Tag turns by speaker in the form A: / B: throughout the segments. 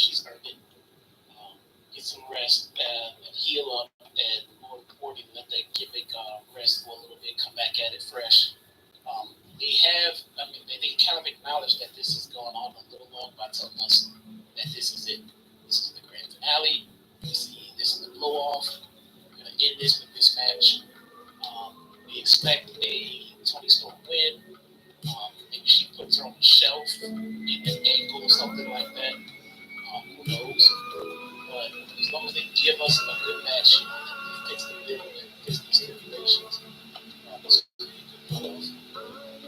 A: she's earned it. Get some rest and heal up, and more importantly, let that gimmick rest for a little bit, come back at it fresh. They have, I mean, they kind of acknowledge that this has gone on a little long by telling us that this is it. This is the grand finale. This is the blow off. We're going to end this with this match. We expect a Tony Storm win. Maybe she puts her on the shelf in an angle or something like that. Who knows? But as long as they give us a good match that fits the bill and fits the stipulations, this will be a good one.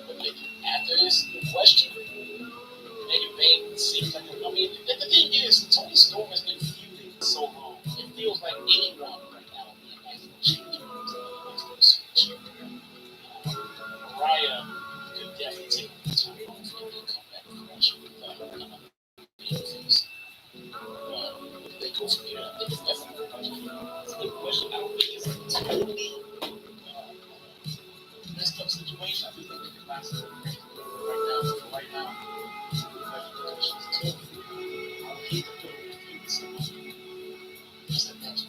A: But then after this, the question, Megan Bayne seems like, I mean, the thing is, Tony Storm has been feuding so long. It feels like anyone right now would be a nice little change for the switch. Mariah could definitely take the time off and then come back fresh with being face. They go from here. I think it's definitely a good question. I don't think it's a totally messed up situation. I think they can last a little bit right now. Congratulations to I hate to put it with someone. Just that match.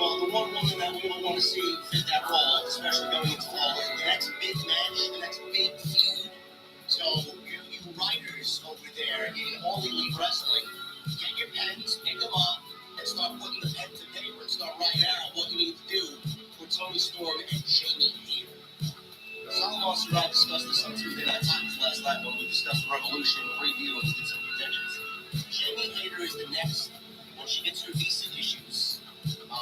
B: Well, the one woman that we would want to see fit that role, especially going into all the next big match, the next big feud. So, you writers over there in All Elite Wrestling, get your pens, pick them up, and start putting the pen to paper and start writing out what you need to do for Tony Storm and Jamie Hayter. Solomon Sarai discussed this on Tuesday Night Titans last night when we discussed Revolution preview and did some predictions. Jamie Hayter is the next, when she gets her visa issues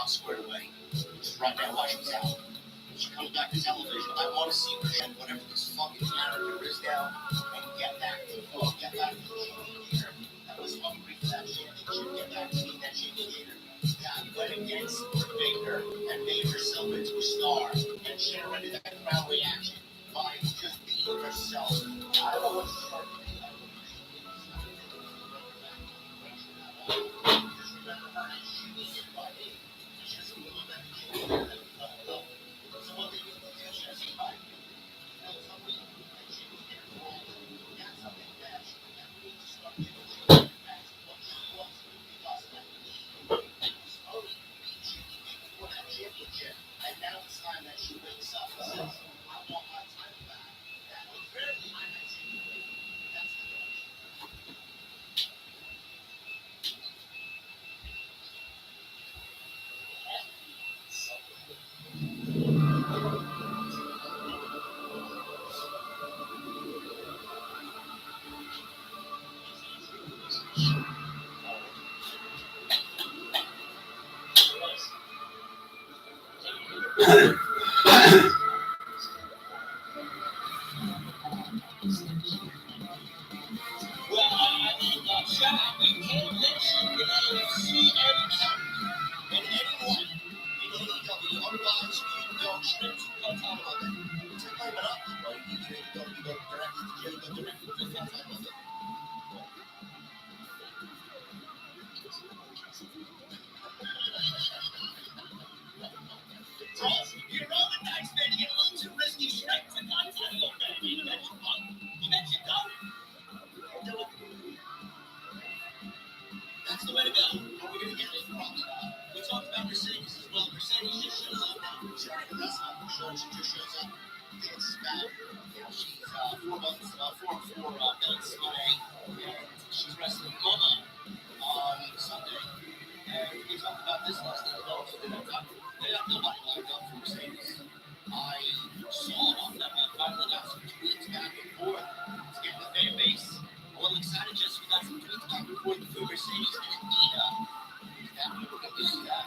B: squared away, which is right now why she's out. When she comes back to television, I want to see her and whatever this fucking character is now and get back to the floor, get back to Jamie Hayter that was hungry for that championship, get back to being that Jamie Hayter that went against Baker and made herself into a star and generated that crowd reaction by just being herself. I don't know what she's trying to do. Just remember her as she is by me. She doesn't know that she is so what they do is she doesn't buy it. Somebody that she was there for. That's something that she need to start giving she back what she wants because that was already beat for that championship. And now it's time that she wakes up and says, I want my title back. That was very time that she that's the direction. Well, I mean, Shaq, we can't mention the AFC and anyone in AEW. Otherwise, you go straight to the top of it. It's a claim it up, but you go directly to Jericho, directly to the top of it. So, you roll the dice, man, you get a little too risky, straight to the top of it. You mentioned Punk, you mentioned Cody. That's the way to go. Are we going to get it wrong? We talked about Mercedes as well. Mercedes just shows up now. Sure, she just shows up. It's bad. She's 4 months, 4 minutes away. And she's wrestling Mama on Sunday. And we talked about this last night. They have nobody lined up for Mercedes. I saw on them. I finally got some tweets back and forth to get the fan base. Well, I'm excited just we got some tweets back and forth between Mercedes and Nina. That people can do that.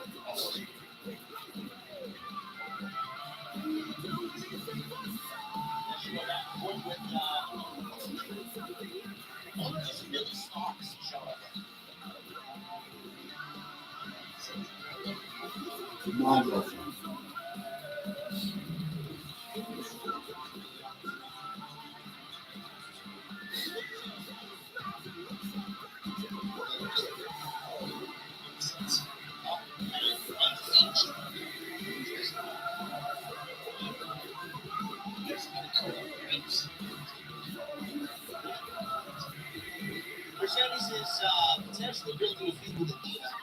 B: She went back and forth with one of these Millie Starks showed up. Mercedes is potentially building a feud with Athena.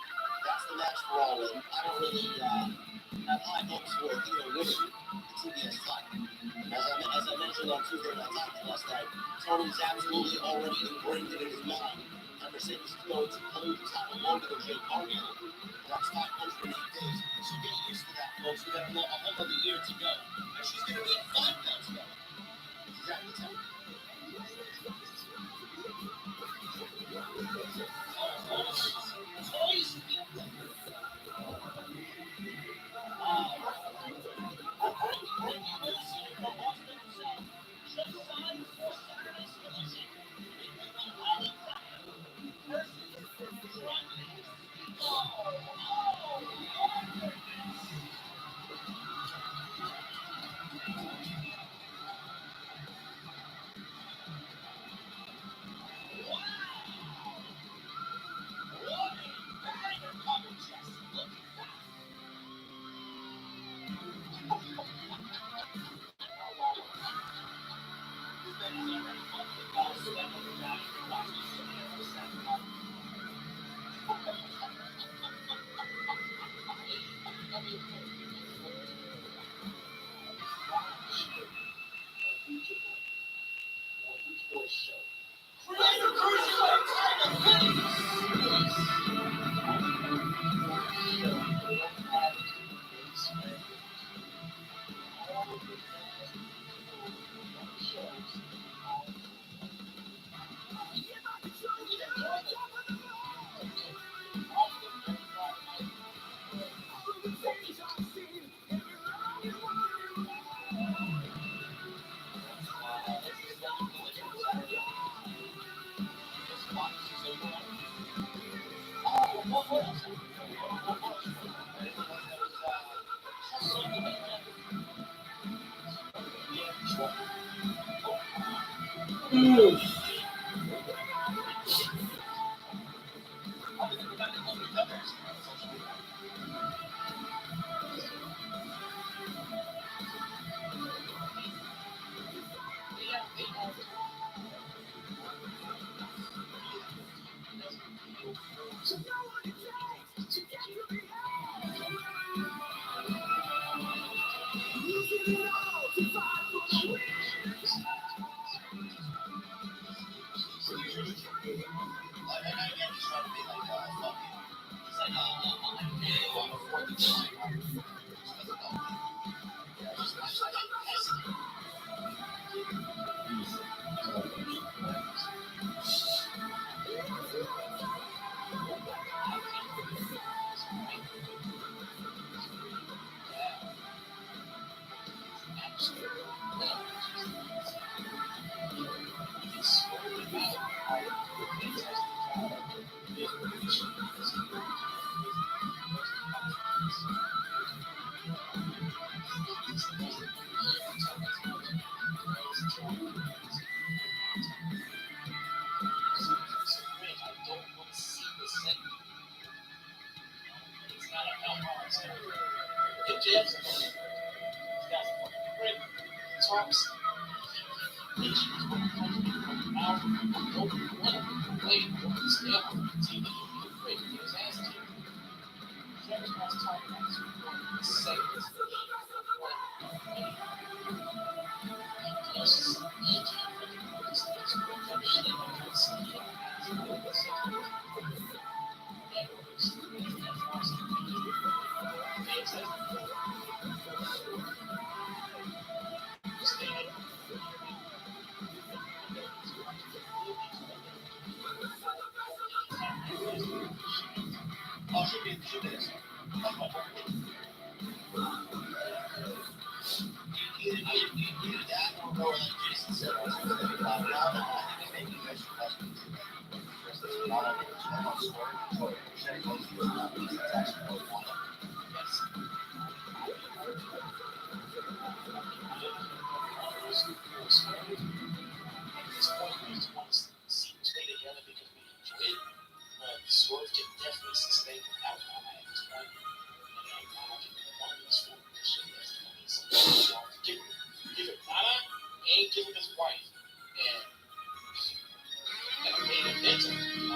B: That's the match for all in. I don't really have high hopes for Athena winning the TBS title. As I mentioned on Tuesday Night Talk last night, Tony's absolutely already ingrained it in his mind that Mercedes is going to hold the title longer than Jade Cargill. That's 508 days. So get used to that, folks. We got a whole other year to go. And she's going to need 5 belts, though. Exactly 10.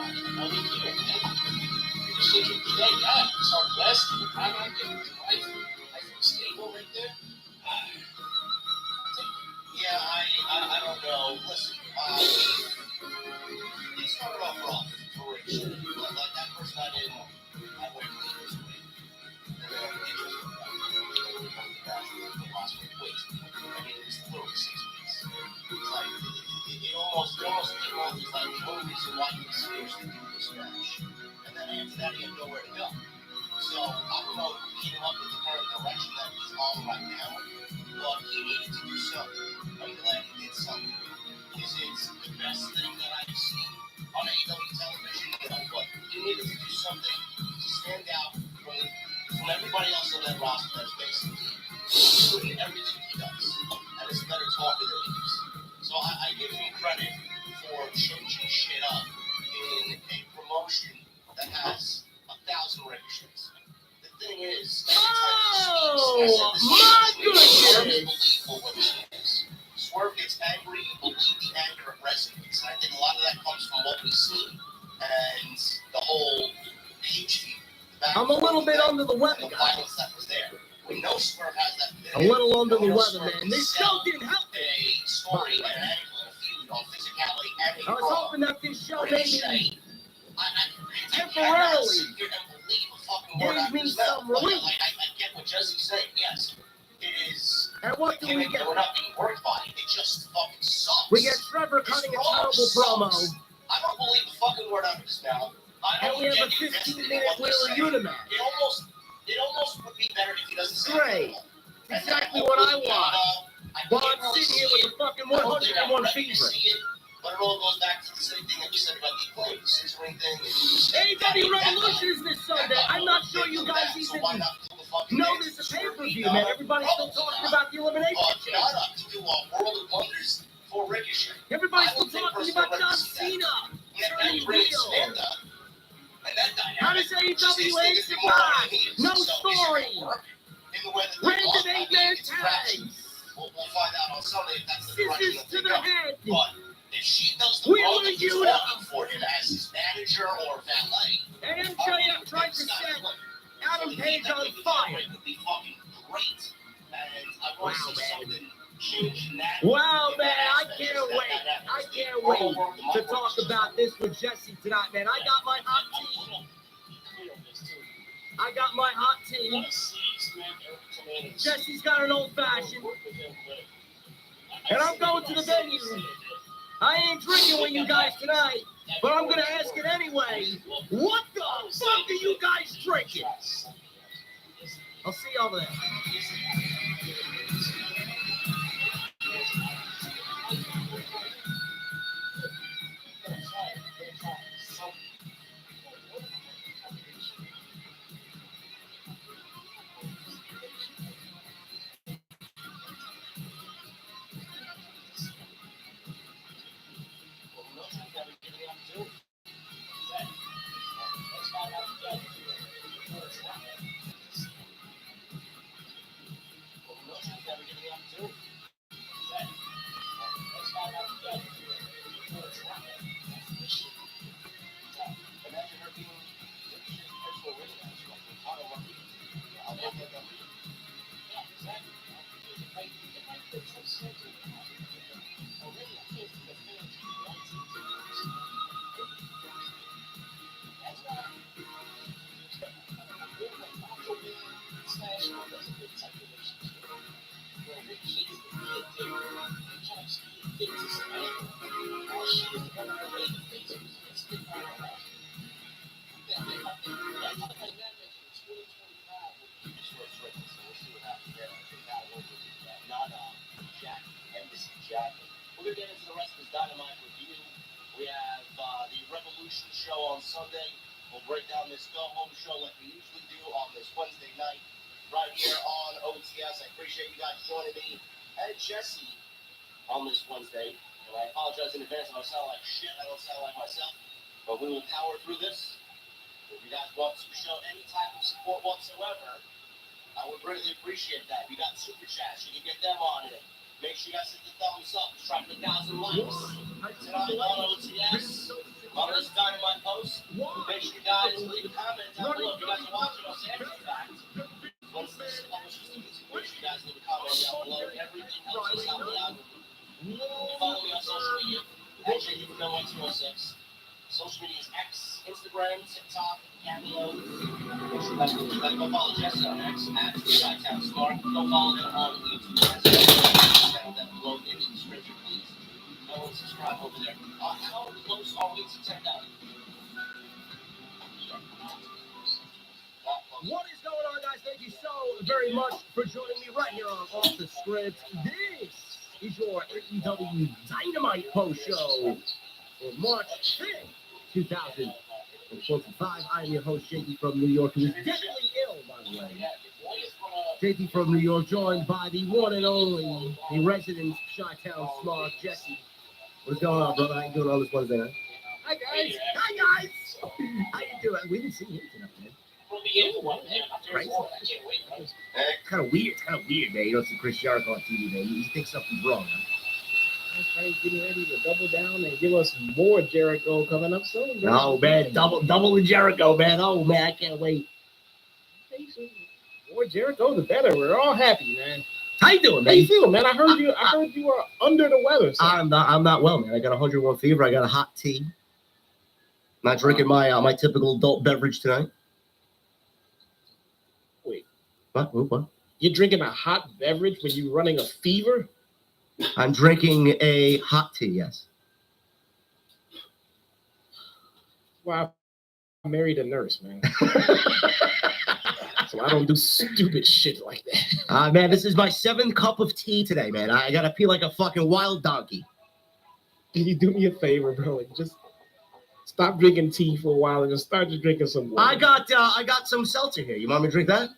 A: Well, they do, man. Shit can be that guy. It's our best. I'm not getting life stable right there.
B: Yeah, I don't know. Listen, they started off rough for Rich. Like that first night in, I went this week. And then it just went back. The last week. Wait. I mean, it was literally 6 weeks. It's like, it almost came off as like the only reason why you seriously do this match. And then after that, he had nowhere to go. So, I don't know if he up with the current direction that he's on right now, but he needed to do something. I'm glad he did something. Is it the best thing that I've seen on AEW television? No, but he needed to do something to stand out from everybody else on that roster that's basically doing everything he does. And it's better talking than he is. So I give him credit for changing shit up in a promotion that has 1,000 ricochets. The thing is,
C: my goodness!
B: Swerve gets angry, you believe the anger resonates. And I think a lot of that comes from what we see and the whole page view.
C: I'm a little bit under the weather,
B: the
C: guys.
B: violence that was there. We know Swerve has that.
C: A little under the weather, man. This show didn't help me.
B: A story and an angle and a feud on physicality and
C: I was hoping that this show maybe
B: temporarily
C: gave me some relief.
B: I get what Jesse's saying, yes. It is.
C: And what do we get?
B: We're not being worked by it. It just fucking sucks.
C: We get Trevor cutting a terrible promo.
B: I don't believe the fucking word out of his mouth.
C: And we have a 15-minute Wheeler Unimag.
B: It almost would be better if he doesn't say
C: Great. Exactly what I want. While I'm sitting here with the fucking 101 fever.
B: But it all goes back to the same thing that you said about the Acclaim, the scissoring thing.
C: AEW Revolution is this Sunday. I'm not sure you guys even know there's a pay-per-view, man. Everybody's still talking about the Elimination Chamber.
B: Not up to do a World of Wonders for Ricochet.
C: Everybody's still talking about John Cena. Turning heel. How does AEW survive? No story. Random 8-man tags.
B: We'll find out on Sunday if that's the direction
C: Scissors
B: that
C: to
B: they
C: the
B: go.
C: head.
B: But if she does the
C: Wheeler
B: role that he's
C: Yuta.
B: looking for him as his manager or valet,
C: And MJF tried to set Adam Page on fire.
B: it would be fucking great. And I want to see something change in that.
C: Wow,
B: in
C: man,
B: that
C: I
B: aspect.
C: can't
B: That
C: wait.
B: happens.
C: I can't
B: The
C: wait
B: whole world,
C: to
B: my
C: talk
B: world,
C: about this with Jesse tonight, man. I got my hot tea. I got my hot tea. Jesse's got an old-fashioned. And I'm going to the venue. I ain't drinking with you guys tonight, but I'm going to ask it anyway. What the fuck are you guys drinking? I'll see y'all there.
B: We're going to get into the rest of this Dynamite review. We have the Revolution show on Sunday. We'll break down this go-home show like we usually do on this Wednesday night right here on OTS. I appreciate you guys joining me and Jesse on this Wednesday. And I apologize in advance if I sound like shit. I don't sound like myself. But we will power through this. If you guys want to show any type of support whatsoever, I would greatly appreciate that. If you got Super Chats, you can get them on it. Make sure you guys hit the thumbs up. Let's try to 1,000 likes. Tonight on OTS, on this Dynamite post. Mel1206. Social media is X, Instagram, TikTok, Cameo. Go follow Jesse on X at Chi-Town Smart. Go follow them on YouTube. Down below in the description, please. Go and subscribe over there. How close are we to 10,000?
C: What is going on, guys? Thank you so very much for joining me right here on Off the Script. This is your AEW Dynamite post show for March 5th, 2025. I'm your host, JD from New York, who is definitely ill, by the way. JD from New York, joined by the one and only, the resident Chi-Town Smart, Jesse. What's going on, brother? How you doing on this Wednesday night? Hi, guys. Hi, guys. How you doing? We didn't see you tonight, man. Right? It's kind of weird. It's kind of weird, man. You don't see Chris Jericho on TV, man. You think something's wrong, huh?
D: He's getting ready to double down and give us more Jericho coming up soon.
C: Oh, man. Double the Jericho, man. Oh, man. I can't wait.
D: More Jericho, the better. We're all happy, man.
C: How you doing,
D: How
C: man?
D: you feeling, man? I heard you were under the weather. So.
C: I'm not well, man. I got 101 fever. I got a hot tea. Not drinking my typical adult beverage tonight.
D: Wait.
C: What?
D: You're drinking a hot beverage when you're running a fever?
C: I'm drinking a hot tea, yes.
D: Well, I married a nurse, man. So I don't do stupid shit like that.
C: Man, this is my 7th cup of tea today, man. I gotta feel like a fucking wild donkey.
D: Can you do me a favor, bro? And just stop drinking tea for a while and just start drinking some water.
C: I got some seltzer here. You want me to drink that?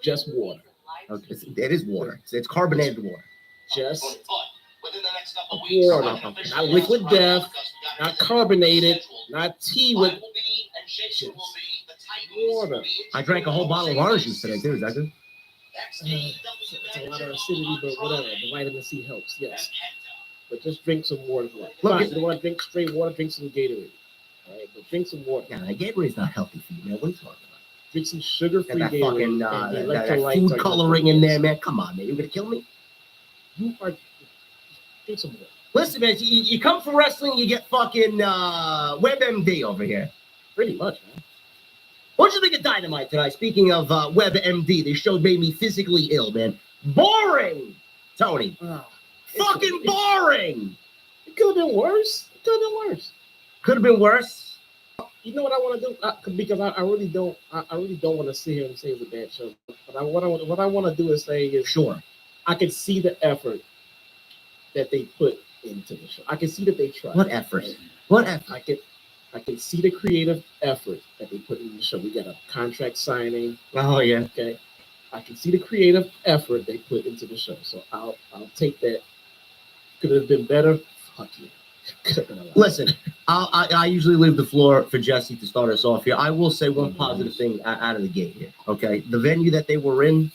D: Just water.
C: Okay. It is water. It's carbonated water.
D: Just
B: Within the next couple of weeks,
D: water. Not liquid death, not carbonated, not tea with water.
C: I drank a whole bottle of orange juice today, too. Is that good?
D: It's a lot of acidity, but whatever. The vitamin C helps, yes. But just drink some water.
C: Look,
D: Fine, you don't want to drink straight water, drink some Gatorade. All right, but drink some water.
C: Yeah, Gatorade's not healthy for you, man. What are you talking about?
D: Drink some sugar-free
C: Got that
D: Gatorade.
C: fucking
D: and the
C: that
D: electrolytes
C: food
D: are
C: coloring
D: good.
C: in there, man. Come on, man. You're gonna kill me?
D: You are. Drink some water.
C: Listen, man. You come for wrestling, you get fucking WebMD over here.
D: Pretty much, man.
C: What did you think of Dynamite tonight? Speaking of WebMD, this show made me physically ill, man. Boring, Tony. Fucking boring.
D: It could have been worse.
C: Could have been worse.
D: You know what I want to do? Because I really don't want to sit here and say it's a bad show. But what I want to do is say is
C: Sure.
D: I can see the effort that they put into the show. I can see that they tried.
C: What effort?
D: Right?
C: What effort?
D: I can see the creative effort that they put in the show. We got a contract signing.
C: Oh yeah.
D: Okay. I can see the creative effort they put into the show. So I'll take that. Could have been better. Fuck you. Could have been a lot.
C: Listen, I usually leave the floor for Jesse to start us off here. I will say one positive thing out of the gate here. Okay, the venue that they were in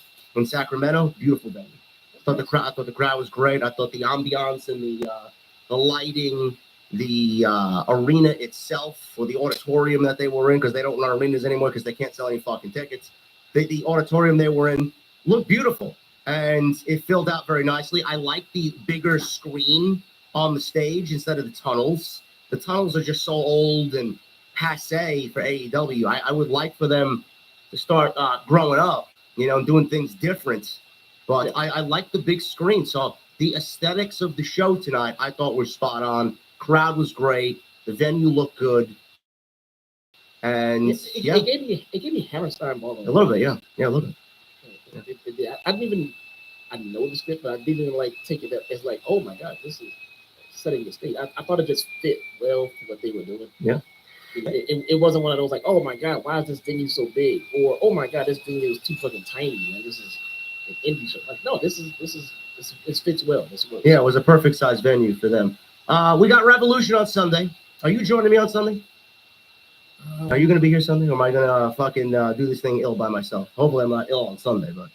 C: Sacramento, beautiful venue. I thought the crowd was great. I thought the ambiance and the lighting, the arena itself, or the auditorium that they were in, because they don't run arenas anymore because they can't sell any fucking tickets. The auditorium they were in looked beautiful, and it filled out very nicely. I like the bigger screen on the stage instead of the tunnels. The tunnels are just so old and passe for AEW. I would like for them to start growing up, doing things different. But I like the big screen. So the aesthetics of the show tonight, I thought were spot on. Crowd was great. The venue looked good. And
D: it gave me Hammerstein ball.
C: A little bit, yeah. Yeah, a little bit.
D: I noticed it, but I didn't even take it as oh my God, this is setting the stage. I thought it just fit well for what they were doing.
C: Yeah.
D: It wasn't one of those oh my God, why is this venue so big? Or oh my God, this venue is too fucking tiny, man. This is an indie show. No, this fits well. This works.
C: Yeah, it was a perfect size venue for them. We got Revolution on Sunday. Are you joining me on Sunday? Are you going to be here Sunday, or am I going to fucking do this thing ill by myself? Hopefully I'm not ill on Sunday, but...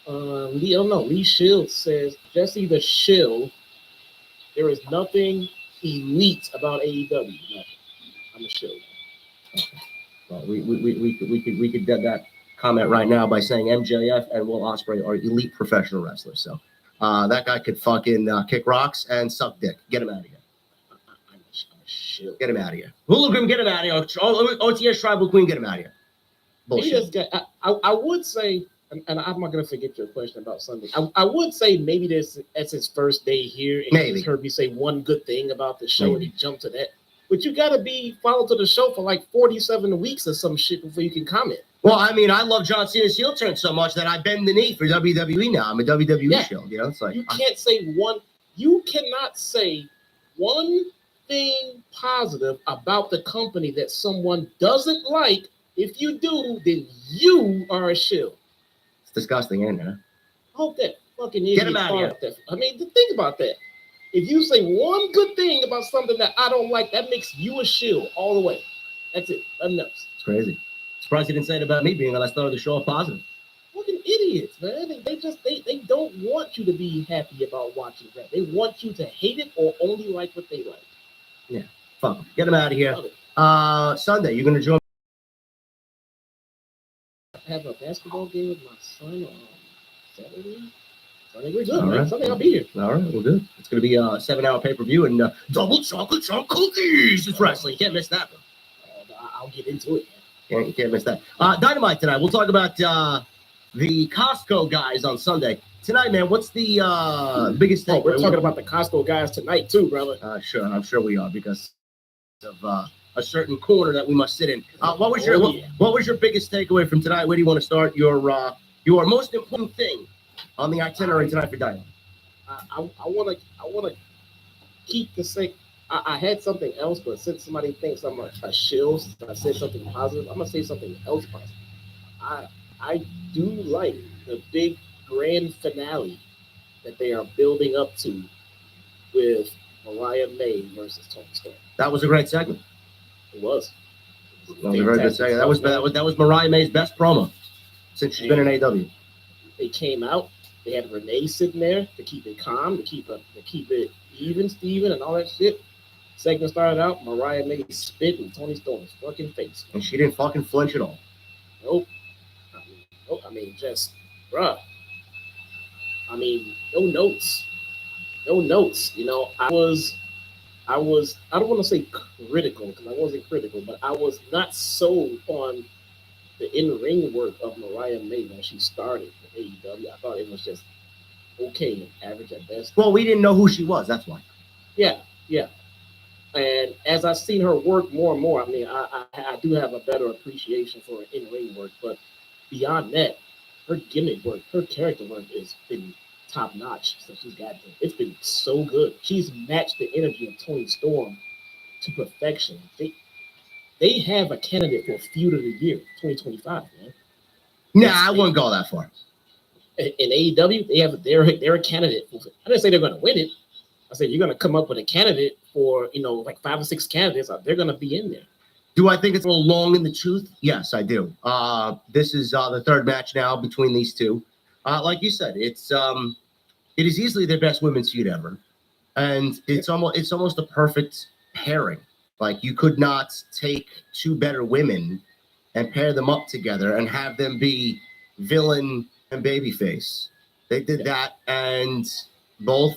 D: Lee Shields says, Jesse the Shill, there is nothing elite about AEW. No, I'm a shill.
C: Okay. Well, we could get that comment right now by saying MJF and Will Ospreay are elite professional wrestlers. So
E: That guy could fucking kick rocks and suck dick. Get him out of here.
D: I'm a shill.
E: Get him out of here. Hologram, get him out of here. OTS Tribal Queen, get him out of here.
D: Maybe
E: Bullshit.
D: this guy, I would say, and I'm not gonna forget your question about Sunday. I would say maybe that's his first day here, and
E: Maybe.
D: he's heard me say one good thing about the show,
E: Maybe.
D: and he jumped to that. But you gotta be followed to the show for like 47 weeks or some shit before you can comment.
E: Well, I mean, I love John Cena's heel turn so much that I bend the knee for WWE now. I'm a WWE
D: Yeah.
E: shield. You know, it's like
D: You can't say one. You cannot say one thing positive about the company that someone doesn't like. If you do, then you are a shill.
E: it's disgusting, isn't it?
D: I hope that fucking
E: Get him
D: idiot
E: out of
D: thought that. I mean, think about that. If you say one good thing about something that I don't like, that makes you a shill all the way. That's it. I'm nuts.
E: It's crazy. Surprised you didn't say it about me being when I started the show off positive.
D: Fucking idiots, man. They don't want you to be happy about watching that. They want you to hate it or only like what they like.
E: Fuck 'em. Get him out of here.
D: Love it.
E: Sunday, you're gonna join.
D: I have a basketball game with my son on Saturday. So I think we're good,
E: All
D: man.
E: right.
D: Sunday I'll be here.
E: All right, well, good. It's gonna be a 7-hour pay-per-view and double chocolate chunk cookies. It's wrestling. You can't miss that one.
D: I'll get into it. Man.
E: You can't miss that. Dynamite tonight. We'll talk about the Costco guys on Sunday. Tonight, man, what's the biggest thing?
D: Oh, we're talking about the Costco guys tonight too, brother.
E: Sure, I'm sure we are because of a certain corner that we must sit in. What was your
D: Oh, yeah.
E: what was your biggest takeaway from tonight? Where do you want to start? Your most important thing on the itinerary tonight for Dynamite.
D: I want to keep the same. I had something else, but since somebody thinks I'm a shill, since I said something positive, I'm gonna say something else positive. I do like the big grand finale that they are building up to with Mariah May versus Toni Storm.
E: That was a great segment.
D: It was.
E: That was a very good segment. That was Mariah May's best promo since she's been in AEW.
D: They came out. They had Renee sitting there to keep it calm, to keep it even, Steven, and all that shit. Segment started out. Mariah May spit in Toni Storm's fucking face.
E: And she didn't fucking flinch at all.
D: Nope. I mean, just, bruh. I mean, no notes. No notes. You know, I don't want to say critical because I wasn't critical, but I was not sold on the in-ring work of Mariah May when she started with AEW. I thought it was just okay, average at best.
E: Well, we didn't know who she was. That's why.
D: Yeah. And as I've seen her work more and more, I mean, I do have a better appreciation for her in-ring work. But beyond that, her gimmick work, her character work has been top-notch since she's got there. It's been so good. She's matched the energy of Toni Storm to perfection. They have a candidate for Feud of the Year 2025, man.
E: Nah, I wouldn't go that far.
D: In AEW, they're a candidate. I didn't say they're going to win it. I said you're going to come up with a candidate for, like 5 or 6 candidates. They're going to be in there.
E: Do I think it's a little long in the tooth? Yes, I do. This is the third match now between these two. Like you said, it is easily their best women's feud ever, and it's almost a perfect pairing. Like you could not take two better women and pair them up together and have them be villain and babyface. They did that, and both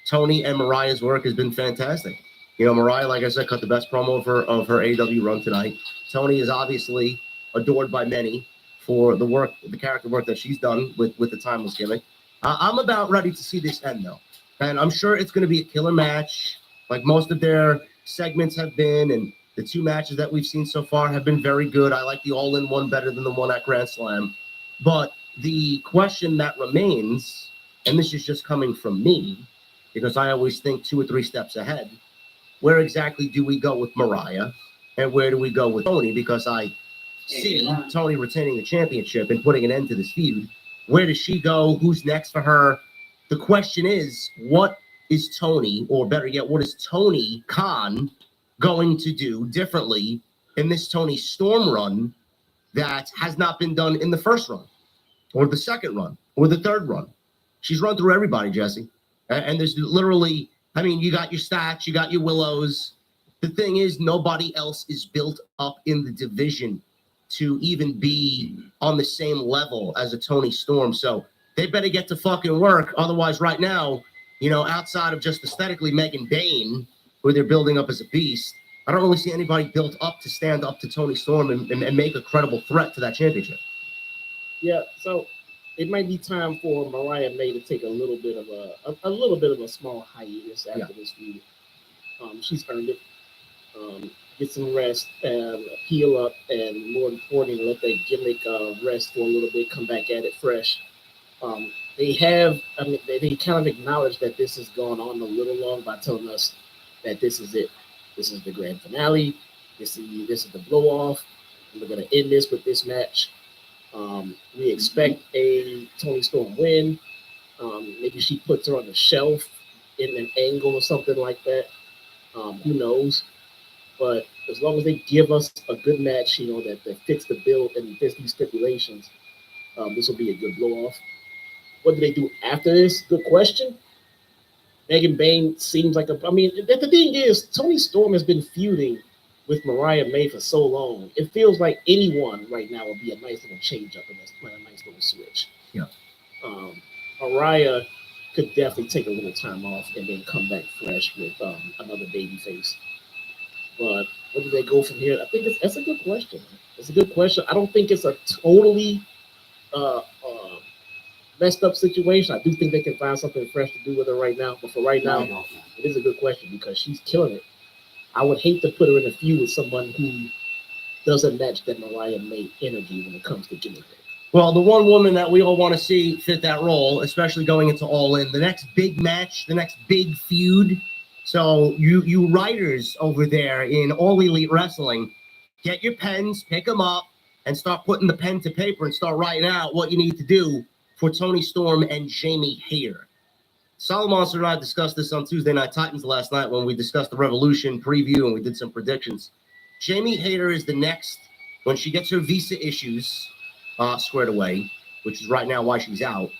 E: Toni and Mariah's work has been fantastic. Mariah, like I said, cut the best promo of her AEW run tonight. Toni is obviously adored by many for the character work that she's done with the Timeless gimmick. I'm about ready to see this end, though. And I'm sure it's going to be a killer match, like most of their segments have been, and the 2 matches that we've seen so far have been very good. I like the all-in-one better than the one at Grand Slam. But the question that remains, and this is just coming from me, because I always think 2 or 3 steps ahead, where exactly do we go with Mariah, and where do we go with Toni? Because I see Toni retaining the championship and putting an end to this feud. Where does she go? Who's next for her? The question is, what is Toni, or better yet, what is Tony Khan going to do differently in this Toni Storm run that has not been done in the first run, or the second run, or the third run? She's run through everybody, Jesse. And there's literally, I mean, you got your Stats, you got your Willows. The thing is, nobody else is built up in the division to even be on the same level as a Toni Storm. So they better get to fucking work. Otherwise, right now, you know, outside of just aesthetically Megan Bayne, who they're building up as a beast, I don't really see anybody built up to stand up to Toni Storm and make a credible threat to that championship.
D: Yeah, so it might be time for Mariah May to take a little bit of a small hiatus after this feud. She's earned it. Get some rest and heal up, and more importantly, let that gimmick rest for a little bit. Come back at it fresh. They kind of acknowledge that this has gone on a little long by telling us that this is it. This is the grand finale. This is the blow off. We're gonna end this with this match. We expect a Toni Storm win. Maybe she puts her on the shelf in an angle or something like that. Who knows? But as long as they give us a good match, you know, that fits the bill and fits these stipulations, this will be a good blow off. What do they do after this? Good question. Megan Bayne seems like the thing is, Toni Storm has been feuding with Mariah May for so long. It feels like anyone right now would be a nice little change up and a nice little switch.
E: Yeah.
D: Mariah could definitely take a little time off and then come back fresh with another baby face. But where do they go from here? I think that's a good question. It's a good question. I don't think it's a totally messed up situation. I do think they can find something fresh to do with her right now. But for right now, it is a good question because she's killing it. I would hate to put her in a feud with someone who doesn't match that Mariah May energy when it comes to gimmick.
E: Well, the one woman that we all want to see fit that role, especially going into All In, the next big match, the next big feud. So you writers over there in All Elite Wrestling, get your pens, pick them up, and start putting the pen to paper and start writing out what you need to do for Toni Storm and Jamie Hayter. Monster and I discussed this on Tuesday Night Titans last night when we discussed the Revolution preview and we did some predictions. Jamie Hayter is the next, when she gets her visa issues squared away, which is right now why she's out.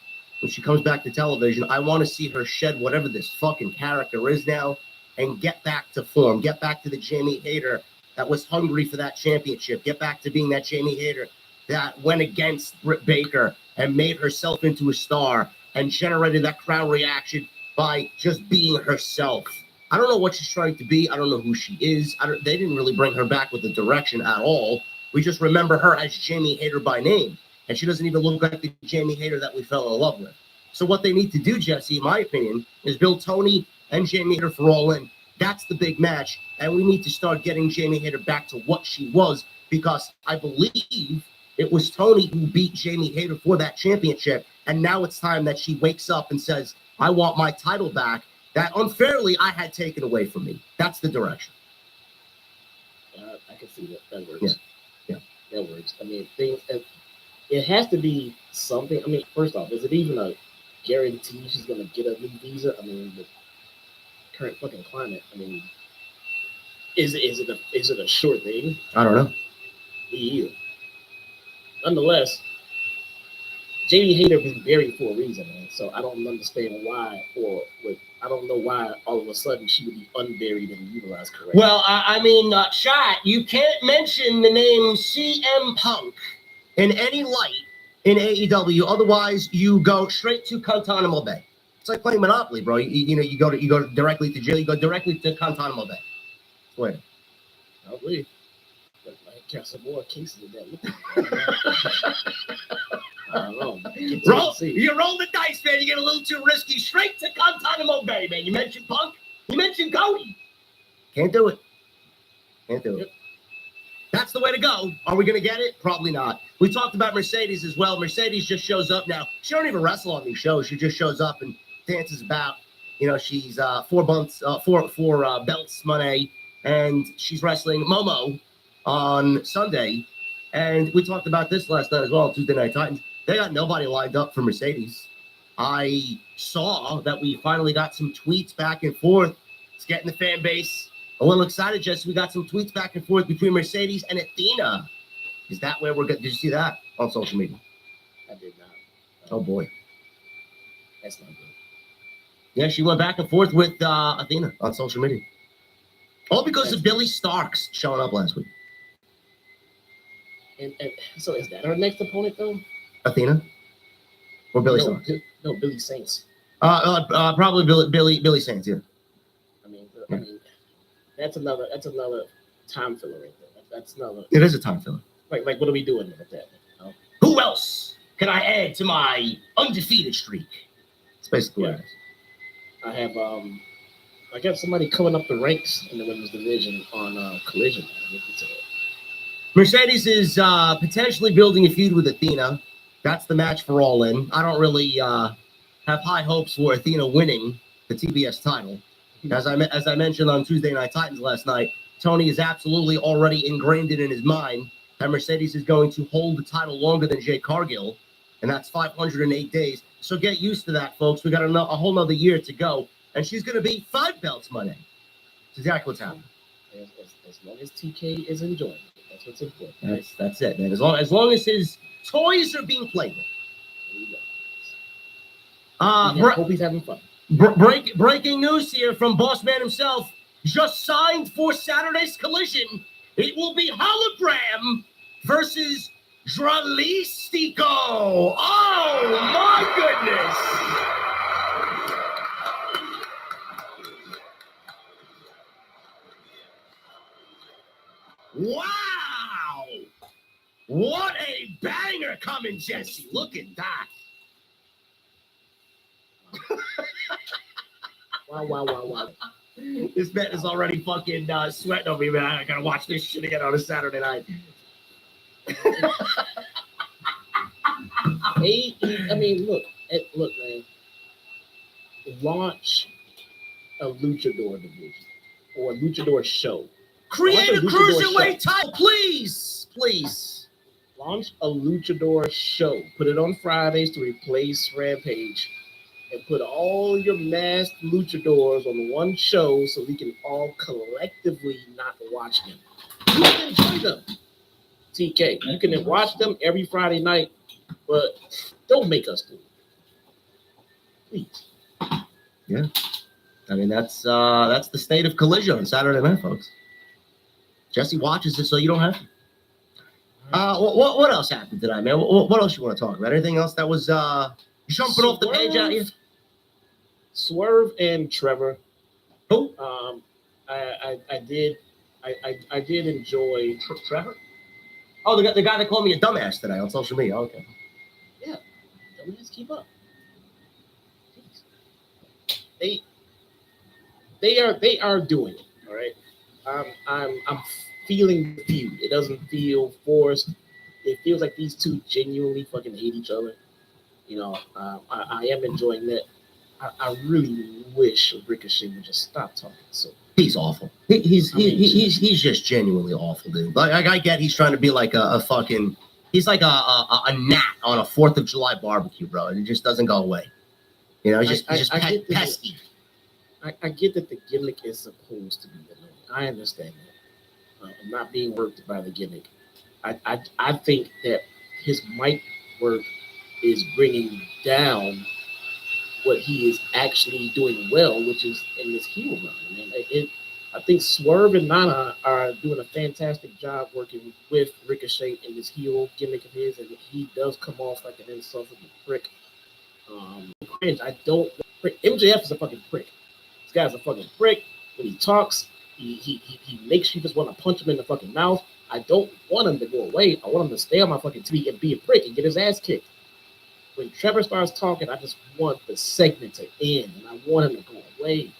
E: When she comes back to television, I want to see her shed whatever this fucking character is now and get back to form. Get back to the Jamie Hayter that was hungry for that championship. Get back to being that Jamie Hayter that went against Britt Baker and made herself into a star and generated that crowd reaction by just being herself. I don't know what she's trying to be. I don't know who she is. They didn't really bring her back with the direction at all. We just remember her as Jamie Hayter by name. And she doesn't even look like the Jamie Hayter that we fell in love with. So what they need to do, Jesse, in my opinion, is build Toni and Jamie Hayter for All In. That's the big match. And we need to start getting Jamie Hayter back to what she was, because I believe it was Toni who beat Jamie Hayter for that championship. And now it's time that she wakes up and says, I want my title back that unfairly I had taken away from me. That's the direction.
D: I can see that. That works.
E: Yeah.
D: That works. I mean, it has to be something. I mean, first off, is it even a guarantee she's going to get a new visa? I mean, the current fucking climate. I mean, is it a sure thing?
E: I don't know.
D: Me either. Nonetheless, Jamie Hayter been buried for a reason, man. So I don't understand why, I don't know why all of a sudden she would be unburied and utilized correctly.
E: Well, I mean, Shot, you can't mention the name CM Punk in any light in AEW. Otherwise, you go straight to Guantanamo Bay. It's like playing Monopoly, bro. You go directly to jail. You go directly to Guantanamo Bay. Wait.
D: I believe. But I got some more cases of that. I don't know.
E: You roll the dice, man. You get a little too risky. Straight to Guantanamo Bay, man. You mentioned Punk. You mentioned Cody. Can't do it. Yep. That's the way to go. Are we going to get it? Probably not. We talked about Mercedes as well. Mercedes just shows up now. She don't even wrestle on these shows. She just shows up and dances about. You know, she's four belts Monday, and she's wrestling Momo on Sunday. And we talked about this last night as well, Tuesday Night Titans. They got nobody lined up for Mercedes. I saw that we finally got some tweets back and forth. It's getting the fan base a little excited, Jesse. We got some tweets back and forth between Mercedes and Athena. Is that where we're going? Did you see that on social media?
D: I did not.
E: Oh, boy.
D: That's not good.
E: Yeah, she went back and forth with Athena on social media. All because of Billy Starks showing up last week.
D: And so is that her next opponent, though?
E: Athena? or Billy
D: no,
E: Starks?
D: no, Billy Saints.
E: Probably Billy Saints. Yeah.
D: I mean, that's another time filler right there. That's another
E: It is a time filler.
D: like what are we doing with that? You know?
E: Who else can I add to my undefeated streak? It's basically what it is.
D: I have I got somebody coming up the ranks in the women's division on Collision.
E: Mercedes is potentially building a feud with Athena. That's the match for All In. I don't really have high hopes for Athena winning the TBS title. As I mentioned on Tuesday Night Titans last night, Tony is absolutely already ingrained it in his mind that Mercedes is going to hold the title longer than Jade Cargill, and that's 508 days. So get used to that, folks. We got a whole nother year to go, and she's going to be 5 belts Monday. That's exactly what's happening.
D: As long as TK is enjoying it, that's what's important.
E: That's it, man. As long as his toys are being played with.
D: There you go. Hope he's having fun.
E: Breaking news here from Boss Man himself. Just signed for Saturday's Collision. It will be Hologram versus Dralistico. Oh, my goodness. Wow. What a banger coming, Jesse. Look at that.
D: Wow.
E: This man is already fucking sweating over me, man. I gotta watch this shit again on a Saturday night.
D: I mean, look, man. Launch a luchador division or a luchador show.
E: Create a
D: luchador
E: cruiserweight
D: show.
E: title, please.
D: Launch a luchador show. Put it on Fridays to replace Rampage. And put all your masked luchadors on one show so we can all collectively not watch them. You can enjoy them. TK, you can watch them every Friday night, but don't make us do it. Please.
E: Yeah. I mean, that's the state of Collision on Saturday night, folks. Jesse watches it so you don't have to. What else happened tonight, man? What else you want to talk about? Anything else that was jumping off the page out here?
D: Swerve and Trevor.
E: Who?
D: I did enjoy
E: Trevor. Oh, the guy that called me a dumbass today on social media. Okay.
D: Yeah, dumbass, keep up. Jeez. They are doing it. All right. I'm feeling the feud. It doesn't feel forced. It feels like these two genuinely fucking hate each other. You know, I am enjoying that. I really wish Ricochet would just stop talking. So
E: he's awful. He's just genuinely awful, dude. Like I get he's trying to be like a fucking. He's like a gnat on a 4th of July barbecue, bro. And it just doesn't go away. You know, he's just pesky.
D: I get that the gimmick is supposed to be annoying. I understand that. I'm not being worked by the gimmick. I think that his mic work is bringing down what he is actually doing well, which is in this heel run. I mean, I think Swerve and Nana are doing a fantastic job working with Ricochet in this heel gimmick of his, and he does come off like an insufferable prick. I don't. MJF is a fucking prick. This guy's a fucking prick. When he talks, he makes you just want to punch him in the fucking mouth. I don't want him to go away. I want him to stay on my fucking TV and be a prick and get his ass kicked. When Trevor starts talking, I just want the segment to end, and I want him to go away,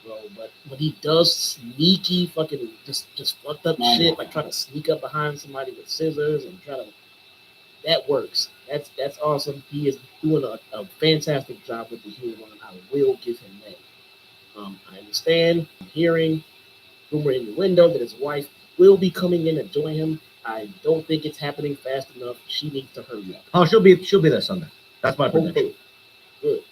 D: bro. But when he does sneaky fucking just fucked up shit, like trying to sneak up behind somebody with scissors and that works. That's awesome. He is doing a fantastic job with the heel run. I will give him that. I understand. I'm hearing rumor in the window that his wife will be coming in and join him. I don't think it's happening fast enough. She needs to hurry up.
E: Oh, she'll be there Sunday. That's my prediction.
D: Good.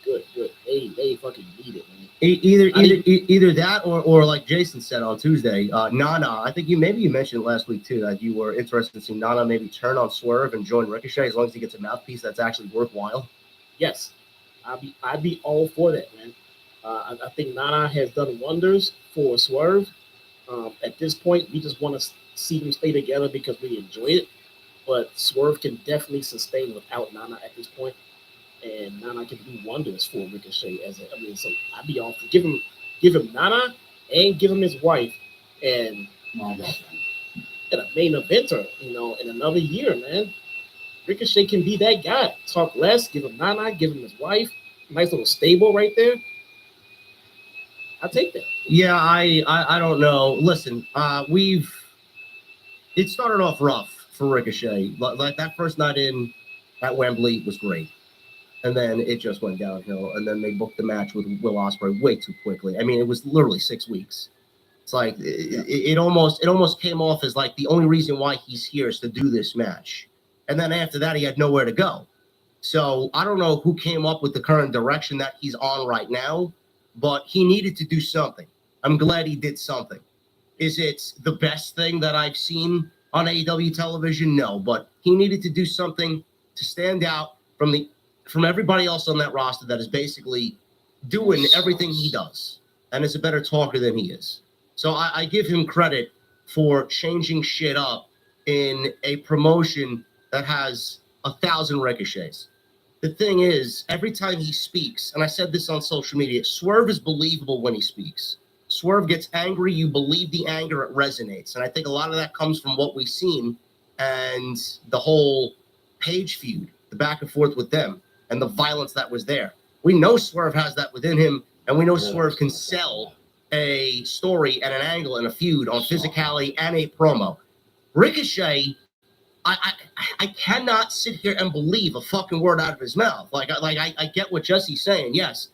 D: They fucking need it, man.
E: Either that or like Jason said on Tuesday, Nana. I think you mentioned it last week too that you were interested in seeing Nana maybe turn on Swerve and join Ricochet as long as he gets a mouthpiece that's actually worthwhile.
D: Yes, I'd be all for that, man. I think Nana has done wonders for Swerve. At this point, we just want to see them stay together because we enjoy it. But Swerve can definitely sustain without Nana at this point. and Nana can do wonders for Ricochet. So I'd be all for give him Nana and give him his wife and
F: My God.
D: a main eventer, in another year, man. Ricochet can be that guy. Talk less, give him Nana, give him his wife. Nice little stable right there. I'll take that.
E: Yeah, I don't know. Listen, it started off rough for Ricochet. Like that first night in at Wembley was great. And then it just went downhill. And then they booked the match with Will Ospreay way too quickly. I mean, it was literally 6 weeks. It's like it almost came off as like the only reason why he's here is to do this match. And then after that, he had nowhere to go. So I don't know who came up with the current direction that he's on right now, but he needed to do something. I'm glad he did something. Is it the best thing that I've seen on AEW television? No, but he needed to do something to stand out from everybody else on that roster that is basically doing everything he does and is a better talker than he is. So I give him credit for changing shit up in a promotion that has 1,000 ricochets. The thing is, every time he speaks, and I said this on social media, Swerve is believable when he speaks. Swerve gets angry, you believe the anger, it resonates. And I think a lot of that comes from what we've seen and the whole Page feud, the back and forth with them, and the violence that was there. We know Swerve has that within him, and we know Swerve can sell a story and an angle and a feud on physicality and a promo. Ricochet, I cannot sit here and believe a fucking word out of his mouth. I get what Jesse's saying. Yes,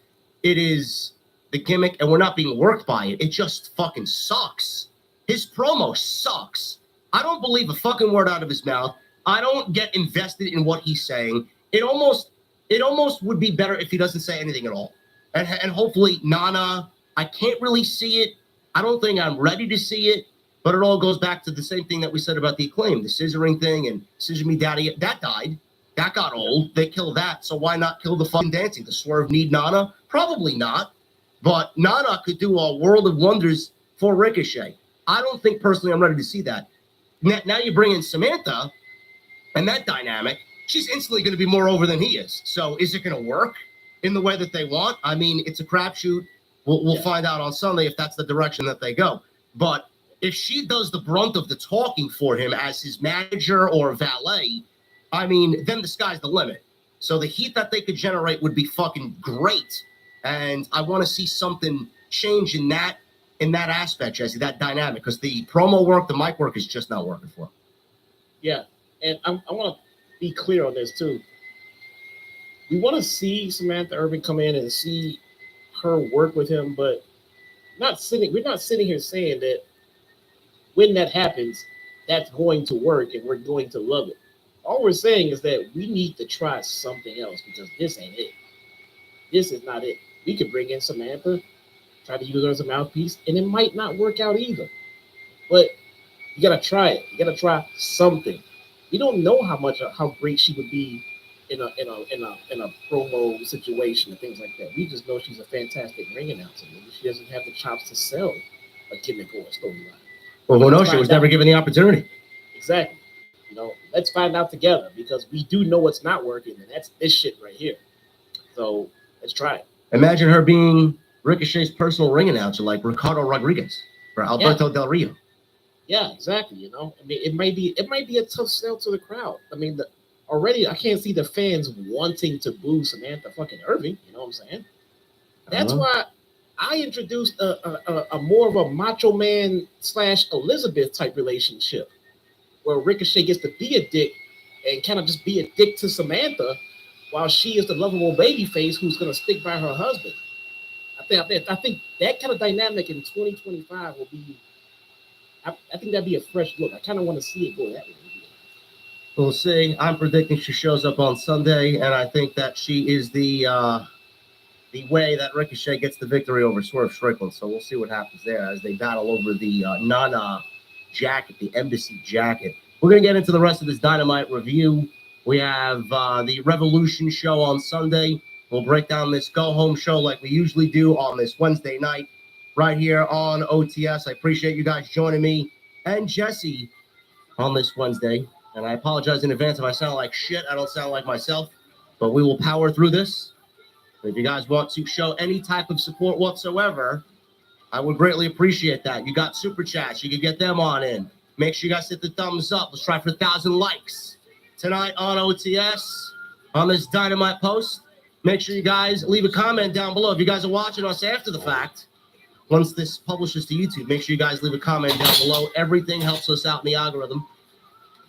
E: it is the gimmick, and we're not being worked by it. It just fucking sucks. His promo sucks. I don't believe a fucking word out of his mouth. I don't get invested in what he's saying. It almost would be better if he doesn't say anything at all. And hopefully Nana, I can't really see it. I don't think I'm ready to see it. But it all goes back to the same thing that we said about the Acclaim, the scissoring thing and Scissor Me Daddy. That died. That got old. They killed that. So why not kill the fucking dancing? Does Swerve need Nana? Probably not. But Nana could do a world of wonders for Ricochet. I don't think personally I'm ready to see that. Now you bring in Samantha and that dynamic. She's instantly going to be more over than he is. So is it going to work in the way that they want? I mean, it's a crapshoot. We'll find out on Sunday if that's the direction that they go. But if she does the brunt of the talking for him as his manager or valet, I mean, then the sky's the limit. So the heat that they could generate would be fucking great. And I want to see something change in that aspect, Jesse, that dynamic, because the promo work, the mic work is just not working for him.
D: Yeah, and I want to be clear on this too. We want to see Samantha Irvin come in and see her work with him, but we're not sitting here saying that when that happens, that's going to work and we're going to love it. All we're saying is that we need to try something else because this ain't it. This is not it. We could bring in Samantha, try to use her as a mouthpiece, and it might not work out either. But you gotta try it. You gotta try something. We don't know how great she would be in a promo situation and things like that. We just know she's a fantastic ring announcer. Maybe she doesn't have the chops to sell a gimmick or a storyline.
E: Well, who knows? She was never given the opportunity.
D: Exactly. Let's find out together because we do know what's not working, and that's this shit right here. So let's try it. Imagine
E: her being Ricochet's personal ring announcer like Ricardo Rodriguez or Alberto Del Rio.
D: Yeah, exactly. I mean, it might be a tough sell to the crowd. I mean, already I can't see the fans wanting to boo Samantha fucking Irving. You know what I'm saying? That's why I introduced a more of a Macho Man / Elizabeth type relationship where Ricochet gets to be a dick and kind of just be a dick to Samantha while she is the lovable babyface who's going to stick by her husband. I think that kind of dynamic in 2025 will be, I think that'd be a fresh look. I kind of want to see it go that way.
E: We'll see. I'm predicting she shows up on Sunday, and I think that she is the way that Ricochet gets the victory over Swerve Strickland. So we'll see what happens there as they battle over the Nana jacket, the embassy jacket. We're going to get into the rest of this Dynamite review. We have the Revolution show on Sunday. We'll break down this go-home show like we usually do on this Wednesday night right here on OTS. I appreciate you guys joining me and Jesse on this Wednesday. And I apologize in advance if I sound like shit. I don't sound like myself. but we will power through this. If you guys want to show any type of support whatsoever, I would greatly appreciate that. You got super chats, you can get them on in. Make sure you guys hit the thumbs up. Let's try for 1,000 likes tonight on OTS on this Dynamite post. Make sure you guys leave a comment down below. If you guys are watching us after the fact, once this publishes to YouTube, make sure you guys leave a comment down below. Everything helps us out in the algorithm.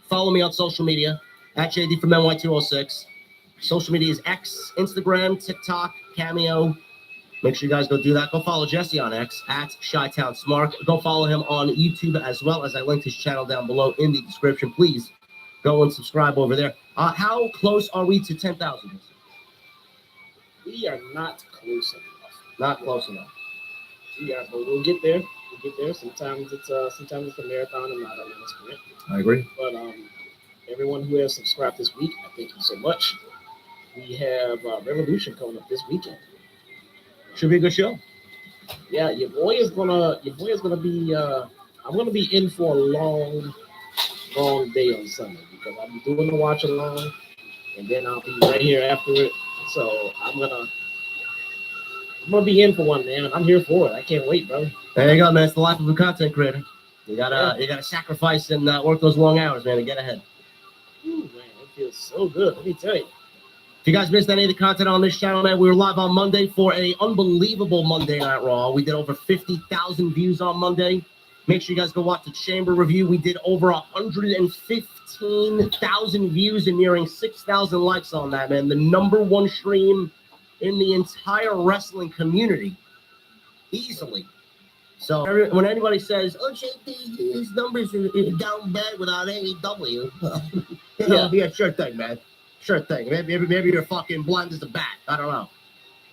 E: Follow me on social media at JD from NY206. Social media is X, Instagram, TikTok, Cameo. Make sure you guys go do that. Go follow Jesse on X at Chi-Town Smart. Go follow him on YouTube as well, as I linked his channel down below in the description. Please go and subscribe over there. How close are we to 10,000?
D: We are not close enough.
E: Not close enough.
D: Yeah, but we'll get there. We'll get there. Sometimes it's a marathon and not a sprint.
E: I agree.
D: But everyone who has subscribed this week, I thank you so much. We have Revolution coming up this weekend.
E: Should be a good show.
D: Yeah, your boy is gonna be. I'm gonna be in for a long day on Sunday because I'll be doing the watch along, and then I'll be right here after it. So I'm gonna be in for one, man. I'm here for it. I can't wait, bro.
E: There you go, man. It's the life of a content creator. You gotta sacrifice and work those long hours, man, to get ahead.
D: Ooh, man, it feels so good. Let me tell you.
E: If you guys missed any of the content on this channel, man, we were live on Monday for a unbelievable Monday Night Raw. We did over 50,000 views on Monday. Make sure you guys go watch the Chamber review. We did over 115,000 views and nearing 6,000 likes on that, man. The #1 stream in the entire wrestling community, easily. So when anybody says, "Oh, JP, his numbers are down bad without AEW," yeah, sure thing, man. Sure thing. Maybe you're fucking blind as a bat. I don't know.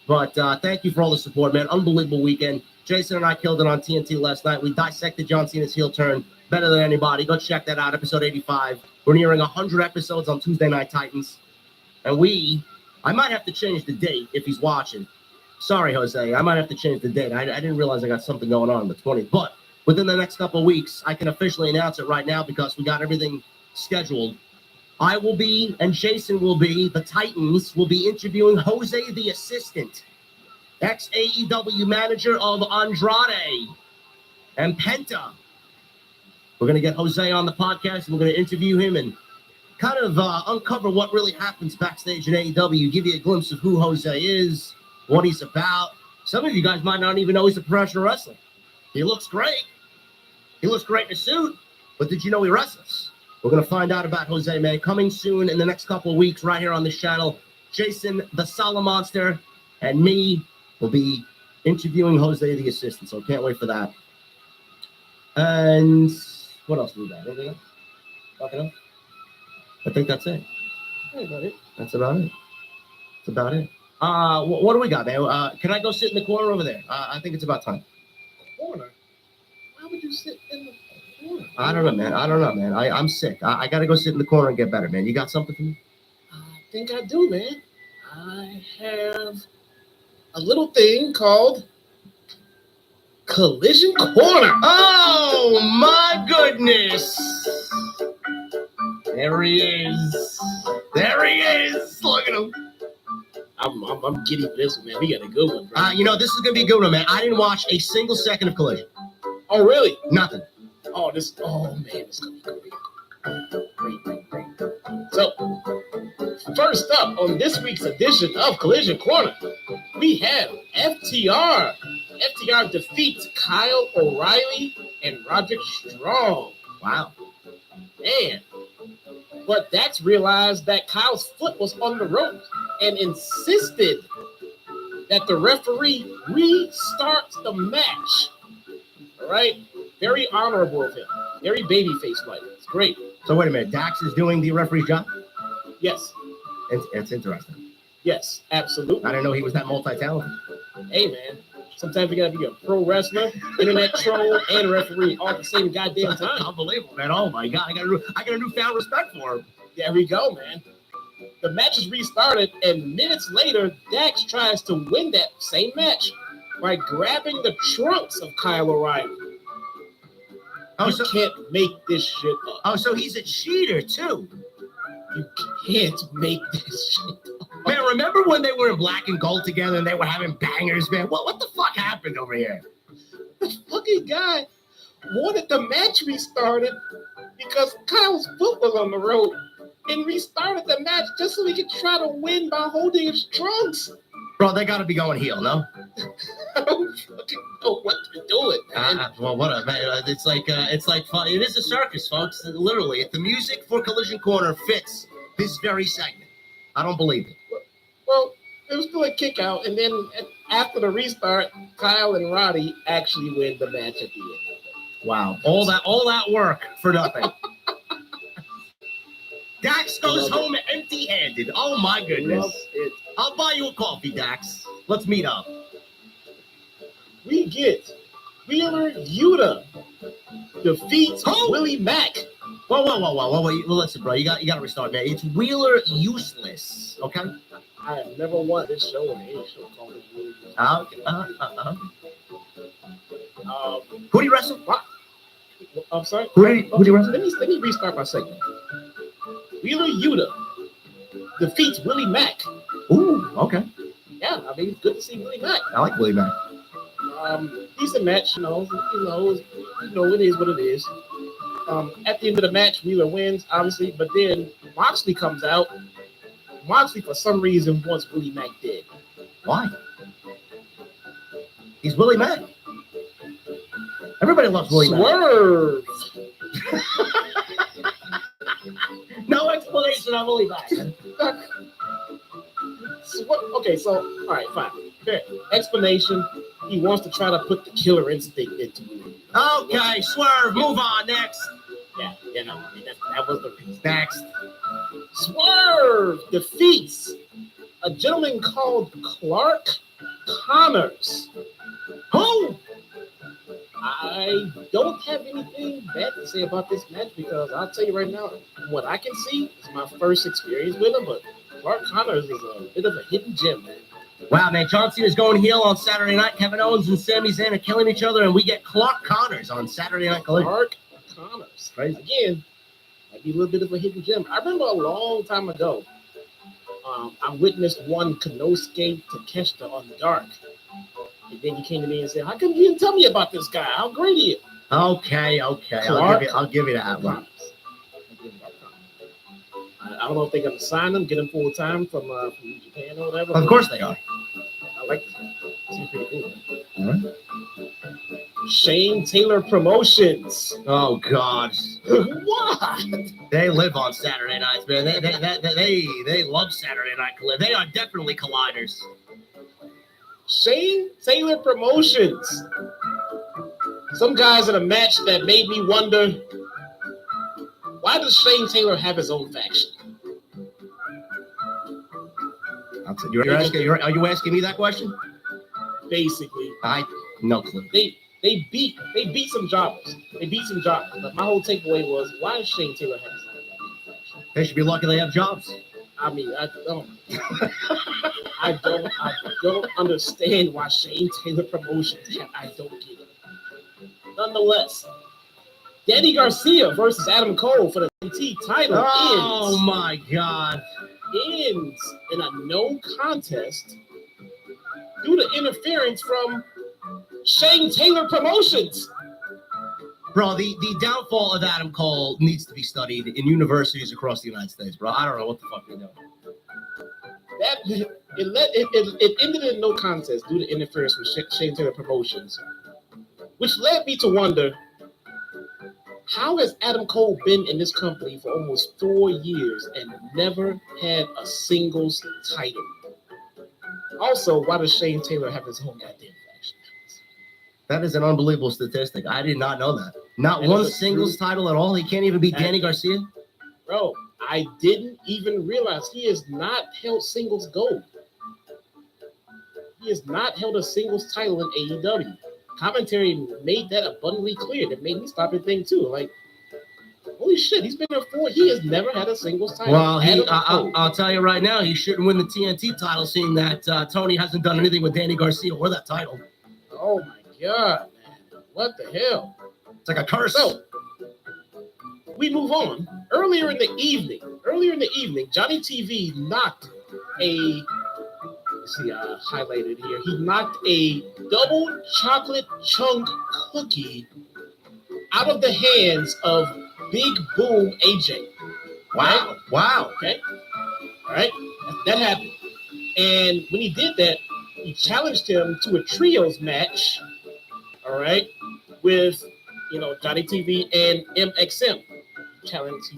E: But thank you for all the support, man. Unbelievable weekend. Jason and I killed it on TNT last night. We dissected John Cena's heel turn better than anybody. Go check that out, episode 85. We're nearing 100 episodes on Tuesday Night Titans. And I might have to change the date if he's watching. Sorry, Jose. I might have to change the date. I didn't realize I got something going on the 20th. But within the next couple of weeks, I can officially announce it right now because we got everything scheduled. I will be, and Jason will be, the Titans will be interviewing Jose the Assistant, ex-AEW manager of Andrade and Penta. We're going to get Jose on the podcast, and we're going to interview him and kind of uncover what really happens backstage in AEW, give you a glimpse of who Jose is, what he's about. Some of you guys might not even know he's a professional wrestler. He looks great. He looks great in a suit, but did you know he wrestles? We're going to find out about Jose, man. Coming soon in the next couple of weeks right here on this channel. Jason, the Solid Monster, and me will be interviewing Jose the Assistant, so can't wait for that. And what else do we got? Anything else? Talking else? I think that's it.
D: That's about it.
E: That's about it. That's about it. What do we got, man? Can I go sit in the corner over there? I think it's about time.
D: Corner? Why would you sit in the corner?
E: I don't know, man. I'm sick. I got to go sit in the corner and get better, man. You got something for me?
D: I think I do, man. I have a little thing called Collision Corner.
E: Oh, my goodness. There he is. There he is. Look at him.
D: I'm giddy for this one, man. We got a good one, bro.
E: This is going to be a good one, man. I didn't watch a single second of Collision.
D: Oh, really?
E: Nothing.
D: Oh, man, it's gonna be great. So, first up on this week's edition of Collision Corner, we have FTR. FTR defeats Kyle O'Reilly and Roderick Strong.
E: Wow.
D: Man. But Dax realized that Kyle's foot was on the rope and insisted that the referee restarts the match. All right? Very honorable of him. Very babyface like. It's great.
E: So wait a minute. Dax is doing the referee's job?
D: Yes.
E: It's interesting.
D: Yes, absolutely.
E: I didn't know he was that multi-talented.
D: Hey, man. Sometimes you gotta be a pro wrestler, internet troll, and referee all at the same goddamn time.
E: Unbelievable, man. Oh my God. I got a newfound respect for him.
D: There we go, man. The match is restarted, and minutes later, Dax tries to win that same match by grabbing the trunks of Kyle O'Reilly.
E: Oh,
D: You can't make this shit up.
E: so he's a cheater too.
D: You can't make this shit up.
E: remember when they were in black and gold together and they were having bangers, man? What the fuck happened over here?
F: The fucking guy wanted the match restarted because Kyle's foot was on the rope and restarted the match just so he could try to win by holding his trunks.
E: Bro, they got to be going heel, no?
F: I don't fucking know what they're doing, man.
E: Well, whatever. It's like fun. It is a circus, folks. Literally, if the music for Collision Corner fits this very segment, I don't believe it.
F: Well, it was still a kick out, and then after the restart, Kyle and Roddy actually win the match at the end.
E: Wow, all that work for nothing. Dax goes home empty-handed. Oh my goodness!
F: Love it.
E: I'll buy you a coffee, Dax. Let's meet up.
F: We get Wheeler Yuta defeats
E: Who?
F: Willie Mack.
E: Whoa. Well, listen, bro. You got to restart, man. It's Wheeler Useless. Okay.
F: I have never won this show or any show called Wheeler Yuta.
E: Who do you wrestle?
F: I'm sorry.
E: Who do you wrestle?
F: Let me restart my segment. Wheeler Yuta defeats Willie Mack.
E: Ooh, okay.
F: Yeah, I mean, it's good to see Willie Mack.
E: I like Willie Mack.
F: Decent match, it is what it is. At the end of the match, Wheeler wins, obviously, but then Moxley comes out. Moxley, for some reason, wants Willie Mack dead.
E: Why? He's Willie Mack. Everybody loves Willie Mack.
F: Swerve.
E: No explanation on Willie Mack.
F: Okay, so, all right, fine. Fair. Explanation. He wants to try to put the killer instinct into Willie.
E: Okay, Swerve, move on, next.
F: Yeah, I mean, that was the reason.
E: Next.
F: Swerve defeats a gentleman called Clark Connors.
E: Who?
F: I don't have anything bad to say about this match because I'll tell you right now, from what I can see, it's my first experience with him, but Clark Connors is a bit of a hidden gem, man.
E: Wow, man, John Cena's going heel on Saturday night. Kevin Owens and Sami Zayn are killing each other, and we get Clark Connors on Saturday Night Collision.
F: Clark Connors.
E: Crazy.
F: Again, might be a little bit of a hidden gem. I remember a long time ago, I witnessed one Konosuke Takeshita on Dark. And then you came to me and said, how come you didn't tell me about this guy? How great he is.
E: Okay.
F: Clark
E: I'll give you that one.
F: I don't know if they're going to sign him, get him full time from Japan or whatever.
E: Of course they are.
F: I like this guy. Seems pretty cool.
E: All right.
F: Shane Taylor Promotions.
E: Oh God.
F: What?
E: They live on Saturday nights, man. They love Saturday Night Collision. They are definitely colliders.
F: Shane Taylor Promotions. Some guys in a match that made me wonder, why does Shane Taylor have his own faction?
E: Are you asking me that question?
F: Basically,
E: No clue.
F: they beat some jobbers. But my whole takeaway was, why does Shane Taylor have his own faction?
E: They should be lucky they have jobs.
F: I mean, I don't understand why Shane Taylor Promotions. I don't get it. Nonetheless, Danny Garcia versus Adam Cole for the TNT title
E: Oh my God.
F: ends in a no contest due to interference from Shane Taylor Promotions.
E: Bro, the downfall of Adam Cole needs to be studied in universities across the United States, bro. I don't know what the fuck they do.
F: It ended in no contest due to interference from Shane Taylor Promotions, which led me to wonder, how has Adam Cole been in this company for almost 4 years and never had a singles title? Also, why does Shane Taylor have his own goddamn faction?
E: That is an unbelievable statistic. I did not know that. Not
F: That
E: one
F: is a
E: singles
F: true-
E: title at all. He can't even beat Danny Garcia.
F: Bro, I didn't even realize he has not held singles gold. He has not held a singles title in AEW. Commentary made that abundantly clear. That made me stop and think too. Like, holy shit, he's been there he has never had a singles title.
E: Well,
F: Adam
E: I'll
F: Cole.
E: tell you right now, he shouldn't win the TNT title, seeing that Tony hasn't done anything with Danny Garcia or that title.
F: Oh my god, man. What the hell?
E: It's like a curse.
F: So, we move on. Earlier in the evening, Johnny TV knocked a see, I highlighted here. He knocked a double chocolate chunk cookie out of the hands of Big Boom AJ.
E: Wow. Wow.
F: Okay. All right. That happened. And when he did that, he challenged him to a trios match. All right. With, Johnny TV and MXM. He challenged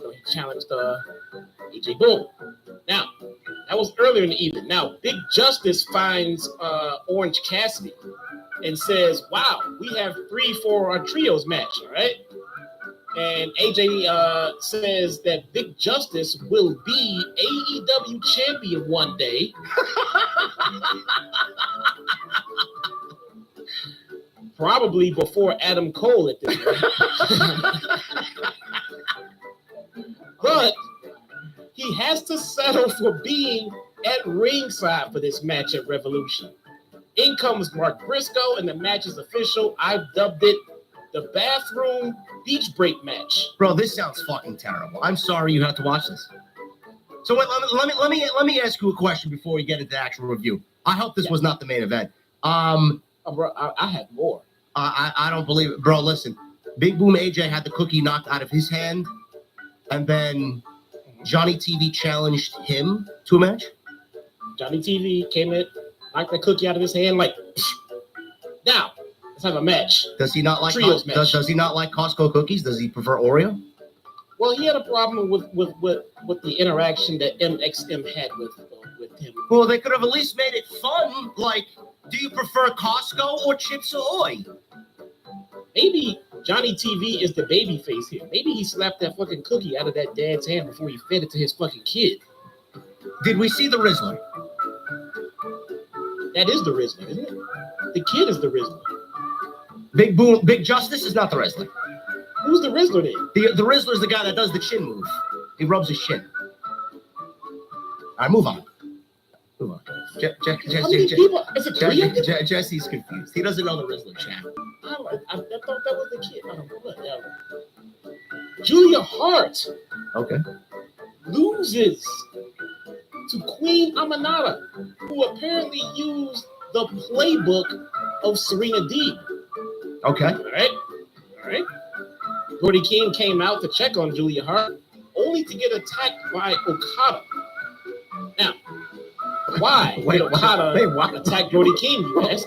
F: AJ Boom. Now, that was earlier in the evening. Now, Big Justice finds Orange Cassidy and says, wow, we have 3 for our trios match. All right. And AJ says that Big Justice will be AEW champion one day. Probably before Adam Cole at this point. But he has to settle for being at ringside for this match at Revolution. In comes Mark Briscoe, and the match is official. I've dubbed it the Bathroom Beach Break match.
E: Bro, this sounds fucking terrible. I'm sorry you had to watch this. So wait, let me ask you a question before we get into the actual review. I hope this was not the main event.
F: Bro, I have more.
E: I don't believe it. Bro, listen. Big Boom AJ had the cookie knocked out of his hand, and then Johnny TV challenged him to a match.
F: Johnny TV came in, knocked the cookie out of his hand, like, now, let's have a match.
E: Does he not like
F: Trios match.
E: Does he not like Costco cookies? Does he prefer Oreo?
F: Well, he had a problem with the interaction that MXM had with him.
E: Well, they could have at least made it fun. Like, do you prefer Costco or Chips Ahoy?
F: Maybe Johnny TV is the baby face here. Maybe he slapped that fucking cookie out of that dad's hand before he fed it to his fucking kid.
E: Did we see the Rizzler?
F: That is the Rizzler, isn't it? The kid is the Rizzler.
E: Big Justice is not the Rizzler.
F: Who's the Rizzler then?
E: The Rizzler's the guy that does the chin move. He rubs his chin. All right, move on. Move on.
F: How many people? Is it 3 of them?
E: Jesse's confused. He doesn't know the Rizzler chat.
F: I thought that was the kid. I don't know what. Julia Hart
E: Okay.
F: loses to Queen Aminata, who apparently used the playbook of Serena Deeb.
E: Okay.
F: All right. Brody King came out to check on Julia Hart, only to get attacked by Okada. Now, why did Okada attack Brody King, you ask?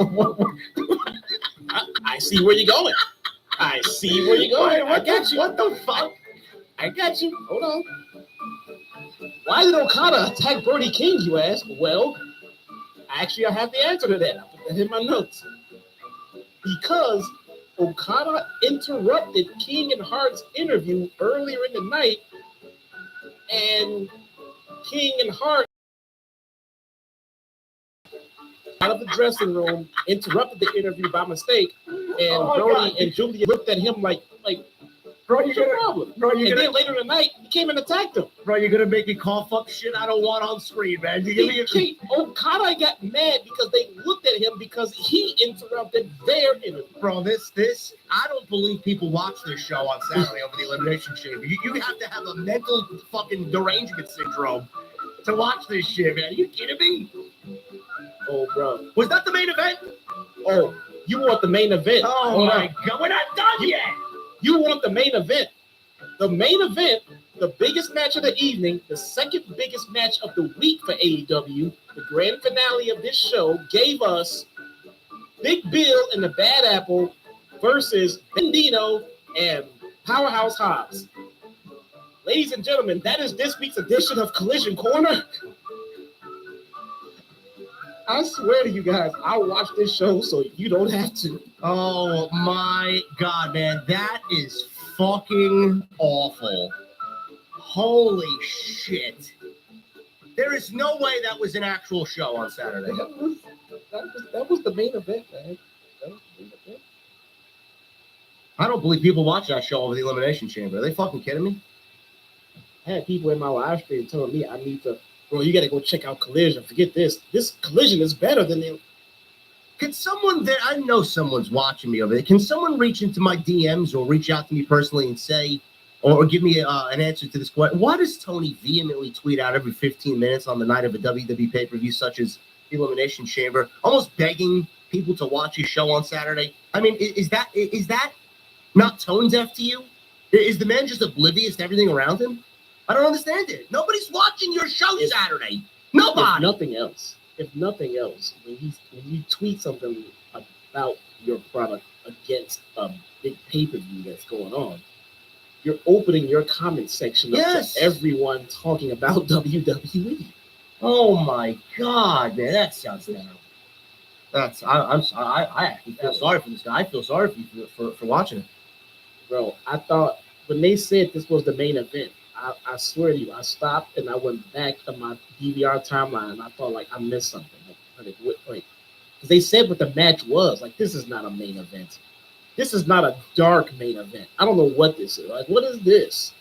F: I see where you're going. I got you.
E: What the fuck?
F: I got you. Hold on. Why did Okada attack Brody King, you ask? Well, actually, I have the answer to that. I put that in my notes. Because Okada interrupted King and Hart's interview earlier in the night, and King and Hart out of the dressing room interrupted the interview by mistake, and Brody and Julia looked at him like, bro, you got a problem. Bro, then later in the night, he came and attacked him.
E: Bro, you're gonna make me cough up shit I don't want on screen, man. You give me
F: Okada got mad because they looked at him because he interrupted their interview.
E: Bro, this I don't believe people watch this show on Saturday over the Elimination Chamber. You have to have a mental fucking derangement syndrome to watch this shit, man. Are you kidding me?
F: Oh, bro.
E: Was that the main event?
F: Oh, you want the main event?
E: Oh my God, we're not done yet.
F: You want the main event. The main event, the biggest match of the evening, the second biggest match of the week for AEW, the grand finale of this show, gave us Big Bill and the Bad Apple versus Bendino and Powerhouse Hobbs. Ladies and gentlemen, that is this week's edition of Collision Corner. I swear to you guys, I'll watch this show so you don't have to.
E: Oh my God, man. That is fucking awful. Holy shit. There is no way that was an actual show on Saturday.
F: That was the main event, man. That was the main event.
E: I don't believe people watch that show over the Elimination Chamber. Are they fucking kidding me?
F: I had people in my live stream telling me I need to, bro, you got to go check out Collision. Forget this. This Collision is better than the...
E: Can someone there, I know someone's watching me over there. Can someone reach into my DMs or reach out to me personally and say, or give me an answer to this question? Why does Tony vehemently tweet out every 15 minutes on the night of a WWE pay-per-view, such as Elimination Chamber, almost begging people to watch his show on Saturday. I mean, is that not tone deaf to you? Is the man just oblivious to everything around him? I don't understand it. Nobody's watching your show Saturday. Nobody.
F: If nothing else, when you tweet something about your product against a big pay-per-view that's going on, you're opening your comment section up to everyone talking about WWE.
E: Oh my God, man, that sounds terrible. I actually feel sorry for this guy. I feel sorry for you for watching it.
F: Bro, I thought when they said this was the main event, I swear to you, I stopped and I went back to my DVR timeline and I thought like I missed something. Like, because they said what the match was. Like, this is not a main event. This is not a dark main event. I don't know what this is. Like, what is this?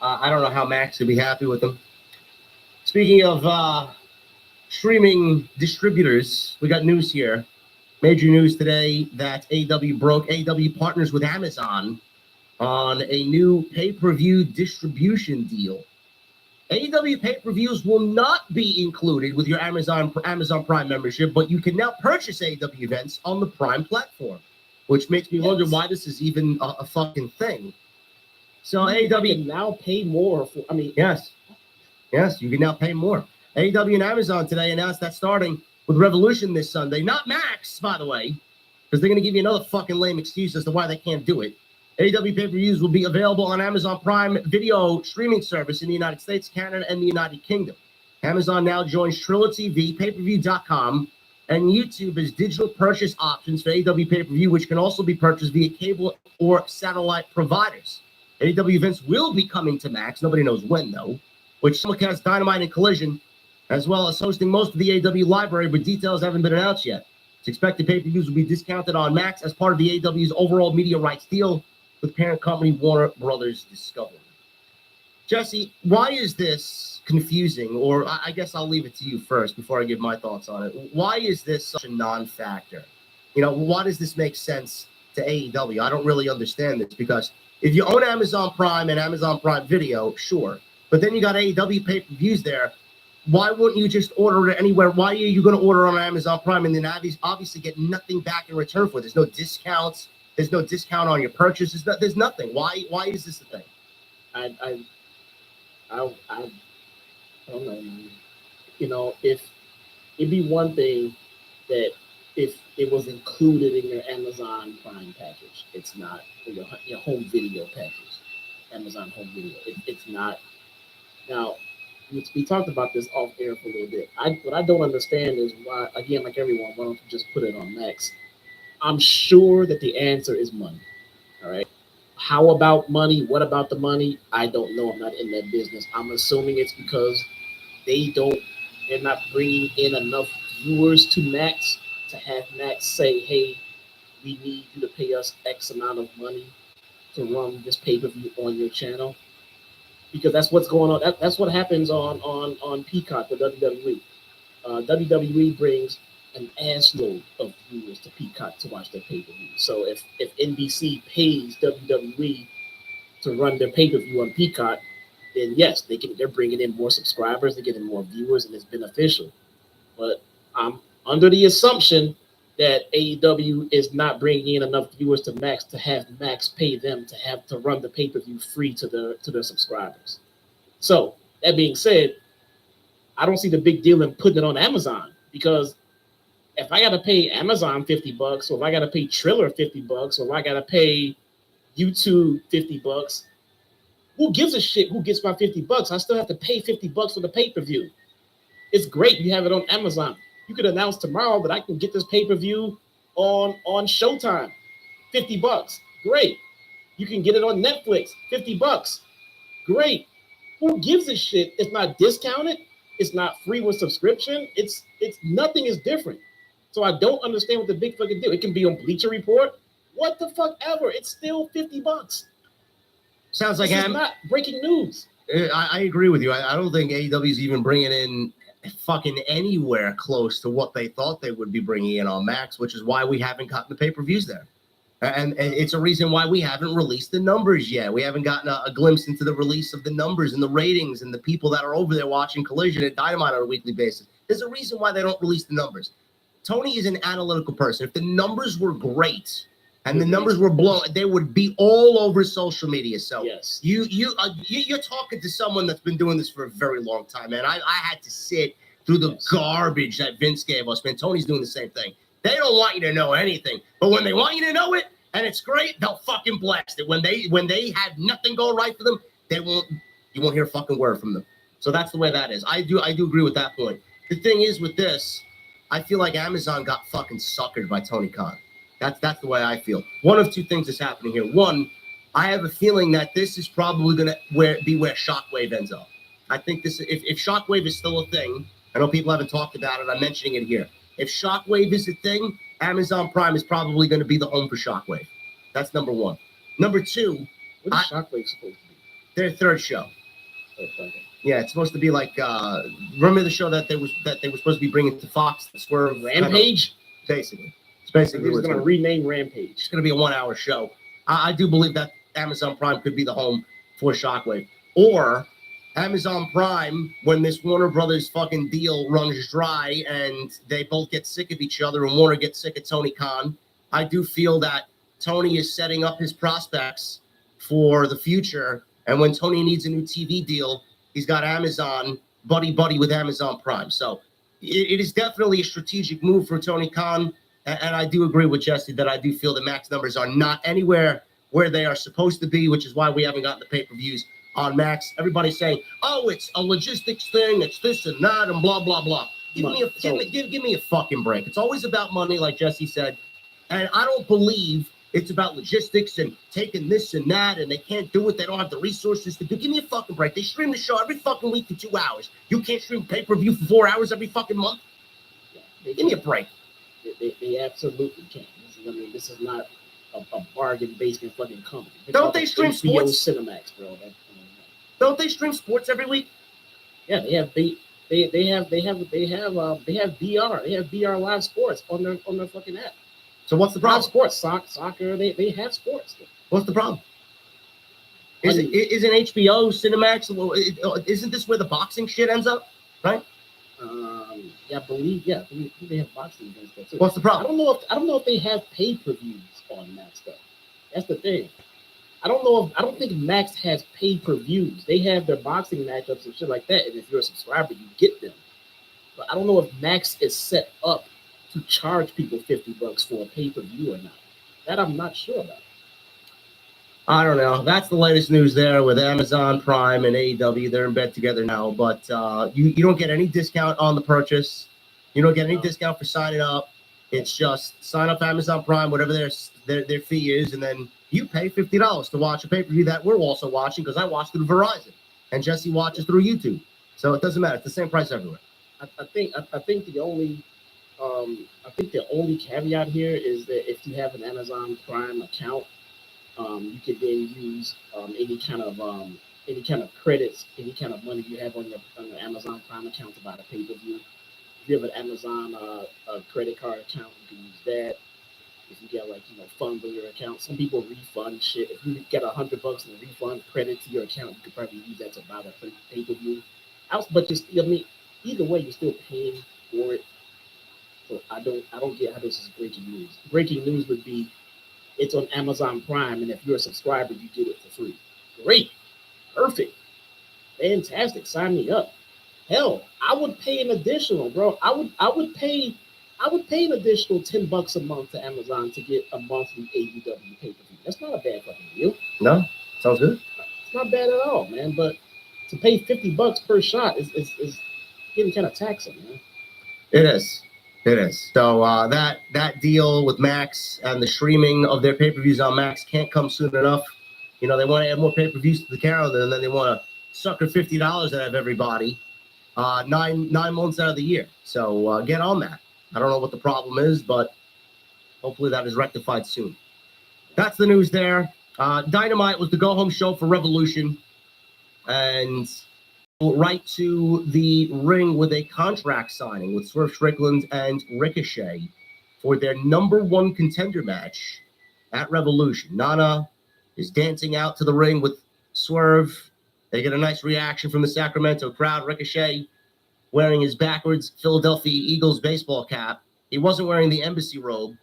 E: I don't know how Max would be happy with them. Speaking of streaming distributors, we got news here. Major news today that AEW broke. AEW partners with Amazon on a new pay-per-view distribution deal. AEW pay-per-views will not be included with your Amazon Prime membership, but you can now purchase AEW events on the Prime platform, which makes me wonder why this is even a fucking thing. So AEW
F: can now pay more for. I mean,
E: yes, you can now pay more. AEW and Amazon today announced that starting with Revolution this Sunday, not Max, by the way, because they're going to give you another fucking lame excuse as to why they can't do it. AEW pay-per-views will be available on Amazon Prime video streaming service in the United States, Canada, and the United Kingdom. Amazon now joins Triller TV, pay-per-view.com, and YouTube as digital purchase options for AEW pay-per-view, which can also be purchased via cable or satellite providers. AEW events will be coming to Max, nobody knows when though, which simulcasts Dynamite and Collision, as well as hosting most of the AEW library, but details haven't been announced yet. It's expected pay-per-views will be discounted on Max as part of the AEW's overall media rights deal with parent company Warner Brothers Discovery. Jesse, why is this confusing? Or I guess I'll leave it to you first before I give my thoughts on it. Why is this such a non-factor? You know, why does this make sense to AEW? I don't really understand this because if you own Amazon Prime and Amazon Prime Video, sure. But then you got AEW pay-per-views there. Why wouldn't you just order it anywhere? Why are you going to order on Amazon Prime and then obviously get nothing back in return for it? There's no discounts. There's no discount on your purchases. There's nothing. Why is this a thing?
F: I don't know, man. You know, if it'd be one thing that if it was included in your Amazon Prime package, it's not your home video package, Amazon Home Video. It's not. Now, we talked about this off air for a little bit. What I don't understand is why, again, like everyone, why don't you just put it on Max? I'm sure that the answer is money. All right. How about money? What about the money? I don't know. I'm not in that business. I'm assuming it's because they're not bringing in enough viewers to Max to have Max say, hey, we need you to pay us X amount of money to run this pay-per-view on your channel. Because that's what's going on. That's what happens on Peacock with WWE. WWE brings an assload of viewers to Peacock to watch their pay-per-view. So if NBC pays WWE to run their pay-per-view on Peacock, then yes, they're bringing in more subscribers, they're getting more viewers, and it's beneficial. But I'm under the assumption that AEW is not bringing in enough viewers to Max to have Max pay them to run the pay-per-view free to their subscribers. So that being said, I don't see the big deal in putting it on Amazon, because if I got to pay Amazon $50, or if I got to pay Triller $50, or if I got to pay YouTube $50, who gives a shit who gets my $50? I still have to pay $50 for the pay-per-view. It's great you have it on Amazon. You could announce tomorrow that I can get this pay-per-view on Showtime, $50. Great. You can get it on Netflix, $50. Great. Who gives a shit? It's not discounted. It's not free with subscription. It's nothing is different. So I don't understand what the big fucking deal. It can be on Bleacher Report. What the fuck ever. It's still $50.
E: Sounds like
F: this is not breaking news.
E: I agree with you. I don't think AEW is even bringing in fucking anywhere close to what they thought they would be bringing in on Max, which is why we haven't gotten the pay-per-views there. And it's a reason why we haven't released the numbers yet. We haven't gotten a glimpse into the release of the numbers and the ratings and the people that are over there watching Collision and Dynamite on a weekly basis. There's a reason why they don't release the numbers. Tony is an analytical person. If the numbers were great and the numbers were blown, they would be all over social media. So
F: Yes.
E: you're talking to someone that's been doing this for a very long time, man. I had to sit through the garbage that Vince gave us, man. Tony's doing the same thing. They don't want you to know anything, but when they want you to know it and it's great, they'll fucking blast it. When they have nothing going right for them, you won't hear a fucking word from them. So that's the way that is. I do agree with that point. The thing is with this, I feel like Amazon got fucking suckered by Tony Khan. That's the way I feel. One of two things is happening here. One, I have a feeling that this is probably gonna be where Shockwave ends up. I think this, if Shockwave is still a thing, I know people haven't talked about it. I'm mentioning it here. If Shockwave is a thing, Amazon Prime is probably going to be the home for Shockwave. That's number one. Number two,
F: What is Shockwave supposed to be?
E: their third show.
F: Okay.
E: Yeah, it's supposed to be like remember the show that they were supposed to be bringing to Fox, the Swerve
F: Rampage?
E: basically. It's basically
F: They're
E: what's
F: going to rename Rampage.
E: It's going to be a 1 hour show. I do believe that Amazon Prime could be the home for Shockwave. Or Amazon Prime, when this Warner Brothers fucking deal runs dry and they both get sick of each other and Warner gets sick of Tony Khan, I do feel that Tony is setting up his prospects for the future. And when Tony needs a new TV deal, he's got Amazon buddy with Amazon Prime. So it is definitely a strategic move for Tony Khan. And I do agree with Jesse that I do feel the Max numbers are not anywhere where they are supposed to be, which is why we haven't gotten the pay-per-views on Max. Everybody's saying, oh, it's a logistics thing, it's this and that, and blah, blah, blah. Give me a fucking break. It's always about money, like Jesse said. And I don't believe it's about logistics and taking this and that, and they can't do it. They don't have the resources to do. Give me a fucking break. They stream the show every fucking week for 2 hours. You can't stream pay-per-view for 4 hours every fucking month?
F: Yeah,
E: Give me a break.
F: They absolutely can. This is not a bargain basement fucking company.
E: Don't they stream
F: HBO
E: sports?
F: Cinemax, bro.
E: Don't they stream sports every week?
F: Yeah, they have BR. They have BR Live Sports on their fucking app.
E: So what's the
F: Live
E: problem?
F: sports, soccer. They have sports.
E: What's the problem? Isn't HBO Cinemax? Isn't this where the boxing shit ends up? Right?
F: Yeah, I believe they have boxing events there too.
E: What's the
F: I
E: problem?
F: don't know if they have pay-per-views on Max though. That's the thing. I don't think Max has pay-per-views. They have their boxing matchups and shit like that. And if you're a subscriber, you get them. But I don't know if Max is set up to charge people $50 for a pay-per-view or not. That I'm not sure about.
E: I don't know. That's the latest news there with Amazon Prime and AEW. They're in bed together now, but you don't get any discount on the purchase. You don't get any discount for signing up. It's just sign up Amazon Prime, whatever their fee is, and then you pay $50 to watch a pay-per-view that we're also watching because I watch through Verizon and Jesse watches through YouTube. So it doesn't matter. It's the same price everywhere.
F: I think the only caveat here is that if you have an Amazon Prime account, you can then use any kind of credits, any kind of money you have on your Amazon Prime account to buy the pay-per-view. If you have an Amazon credit card account, you can use that. If you get funds on your account, some people refund shit. If you get $100 in refund credit to your account, you could probably use that to buy the pay-per-view. But either way, you're still paying for it. So I don't get how this is breaking news. Breaking news would be it's on Amazon Prime, and if you're a subscriber, you get it for free. Great, perfect, fantastic. Sign me up. Hell, I would pay an additional, bro. I would pay an additional $10 a month to Amazon to get a monthly AEW pay-per-view. That's not a bad fucking deal.
E: No? Sounds good.
F: It's not bad at all, man. But to pay $50 per shot is getting kind of taxing, man.
E: It is. So that deal with Max and the streaming of their pay-per-views on Max can't come soon enough. They want to add more pay-per-views to the calendar, and then they want to sucker $50 out of everybody 9 months out of the year. So get on that. I don't know what the problem is, but hopefully that is rectified soon. That's the news there. Dynamite was the go-home show for Revolution, and right to the ring with a contract signing with Swerve Strickland and Ricochet for their number one contender match at Revolution. Nana is dancing out to the ring with Swerve. They get a nice reaction from the Sacramento crowd. Ricochet wearing his backwards Philadelphia Eagles baseball cap. He wasn't wearing the embassy robe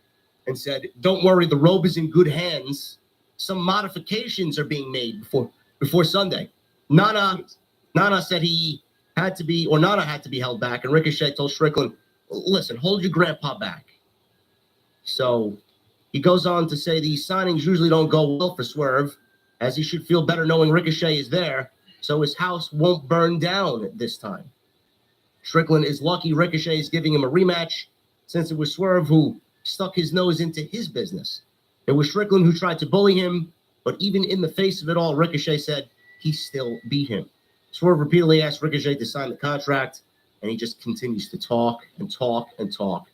E: and said, "Don't worry, the robe is in good hands. Some modifications are being made before Sunday." Nana said Nana had to be held back, and Ricochet told Strickland, "Listen, hold your grandpa back." So he goes on to say these signings usually don't go well for Swerve, as he should feel better knowing Ricochet is there, so his house won't burn down this time. Strickland is lucky Ricochet is giving him a rematch, since it was Swerve who stuck his nose into his business. It was Strickland who tried to bully him, but even in the face of it all, Ricochet said he still beat him. Swerve repeatedly asked Ricochet to sign the contract, and he just continues to talk and talk and talk.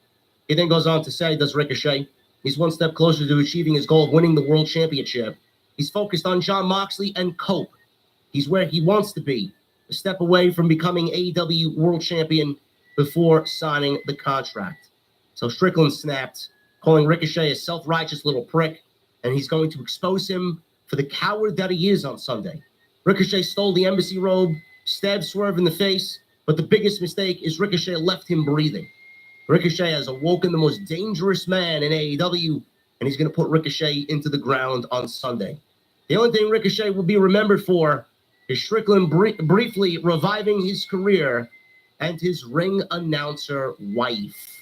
E: He then goes on to say, does Ricochet, he's one step closer to achieving his goal of winning the world championship. He's focused on Jon Moxley and Cope. He's where he wants to be, a step away from becoming AEW world champion before signing the contract. So Strickland snapped, calling Ricochet a self-righteous little prick, and he's going to expose him for the coward that he is on Sunday. Ricochet stole the embassy robe, stabbed Swerve in the face, but the biggest mistake is Ricochet left him breathing. Ricochet has awoken the most dangerous man in AEW, and he's going to put Ricochet into the ground on Sunday. The only thing Ricochet will be remembered for is Strickland briefly reviving his career and his ring announcer wife,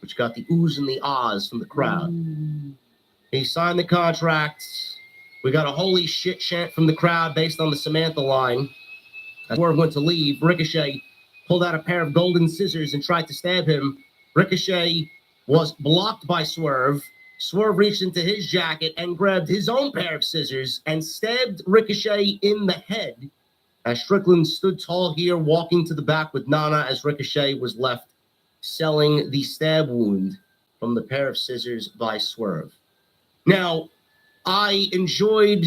E: which got the oohs and the ahs from the crowd. He signed the contract. We got a holy shit chant from the crowd based on the Samantha line. As Swerve went to leave, Ricochet pulled out a pair of golden scissors and tried to stab him. Ricochet was blocked by Swerve. Swerve reached into his jacket and grabbed his own pair of scissors and stabbed Ricochet in the head. As Strickland stood tall here, walking to the back with Nana, as Ricochet was left selling the stab wound from the pair of scissors by Swerve. Now, I enjoyed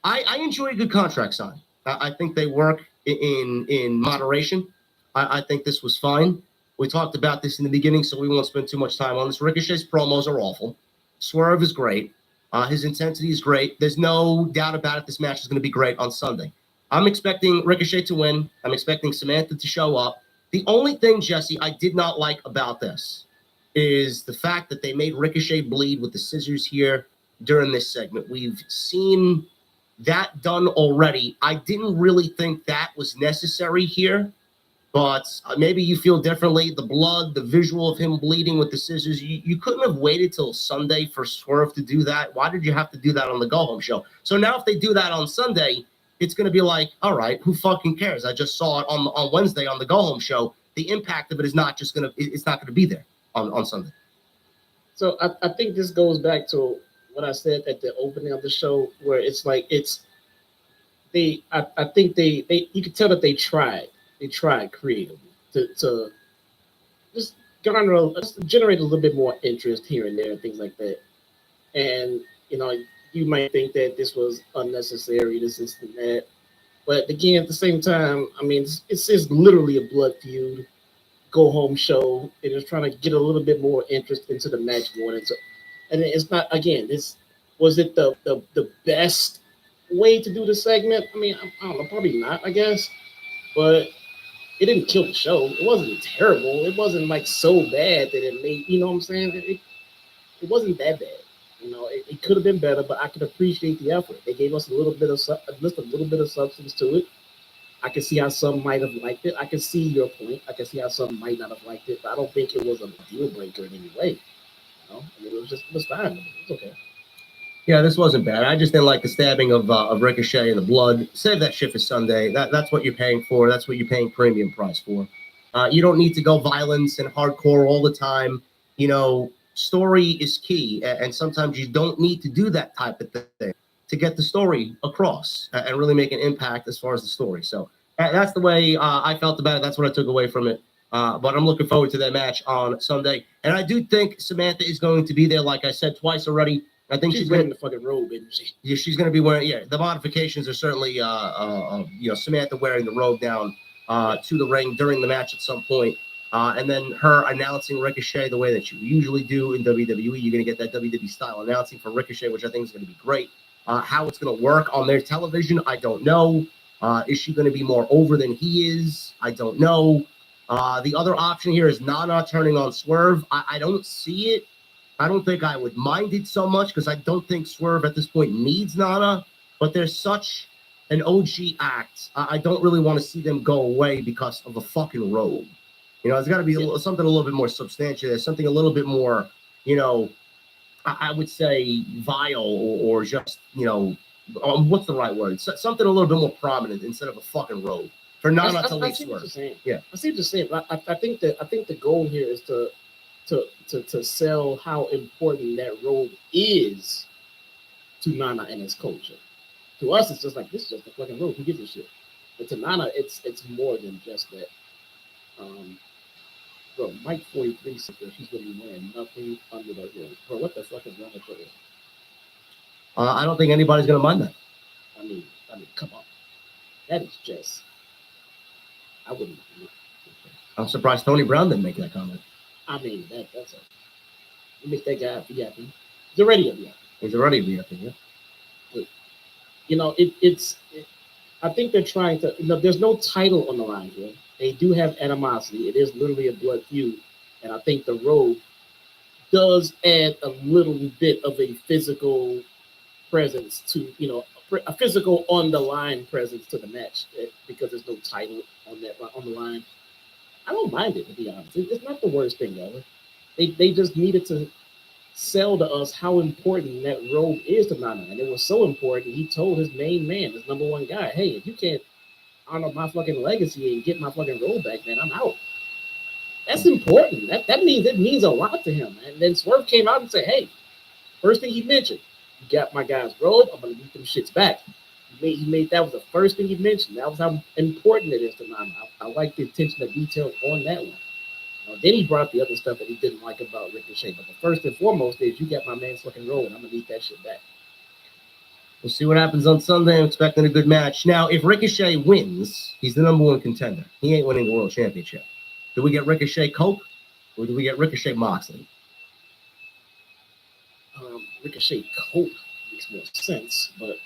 E: a good contract sign. I think they work in moderation. I think this was fine. We talked about this in the beginning, so we won't spend too much time on this. Ricochet's promos are awful. Swerve is great. His intensity is great. There's no doubt about it. This match is going to be great on Sunday. I'm expecting Ricochet to win. I'm expecting Samantha to show up. The only thing, Jesse, I did not like about this is the fact that they made Ricochet bleed with the scissors here during this segment. We've seen that done already. I didn't really think that was necessary here, but maybe you feel differently. The blood, the visual of him bleeding with the scissors, you couldn't have waited till Sunday for Swerve to do that. Why did you have to do that on the go-home show? So now if they do that on Sunday, it's going to be like, all right, who fucking cares? I just saw it on Wednesday on the go-home show. The impact of it is not just going to, it's not going to be there on Sunday.
F: So I think this goes back to what I said at the opening of the show, where it's like I think they you can tell that they tried creatively to just generate a little bit more interest here and there and things like that. And you might think that this was unnecessary, this and that, but again, at the same time, I mean, it's literally a blood feud, go home show. It is trying to get a little bit more interest into the match more into. And it's not, again, was it the best way to do the segment? I mean, I don't know, probably not, I guess. But it didn't kill the show. It wasn't terrible. It wasn't like so bad that it made, you know what I'm saying? It wasn't that bad. It could have been better, but I could appreciate the effort. They gave us a little bit of substance to it. I can see how some might have liked it. I can see your point. I can see how some might not have liked it, but I don't think it was a deal breaker in any way. It was fine. It was okay.
E: Yeah, this wasn't bad. I just didn't like the stabbing of Ricochet and the blood. Save that shit for Sunday. That's what you're paying for. That's what you're paying premium price for. You don't need to go violence and hardcore all the time. Story is key, and sometimes you don't need to do that type of thing to get the story across and really make an impact as far as the story. So that's the way I felt about it. That's what I took away from it. But I'm looking forward to that match on Sunday. And I do think Samantha is going to be there, like I said twice already. I think she's
F: wearing the fucking robe, isn't she?
E: Yeah, she's going to be wearing, the modifications are certainly, Samantha wearing the robe down to the ring during the match at some point. And then her announcing Ricochet the way that you usually do in WWE. You're going to get that WWE style announcing for Ricochet, which I think is going to be great. How it's going to work on their television, I don't know. Is she going to be more over than he is? I don't know. The other option here is Nana turning on Swerve. I don't see it. I don't think I would mind it so much because I don't think Swerve at this point needs Nana. But there's such an OG act. I don't really want to see them go away because of a fucking robe. You know, there's got to be something a little bit more substantial. There's something a little bit more, you know, I would say vile or just, you know, what's the right word? Something a little bit more prominent instead of a fucking robe for Nana to leave Swerve. Yeah,
F: I see what you're saying. But I think the goal here is to sell how important that robe is to Nana and his culture. To us, it's just like, this is just a fucking robe. Who gives a shit? But to Nana, it's more than just that. Bro, Mike 43 said that she's gonna be wearing nothing under the hood. Bro, what the fuck is wrong with her?
E: I don't think anybody's gonna mind that.
F: I mean, come on. That is just. I wouldn't.
E: I'm surprised Tony Brown didn't make that comment.
F: I mean, that's a. You make that guy a VIP. He's already a VIP.
E: He's already a VIP, yeah.
F: You know, I think they're trying to. You know, there's no title on the line here. They do have animosity. It is literally a blood feud, and I think the robe does add a little bit of a physical presence to, you know, a physical on the line presence to the match because there's no title on the line. I don't mind it, to be honest. It's not the worst thing ever. They just needed to sell to us how important that robe is to Nana, and it was so important. He told his main man, his number one guy, hey, if you can't honor my fucking legacy and get my fucking robe back, man, I'm out. That's important. That means a lot to him. And then Swerve came out and said, hey, first thing he mentioned, you got my guy's robe, I'm gonna get them shits back. He made that was the first thing he mentioned. That was how important it is to Nana. I like the attention to detail on that one. Then he brought the other stuff that he didn't like about Ricochet. But the first and foremost is you got my man's fucking robe, and I'm gonna need that shit back.
E: We'll see what happens on Sunday. I'm expecting a good match. Now, if Ricochet wins, he's the number one contender. He ain't winning the World Championship. Do we get Ricochet Cope, or do we get Ricochet Moxley?
F: Ricochet Cope makes more sense, but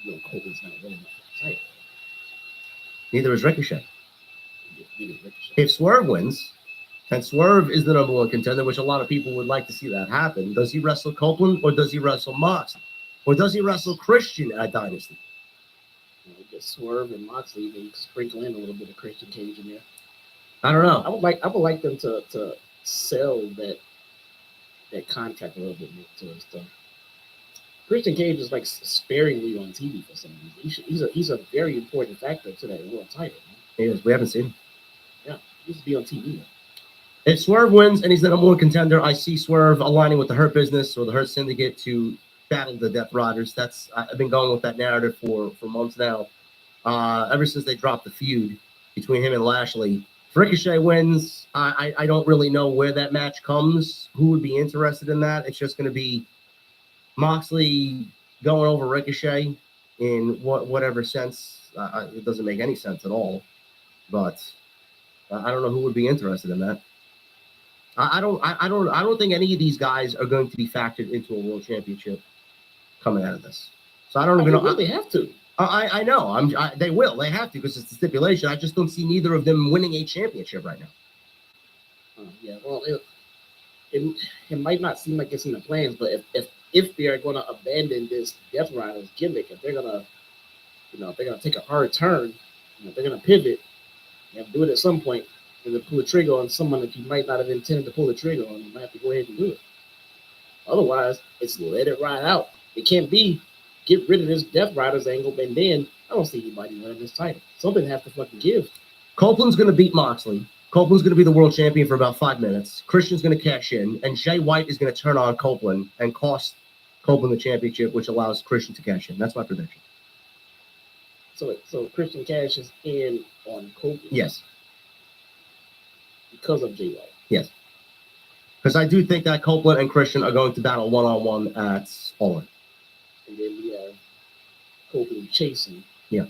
F: you know, Cope is not winning the title.
E: Neither is Ricochet.
F: Neither is Ricochet.
E: If Swerve wins, and Swerve is the number one contender, which a lot of people would like to see that happen, does he wrestle Copeland or does he wrestle Moxley? Or does he wrestle Christian at Dynasty?
F: You know, just Swerve and Moxley, they sprinkle in a little bit of Christian Cage in there.
E: I don't know.
F: I would like them to sell that contract a little bit more to us. Christian Cage is like sparingly on TV for some reason. He's a very important factor to that world title. Man.
E: He is. We haven't seen him.
F: Yeah, he used to be on TV. Man.
E: If Swerve wins and he's the number one contender, I see Swerve aligning with the Hurt Business or the Hurt Syndicate to battle the Death Riders. I've been going with that narrative for months now. Ever since they dropped the feud between him and Lashley. If Ricochet wins, I don't really know where that match comes. Who would be interested in that? It's just going to be Moxley going over Ricochet in whatever sense. It doesn't make any sense at all. But I don't know who would be interested in that. I don't think any of these guys are going to be factored into a world championship coming out of this. So I don't even know.
F: They have to.
E: I know. They will. They have to because it's the stipulation. I just don't see neither of them winning a championship right now.
F: Yeah. Well, it might not seem like it's in the plans, but if they are going to abandon this Death Riders gimmick, if they're gonna take a hard turn, they're gonna pivot. You have to do it at some point. And to pull the trigger on someone that you might not have intended to pull the trigger on, you might have to go ahead and do it. Otherwise, it's let it ride out. It can't be get rid of this Death Riders angle, and then I don't see anybody winning this title. Something has to fucking give.
E: Copeland's going to beat Moxley. Copeland's going to be the world champion for about 5 minutes. Christian's going to cash in, and Jay White is going to turn on Copeland and cost Copeland the championship, which allows Christian to cash in. That's my prediction.
F: So Christian cashes in on Copeland?
E: Yes.
F: Because of Jay White?
E: Yes. Because I do think that Copeland and Christian are going to battle one-on-one at All In.
F: And then we have Copeland chasing.
E: Yeah.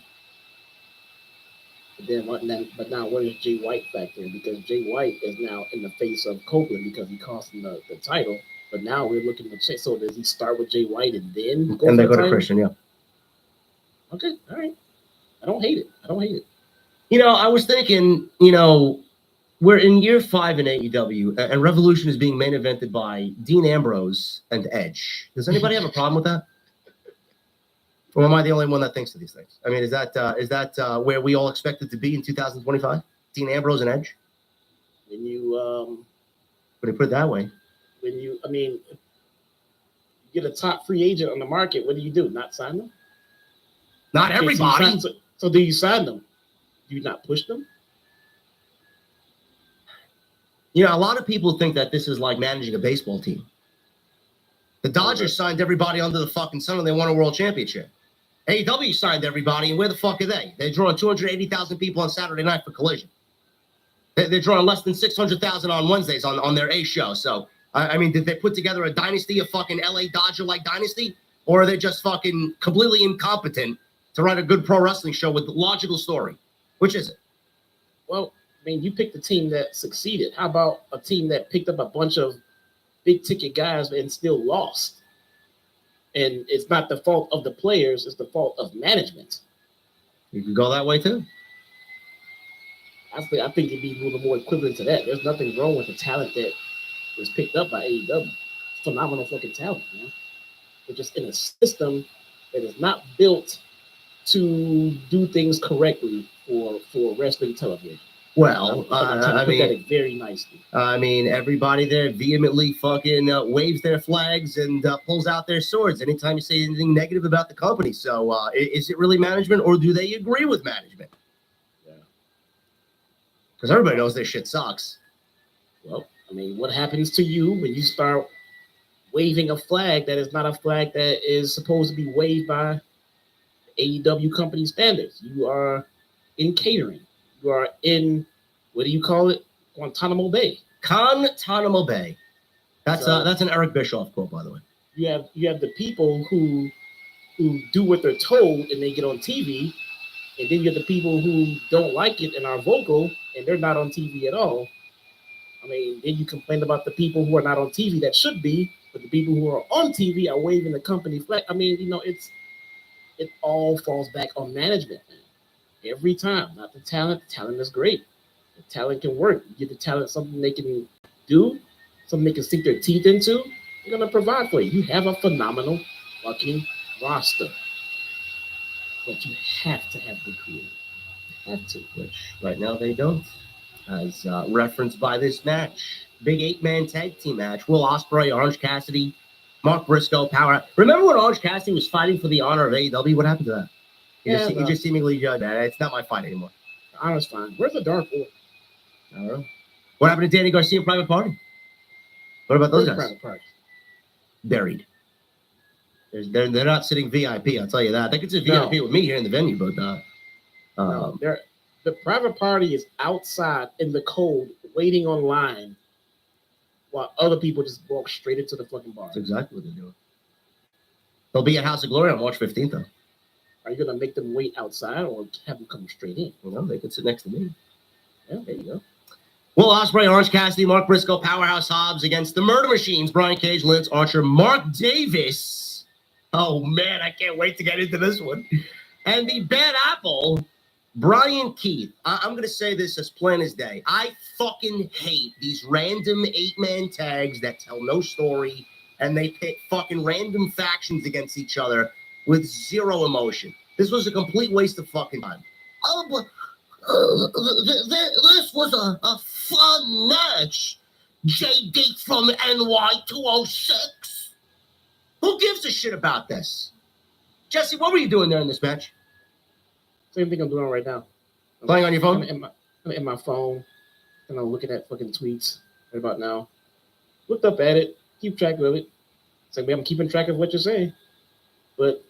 D: But now where does Jay White factor in? Because Jay White is now in the face of Copeland because he cost him the title. But now we're looking to check. So does he start with Jay White and then
E: And they
D: for
E: go
D: the
E: to
D: title?
E: Christian, yeah.
D: Okay, all right. I don't hate it.
E: You know, I was thinking, we're in year 5 in AEW, and Revolution is being main evented by Dean Ambrose and Edge. Does anybody have a problem with that? Or am I the only one that thinks of these things? I mean, is that where we all expect it to be in 2025? Dean Ambrose and Edge?
D: When you
E: When you put it that way.
D: you get a top free agent on the market, what do? Not sign them?
E: Not
D: Okay,
E: everybody.
D: So do you sign them? Do you not push them?
E: You know, a lot of people think that this is like managing a baseball team. The Dodgers signed everybody under the fucking sun and they won a world championship. AEW signed everybody, and where the fuck are they? They're drawing 280,000 people on Saturday night for Collision. They're drawing less than 600,000 on Wednesdays on their A show. So, I mean, did they put together a dynasty, a fucking LA Dodger-like dynasty? Or are they just fucking completely incompetent to write a good pro wrestling show with logical story? Which is it?
D: Well, I mean, you picked a team that succeeded. How about a team that picked up a bunch of big ticket guys and still lost? And it's not the fault of the players, it's the fault of management.
E: You could go that way too.
D: I think it'd be a little more equivalent to that. There's nothing wrong with the talent that was picked up by AEW. Phenomenal fucking talent, man. They're just in a system that is not built to do things correctly for wrestling television.
E: Well,
D: I'm trying to put that very nicely.
E: I mean, everybody there vehemently fucking waves their flags and pulls out their swords anytime you say anything negative about the company. So is it really management, or do they agree with management?
D: Yeah.
E: Because everybody knows this shit sucks.
D: Well, I mean, what happens to you when you start waving a flag that is not a flag that is supposed to be waved by AEW company standards? You are in catering. You are in, what do you call it? Guantanamo Bay.
E: Guantanamo Bay. That's an Eric Bischoff quote, by the way.
D: You have the people who do what they're told and they get on TV, and then you have the people who don't like it and are vocal and they're not on TV at all. I mean, then you complain about the people who are not on TV that should be, but the people who are on TV are waving the company flag. I mean, it all falls back on management, man. Every time. Not the talent. The talent is great. The talent can work. You give the talent something they can do, something they can sink their teeth into, they're going to provide for you. You have a phenomenal fucking roster. But you have to have good creative.
E: Have to, which right now they don't. As referenced by this match. Big 8-man tag team match. Will Ospreay, Orange Cassidy, Mark Briscoe, Power. Remember when Orange Cassidy was fighting for the honor of AEW? What happened to that? He just seemingly judged that. It's not my fight anymore.
D: The honor's fine. Where's the Dark Order?
E: I don't know. What happened to Danny Garcia and Private Party? What about those guys?
D: Private Party?
E: Buried. They're not sitting VIP, I'll tell you that. They could sit VIP with me here in the venue, but
D: no, the Private Party is outside in the cold, waiting on line, while other people just walk straight into the fucking bar.
E: That's exactly what they're doing. They'll be at House of Glory on March 15th, though.
D: Are you gonna make them wait outside or have them come straight in?
E: You know, they could sit next to me.
D: Yeah, there you go.
E: Will Ospreay, Orange Cassidy, Mark Briscoe, Powerhouse Hobbs against the Murder Machines, Brian Cage, Lance Archer, Mark Davis. Oh man, I can't wait to get into this one. And the Bad Apple, Brian Keith. I'm going to say this as plain as day. I fucking hate these random 8-man tags that tell no story, and they pit fucking random factions against each other with zero emotion. This was a complete waste of fucking time. Oh, but this was a fun match. JD from NY206. Who gives a shit about this? Jesse, what were you doing there in this match?
D: Same thing I'm doing right now.
E: Playing on your phone?
D: I'm in my phone, and I'm looking at fucking tweets right about now. Looked up at it, keep track of it. It's like, I'm keeping track of what you're saying, but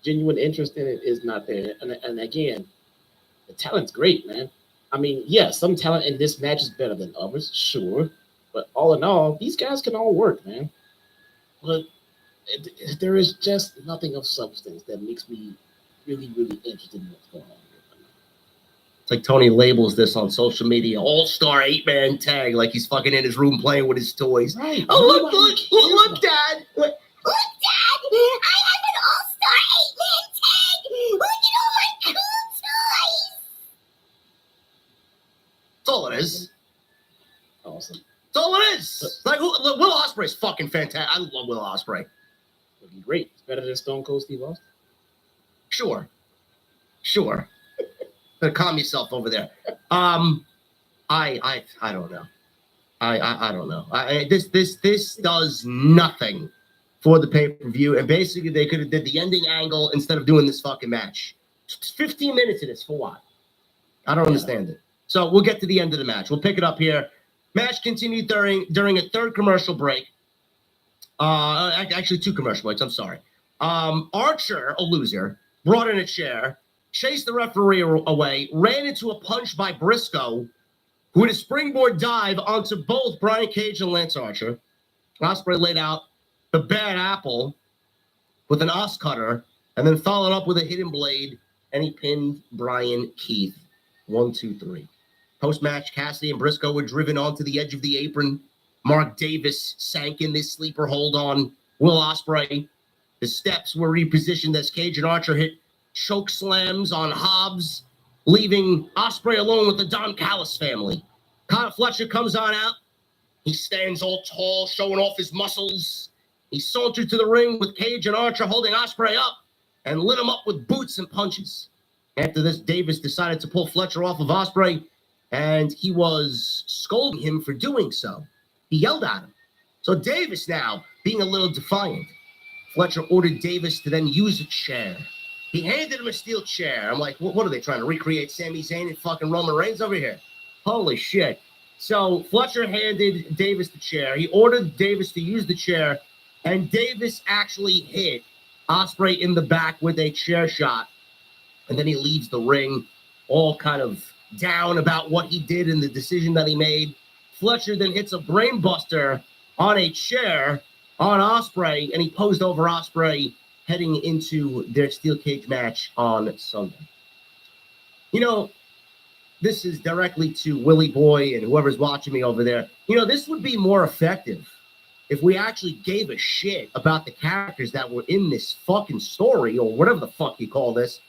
D: genuine interest in it is not there. And again, the talent's great, man. I mean, yeah, some talent in this match is better than others, sure. But all in all, these guys can all work, man. But there is just nothing of substance that makes me really, really interested in what's going on here.
E: It's like Tony labels this on social media, all-star 8-man tag, like he's fucking in his room playing with his toys.
F: Right.
E: Oh, look,
F: Nobody
E: look,
F: cares
E: look,
F: about
E: Dad. Look,
G: Dad, I have an all-star 8-man tag. Look at all my cool toys.
E: that's all it is.
F: Awesome.
E: That's all it is. Like, look, Will Ospreay's fucking fantastic. I love Will Ospreay.
F: Would be great. It's better than Stone Cold Steve Austin.
E: Sure. Better calm yourself over there. I don't know. I don't know. This does nothing for the pay-per-view, and basically they could have did the ending angle instead of doing this fucking match. 15 minutes of this for what? I don't understand it. So we'll get to the end of the match. We'll pick it up here. Match continued during a third commercial break. Actually, 2 commercial breaks. I'm sorry. Archer, a loser, brought in a chair, chased the referee away, ran into a punch by Briscoe, who had a springboard dive onto both Brian Cage and Lance Archer. Ospreay laid out the bad apple with an os cutter, and then followed up with a hidden blade, and he pinned Brian Keith. 1, 2, 3. Post-match, Cassidy and Briscoe were driven onto the edge of the apron. Mark Davis sank in this sleeper hold on Will Ospreay. The steps were repositioned as Cage and Archer hit choke slams on Hobbs, leaving Ospreay alone with the Don Callis family. Kyle Fletcher comes on out. He stands all tall, showing off his muscles. He sauntered to the ring with Cage and Archer holding Ospreay up and lit him up with boots and punches. After this, Davis decided to pull Fletcher off of Ospreay, and he was scolding him for doing so. He yelled at him. So Davis now, being a little defiant, Fletcher ordered Davis to then use a chair. He handed him a steel chair. I'm like, what are they trying to recreate Sami Zayn and fucking Roman Reigns over here? Holy shit. So Fletcher handed Davis the chair. He ordered Davis to use the chair, and Davis actually hit Ospreay in the back with a chair shot. And then he leaves the ring all kind of down about what he did and the decision that he made. Fletcher then hits a brainbuster on a chair on Ospreay, and he posed over Ospreay heading into their steel cage match on Sunday. You know, this is directly to Willie Boy and whoever's watching me over there. You know, this would be more effective if we actually gave a shit about the characters that were in this fucking story, or whatever the fuck you call this.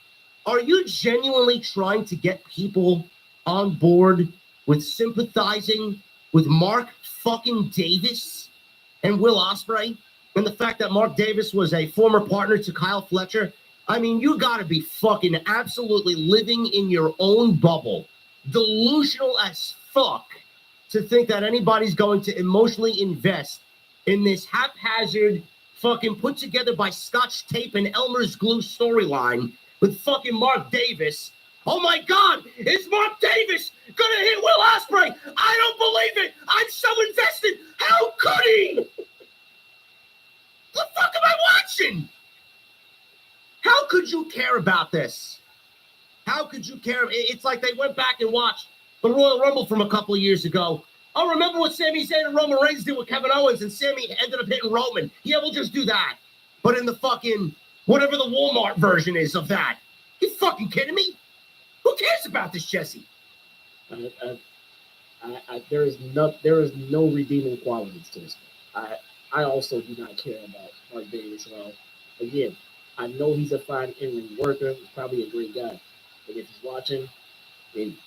E: Are you genuinely trying to get people on board with sympathizing with Mark fucking Davis and Will Ospreay? And the fact that Mark Davis was a former partner to Kyle Fletcher? I mean, you gotta be fucking absolutely living in your own bubble, delusional as fuck, to think that anybody's going to emotionally invest in this haphazard, fucking put together by Scotch tape and Elmer's glue storyline with fucking Mark Davis. Oh my God, is Mark Davis gonna hit Will Ospreay? I don't believe it. I'm so invested. How could he? What the fuck am I watching? How could you care about this? How could you care? It's like they went back and watched the Royal Rumble from a couple of years ago. Oh, remember what Sami Zayn and Roman Reigns did with Kevin Owens, and Sami ended up hitting Roman. Yeah, we'll just do that. But in the fucking, whatever the Walmart version is of that. You fucking kidding me? Who cares about this, Jesse?
F: There is no redeeming qualities to this. I also do not care about Mark Davis at all. Again, I know he's a fine in-ring worker. He's probably a great guy. But if he's watching, then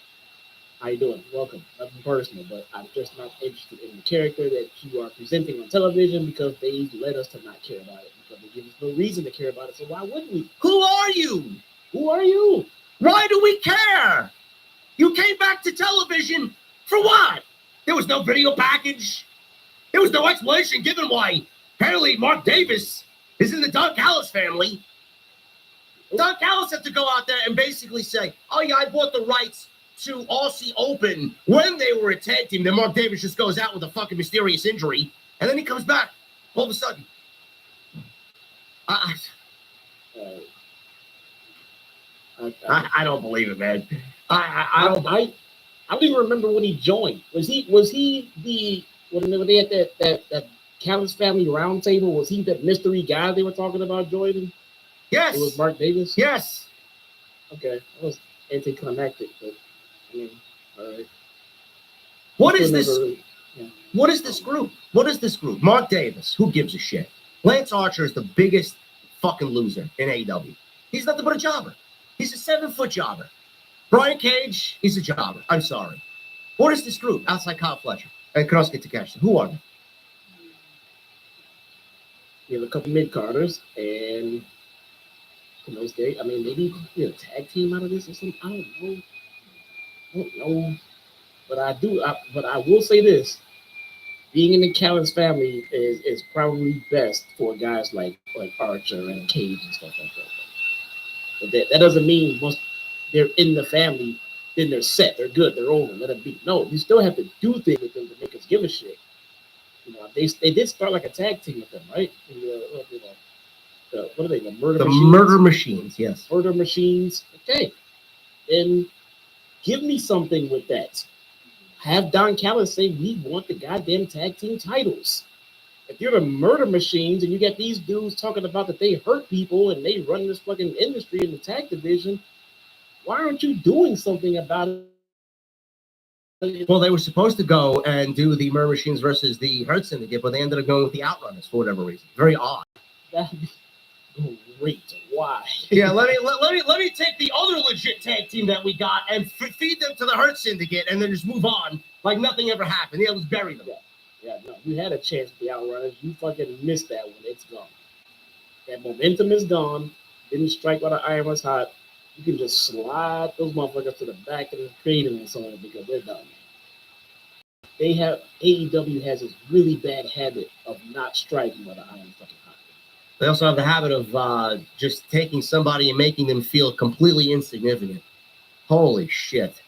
F: how you doing? Welcome. Nothing personal, but I'm just not interested in the character that you are presenting on television, because they led us to not care about it, because they give us no reason to care about it. So why wouldn't we?
E: Who are you?
F: Who are you?
E: Why do we care? You came back to television for what? There was no video package. There was no explanation given why apparently Mark Davis is in the Don Callis family. Don Callis had to go out there and basically say, oh yeah, I bought the rights to Aussie Open when they were a tag team. Then Mark Davis just goes out with a fucking mysterious injury, and then he comes back all of a sudden. I don't believe it, man. I
F: don't even remember when he joined. Was he the when they had that Callis family roundtable? Was he that mystery guy they were talking about joining?
E: Yes.
F: It was Mark Davis.
E: Yes.
F: Okay, I was anticlimactic, but
D: I mean, all right.
E: What
D: Still
E: is this?
D: never really-
E: What is this group? What is this group? Mark Davis, who gives a shit? Lance Archer is the biggest fucking loser in AEW. He's nothing but a jobber. He's a 7-foot jobber. Brian Cage, he's a jobber. I'm sorry. What is this group outside Kyle Fletcher and Konosuke Takeshita? Who are they?
D: You have a couple mid-carders and Konosuke. I mean, maybe a tag team out of this or something. I don't know. But I will say this. Being in the Callis family is probably best for guys like Archer and Cage and stuff like that. But that doesn't mean once they're in the family, then they're set, they're good, they're over, let it be. No, you still have to do things with them to make us give a shit. You know, they did start like a tag team with them, right? What are they? The Murder Machines?
E: Murder Machines, yes.
D: Murder Machines. Okay. Then give me something with that. Have Don Callis say, we want the goddamn tag team titles. If you're the Murder Machines and you got these dudes talking about that they hurt people and they run this fucking industry in the tag division, why aren't you doing something about it?
E: Well, they were supposed to go and do the Murder Machines versus the Hurt Syndicate, but they ended up going with the Outrunners for whatever reason. Very odd.
D: That'd be great. Why?
E: Yeah, let me take the other legit tag team that we got and feed them to the Hurt Syndicate and then just move on like nothing ever happened. Yeah, let's bury them.
D: Yeah, no, you had a chance with the Outrunners. You fucking missed that one. It's gone. That momentum is gone. Didn't strike while the iron was hot. You can just slide those motherfuckers to the back of the creative and so on because they're done. AEW has this really bad habit of not striking while the iron is fucking hot.
E: They also have the habit of just taking somebody and making them feel completely insignificant. Holy shit.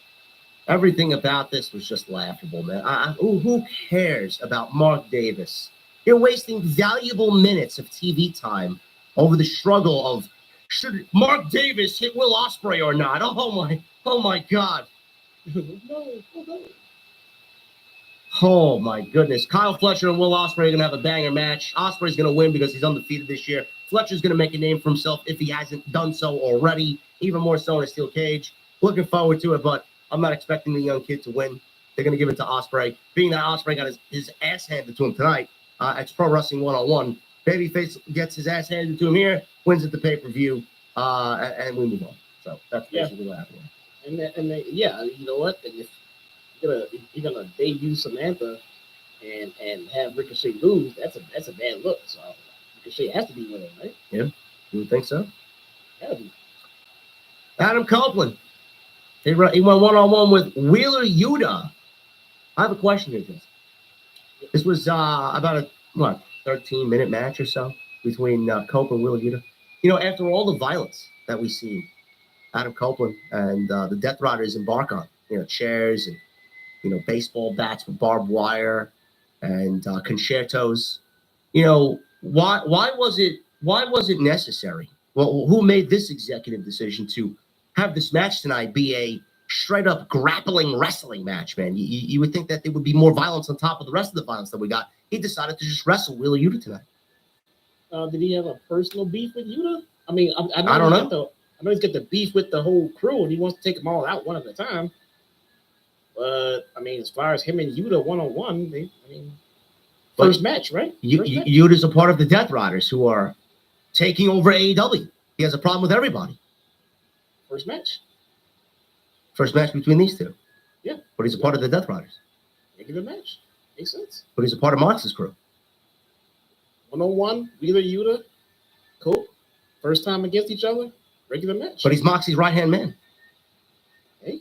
E: Everything about this was just laughable, man. Who cares about Mark Davis? You're wasting valuable minutes of TV time over the struggle of should Mark Davis hit Will Ospreay or not? Oh my God. Oh my goodness. Kyle Fletcher and Will Ospreay are gonna have a banger match. Ospreay's gonna win because he's undefeated this year. Fletcher's gonna make a name for himself if he hasn't done so already, even more so in a steel cage. Looking forward to it, but I'm not expecting the young kid to win. They're going to give it to Ospreay. Being that Ospreay got his ass handed to him tonight, it's Pro Wrestling 101. Babyface gets his ass handed to him here, wins at the pay-per-view, and we move on. So that's basically what happened.
D: And yeah, you know what? And if you're gonna debut Samantha and have Ricochet lose, that's a bad look. So Ricochet has to be winning, right?
E: Yeah, you would think so.
D: Gotta be.
E: Adam Copeland. He went one-on-one with Wheeler Yuta. I have a question here, Jess. This was about a 13-minute match or so between Cope and Wheeler Yuta. You know, after all the violence that we see Adam Copeland and the Death Riders embark on, you know, chairs and baseball bats with barbed wire and concertos. You know, why was it necessary? Well, who made this executive decision to have this match tonight be a straight up grappling wrestling match, man? You would think that there would be more violence on top of the rest of the violence that we got. He decided to just wrestle Wheeler Yuta tonight.
D: Did he have a personal beef with Yuta? I mean, I
E: don't know.
D: I know he's got the beef with the whole crew, and he wants to take them all out one at a time. But I mean, as far as him and Yuta one-on-one, first match, right?
E: Yuta's a part of the Death Riders who are taking over AEW. He has a problem with everybody.
D: First match.
E: First match between these two.
D: Yeah.
E: But he's a part of the Death Riders.
D: Regular match. Makes sense.
E: But he's a part of Mox's crew.
D: One-on-one, Wheeler Yuta, Cool. First time against each other, regular match.
E: But he's Moxie's right-hand man.
D: Hey.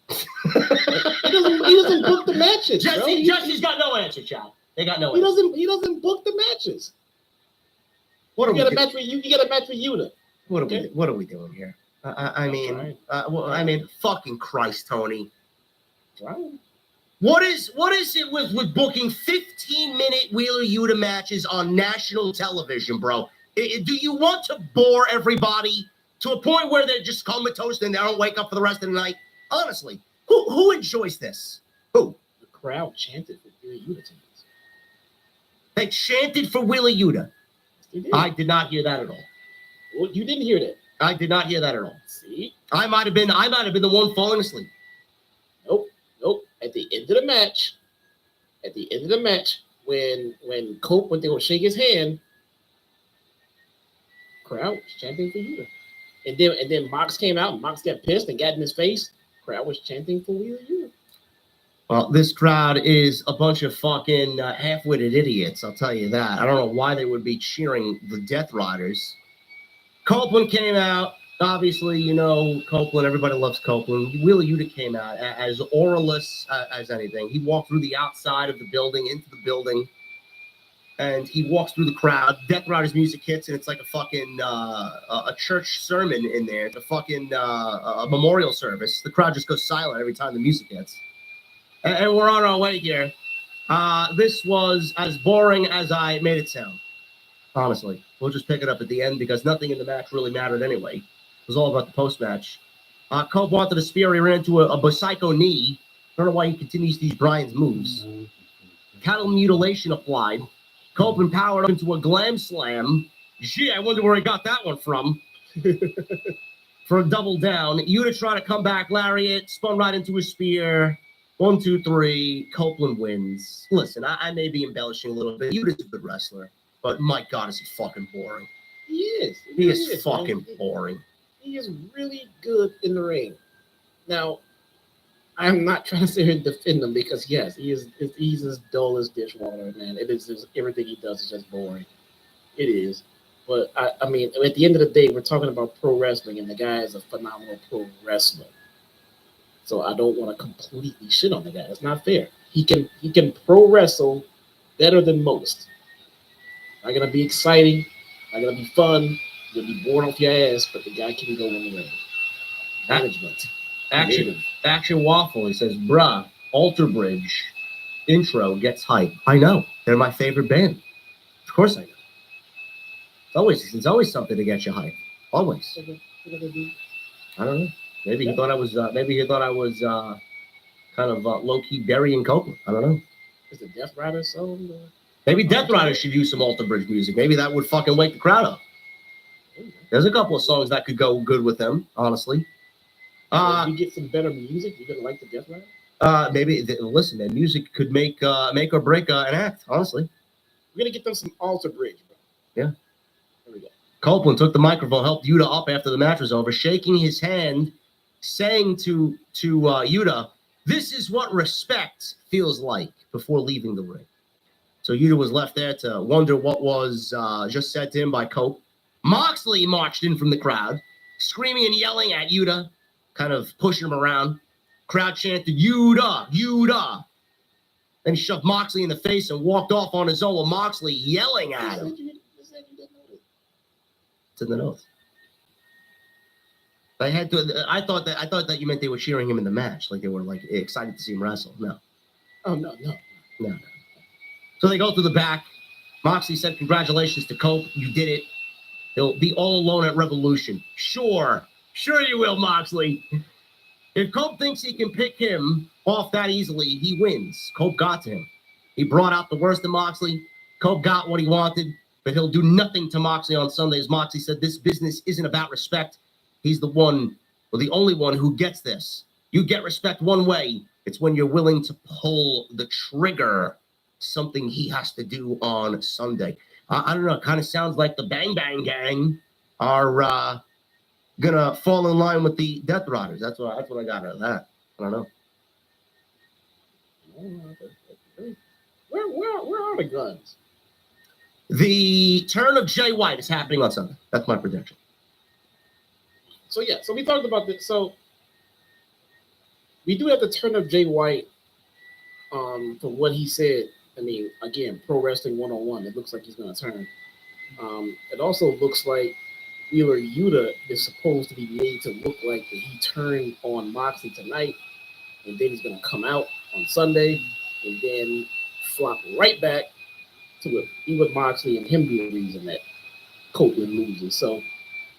D: he doesn't book the matches.
E: Jesse's got no answer, child. They got no answer.
D: He doesn't book the matches.
E: You
D: get a match with Yuta.
E: What are we doing here? I mean, fucking Christ, Tony.
D: Trying.
E: What is it with booking 15-minute Wheeler Yuta matches on national television, bro? Do you want to bore everybody to a point where they're just comatose and they don't wake up for the rest of the night? Honestly, who enjoys this? Who?
D: The crowd chanted for Wheeler Yuta tonight.
E: They chanted for Wheeler Yuta.
D: They did.
E: I did not hear that at all.
D: Well, you didn't hear that.
E: I did not hear that at all.
D: See?
E: I might have been the one falling asleep.
F: Nope. At the end of the match, when Cope went to go shake his hand, crowd was chanting for Yuta. And then Mox came out, and Mox got pissed and got in his face. Crowd was chanting for Wheeler Yuta.
E: Well, this crowd is a bunch of fucking half-witted idiots, I'll tell you that. I don't know why they would be cheering the Death Riders. Copeland came out. Obviously, you know, Copeland, everybody loves Copeland. Wheeler Yuta came out as auraless as anything. He walked through the outside of the building, into the building, and he walks through the crowd. Death Riders music hits, and it's like a fucking a church sermon in there. It's a fucking a memorial service. The crowd just goes silent every time the music hits. And we're on our way here. This was as boring as I made it sound. Honestly, we'll just pick it up at the end because nothing in the match really mattered anyway. It was all about the post-match. Cope wanted a spear. He ran into a Bosico knee. I don't know why he continues these Bryan's moves. Cattle mutilation applied. Cope empowered up into a glam slam. Gee, I wonder where he got that one from. For a double down. Yuta tried to come back. Lariat spun right into his spear. 1, 2, 3. Copeland wins. Listen, I may be embellishing a little bit. Yuta's a good wrestler, but my God, is he fucking boring.
F: He is.
E: He is fucking boring.
F: He is really good in the ring. Now, I'm not trying to sit here and defend him because yes, he's as dull as dishwater, man. It is just, everything he does is just boring. It is. But I mean, at the end of the day, we're talking about pro wrestling, and the guy is a phenomenal pro wrestler. So I don't want to completely shit on the guy. It's not fair. He can pro wrestle better than most. Not gonna be exciting, not gonna be fun. You'll be bored off your ass, but the guy can go in the ring. Management.
E: Action Waffle, he says, bruh, Alter Bridge intro gets hype. I know. They're my favorite band. Of course I know. It's always something to get you hype. Always. I don't know. Maybe he thought I was kind of low-key burying Copeland. I don't know.
F: Is the Death Rider song?
E: Maybe Death Rider should use some Alter Bridge music. Maybe that would fucking wake the crowd up. There's a couple of songs that could go good with them, honestly.
F: If you get some better music, you're gonna like the Death Rider?
E: Listen, man, music could make or break an act, honestly.
F: We're gonna get them some Alter Bridge, bro.
E: Yeah.
F: There we go.
E: Copeland took the microphone, helped Yuta up after the match was over, shaking his hand, saying to Yuta, "This is what respect feels like," before leaving the ring. So Yuta was left there to wonder what was just said to him by Cope. Moxley marched in from the crowd, screaming and yelling at Yuta, kind of pushing him around. Crowd chanted, "Yuta, Yuta." Then he shoved Moxley in the face and walked off on his own with Moxley yelling at him. It's in the notes. I thought that you meant they were cheering him in the match, like they were like excited to see him wrestle. No.
F: Oh no.
E: So they go through the back. Moxley said, "Congratulations to Cope. You did it. He'll be all alone at Revolution." Sure you will, Moxley. If Cope thinks he can pick him off that easily, he wins. Cope got to him. He brought out the worst of Moxley. Cope got what he wanted, but he'll do nothing to Moxley on Sundays. Moxley said, "This business isn't about respect. He's the one, or the only one who gets this. You get respect one way. It's when you're willing to pull the trigger." Something he has to do on Sunday. I don't know. It kind of sounds like the Bang Bang Gang are gonna fall in line with the Death Riders. That's what I got out of that. I don't know.
F: Where are the guns?
E: The turn of Jay White is happening on Sunday. That's my prediction.
F: So we talked about this. So we do have the turn of Jay White. From what he said, I mean, again, Pro Wrestling 101. It looks like he's going to turn. It also looks like Wheeler Yuta is supposed to be made to look like that he turned on Moxley tonight, and then he's going to come out on Sunday, and then flop right back to it. Be with Moxley and him be the reason that Copeland loses. So,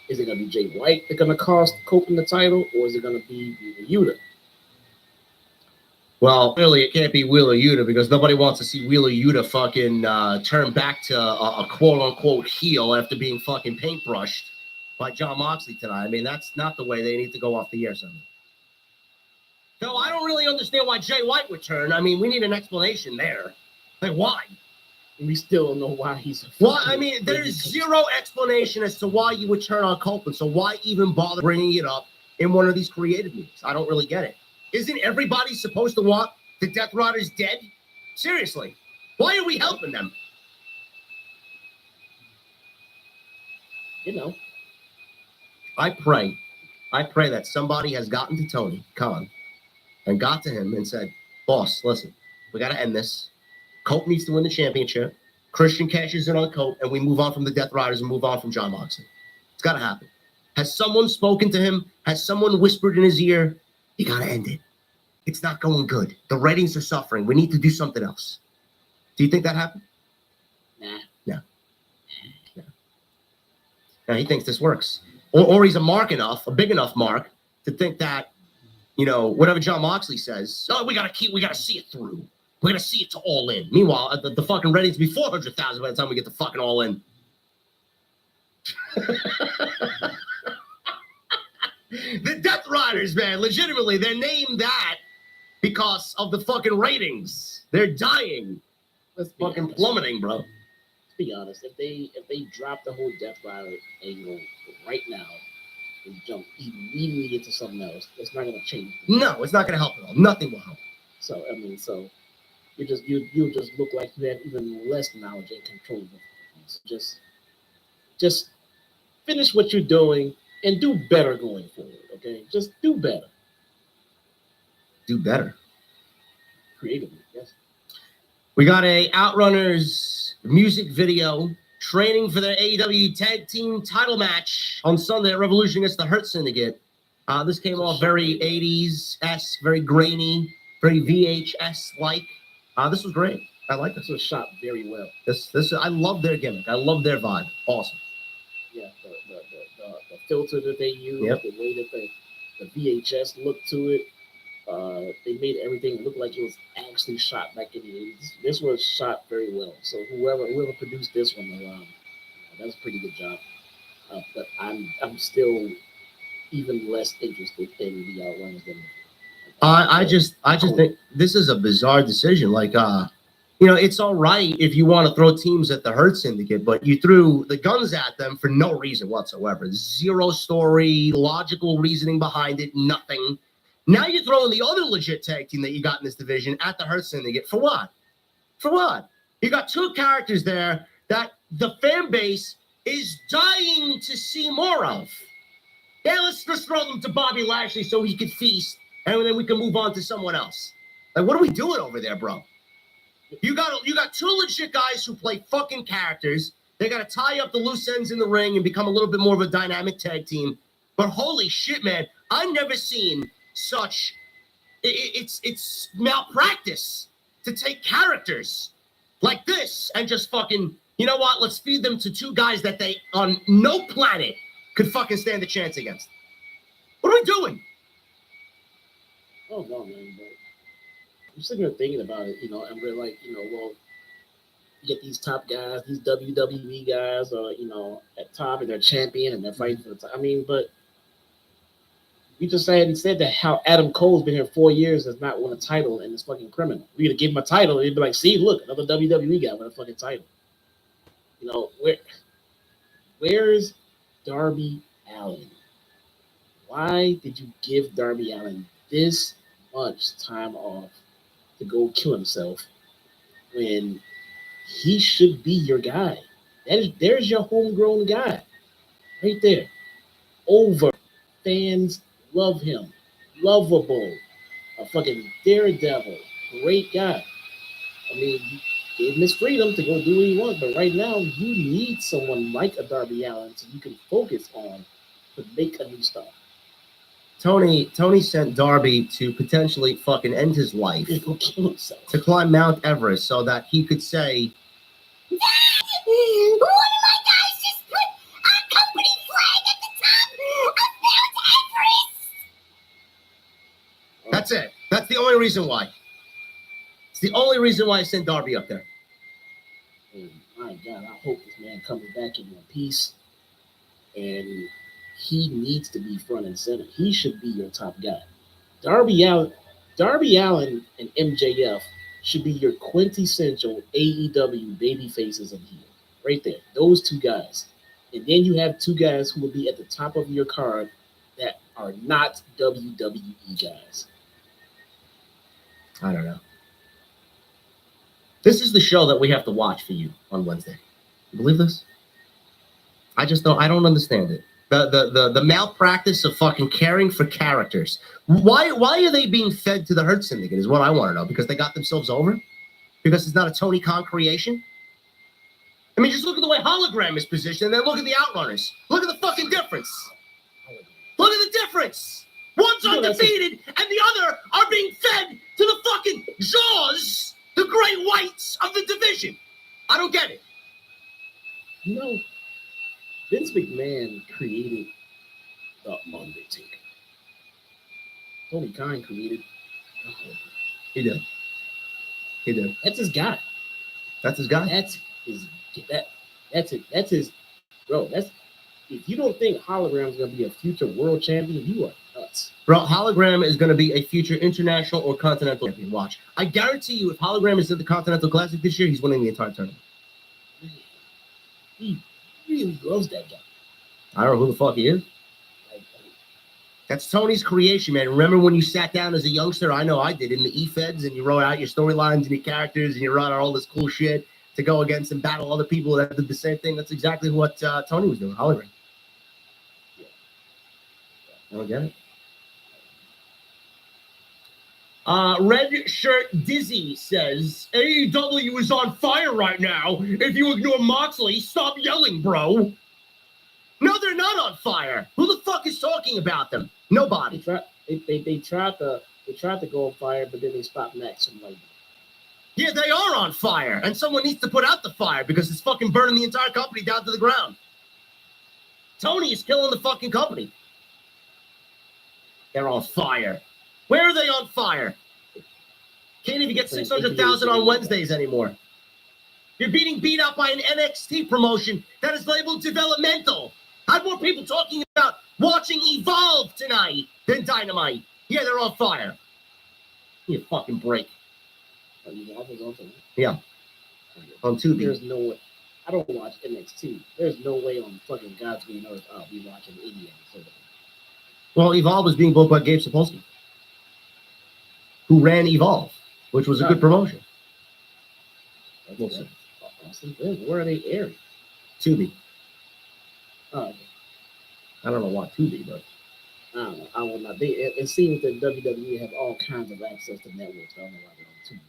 F: is it going to be Jay White that's going to cost Copeland the title, or is it going to be Wheeler Yuta?
E: Well, clearly it can't be Wheeler Yuta because nobody wants to see Wheeler Yuta fucking turn back to a quote-unquote heel after being fucking paintbrushed by Jon Moxley tonight. I mean, that's not the way they need to go off the air, Sunday. So I don't really understand why Jay White would turn. I mean, we need an explanation there. Like, why?
F: We still don't know why he's.
E: Well, I mean, there's zero explanation as to why you would turn on Copeland. So why even bother bringing it up in one of these creative meetings? I don't really get it. Isn't everybody supposed to want the Death Riders dead? Seriously, why are we helping them?
F: You know,
E: I pray that somebody has gotten to Tony Khan and got to him and said, boss, listen, we got to end this. Cope needs to win the championship. Christian cashes in on Cope, and we move on from the Death Riders and move on from Jon Moxley. It's got to happen. Has someone spoken to him? Has someone whispered in his ear? You got to end it. It's not going good. The ratings are suffering. We need to do something else. Do you think that happened?
F: nah.
E: Now he thinks this works. Or he's a big enough mark to think that, you know, whatever Jon Moxley says, oh, we gotta see it through. We're gonna see it to All In. Meanwhile, the fucking ratings be 400,000 by the time we get to fucking All In. The Death Riders, man, legitimately, they're named that because of the fucking ratings. They're dying.
F: Let's be
E: Fucking
F: honest.
E: plummeting, bro.
F: Let's be honest. If they drop the whole Death Rider angle right now and jump immediately into something else, it's not gonna change.
E: No, it's not gonna help at all. Nothing will help.
F: So I mean, you'll just look like you have even less knowledge and control of it. Just finish what you're doing and do better going forward. Okay, just do better
E: Do better.
F: creatively. Yes.
E: We got a Outrunners music video training for their AEW Tag Team title match on Sunday at Revolution against the Hurt Syndicate. This came off very 80s-esque, very grainy, very VHS-like. This was great. I like
F: This
E: this.
F: was shot very well.
E: I love their gimmick. I love their vibe. Awesome.
F: Yeah, the filter that they use,
E: Yep.
F: the way that the VHS looked to it, they made everything look like it was actually shot back in the 80s. This was shot very well. So whoever produced this one, that's a pretty good job. But I'm still even less interested in the Outrunners than
E: I just think this is a bizarre decision. Like, you know, it's all right if you want to throw teams at the Hurt Syndicate, but you threw the guns at them for no reason whatsoever. Zero story, logical reasoning behind it, nothing. Now you're throwing the other legit tag team that you got in this division at the Hurt Syndicate. For what? For what? You got two characters there that the fan base is dying to see more of. Yeah, let's just throw them to Bobby Lashley so he could feast, and then we can move on to someone else. Like, what are we doing over there, bro? You got two legit guys who play fucking characters. They got to tie up the loose ends in the ring and become a little bit more of a dynamic tag team. But holy shit, man, I've never seen such. It's malpractice to take characters like this and just fucking. You know what? Let's feed them to two guys that they on no planet could fucking stand a chance against. What are we doing?
F: Oh no, man! But I'm sitting here thinking about it, and we're like, well, you get these top guys, these WWE guys, at top and they're champion and they're fighting for the time. I mean, but you just said that how Adam Cole's been here 4 years has not won a title and is fucking criminal. We gonna give him a title and he'd be like, see, look, another WWE guy with a fucking title. Where's Darby Allin? Why did you give Darby Allin this much time off to go kill himself when he should be your guy? There's your homegrown guy right there. Over. Fans love him. Lovable. A fucking daredevil. Great guy. I mean, you gave him his freedom to go do what he wants, but right now you need someone like a Darby Allin so you can focus on to make a new star.
E: Tony sent Darby to potentially fucking end his life,
F: He's gonna kill himself.
E: to climb Mount Everest so that he could say,
G: One of my guys just put our company flag at the top of Mount Everest.
E: that's it. That's the only reason why. It's the only reason why I sent Darby up there.
F: And my God, I hope this man comes back in one piece. And he needs to be front and center. He should be your top guy. Darby Allin, Darby Allin and MJF should be your quintessential AEW baby faces of heel. Right there. Those two guys. And then you have two guys who will be at the top of your card that are not WWE guys.
E: I don't know. This is the show that we have to watch for you on Wednesday. You believe this? I don't understand it. The malpractice of fucking caring for characters. Why are they being fed to the Hurt Syndicate is what I want to know. Because they got themselves over? Because it's not a Tony Khan creation? I mean, just look at the way Hologram is positioned and then look at the Outrunners. Look at the fucking difference. Look at the difference. One's undefeated and the other are being fed to the fucking jaws, the great whites of the division. I don't get it.
F: You know, Vince McMahon created The Undertaker. Tony Khan created the Hulk.
E: He did. He did.
F: That's his guy.
E: That's his guy.
F: That's his bro. That's if you don't think Hologram's gonna be a future world champion, you are nuts.
E: Bro, Hologram is going to be a future international or continental champion. Watch. I guarantee you, if Hologram is in the Continental Classic this year, he's winning the entire tournament.
F: He really loves that guy.
E: I don't know who the fuck he is. That's Tony's creation, man. Remember when you sat down as a youngster? I know I did in the E-Feds, and you wrote out your storylines and your characters, and you wrote out all this cool shit to go against and battle other people that did the same thing. That's exactly what Tony was doing. Hologram. I don't get it. Red Shirt Dizzy says, AEW is on fire right now. If you ignore Moxley, stop yelling, bro. No, they're not on fire. Who the fuck is talking about them? Nobody.
F: They tried to go on fire, but then they stopped Max from like.
E: Yeah, they are on fire. And someone needs to put out the fire because it's fucking burning the entire company down to the ground. Tony is killing the fucking company. They're on fire. Where are they on fire? Can't even get 600,000 on Wednesdays anymore. You're being beat up by an NXT promotion that is labeled developmental. I had more people talking about watching Evolve tonight than Dynamite. Yeah, they're on fire. Give me a fucking break. Yeah. On Tubi.
F: There's no way. I don't watch NXT. There's no way on fucking God's green earth I'll be watching any episode of it.
E: Well, Evolve was being booked by Gabe Sapolsky, who ran Evolve, which was a good promotion. We'll see.
F: Awesome. Where are they airing?
E: Tubi.
F: Oh, okay.
E: I don't know why Tubi, but
F: I don't know. I will not. It seems that WWE have all kinds of access to networks. I don't know why they're on Tubi.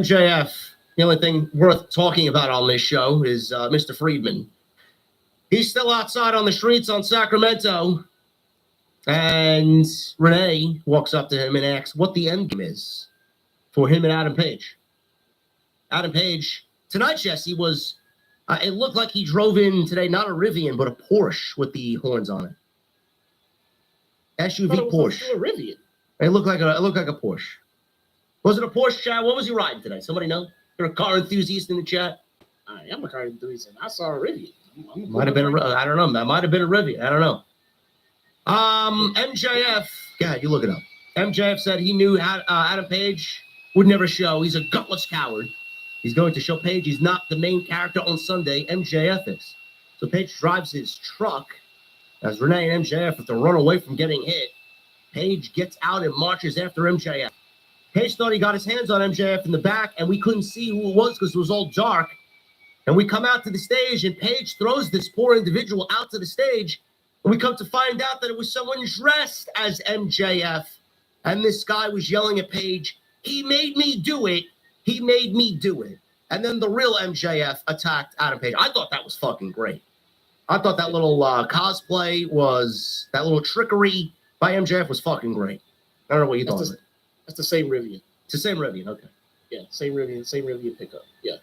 E: MJF, the only thing worth talking about on this show is Mr. Friedman. He's still outside on the streets on Sacramento. And Renee walks up to him and asks what the end game is for him and Adam Page. Adam Page, tonight, Jesse, was, it looked like he drove in today, not a Rivian, but a Porsche with the horns on it. SUV Porsche.
F: A Rivian.
E: It looked like a Porsche. Was it a Porsche, Chad? What was he riding today? Somebody know? You're a car enthusiast in the chat?
F: I am a car enthusiast. I saw a Rivian.
E: Might have been I don't know. That might have been a Rivian. I don't know. MJF, God, you look it up. MJF said he knew Adam Page would never show. He's a gutless coward. He's going to show Page he's not the main character on Sunday. MJF is. So Page drives his truck as Renee and MJF have to run away from getting hit. Page gets out and marches after MJF. Page thought he got his hands on MJF in the back, and we couldn't see who it was because it was all dark. And we come out to the stage, and Page throws this poor individual out to the stage. And we come to find out that it was someone dressed as MJF. And this guy was yelling at Page, he made me do it. He made me do it. And then the real MJF attacked Adam Page. I thought that was fucking great. I thought that little cosplay was, that little trickery by MJF was fucking great. I don't know what you thought of it.
F: That's the same Rivian.
E: It's the same Rivian, okay.
F: Yeah, same Rivian pickup. Yeah.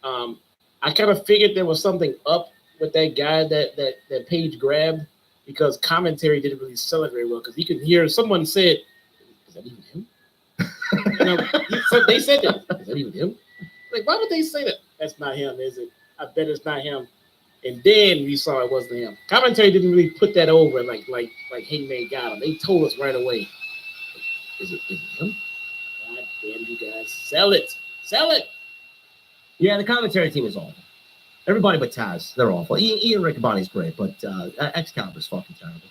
F: I kind of figured there was something up with that guy that Page grabbed because commentary didn't really sell it very well because you could hear someone said, "Is that even him?" So they said that. Is that even him? Like, why would they say that? That's not him, is it? I bet it's not him. And then we saw it wasn't him. Commentary didn't really put that over like Hangman got him. They told us right away. Is it him? God damn you guys. Sell it. Sell it.
E: Yeah, the commentary team is awful. Everybody but Taz, they're awful. Ian Riccaboni's great, but Excalibur's fucking terrible.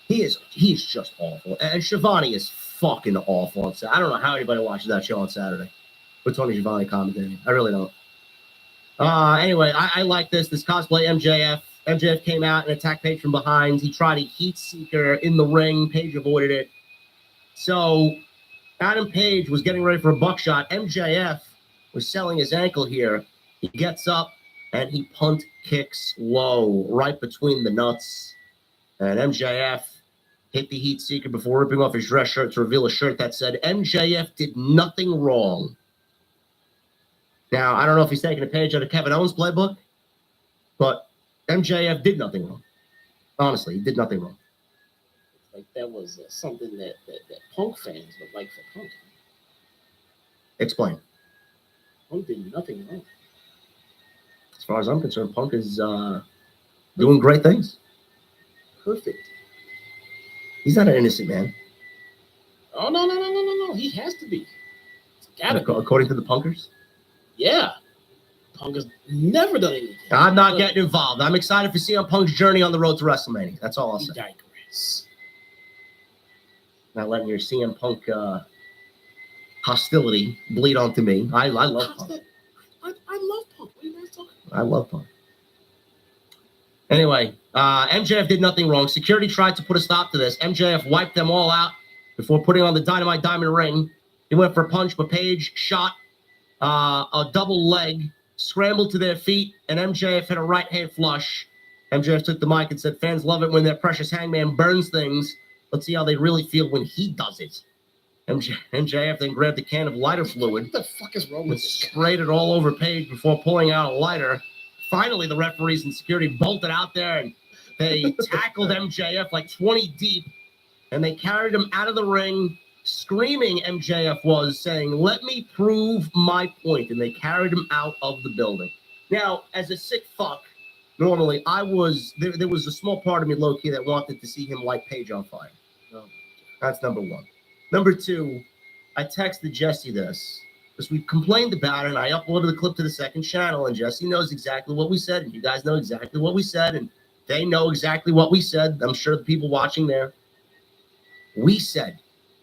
E: He is just awful. And Shivani is fucking awful on Saturday. I don't know how anybody watches that show on Saturday with Tony Schiavone commentating. I really don't. Anyway, I like this cosplay MJF. MJF came out and attacked Page from behind. He tried a heat seeker in the ring. Page avoided it. So Adam Page was getting ready for a buckshot. MJF was selling his ankle here. He gets up and he punt kicks low right between the nuts. And MJF hit the heat seeker before ripping off his dress shirt to reveal a shirt that said MJF did nothing wrong. Now, I don't know if he's taking a page out of Kevin Owens' playbook, but MJF did nothing wrong. Honestly, he did nothing wrong.
F: Like that was something that Punk fans would like for Punk.
E: Explain.
F: Punk did nothing wrong.
E: As far as I'm concerned, Punk is doing great things.
F: Perfect.
E: He's not an innocent man.
F: Oh no! He has to be. It's gotta be.
E: According to the Punkers.
F: Yeah. Punk has never done anything.
E: I'm not getting involved. I'm excited for CM Punk's journey on the road to WrestleMania. That's all I'll
F: We
E: say.
F: digress.
E: Not letting your CM Punk hostility bleed onto me. I love Punk.
F: I love Punk. What are you guys talking about?
E: I love Punk. Anyway, MJF did nothing wrong. Security tried to put a stop to this. MJF wiped them all out before putting on the Dynamite Diamond ring. He went for a punch, but Page shot a double leg, scrambled to their feet, and MJF hit a right hand flush. MJF took the mic and said, fans love it when their precious Hangman burns things. Let's see how they really feel when he does it. MJF then grabbed a can of lighter fluid
F: What the fuck is wrong
E: and
F: with this guy?
E: sprayed it all over Page before pulling out a lighter. Finally, the referees and security bolted out there and they tackled MJF like 20 deep, and they carried him out of the ring, screaming MJF was, saying, let me prove my point, and they carried him out of the building. Now, as a sick fuck, normally there was a small part of me low-key that wanted to see him light Page on fire. That's number one. Number two, I texted Jesse this because we complained about it, and I uploaded the clip to the second channel, and Jesse knows exactly what we said, and you guys know exactly what we said, and they know exactly what we said. I'm sure the people watching there. We said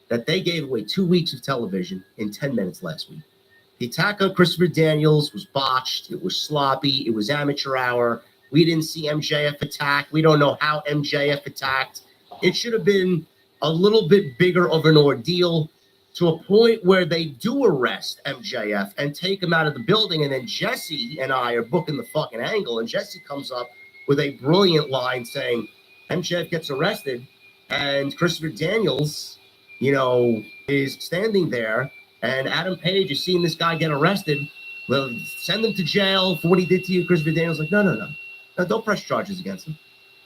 E: that they gave away 2 weeks of television in 10 minutes last week. The attack on Christopher Daniels was botched. It was sloppy. It was amateur hour. We didn't see MJF attack. We don't know how MJF attacked. It should have been a little bit bigger of an ordeal, to a point where they do arrest MJF and take him out of the building. And then Jesse and I are booking the fucking angle. And Jesse comes up with a brilliant line saying MJF gets arrested and Christopher Daniels, is standing there. And Adam Page is seeing this guy get arrested. Well, send him to jail for what he did to you. Christopher Daniels like, no, don't press charges against him.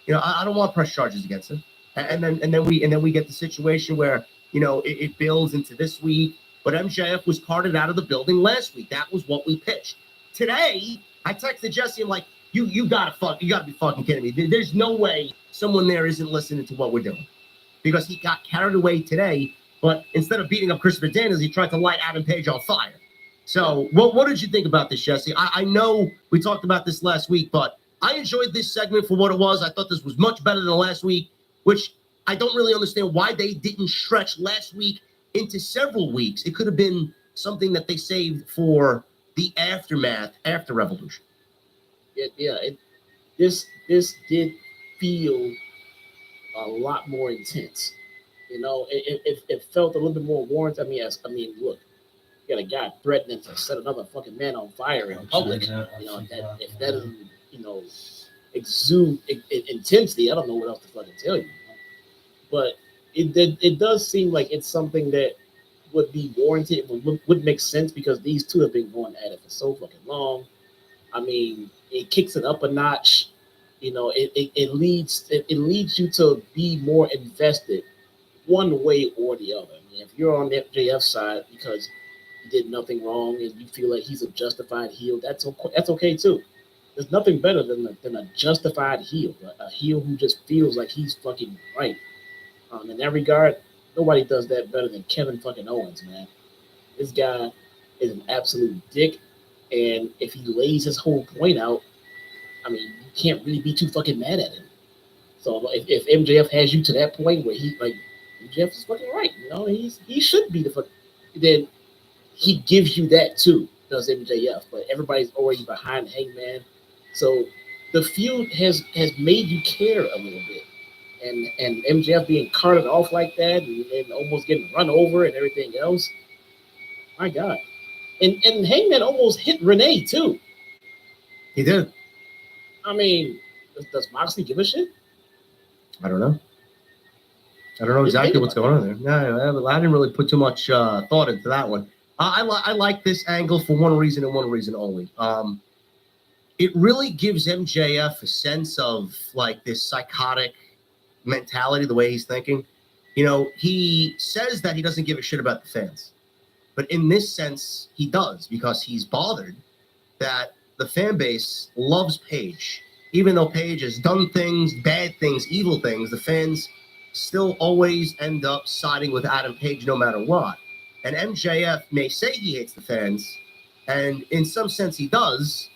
E: I don't want press charges against him. And then we get the situation where it builds into this week. But MJF was carted out of the building last week. That was what we pitched. Today, I texted Jesse. I'm like, you gotta be fucking kidding me. There's no way someone there isn't listening to what we're doing, because he got carried away today. But instead of beating up Christopher Daniels, he tried to light Adam Page on fire. So what did you think about this, Jesse? I know we talked about this last week, but I enjoyed this segment for what it was. I thought this was much better than last week, which I don't really understand why they didn't stretch last week into several weeks. It could have been something that they saved for the aftermath after Revolution.
F: This did feel a lot more intense. It felt a little bit more warranted. Look, you got a guy threatening to set another fucking man on fire in public. If that doesn't, exude intensity, I don't know what else to fucking tell you. But it does seem like it's something that would be warranted, would make sense, because these two have been going at it for so fucking long. It kicks it up a notch. It leads you to be more invested one way or the other. If you're on the FJF side because he did nothing wrong and you feel like he's a justified heel, that's okay too. There's nothing better than a justified heel, a heel who just feels like he's fucking right. In that regard, Nobody does that better than Kevin fucking Owens, man. This guy is an absolute dick, and if he lays his whole point out, I mean, you can't really be too fucking mad at him. So if MJF has you to that point where he like MJF is fucking right, you know, he should be the fuck. Then he gives you that too, does MJF. But everybody's already behind Hangman, so the feud has made you care a little bit. And MJF being carted off like that and almost getting run over and everything else, my God. And Hangman almost hit Renee too.
E: He did.
F: I mean, does Moxley give a shit?
E: I don't know. I don't know exactly what's going on there. No, I didn't really put too much thought into that one. I like this angle for one reason and one reason only. It really gives MJF a sense of like this psychotic mentality, the way he's thinking. You know, he says that he doesn't give a shit about the fans, but in this sense, he does, because he's bothered that the fan base loves Paige. Even though Paige has done things, bad things, evil things, the fans still always end up siding with Adam Page no matter what. And MJF may say he hates the fans, and in some sense he does,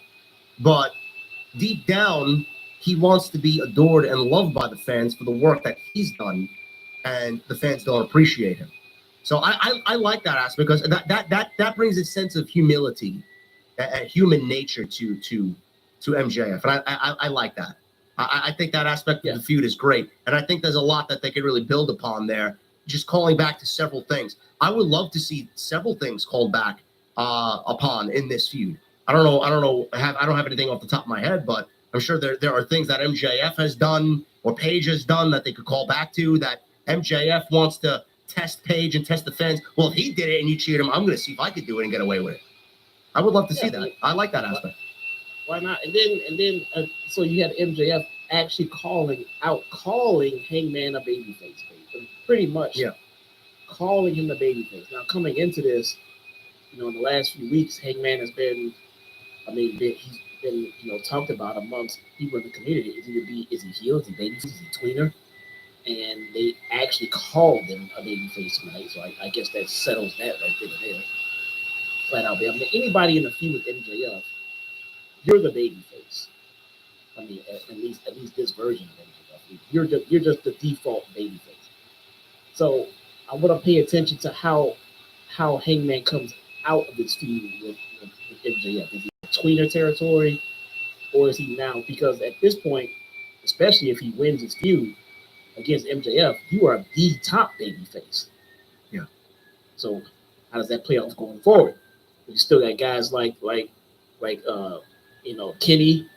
E: but deep down, he wants to be adored and loved by the fans for the work that he's done, and the fans don't appreciate him. So I like that aspect, because that brings a sense of humility and human nature to MJF, and I like that. I think that aspect of the feud is great, and I think there's a lot that they could really build upon there. Just calling back to several things. I would love to see several things called back upon in this feud. I don't know. I don't have anything off the top of my head, but I'm sure there are things that MJF has done or Paige has done that they could call back to, that MJF wants to test Paige and test the fans. Well, if he did it and you cheated him, I'm going to see if I could do it and get away with it. I would love to see that. I like that aspect.
F: Why not? And then so you had MJF actually calling Hangman a babyface, pretty much.
E: Yeah.
F: Calling him the babyface. Now coming into this, you know, in the last few weeks, Hangman has been, he's been, you know, talked about amongst people in the community. Is he heel? Is he babyface? Is he tweener? And they actually called him a babyface tonight. So I guess that settles that right there. Flat out. I mean, anybody in the feud with MJF, you're the babyface. I mean, at least this version of MJF. You're just the default babyface. So I want to pay attention to how Hangman comes out of this feud with MJF. Is he in tweener territory, or is he now? Because at this point, especially if he wins his feud against MJF, you are the top babyface.
E: Yeah.
F: So how does that play out going forward? You still got guys like Kenny,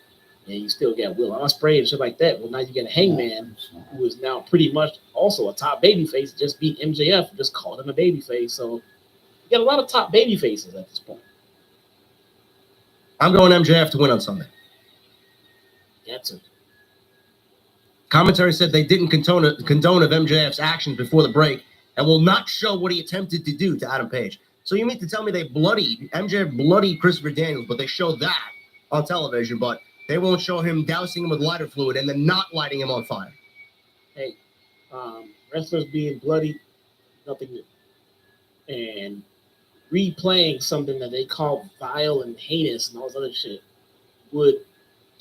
F: and you still got Will Ospreay and shit like that. Well, now you got a Hangman, who is now pretty much also a top babyface, just beat MJF, just called him a babyface. So you got a lot of top babyfaces at this point.
E: I'm going MJF to win on Sunday.
F: That's it.
E: Commentary said they didn't condone of MJF's actions before the break and will not show what he attempted to do to Adam Page. So you mean to tell me MJF bloodied Christopher Daniels, but they showed that on television, but they won't show him dousing him with lighter fluid and then not lighting him on fire?
F: Hey, wrestlers being bloody, nothing new. And replaying something that they call vile and heinous and all this other shit would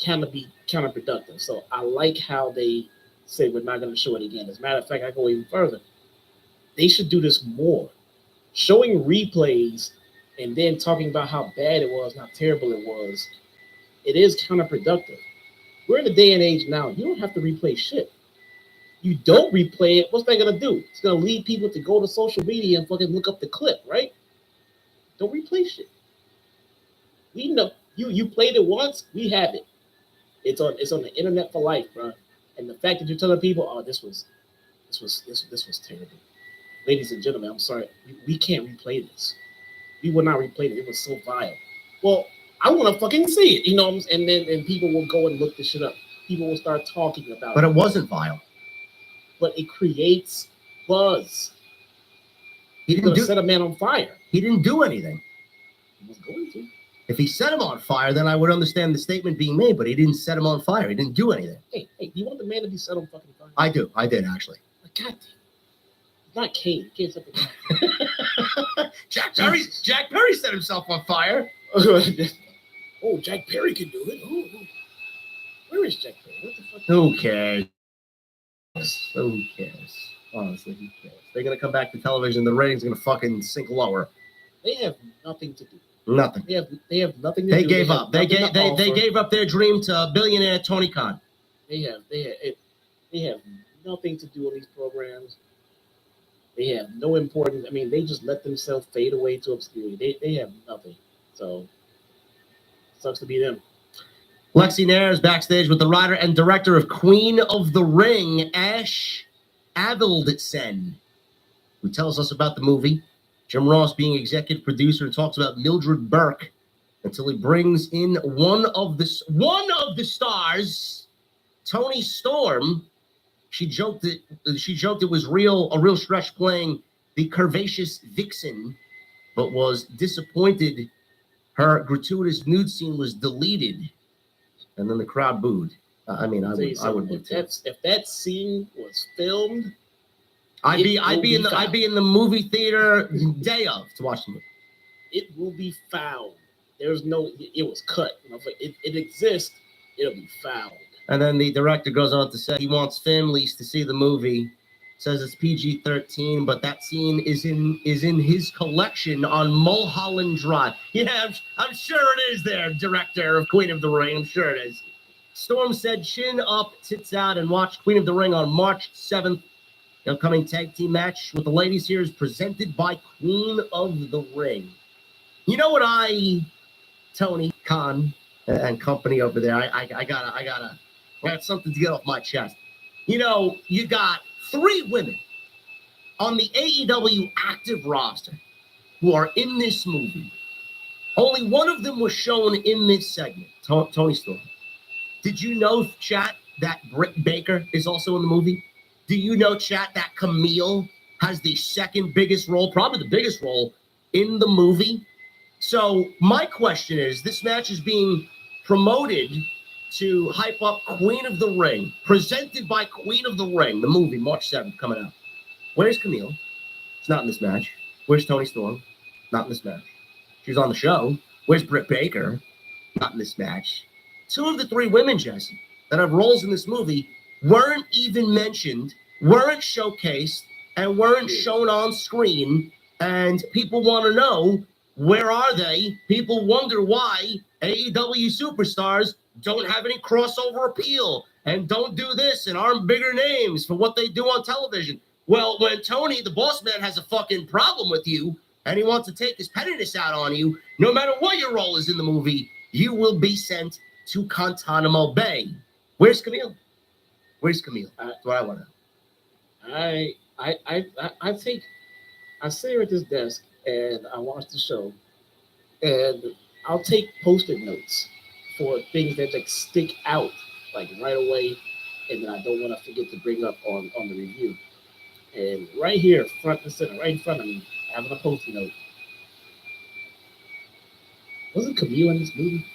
F: kind of be counterproductive. So I like how they say we're not going to show it again. As a matter of fact, I go even further. They should do this more. Showing replays and then talking about how bad it was, how terrible it was, it is counterproductive. We're in a day and age now, you don't have to replay shit. You don't replay it, what's that going to do? It's going to lead people to go to social media and fucking look up the clip, right? Don't replay shit. We know. You played it once, we have it. It's on the internet for life, bro. And the fact that you're telling people, oh, this was terrible. Ladies and gentlemen, I'm sorry. We can't replay this. We will not replay it. It was so vile. Well, I want to fucking see it, you know. And then people will go and look this shit up. People will start talking about it.
E: But it wasn't vile.
F: But it creates buzz.
E: He didn't
F: set a man on fire.
E: He didn't do anything.
F: He was going to.
E: If he set him on fire, then I would understand the statement being made, but he didn't set him on fire. He didn't do anything.
F: Hey, do you want the man to be set on fucking fire?
E: I do. I did, actually.
F: God damn. Not Kane. Kane's up in
E: Jack Perry set himself on fire.
F: Oh, Jack Perry can do it. Oh. Where is Jack Perry? What the fuck?
E: Who cares? Who cares? Honestly, who cares? They're gonna come back to television. The ratings are gonna fucking sink lower.
F: They have nothing to do.
E: Nothing.
F: They have nothing to
E: They
F: do.
E: gave
F: have
E: up. They
F: nothing to offer.
E: gave up their dream to billionaire Tony Khan.
F: They have nothing to do on these programs. They have no importance. I mean, they just let themselves fade away to obscurity. They have nothing. So sucks to be them.
E: Lexi Nair is backstage with the writer and director of Queen of the Ring, Ash Avildsen, who tells us about the movie. Jim Ross being executive producer and talks about Mildred Burke until he brings in one of the stars, Tony Storm. She joked it was a real stretch playing the curvaceous vixen, but was disappointed her gratuitous nude scene was deleted, and then the crowd booed. I mean, I would boo too.
F: If that scene was filmed,
E: I'd be in the movie theater day of to watch the movie.
F: it will be found. There's no, it was cut. You know, if it exists, it'll be found.
E: And then the director goes on to say he wants families to see the movie. Says it's PG-13, but that scene is in his collection on Mulholland Drive. Yeah, I'm sure it is there, director of Queen of the Ring. I'm sure it is. Storm said chin up, tits out, and watch Queen of the Ring on March 7th. The upcoming tag team match with the ladies here is presented by Queen of the Ring. You know what Tony Khan and company over there, I got something to get off my chest. You know, you got 3 women on the AEW active roster who are in this movie. Only one of them was shown in this segment, Tony Storm. Did you know, chat, that Britt Baker is also in the movie? Do you know, chat, that Camille has the second biggest role, probably the biggest role, in the movie? So my question is, this match is being promoted to hype up Queen of the Ring, presented by Queen of the Ring, the movie, March 7th, coming out. Where's Camille? She's not in this match. Where's Tony Storm? Not in this match. She's on the show. Where's Britt Baker? Not in this match. 2 of the 3 women, Jesse, that have roles in this movie weren't even mentioned, weren't showcased, and weren't shown on screen. And people want to know, where are they? People wonder why AEW superstars don't have any crossover appeal and don't do this and aren't bigger names for what they do on television. Well, when Tony, the boss man, has a fucking problem with you and he wants to take his pettiness out on you, no matter what your role is in the movie, you will be sent to Guantanamo Bay. Where's Camille? Where's Camille? That's what I want to know.
F: I sit here at this desk and I watch the show, and I'll take post-it notes for things that like stick out like right away, and then I don't want to forget to bring up on the review. And right here, front and center, right in front of me, having a post-it note. Wasn't Camille in this movie?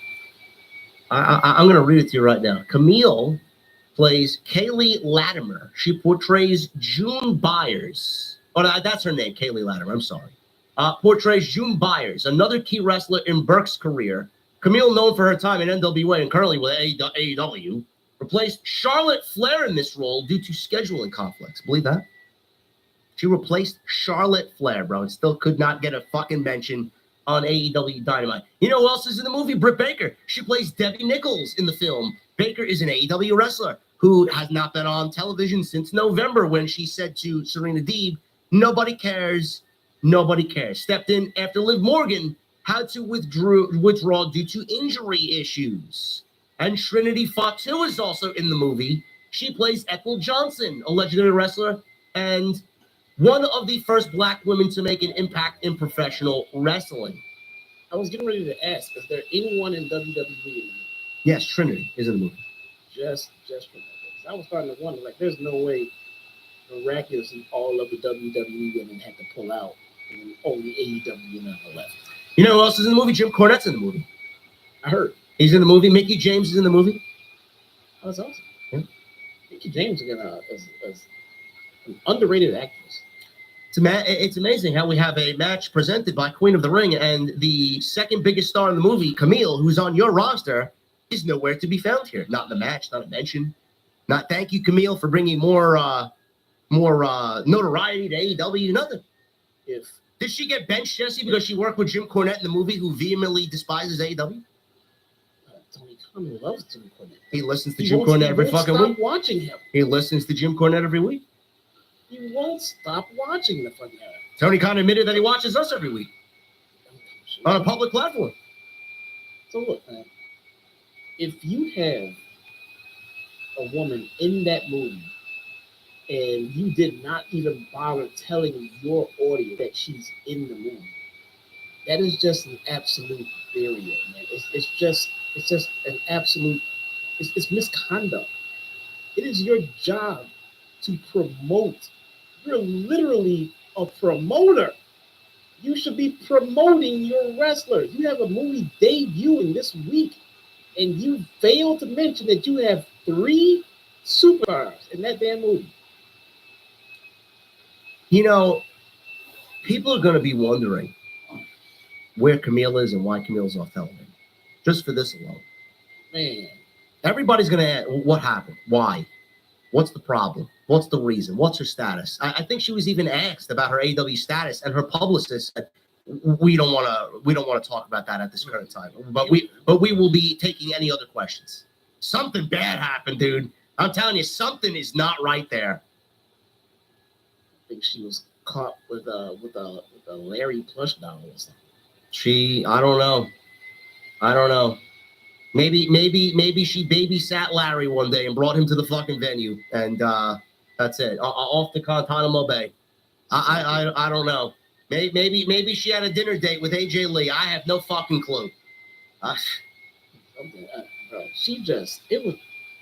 E: I'm going to read it to you right now. Camille plays Kaylee Latimer. She portrays June Byers. Oh, that's her name, Kaylee Latimer. I'm sorry. Portrays June Byers, another key wrestler in Burke's career. Camille, known for her time in NWA and currently with AEW, replaced Charlotte Flair in this role due to scheduling conflicts. Believe that? She replaced Charlotte Flair, bro, and still could not get a fucking mention on AEW Dynamite. You know who else is in the movie? Britt Baker. She plays Debbie Nichols in the film. Baker is an AEW wrestler who has not been on television since November when she said to Serena Deeb, nobody cares, nobody cares. Stepped in after Liv Morgan had to withdraw due to injury issues. And Trinity Fatu is also in the movie. She plays Ethel Johnson, a legendary wrestler, and one of the first Black women to make an impact in professional wrestling.
F: I was getting ready to ask, is there anyone in WWE in the movie?
E: Yes, Trinity is in the movie.
F: Just from that. I was starting to wonder, like, there's no way miraculously all of the WWE women had to pull out and only AEW women are left.
E: You know who else is in the movie? Jim Cornette's in the movie.
F: I heard.
E: He's in the movie. Mickey James is in the movie.
F: Oh, that's awesome.
E: Yeah.
F: Mickey James is an underrated actress.
E: It's amazing how we have a match presented by Queen of the Ring, and the second biggest star in the movie, Camille, who's on your roster, is nowhere to be found here. Not in the match, not a mention. Not thank you, Camille, for bringing more notoriety to AEW. Nothing. Did she get benched, Jesse, because she worked with Jim Cornette in the movie, who vehemently despises AEW?
F: Tony Khan loves Jim Cornette.
E: He listens to Jim Cornette every fucking
F: Stop
E: week.
F: watching him.
E: He listens to Jim Cornette every week.
F: He won't stop watching the fucking guy.
E: Tony Khan admitted that he watches us every week on a public platform.
F: So look, man, if you have a woman in that movie and you did not even bother telling your audience that she's in the movie, that is just an absolute barrier, man. It's just an absolute, it's misconduct. It is your job to promote. You're literally a promoter. You should be promoting your wrestlers. You have a movie debuting this week, and you fail to mention that you have 3 superstars in that damn movie.
E: You know, people are going to be wondering where Camille is and why Camille's off television. Just for this alone.
F: Man,
E: Everybody's going to ask, what happened? Why? What's the problem? What's the reason? What's her status? I think she was even asked about her AEW status, and her publicist said, we don't want to talk about that at this current time. But we will be taking any other questions. Something bad happened, dude. I'm telling you, something is not right there.
F: I think she was caught with a Larry plush doll or something.
E: I don't know. Maybe she babysat Larry one day and brought him to the fucking venue, and that's it. Off to Guantanamo Bay. I don't know. Maybe she had a dinner date with AJ Lee. I have no fucking clue.
F: Bro,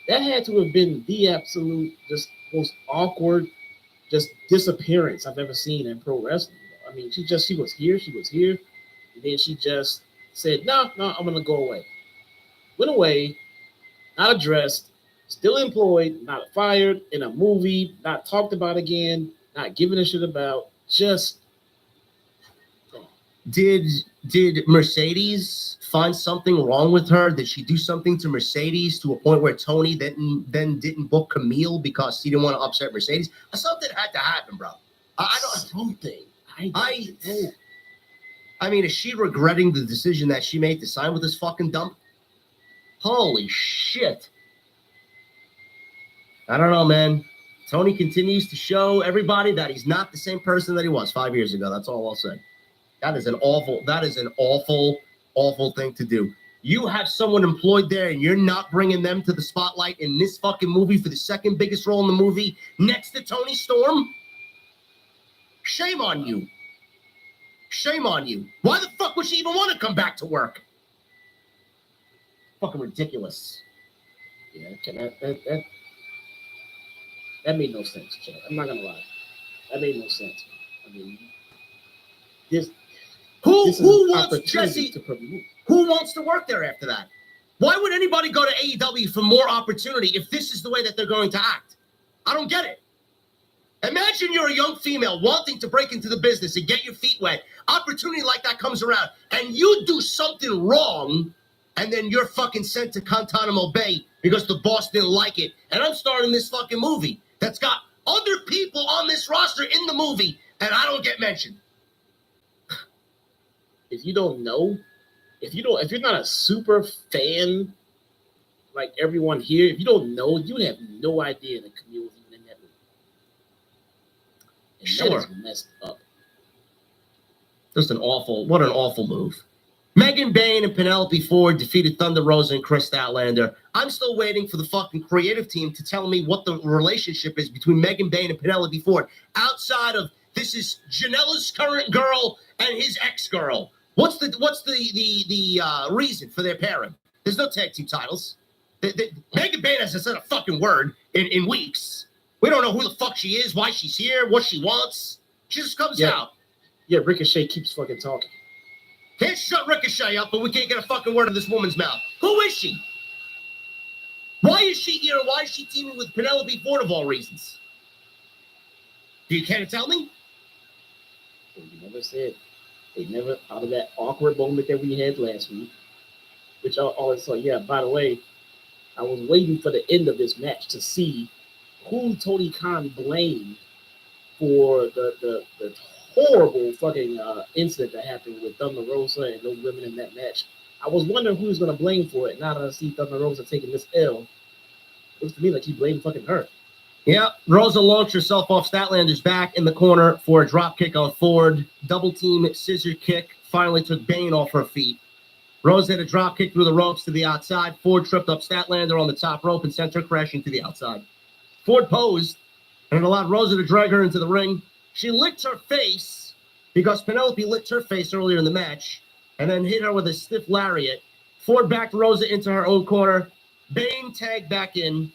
F: that had to have been the absolute just most awkward just disappearance I've ever seen in pro wrestling. I mean, she was here, and then she just said, no, I'm gonna go away. Went away, not addressed, still employed, not fired, in a movie, not talked about again, not given a shit about, just gone.
E: Did Mercedes find something wrong with her? Did she do something to Mercedes to a point where Tony then didn't book Camille because he didn't want to upset Mercedes? Something had to happen, bro. I don't.
F: Something.
E: I mean, is she regretting the decision that she made to sign with this fucking dump? Holy shit. I don't know, man. Tony continues to show everybody that he's not the same person that he was 5 years ago. That's all I'll say. That is an awful thing to do. You have someone employed there and you're not bringing them to the spotlight in this fucking movie for the second biggest role in the movie next to Tony Storm? Shame on you. Shame on you. Why the fuck would she even want to come back to work? Fucking ridiculous.
F: Yeah, that made no sense, Chad. I'm not gonna lie. That made no sense. I mean, this is
E: Who
F: an
E: wants
F: opportunity
E: Jesse?
F: to promote.
E: Who wants to work there after that? Why would anybody go to AEW for more opportunity if this is the way that they're going to act? I don't get it. Imagine you're a young female wanting to break into the business and get your feet wet. Opportunity like that comes around, and you do something wrong, and then you're fucking sent to Guantanamo Bay because the boss didn't like it. And I'm starring this fucking movie that's got other people on this roster in the movie, and I don't get mentioned.
F: If you don't know, if you're not a super fan like everyone here, if you don't know, you have no idea that Camille was even in that movie. And
E: Sure.
F: that is messed up.
E: What an awful move. Megan Bayne and Penelope Ford defeated Thunder Rosa and Chris Statlander. I'm still waiting for the fucking creative team to tell me what the relationship is between Megan Bayne and Penelope Ford outside of this is Janela's current girl and his ex-girl. What's the reason for their pairing? There's no tag team titles. Megan Bayne hasn't said a fucking word in weeks. We don't know who the fuck she is, why she's here, what she wants. She just comes out.
F: Yeah, Ricochet keeps fucking talking.
E: Can't shut Ricochet up, but we can't get a fucking word in this woman's mouth. Who is she? Why is she here? Why is she teaming with Penelope Ford of all reasons? Do you care to tell me?
D: never said. They never out of that awkward moment that we had last week, which I always thought, yeah, by the way, I was waiting for the end of this match to see who Tony Khan blamed for the horrible fucking incident that happened with Thunder Rosa and those women in that match. I was wondering who was going to blame for it. Now that I see Thunder Rosa taking this L, it looks to me like he blamed fucking her.
E: Yeah, Rosa launched herself off Statlander's back in the corner for a drop kick on Ford. Double team scissor kick finally took Bane off her feet. Rosa had a drop kick through the ropes to the outside. Ford tripped up Statlander on the top rope and sent her crashing to the outside. Ford posed and allowed Rosa to drag her into the ring. She licked her face because Penelope licked her face earlier in the match and then hit her with a stiff lariat. Ford backed Rosa into her own corner. Bane tagged back in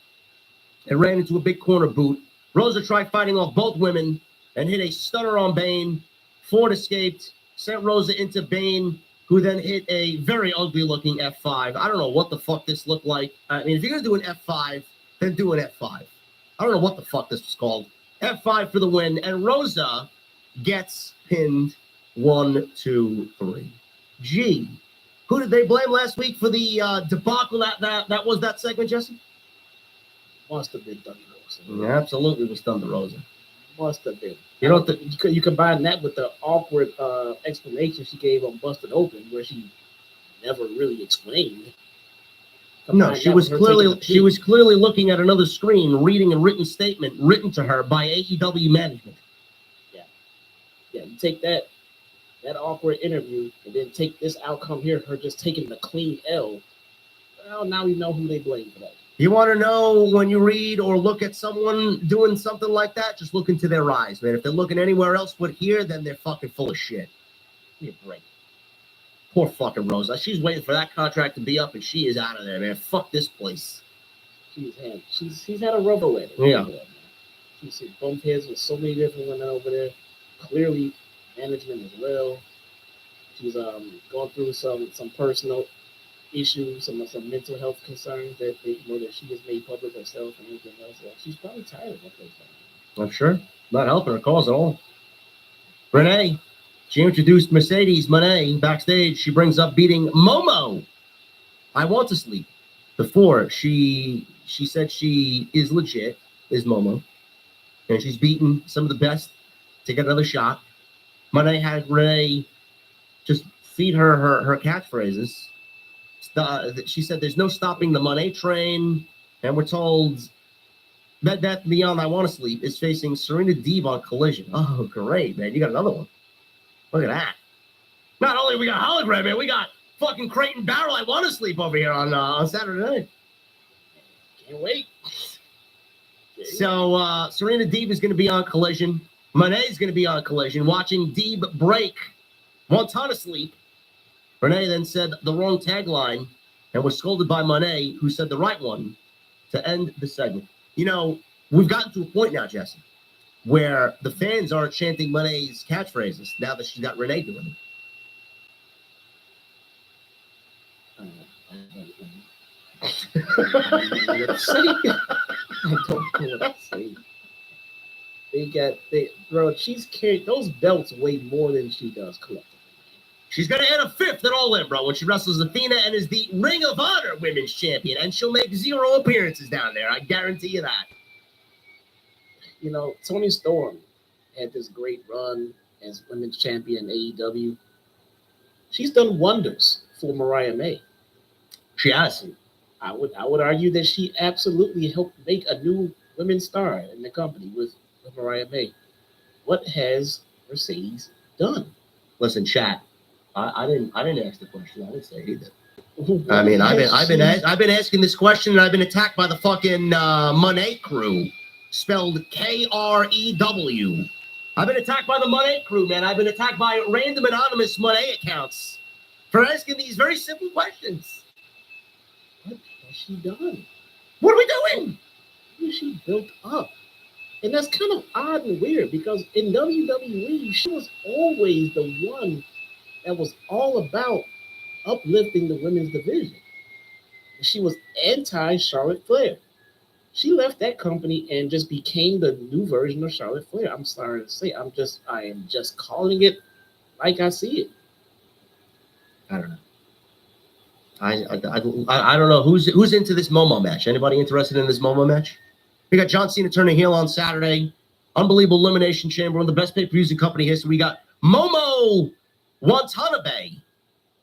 E: and ran into a big corner boot. Rosa tried fighting off both women and hit a stunner on Bane. Ford escaped, sent Rosa into Bane, who then hit a very ugly-looking F5. I don't know what the fuck this looked like. I mean, if you're going to do an F5, then do an F5. I don't know what the fuck this was called. F5 for the win, and Rosa gets pinned 1, 2, 3. Gee, who did they blame last week for the debacle that was that segment, Jesse?
D: Must have been Thunder Rosa.
E: Yeah, absolutely was Thunder Rosa.
D: Must have been.
E: You know,
D: You combine that with the awkward explanation she gave on Busted Open, where she never really explained.
E: no, she was clearly looking at another screen, reading a written statement written to her by AEW management.
D: Yeah, you take that awkward interview and then take this outcome here, her just taking the clean L. Well, now we know who they blame for that.
E: You want to know when you read or look at someone doing something like that, just look into their eyes, man. If they're looking anywhere else but here, then they're fucking full of shit. Give me a break. Poor fucking Rosa. She's waiting for that contract to be up, and she is out of there, man. Fuck this place.
D: She's had a rubber wedding.
E: Yeah.
D: She's bumped heads with so many different women over there. Clearly, management as well. She's gone through some personal issues, some mental health concerns that that she has made public herself and everything else. She's probably tired of that place.
E: I'm sure. Not helping her cause at all. Renee, she introduced Mercedes Moné backstage. She brings up beating Momo. I want to sleep. Before she said she is legit, is Momo, and she's beaten some of the best to get another shot. Moné had Renee just feed her catchphrases. She said there's no stopping the Moné train, and we're told Beth Beyond I Want to Sleep is facing Serena Deeb on Collision. Oh, great, man. You got another one. Look at that. Not only we got Hologram, man, we got fucking Creighton Barrel I Want to Sleep over here on Saturday night.
D: Can't wait.
E: So Serena Deeb is going to be on Collision. Moné is going to be on Collision, watching Deeb break one ton of sleep. Renee then said the wrong tagline and was scolded by Moné, who said the right one to end the segment. You know, we've gotten to a point now, Jesse, where the fans aren't chanting Moné's catchphrases now that she's got Renee doing it.
D: I don't know what to say. She's carried those belts way more than she does collectively.
E: She's going to add a fifth at All In, bro, when she wrestles Athena and is the Ring of Honor Women's Champion, and she'll make 0 appearances down there. I guarantee you that.
D: You know, Toni Storm had this great run as Women's Champion in AEW. She's done wonders for Mariah May.
E: She has.
D: I would argue that she absolutely helped make a new women's star in the company with Mariah May. What has Mercedes done?
E: Listen, chat. I didn't ask the question. I didn't say either. I mean, I've been asking this question, and I've been attacked by the fucking Moné crew, spelled Krew. I've been attacked by the Moné crew, man. I've been attacked by random anonymous Moné accounts for asking these very simple questions.
D: What has she done?
E: What are we doing?
D: What has she built up? And that's kind of odd and weird because in WWE, she was always the one that was all about uplifting the women's division. She was anti-Charlotte Flair. She left that company and just became the new version of Charlotte Flair. I'm sorry to say, I am just calling it
F: like I see it.
E: I don't know. I don't know who's into this Momo match. Anybody interested in this Momo match? We got John Cena turning heel on Saturday. Unbelievable Elimination Chamber, one of the best pay-per-views in company history. We got Momo Watanabe,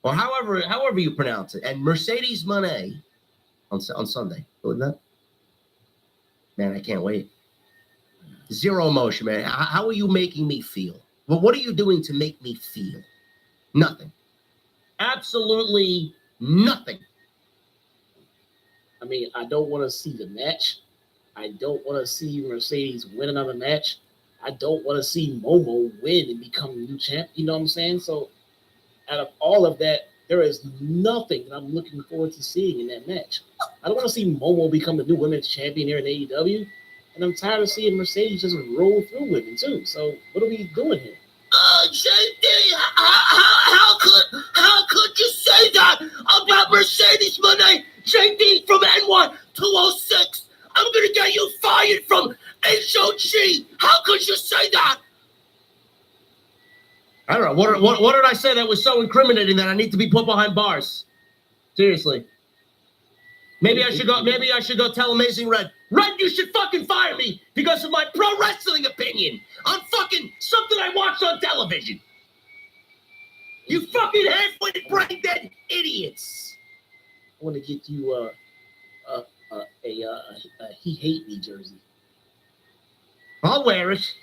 E: or however you pronounce it, and Mercedes Moné on Sunday. Wouldn't that? Man, I can't wait. Zero emotion, man. How are you making me feel? Well, what are you doing to make me feel? Nothing. Absolutely nothing.
F: I mean, I don't want to see the match. I don't want to see Mercedes win another match. I don't want to see Momo win and become the new champ. You know what I'm saying? So, out of all of that, there is nothing that I'm looking forward to seeing in that match. I don't want to see Momo become the new women's champion here in AEW. And I'm tired of seeing Mercedes just roll through women, too. So, what are we doing here?
E: JD, how could you say that about Mercedes Moné? JD from N1 206. I'm gonna get you fired from HOG. How could you say that? I don't know. What did I say that was so incriminating that I need to be put behind bars? Seriously. Maybe I should go tell Amazing Red. Red, you should fucking fire me because of my pro wrestling opinion on fucking something I watched on television. You fucking half-witted, brain-dead idiots.
F: I want to get you a He Hate Me jersey.
E: I'll wear it.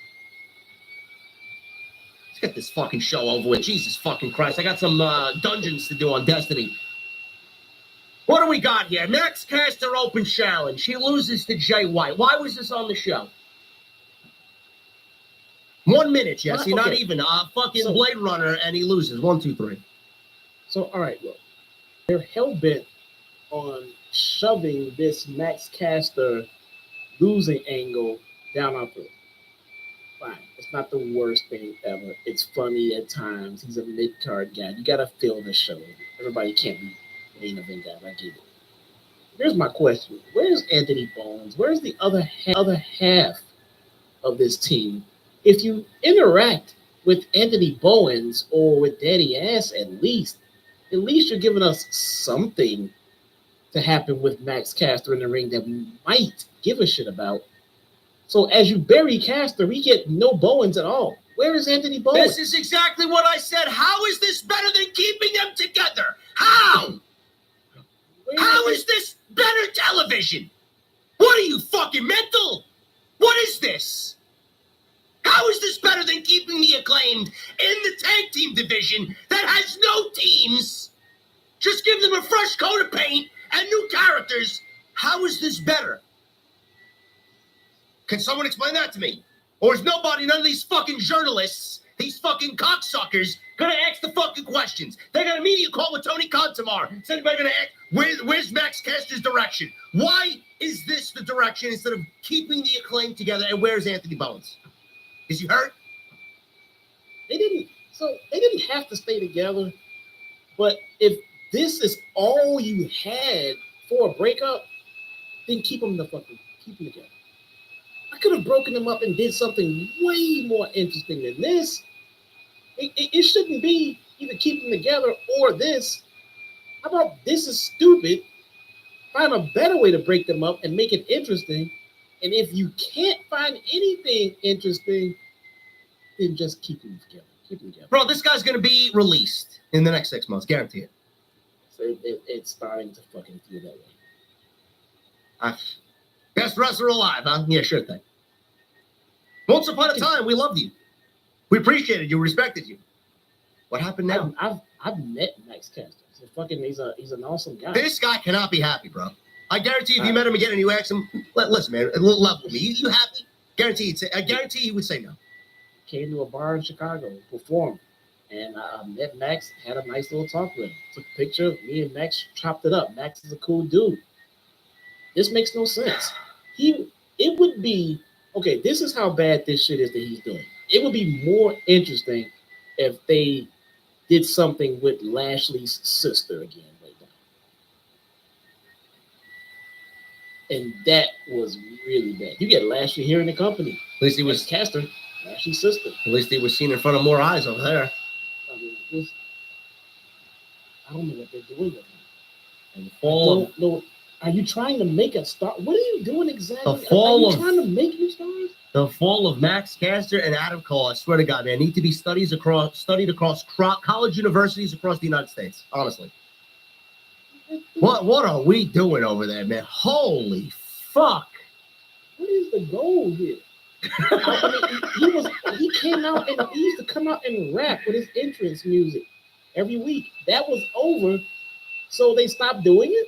E: Let's get this fucking show over with. Jesus fucking Christ. I got some dungeons to do on Destiny. What do we got here? Max Caster Open Challenge. He loses to Jay White. Why was this on the show? 1 minute, Jesse.
F: Okay.
E: Not even. Fucking Blade Runner, and he loses. 1, 2, 3.
F: So, all right, look. They're hell-bent on shoving this Max Caster losing angle down our throat. Fine. It's not the worst thing ever. It's funny at times. He's a mid-card guy. You got to fill the show. Everybody can't be main event guys. I get it. Here's my question. Where's Anthony Bowens? Where's the other half of this team? If you interact with Anthony Bowens or with Daddy Ass at least you're giving us something to happen with Max Caster in the ring that we might give a shit about. So as you bury Caster, we get no Bowens at all. Where is Anthony Bowens?
E: This is exactly what I said. How is this better than keeping them together? How? How is this better television? What are you, fucking mental? What is this? How is this better than keeping the Acclaimed in the tag team division that has no teams? Just give them a fresh coat of paint and new characters. How is this better? Can someone explain that to me? Or is nobody, none of these fucking journalists, these fucking cocksuckers, gonna ask the fucking questions? They got a media call with Tony Khan tomorrow. Is anybody gonna ask, where's Max Caster's direction? Why is this the direction instead of keeping the Acclaim together? And where's Anthony Bowens? Is he hurt?
F: They didn't have to stay together. But if this is all you had for a breakup, then keep them together. I could have broken them up and did something way more interesting than this. It shouldn't be either keep them together or this. How about this is stupid? Find a better way to break them up and make it interesting. And if you can't find anything interesting, then just keep them together.
E: Bro, this guy's going to be released in the next 6 months. Guarantee it.
F: So it's starting to fucking feel that way.
E: Best wrestler alive, huh? Yeah, sure thing. Once upon a time, we loved you. We appreciated you, respected you. What happened now?
F: I've met Max Caster. He's an awesome guy.
E: This guy cannot be happy, bro. I guarantee if you met him again and you asked him, listen, man, level with me. You happy? I guarantee he would say no.
F: Came to a bar in Chicago, performed, and I met Max, had a nice little talk with him. Took a picture. Me and Max chopped it up. Max is a cool dude. This makes no sense. It would be, okay, this is how bad this shit is that he's doing. It would be more interesting if they did something with Lashley's sister again right now. And that was really bad. You get Lashley here in the company.
E: At least he was
F: Caster, Lashley's sister.
E: At least he was seen in front of more eyes over there.
F: just I don't know what they're doing with him.
E: And the
F: I
E: fall of
F: don't know. Are you trying to make a star? What are you doing exactly?
E: The fall
F: are you
E: of-
F: trying to make new stars?
E: the fall of Max Caster and Adam Cole, I swear to God, man, need to be studied across college universities across the United States. Honestly, what are we doing over there, man? Holy fuck!
F: What is the goal here? He came out and he used to come out and rap with his entrance music every week. That was over, so they stopped doing it.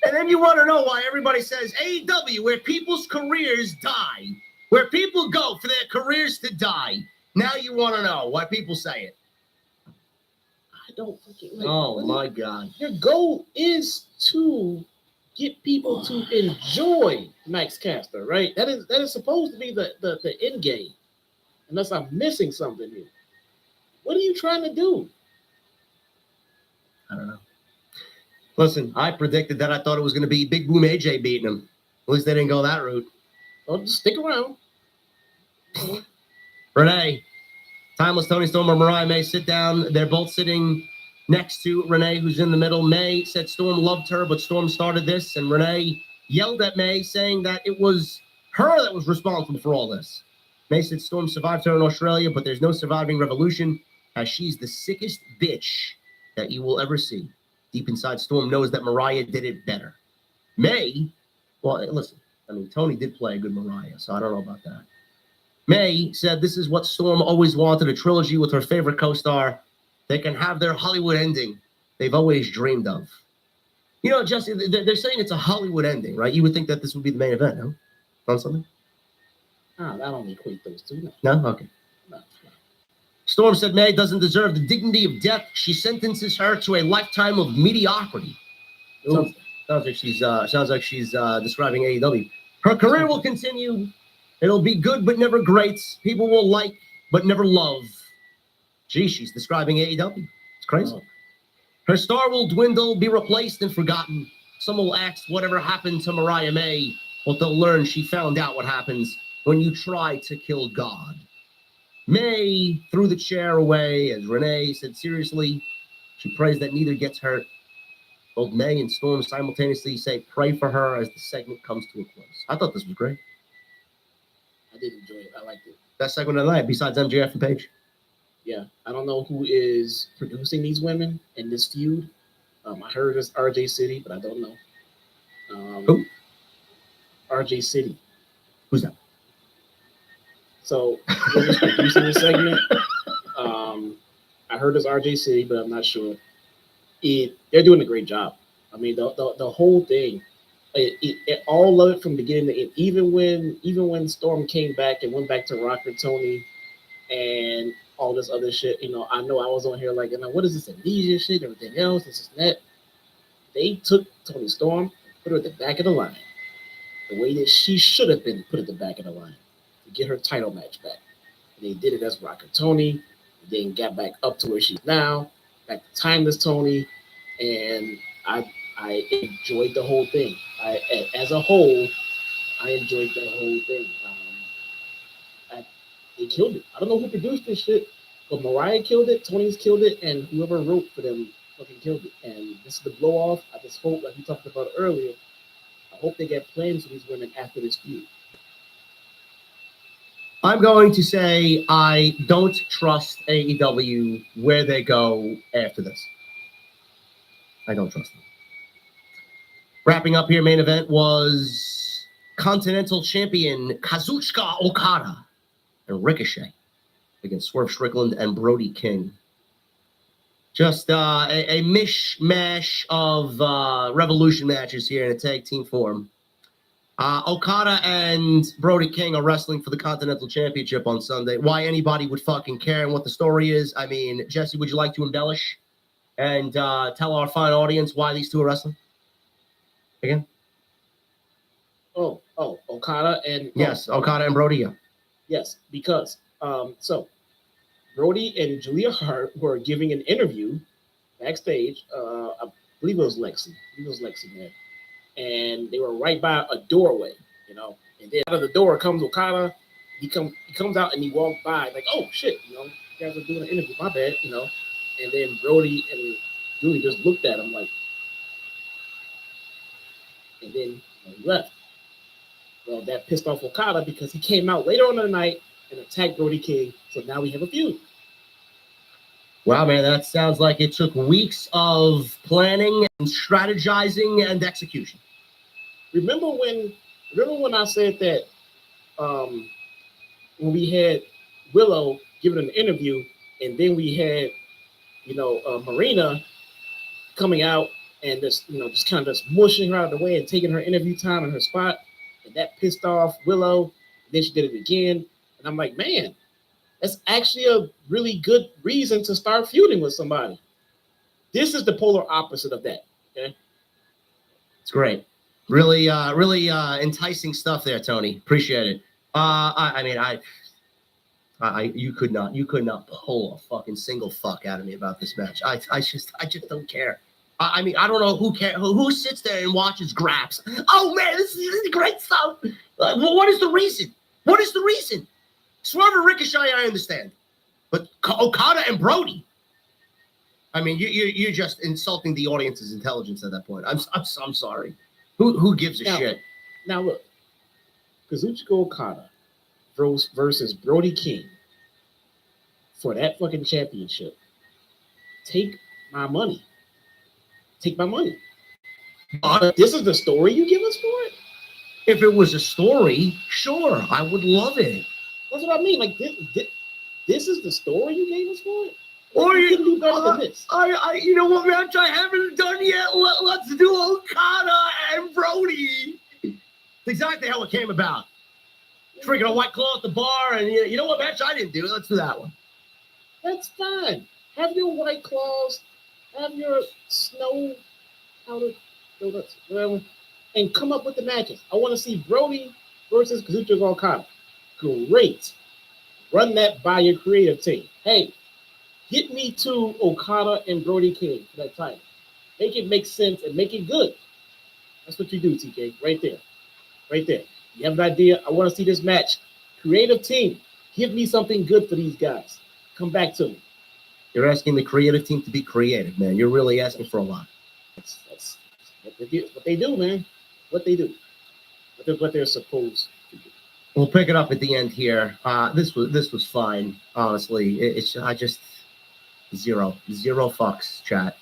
E: And then you want to know why everybody says AEW, where people's careers die, where people go for their careers to die. Now you want to know why people say it.
F: I don't fucking like.
E: Oh
F: what is-
E: my God!
F: Your goal is to get people to enjoy Max Caster, right? That is supposed to be the end game. Unless I'm missing something here. What are you trying to do?
E: I don't know. Listen, I predicted that. I thought it was going to be Big Boom AJ beating him. At least they didn't go that route.
F: Well, just stick around.
E: Renee, Timeless Tony Storm or Mariah May sit down. They're both sitting next to Renee, who's in the middle. May said Storm loved her, but Storm started this. And Renee yelled at May, saying that it was her that was responsible for all this. May said Storm survived her in Australia, but there's no surviving Revolution, as she's the sickest bitch that you will ever see. Deep inside, Storm knows that Mariah did it better. May, well, listen, I mean, Tony did play a good Mariah, so I don't know about that. May said this is what Storm always wanted, a trilogy with her favorite co-star. They can have their Hollywood ending they've always dreamed of. You know, Jesse, they're saying it's a Hollywood ending, right? You would think that this would be the main event, no? On something?
F: I don't equate those two.
E: No? Okay.
F: No.
E: Storm said May doesn't deserve the dignity of death. She sentences her to a lifetime of mediocrity.
F: Ooh.
E: Sounds like she's describing AEW. Her career will continue. It'll be good but never great. People will like but never love. Gee, she's describing AEW. It's crazy.
F: Oh.
E: Her star will dwindle, be replaced and forgotten. Some will ask whatever happened to Mariah May, but they'll learn she found out what happens when you try to kill God. May threw the chair away as Renee said seriously. She prays that neither gets hurt. Both May and Storm simultaneously say pray for her as the segment comes to a close. I thought this was great.
F: I did enjoy it. I liked it.
E: Best segment of the night besides MJF and Paige.
F: Yeah, I don't know who is producing these women in this feud. I heard it's RJ City, but I don't know.
E: Who?
F: RJ City.
E: Who's that?
F: So they're just producing this segment. I heard it's RJ City, but I'm not sure. They're doing a great job. I mean, the whole thing. It all love it from beginning to end. Even when Storm came back and went back to Rocker Tony and all this other shit, I know I was on here like, what is this amnesia shit? Everything else, this is that. They took Tony Storm and put her at the back of the line, the way that she should have been put at the back of the line to get her title match back. And they did it as Rocker Tony, and then got back up to where she's now, back to Timeless Tony, and I enjoyed the whole thing. As a whole, I enjoyed the whole thing. They killed it. I don't know who produced this shit, but Mariah killed it, Tony's killed it, and whoever wrote for them fucking killed it. And this is the blow off. I just hope, like we talked about earlier, I hope they get plans for these women after this feud.
E: I'm going to say I don't trust AEW where they go after this. I don't trust them. Wrapping up here, main event was Continental Champion Kazuchika Okada and Ricochet against Swerve Strickland and Brody King. Just a mishmash of Revolution matches here in a tag team form. Okada and Brody King are wrestling for the Continental Championship on Sunday. Why anybody would fucking care and what the story is, I mean, Jesse, would you like to embellish and tell our fine audience why these two are wrestling? Again?
F: Oh, Okada and...
E: Yes, Okada and Brody, yeah.
F: Yes, because so Brody and Julia Hart were giving an interview backstage. I believe it was Lexi. Man. And they were right by a doorway, And then out of the door comes Okada. He comes out and he walks by like, oh shit, you guys are doing an interview. My bad,
D: And then Brody and Julie just looked at him like, and then he left. Well, that pissed off Okada because he came out later on in the night and attacked Brody King. So now we have a feud.
E: Wow, man, that sounds like it took weeks of planning and strategizing and execution.
F: Remember when I said that when we had Willow giving an interview, and then we had Marina coming out and just just kind of just mushing her out of the way and taking her interview time and her spot, and that pissed off Willow. And then she did it again, and I'm like, man, that's actually a really good reason to start feuding with somebody. This is the polar opposite of that. Okay,
E: It's great. Really enticing stuff there, Tony. Appreciate it. You could not pull a fucking single fuck out of me about this match. I just don't care. I don't know who sits there and watches Graps. Oh man, this is great stuff. What is the reason? What is the reason? Swerve and Ricochet, I understand, but Okada and Brody. I mean, you're just insulting the audience's intelligence at that point. I'm sorry. Who gives a shit?
F: Now look, Kazuchika Okada versus Brody King for that fucking championship. Take my money. Take my money. This is the story you give us for it?
E: If it was a story, sure, I would love it.
F: That's what I mean. Like this is the story you gave us for it?
E: Or
F: you can do better than this.
E: You know what match I haven't done yet? Let's do Okada and Brody. That's exactly how it came about. Drinking a White Claw at the bar, and you know what match I didn't do? Let's do that one.
F: That's fine. Have your White Claws, have your snow powder donuts, whatever, and come up with the matches. I want to see Brody versus Kazuchika Okada. Great. Run that by your creative team. Hey, get me to Okada and Brody King for that title. Make it make sense and make it good. That's what you do, TK. Right there. Right there. You have an idea. I want to see this match. Creative team. Give me something good for these guys. Come back to me.
E: You're asking the creative team to be creative, man. You're really asking for a lot.
F: That's what they do, man. What they do. What they're supposed to do.
E: We'll pick it up at the end here. This was fine, honestly. I just zero fucks, chat.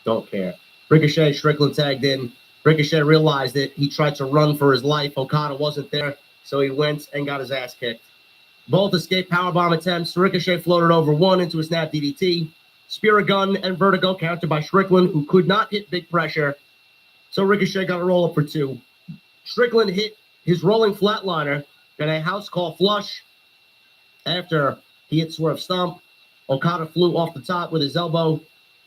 E: Don't care. Ricochet, Strickland tagged in. Ricochet realized that he tried to run for his life. Okada wasn't there, so he went and got his ass kicked. Both escaped powerbomb attempts. Ricochet floated over one into a snap DDT. Spirit gun and Vertigo countered by Strickland, who could not hit big pressure. So Ricochet got a roll up for two. Strickland hit his rolling flatliner and a house call flush. After he hit Swerve Stomp, Okada flew off the top with his elbow,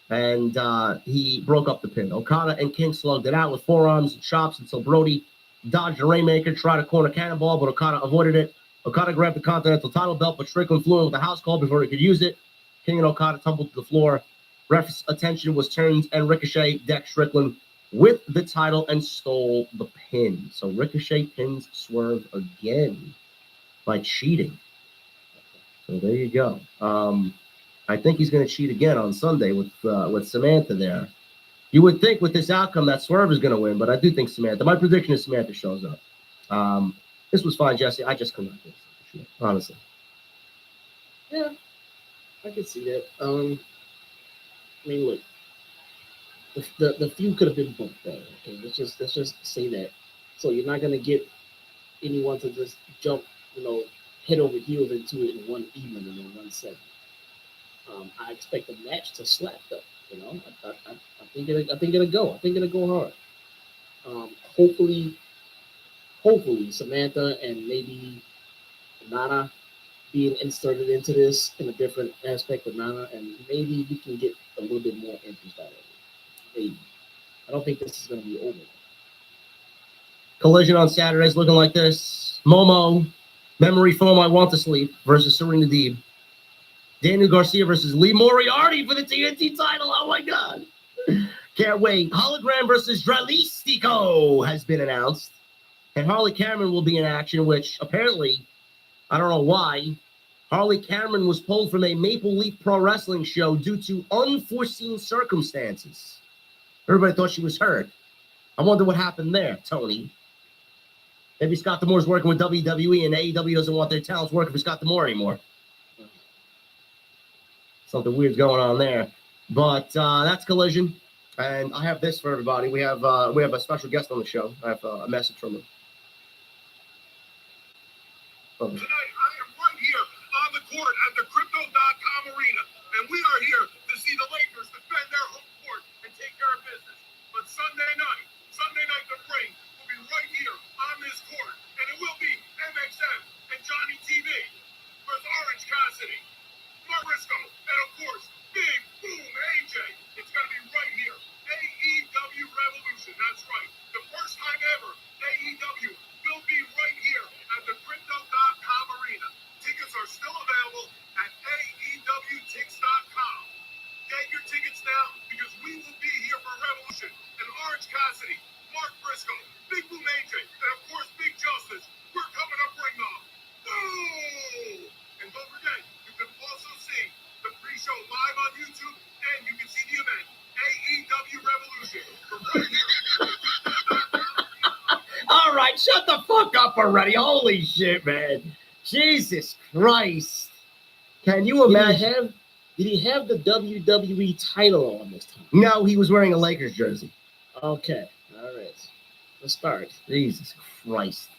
E: and he broke up the pin. Okada and King slugged it out with forearms and chops until Brody dodged a Rainmaker, tried a corner cannonball, but Okada avoided it. Okada grabbed the Continental title belt, but Strickland flew in with a house call before he could use it. King and Okada tumbled to the floor. Ref's attention was turned, and Ricochet decked Strickland with the title and stole the pin. So Ricochet pins Swerve again by cheating. So there you go. I think he's going to cheat again on Sunday with Samantha there. You would think with this outcome that Swerve is going to win, but I do think Samantha. My prediction is Samantha shows up. This was fine, Jesse. I just couldn't do this, honestly.
F: Yeah, I can see that. I mean, look, the feud could have been booked better. Okay, let's just say that. So you're not gonna get anyone to just jump, head over heels into it in one evening and in one segment. I expect the match to slap though. I think it'll go. I think it'll go hard. Hopefully Samantha and maybe Nana being inserted into this in a different aspect of Nana, and maybe we can get a little bit more interest out of it. Maybe. I don't think this is going to be over.
E: Collision on Saturday is looking like this. Momo, Memory Foam, I Want to Sleep versus Serena Deeb. Daniel Garcia versus Lee Moriarty for the TNT title. Oh my God. Can't wait. Hologram versus Dralistico has been announced. And Harley Cameron will be in action, which apparently, I don't know why, Harley Cameron was pulled from a Maple Leaf Pro Wrestling show due to unforeseen circumstances. Everybody thought she was hurt. I wonder what happened there, Tony. Maybe Scott D'Amore's working with WWE and AEW doesn't want their talents working for Scott D'Amore anymore. Something weird's going on there. But that's Collision. And I have this for everybody. We have a special guest on the show. I have a message from him.
H: Tonight, I am right here on the court at the Crypto.com Arena, and we are here to see the Lakers defend their home court and take care of business. But Sunday night, the ring will be right here on this court, and it will be MXM and Johnny TV versus Orange Cassidy, Mark Briscoe, and of course, Big Boom AJ. It's going to be right here. AEW Revolution, that's right. The first time ever, AEW will be right here at the Crypto.com Arena. Tickets are still available at AEWTix.com. Get your tickets now because we will be here for Revolution and Orange Cassidy, Mark Briscoe, Big Boom AJ, and of course Big Justice. We're coming up ring off. Boom! And don't forget, you can also see the pre-show live on YouTube and you can see the event AEW Revolution from right here.
E: All right, shut the fuck up already. Holy shit, man. Jesus Christ. Can you imagine?
F: Did he have the WWE title on this time?
E: No, he was wearing a Lakers jersey.
F: Okay. All right. Let's start.
E: Jesus Christ.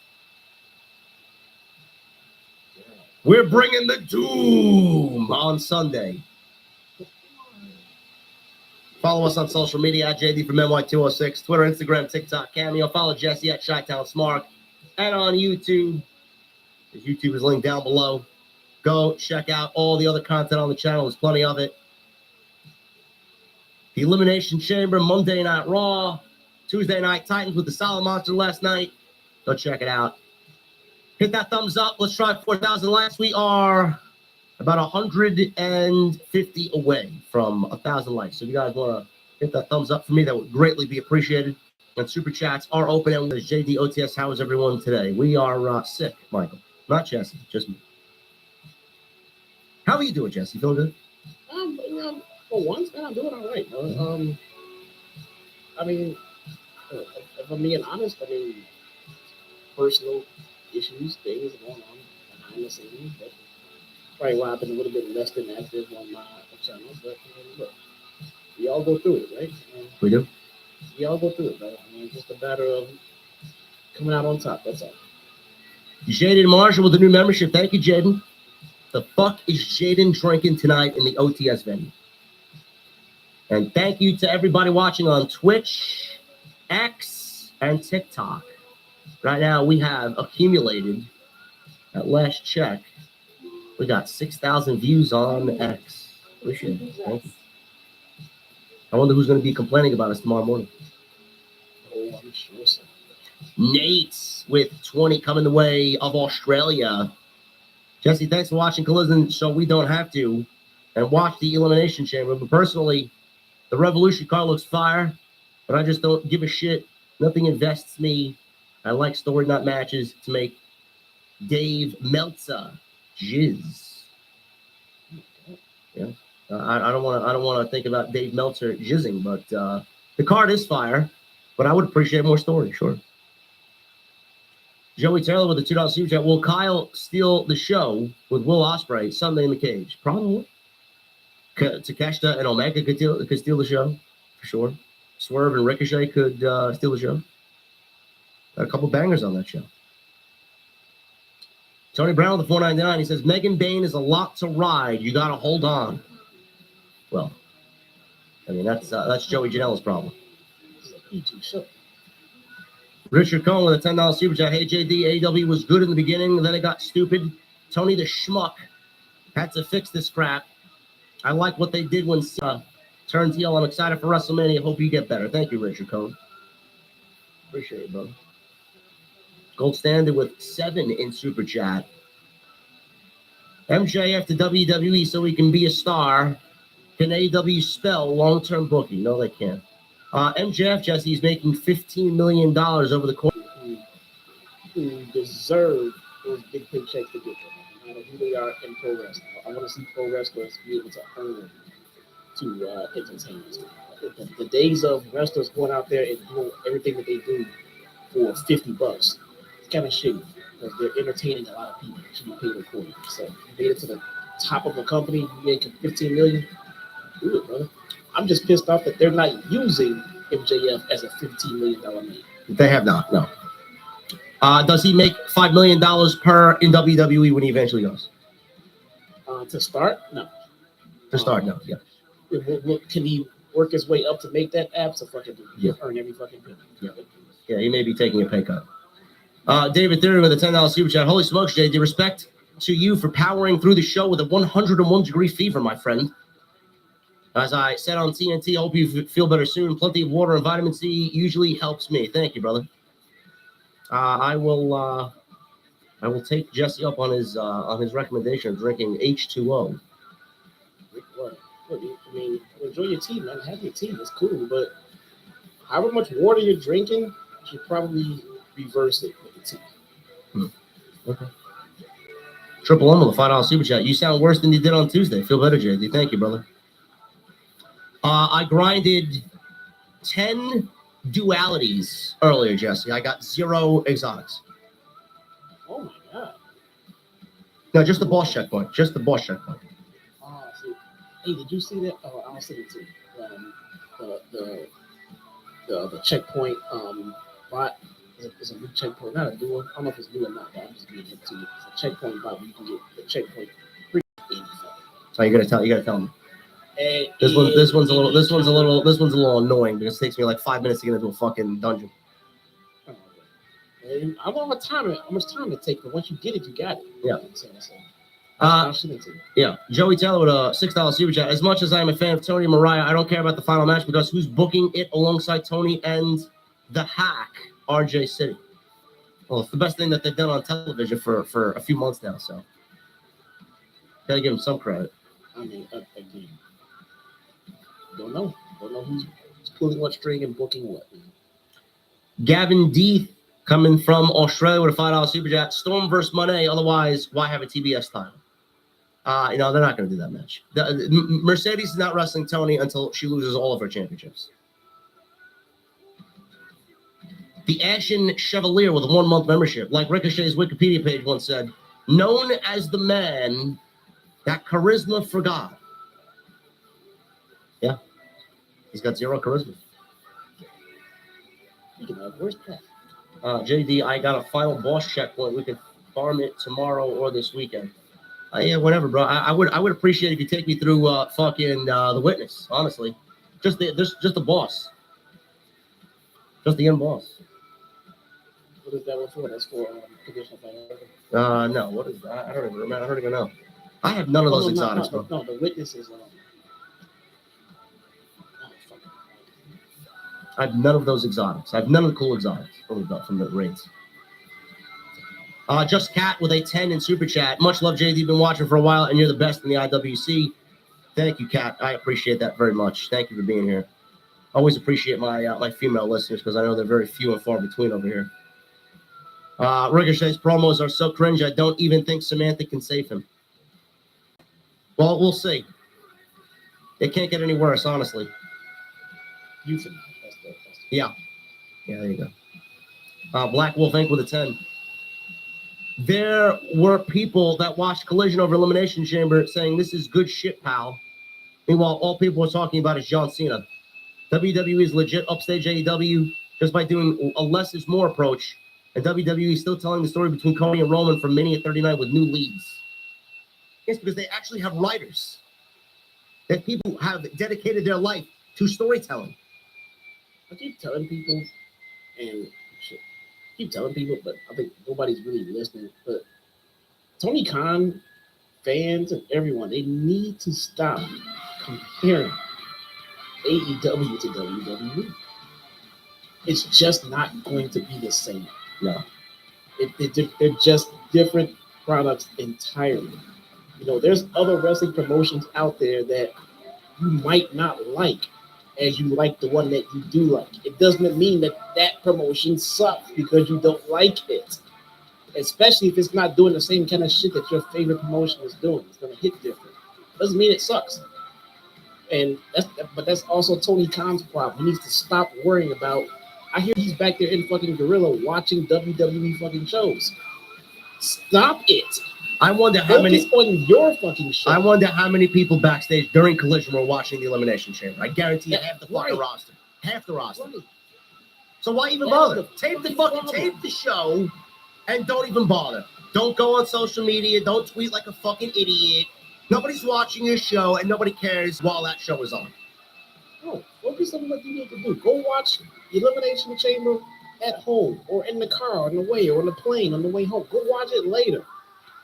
E: We're bringing the doom on Sunday. Follow us on social media at JD from NY206, Twitter, Instagram, TikTok, Cameo. Follow Jesse at Chi-Town Smart and on YouTube. The YouTube is linked down below. Go check out all the other content on the channel. There's plenty of it. The Elimination Chamber, Monday Night Raw, Tuesday Night Titans with the Solid Monster last night. Go check it out. Hit that thumbs up. Let's try 4,000 likes. We are about 150 away from 1,000 likes. So if you guys want to hit that thumbs up for me, that would greatly be appreciated. And super chats are open. And there's JD OTS. How is everyone today? We are sick, Michael. Not Jesse, just me. How are you doing, Jesse? Feeling good?
F: For once, man, I'm doing all right. I mean, if I'm being honest, I mean, personal issues, things going on behind the scenes, but probably why I've been a little bit less than active on my channels. But look, we all go through it, right?
E: We do.
F: We all go through it, but I mean, it's just a matter of coming out on top. That's all.
E: Jaden Marshall with the new membership. Thank you, Jaden. The fuck is Jaden drinking tonight in the OTS venue? And thank you to everybody watching on Twitch, X, and TikTok. Right now, we have accumulated, at last check, we got 6,000 views on X. Appreciate it. Thank you. I wonder who's going to be complaining about us tomorrow morning.
F: Oh, I'm sure so.
E: Nate with 20 coming the way of Australia. Jesse, thanks for watching Collision so we don't have to and watch the Elimination Chamber. But personally, the Revolution card looks fire, but I just don't give a shit. Nothing invests me. I like story, not matches, to make Dave Meltzer jizz. Yeah, I don't want to think about Dave Meltzer jizzing, but the card is fire. But I would appreciate more story, sure. Joey Taylor with the $2 super chat. Will Kyle steal the show with Will Ospreay Sunday in the cage? Probably. Takeshita and Omega could steal the show, for sure. Swerve and Ricochet could steal the show. Got a couple bangers on that show. Tony Brown with the $4.99. He says, Megan Bain is a lot to ride. You got to hold on. Well, I mean, that's Joey Janela's problem. Richard Cohen with a $10 super chat. Hey, JD, AEW was good in the beginning, then it got stupid. Tony the Schmuck had to fix this crap. I like what they did when turned heel. I'm excited for WrestleMania. Hope you get better. Thank you, Richard Cohen. Appreciate it, brother. Gold Standard with 7 in super chat. MJF to WWE so he can be a star. Can AEW spell long-term booking? No, they can't. MJF, Jesse, is making $15 million over the course.
F: Who deserve those big paychecks to get them. who they are in pro wrestling. I want to see pro wrestlers be able to earn to entertainers. The days of wrestlers going out there and doing everything that they do for $50, it's kind of shitty because they're entertaining a lot of people. It should be paid accordingly. So you made it to the top of a company, you making $15 million. Do it, brother. I'm just pissed off that they're not using MJF as a $15 million man.
E: They have not. No. Does he make $5 million per in WWE when he eventually goes?
F: To start, no.
E: To start, no. Yeah.
F: Can he work his way up to make that absolutely?
E: Yeah.
F: Earn every fucking penny.
E: Yeah. Yeah, he may be taking a pay cut. David Theory with a $10 super chat. Holy smokes, JD. Respect to you for powering through the show with a 101 degree fever, my friend. As I said on TNT, I hope you feel better soon. Plenty of water and vitamin C usually helps me. Thank you, brother. I will take Jesse up on his recommendation of drinking H2O.
F: What? I mean, enjoy your tea, man. Have your tea. It's cool, but however much water you're drinking, you should probably reverse it with the tea.
E: Okay. Triple M with a $5 super chat. You sound worse than you did on Tuesday. Feel better, JD. Thank you, brother. I grinded 10 dualities earlier, Jesse. I got 0 exotics.
F: Oh my god.
E: No, just the boss checkpoint. Just the boss checkpoint.
F: Oh, see. Hey, did you see that? Oh, I'll send it to you. The checkpoint bot is a new checkpoint, not a new one. I don't know if it's new or not, but I'm just gonna get to it. It's a checkpoint bot where you can get the checkpoint free.
E: So you gotta tell me. This one's a little annoying because it takes me like 5 minutes to get into a fucking dungeon.
F: And I don't know how much time it takes, but once you get it, you got it.
E: Yeah.
F: I'll send it to you.
E: Yeah. Joey Taylor with a $6 super chat. As much as I'm a fan of Tony and Mariah, I don't care about the final match because who's booking it alongside Tony and the hack, RJ City? Well, it's the best thing that they've done on television for a few months now, so gotta give them some credit.
F: I mean, again, don't know who's pulling what string and booking what.
E: Gavin D coming from Australia with a $5 super chat. Storm versus Monet. Otherwise, why have a TBS title? They're not going to do that match. Mercedes is not wrestling Tony until she loses all of her championships. The Ashen Chevalier with a 1-month membership, like Ricochet's Wikipedia page once said, known as the man that charisma forgot. Yeah, he's got 0 charisma.
F: Where's Pat?
E: JD, I got a final boss checkpoint. We can farm it tomorrow or this weekend. Yeah, whatever, bro. I would appreciate if you take me through fucking the witness. Honestly, just the boss, just the end boss.
F: What is that one for? That's for conditional fighting.
E: No. What is that? I don't even remember. I don't even know. I have none of those exotics, bro.
F: No, the witness is.
E: I have none of those exotics. I have none of the cool exotics from the raids. Just Cat with a 10 in super chat. Much love, JD. Been watching for a while, and you're the best in the IWC. Thank you, Cat. I appreciate that very much. Thank you for being here. Always appreciate my female listeners because I know they're very few and far between over here. Ricochet's promos are so cringe. I don't even think Samantha can save him. Well, we'll see. It can't get any worse, honestly. Yeah, there you go. Black Wolf Inc. with a 10. There were people that watched Collision over Elimination Chamber saying this is good shit, pal. Meanwhile, all people are talking about is John Cena. WWE is legit upstage AEW just by doing a less is more approach, and WWE is still telling the story between Cody and Roman from Mania 39 with new leads. Yes, because they actually have writers. That people have dedicated their life to storytelling.
F: I keep telling people, but I think nobody's really listening. But Tony Khan, fans, and everyone, they need to stop comparing AEW to WWE. It's just not going to be the same.
E: No.
F: They're just different products entirely. There's other wrestling promotions out there that you might not like as you like the one that you do like. It doesn't mean that promotion sucks because you don't like it. especially if it's not doing the same kind of shit that your favorite promotion is doing. It's gonna hit different. Doesn't mean it sucks. And that's also Tony Khan's problem. He needs to stop worrying about. I hear he's back there in fucking Gorilla watching WWE fucking shows. Stop it.
E: I wonder how
F: Focus
E: many.
F: on your fucking show.
E: I wonder how many people backstage during Collision were watching the Elimination Chamber. I guarantee you half the fucking
F: Right.
E: roster. Half the roster.
F: Right.
E: So why even
F: That's
E: bother?
F: the
E: Tape the
F: fucking
E: fucking
F: problem.
E: tape the show, and don't even bother. Don't go on social media. Don't tweet like a fucking idiot. Nobody's watching your show, and nobody cares while that show is on.
F: No, focus on what you need to do. Go watch Elimination Chamber at home, or in the car on the way, or on the plane on the way home. Go watch it later.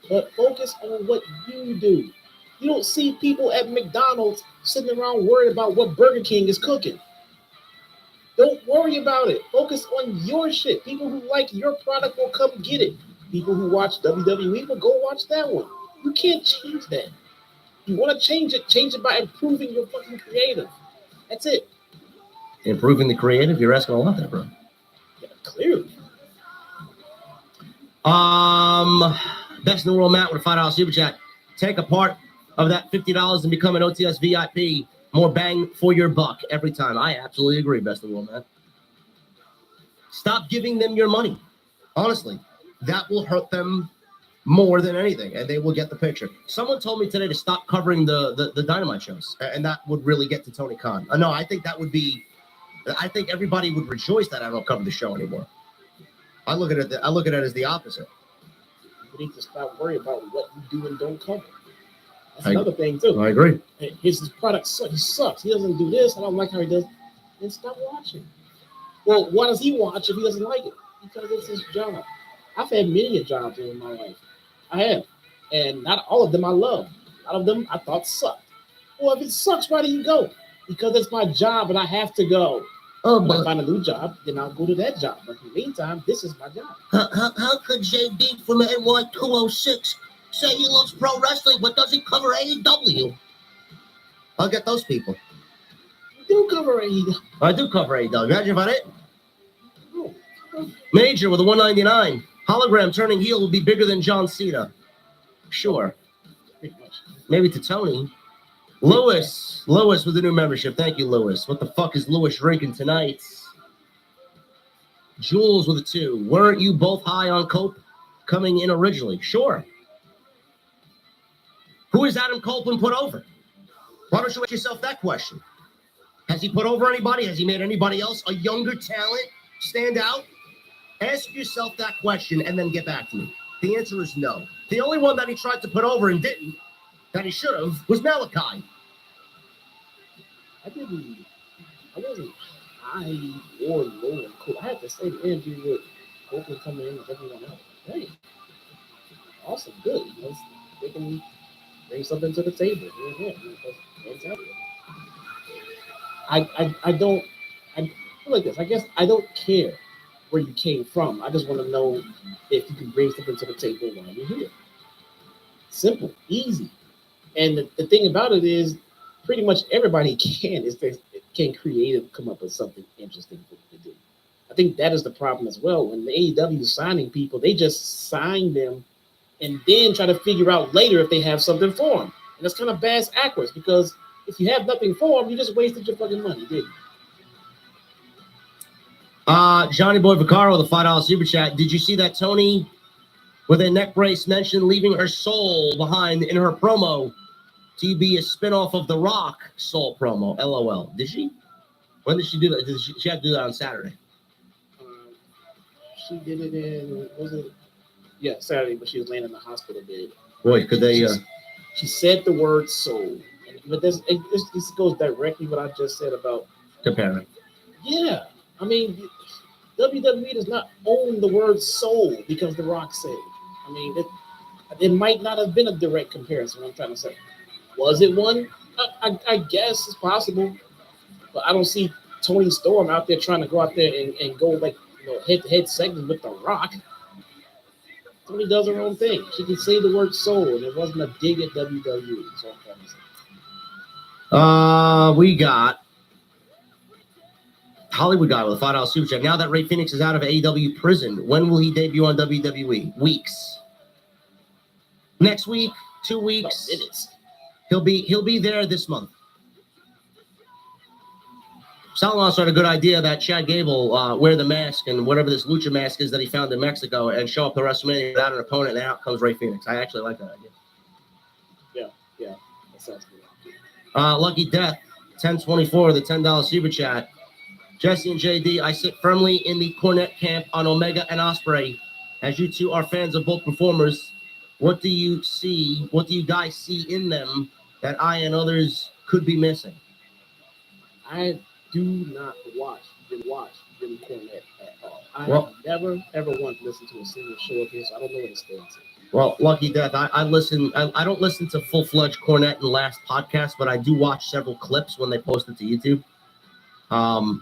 F: But focus on what you do. You don't see people at McDonald's sitting around worried about what Burger King is cooking. Don't worry about it. Focus on your shit. People who like your product will come get it. People who watch WWE will go watch that one. You can't change that. You want to change it by improving your fucking creative. That's it.
E: Improving the creative, you're asking a lot there, bro.
F: Yeah, clearly.
E: Best in the world, Matt, with a $5 super chat. Take a part of that $50 and become an OTS VIP. More bang for your buck every time. I absolutely agree, best in the world, Matt. Stop giving them your money. Honestly, that will hurt them more than anything, and they will get the picture. Someone told me today to stop covering the Dynamite shows, and that would really get to Tony Khan. No, I think that would be. I think everybody would rejoice that I don't cover the show anymore. I look at it as the opposite.
F: You need to stop worrying about what you do and don't cover. That's
E: I-
F: another thing too.
E: I agree.
F: His product he sucks. He doesn't do this. I don't like how he does. Then stop watching. Well, why does he watch if he doesn't like it? Because it's his job. I've had many a jobs in my life. I have, and not all of them I love. A lot of them I thought sucked. Well, if it sucks, why do you go? Because it's my job and I have to go.
E: Oh,
F: When I
E: but
F: find a new job, then I'll go to that job. But in the meantime, this is my job.
E: how could JB from NY 206 say he loves pro wrestling but doesn't cover AEW? I'll get those people.
F: You do cover AEW.
E: I do cover AEW. Imagine if I did.
F: Oh,
E: Major with a 199. Hologram turning heel will be bigger than John Cena. Sure.
F: pretty much.
E: Maybe to Tony. Lewis with a new membership. Thank you, Lewis. What the fuck is Lewis drinking tonight? Jules with a 2. Weren't you both high on coke coming in originally? Sure. Who has Adam Copeland put over? Why don't you ask yourself that question? Has he put over anybody? Has he made anybody else, a younger talent, stand out? Ask yourself that question and then get back to me. The answer is no. The only one that he tried to put over and didn't, that he should have, was Malachi.
F: I wasn't high or low and cool. I had to say the interview with Copeland coming in with everyone else. Hey, awesome, good. You know, they can bring something to the table. Yeah, fantastic. I don't. I feel like this. I guess I don't care where you came from. I just want to know if you can bring something to the table while you're here. Simple, easy. And the thing about it is, pretty much everybody can creative come up with something interesting for you to do. I think that is the problem as well. When the AEW is signing people, they just sign them and then try to figure out later if they have something for them. And that's kind of bass backwards, because if you have nothing for them, you just wasted your fucking money, didn't you?
E: Johnny Boy Vaccaro with a $5 super chat. Did you see that Tony with a neck brace mentioned leaving her soul behind in her promo to be a spinoff of The Rock soul promo? LOL. Did she? When did she do that? She had to do that on Saturday.
F: She did it in, was it? Yeah, Saturday, but she was laying in the hospital bed.
E: Boy, could they?
F: She said the word soul. But this goes directly what I just said about
E: Comparing.
F: Yeah, I mean, WWE does not own the word soul because The Rock said it. I mean, it might not have been a direct comparison, what I'm trying to say. Was it one? I guess it's possible. But I don't see Tony Storm out there trying to go out there and go like, head-to-head segment with The Rock. Tony does her own thing. She can say the word soul, and it wasn't a dig at WWE. That's what I'm trying to say.
E: We got Hollywood guy with a $5 super chat. Now that Ray Phoenix is out of AEW prison, when will he debut on WWE? Weeks. Next week, 2 weeks.
F: Minutes.
E: He'll be there this month. Salon had a good idea that Chad Gable wear the mask and whatever this lucha mask is that he found in Mexico and show up to WrestleMania without an opponent, and out comes Ray Phoenix. I actually like that idea.
F: Yeah. That sounds good.
E: Lucky Death, 1024, the $10 super chat. Jesse and JD, I sit firmly in the Cornette camp on Omega and Ospreay. As you two are fans of both performers, what do you guys see in them that I and others could be missing?
F: I do not watch Jim Cornette at all. I
E: Well-
F: have never, ever once listened to a single show of his. I don't know what it stands for.
E: Well, Lucky Death, I listen. I don't listen to full-fledged Cornette and Last podcast, but I do watch several clips when they post it to YouTube. I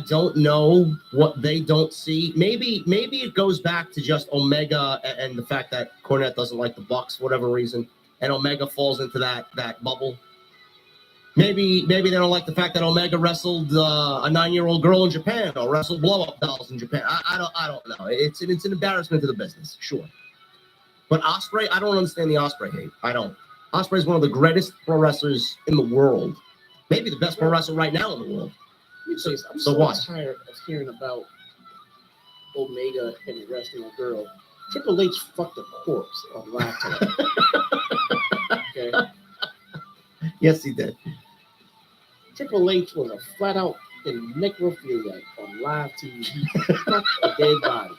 E: don't know what they don't see. Maybe it goes back to just Omega and the fact that Cornette doesn't like the Bucks for whatever reason, and Omega falls into that bubble. Maybe they don't like the fact that Omega wrestled a 9-year-old girl in Japan or wrestled blow-up dolls in Japan. I don't know. It's an embarrassment to the business, sure. But Ospreay, I don't understand the Ospreay hate. I don't. Ospreay is one of the greatest pro wrestlers in the world. Maybe the best pro wrestler right now in the world.
F: Let me tell you something. I'm
E: So
F: so
E: what?
F: tired of hearing about Omega and wrestling a girl. Triple H fucked a corpse on live television. Okay.
E: Yes, he did.
F: Triple H was a flat out in necrophilia on live TV. He fucked a dead body.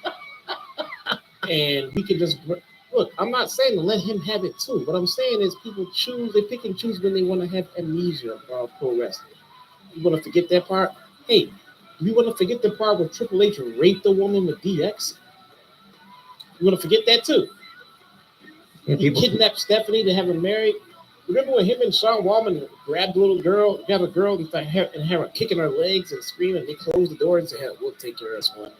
F: And we can just look, I'm not saying to let him have it too. What I'm saying is people they pick and choose when they want to have amnesia about pro wrestling. You want to forget that part? Hey, do you want to forget the part where Triple H raped a woman with DX? You want to forget that too?
E: Yeah,
F: He kidnapped Stephanie to have her married. Remember when him and Sean Wallman grabbed a little girl, got a girl and had her kicking her legs and screaming? They closed the door and said, hey, we'll take care of this one.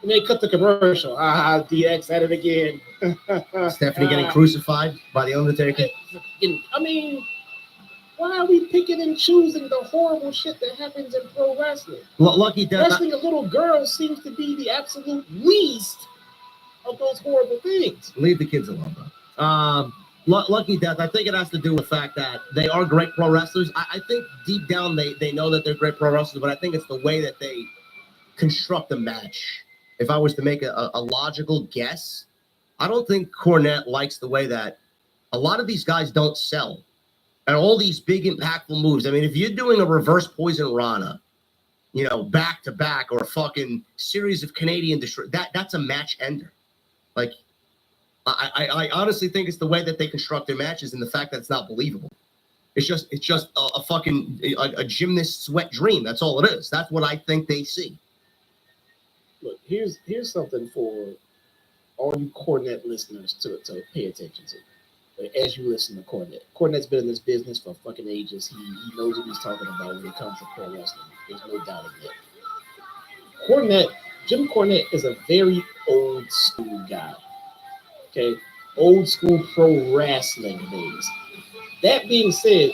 F: And they cut the commercial. DX at it again.
E: Stephanie getting crucified by the Undertaker.
F: I mean, why are we picking and choosing the horrible shit that happens in pro wrestling?
E: Lucky Death.
F: Wrestling a little girl seems to be the absolute least of those horrible things.
E: Leave the kids alone, though. Lucky Death, I think it has to do with the fact that they are great pro wrestlers. I think deep down they know that they're great pro wrestlers, but I think it's the way that they construct a match. If I was to make a logical guess, I don't think Cornette likes the way that a lot of these guys don't sell. And all these big impactful moves. I mean, if you're doing a reverse Poison Rana, back to back, or a fucking series of Canadian destroy, that's a match ender. Like, I honestly think it's the way that they construct their matches and the fact that it's not believable. It's just a fucking a gymnast's wet dream. That's all it is. That's what I think they see.
F: Look, here's something for all you Cornette listeners to pay attention to. As you listen to Cornette. Cornette's been in this business for fucking ages. He knows what he's talking about when it comes to pro wrestling. There's no doubt in that. Jim Cornette is a very old school guy. Okay? Old school pro wrestling days. That being said,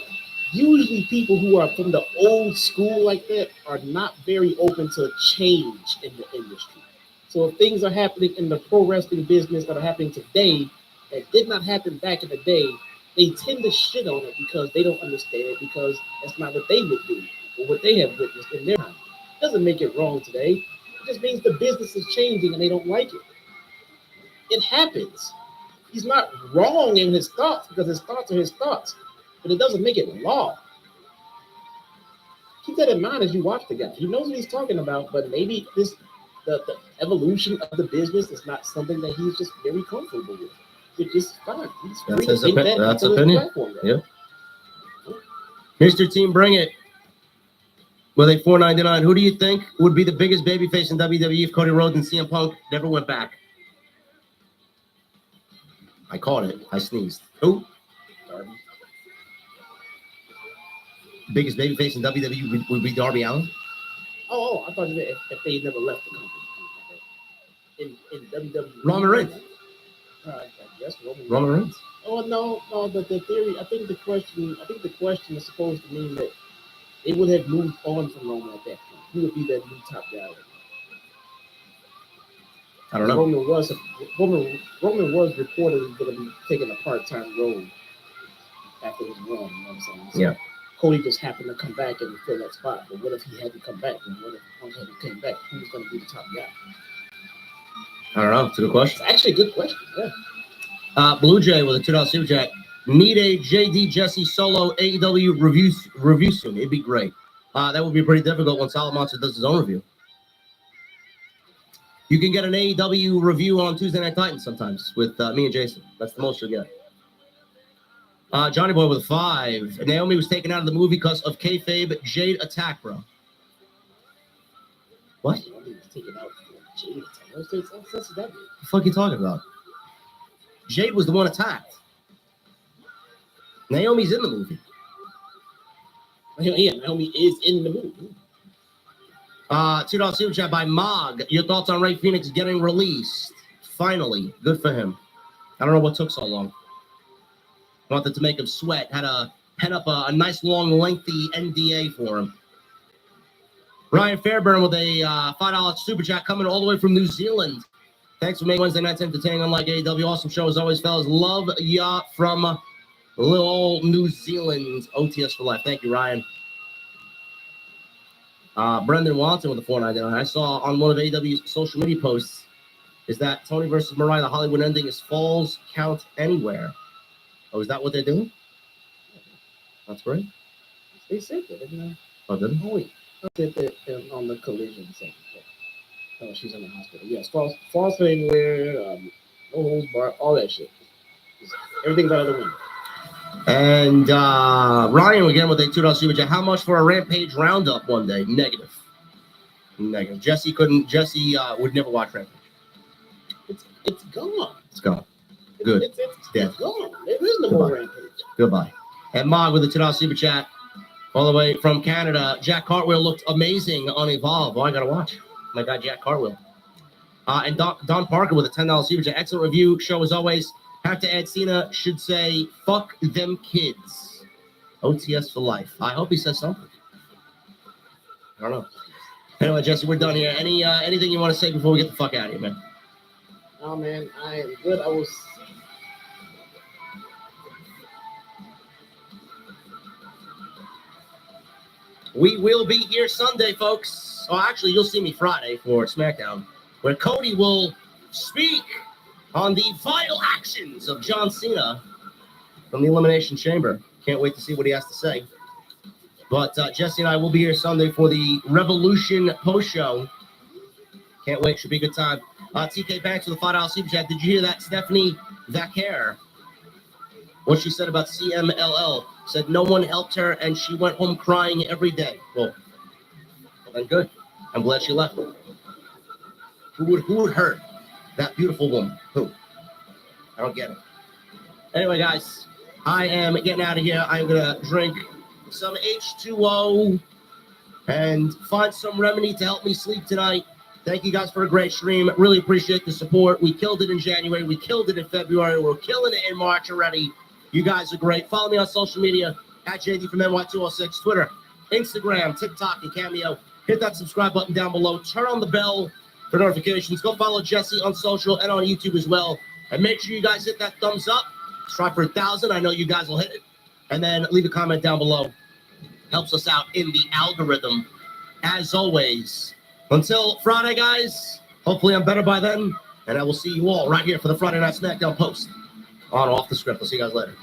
F: usually people who are from the old school like that are not very open to change in the industry. So if things are happening in the pro wrestling business that are happening today that did not happen back in the day, they tend to shit on it because they don't understand it, because that's not what they would do or what they have witnessed in their time. It doesn't make it wrong today. It just means the business is changing and they don't like it. It happens. He's not wrong in his thoughts because his thoughts are his thoughts, but it doesn't make it law. Keep that in mind as you watch the guy. He knows what he's talking about, but maybe the evolution of the business is not something that he's just very comfortable with. It's just fine. He's free to think that
E: That's
F: onto his
E: opinion.
F: platform, right?
E: Yeah. Mr. Team, bring it. With a $4.99, who do you think would be the biggest babyface in WWE if Cody Rhodes and CM Punk never went back? I caught it. I sneezed. Who?
F: Darby.
E: Biggest babyface in WWE would be Darby Allin?
F: Oh, I thought you meant if they never left the company. In WWE.
E: Roman Reigns.
F: I guess
E: Roman Reigns.
F: Oh no, the theory. I think the question is supposed to mean that they would have moved on from Roman at that point. He would be that new top guy.
E: I don't know.
F: Roman was reportedly going to be taking a part-time role after his run. You know what I'm saying? So
E: Yeah.
F: Cody just happened to come back and fill that spot. But what if he hadn't come back? And what if once he came back, who's going to be the top guy?
E: I don't know. It's a good question.
F: It's actually a good question. Yeah.
E: Blue Jay with a $2 super chat. Need a JD Jesse solo AEW review soon. It'd be great. That would be pretty difficult when Solid Monster does his own review. You can get an AEW review on Tuesday Night Titans sometimes with me and Jason. That's the most you'll get. Johnny Boy with a 5. Naomi was taken out of the movie because of kayfabe Jade attack, bro. What?
F: Naomi was taken out for Jade attack. What does that mean?
E: The fuck are you talking about? Jade was the one attacked. Naomi's in the movie.
F: Yeah, Naomi is in the movie.
E: $2 super chat by Mog. Your thoughts on Ray Phoenix getting released? Finally. Good for him. I don't know what took so long. Wanted to make him sweat. Had to pen up a nice, long, lengthy NDA for him. Ryan Fairburn with a $5 super chat coming all the way from New Zealand. Thanks for making Wednesday nights entertaining, unlike AEW. Awesome show as always, fellas. Love ya from little old New Zealand. OTS for life. Thank you, Ryan. Brendan Watson with the $4.99. I saw on one of AEW's social media posts is that Tony versus Mariah, the Hollywood ending is Falls Count Anywhere. Oh, is that what they're doing? That's great.
F: They said that, didn't they?
E: Oh, did they?
F: Oh, wait. They said that on the collision segment. Oh, she's in the hospital. Yes, false anywhere, no holds bar, all that shit. Everything's out of the window.
E: And Ryan again with a $2 super chat. How much for a Rampage roundup one day? Negative. Jesse would never watch Rampage.
F: It's gone.
E: It's gone. Good.
F: It's
E: dead.
F: It's gone. There is no more Rampage.
E: Goodbye. And Mog with a $2 super chat. All the way from Canada. Jack Cartwheel looked amazing on Evolve. Oh, I gotta watch. My guy Jack Cartwheel. And Don Parker with a $10 super chat. Excellent review. Show as always. Have to add Cena should say, fuck them kids. OTS for life. I hope he says something. I don't know. Anyway, Jesse, we're done here. Anything you want to say before we get the fuck out of here, man?
F: Oh, man, I am good.
E: We will be here Sunday, folks. Oh, actually, you'll see me Friday for SmackDown, where Cody will speak on the vile actions of John Cena from the Elimination Chamber. Can't wait to see what he has to say. But Jesse and I will be here Sunday for the Revolution post-show. Can't wait. Should be a good time. TK Banks with a $5 super chat. Did you hear that? Stephanie Vaquer, what she said about CMLL. Said no one helped her and she went home crying every day. Well then good. I'm glad she left. Who would hurt that beautiful woman? Who? I don't get it. Anyway, guys, I am getting out of here. I'm going to drink some H2O and find some remedy to help me sleep tonight. Thank you guys for a great stream. Really appreciate the support. We killed it in January. We killed it in February. We're killing it in March already. You guys are great. Follow me on social media at JD from NY206, Twitter, Instagram, TikTok, and Cameo. Hit that subscribe button down below. Turn on the bell for notifications. Go follow Jesse on social and on YouTube as well. And make sure you guys hit that thumbs up. Try for 1,000. I know you guys will hit it. And then leave a comment down below. Helps us out in the algorithm. As always, until Friday, guys, hopefully I'm better by then. And I will see you all right here for the Friday Night SmackDown post on Off the Script. I'll see you guys later.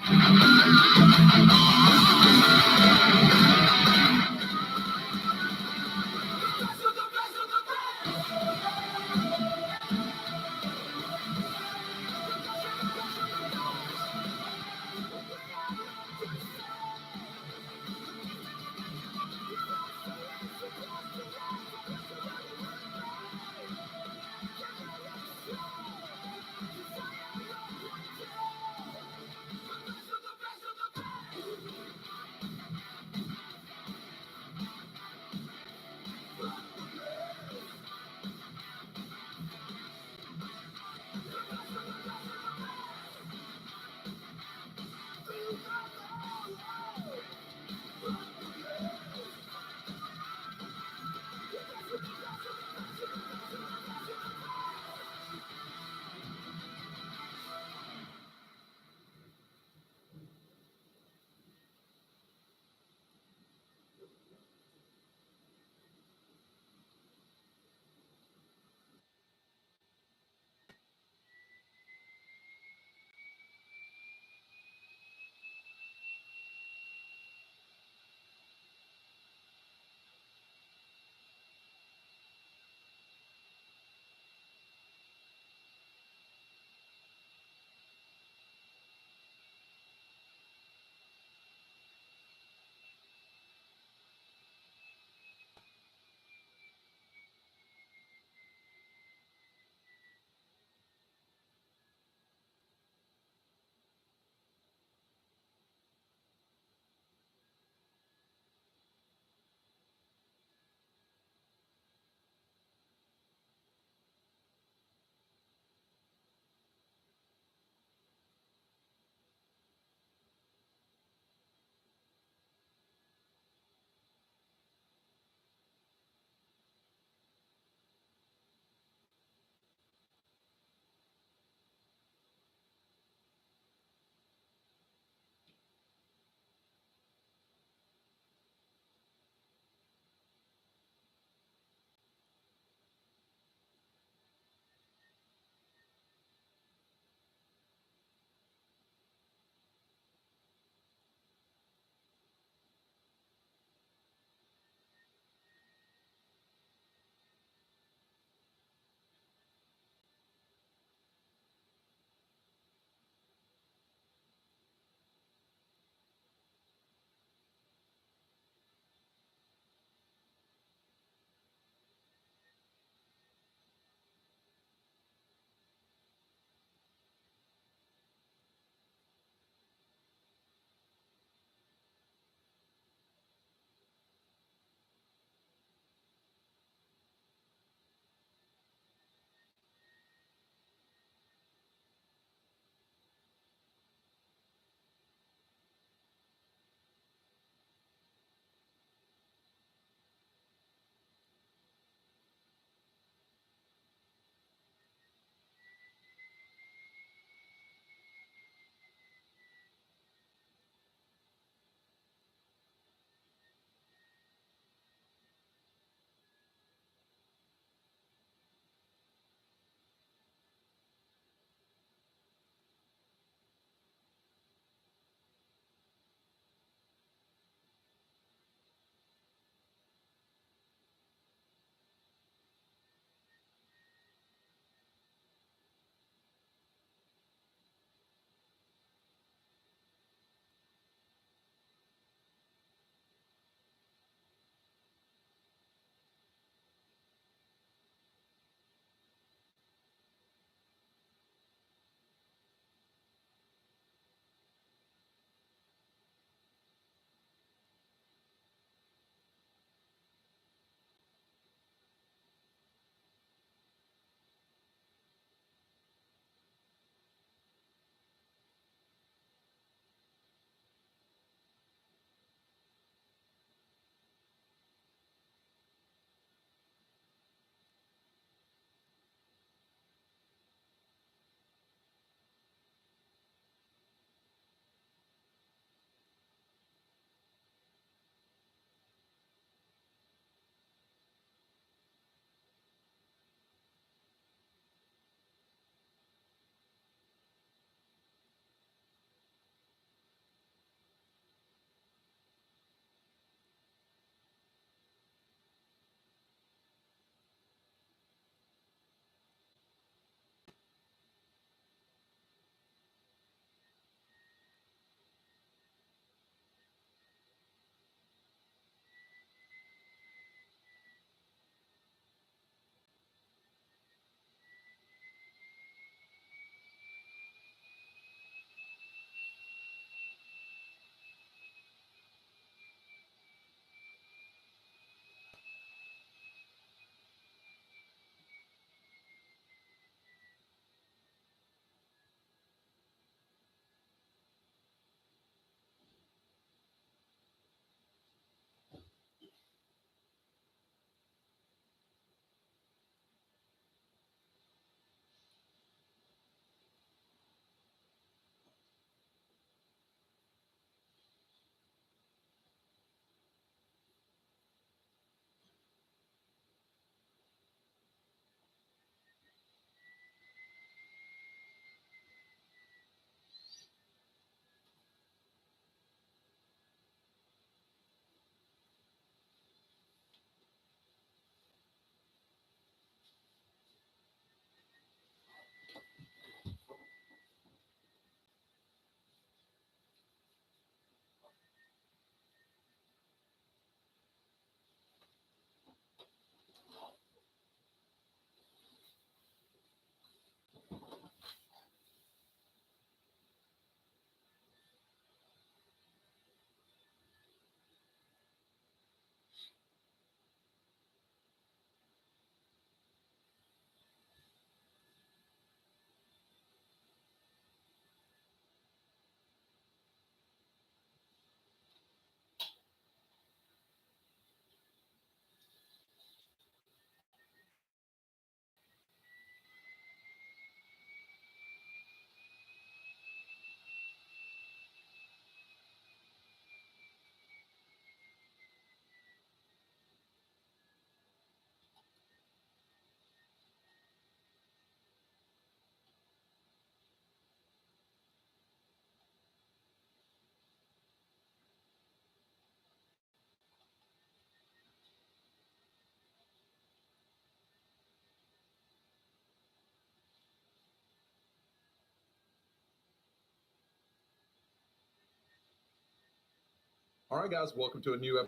I: All right, guys, welcome to a new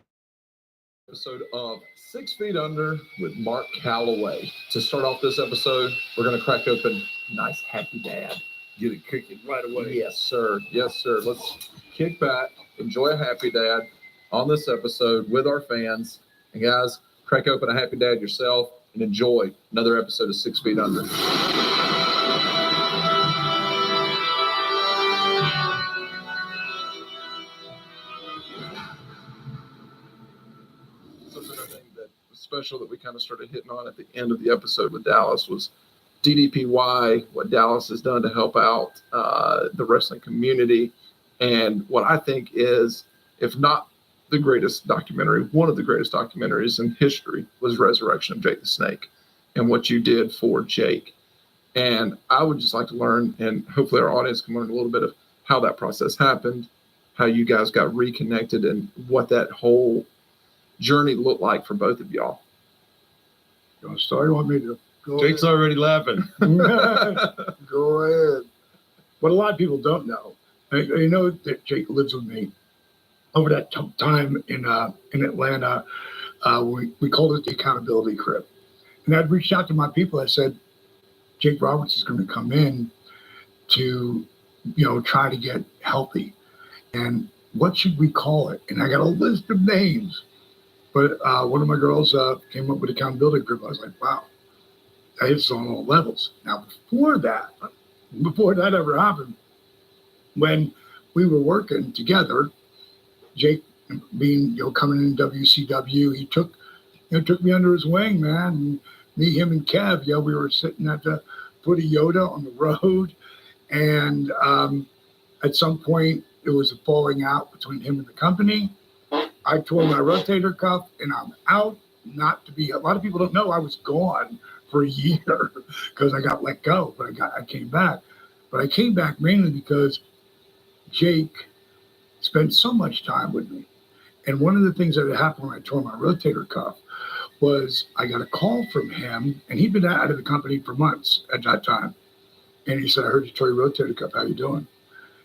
I: episode of 6 Feet Under with Mark Calloway. To start off this episode, we're going to crack open Nice Happy Dad.
C: Get it kicking right away.
I: Yes, sir. Yes, sir. Let's kick back, enjoy a Happy Dad on this episode with our fans. And guys, crack open a Happy Dad yourself and enjoy another episode of 6 Feet Under. Something I think that was special that we kind of started hitting on at the end of the episode with Dallas was DDPY, what Dallas has done to help out the wrestling community. And what I think is, if not the greatest documentary, one of the greatest documentaries in history was Resurrection of Jake the Snake and what you did for Jake. And I would just like to learn, and hopefully our audience can learn a little bit of how that process happened, how you guys got reconnected, and what that whole journey looked like for both of y'all.
H: You want to start? You want me to go?
C: Jake's already laughing.
H: Go ahead. What a lot of people don't know, you know that Jake lives with me. Over that time in Atlanta, we called it the accountability crib. And I'd reached out to my people. I said, Jake Roberts is going to come in to, try to get healthy. And what should we call it? And I got a list of names. But one of my girls came up with accountability group. I was like, wow, that hits on all levels. Now, before that ever happened, when we were working together, Jake being, coming in WCW, he took me under his wing, man. And me, him, and Kev, we were sitting at the foot of Yoda on the road. And at some point, it was a falling out between him and the company. I tore my rotator cuff and I'm out. A lot of people don't know I was gone for a year because I got let go, but I came back. But I came back mainly because Jake spent so much time with me. And one of the things that had happened when I tore my rotator cuff was I got a call from him, and he'd been out of the company for months at that time. And he said, I heard you tore your rotator cuff. How you doing?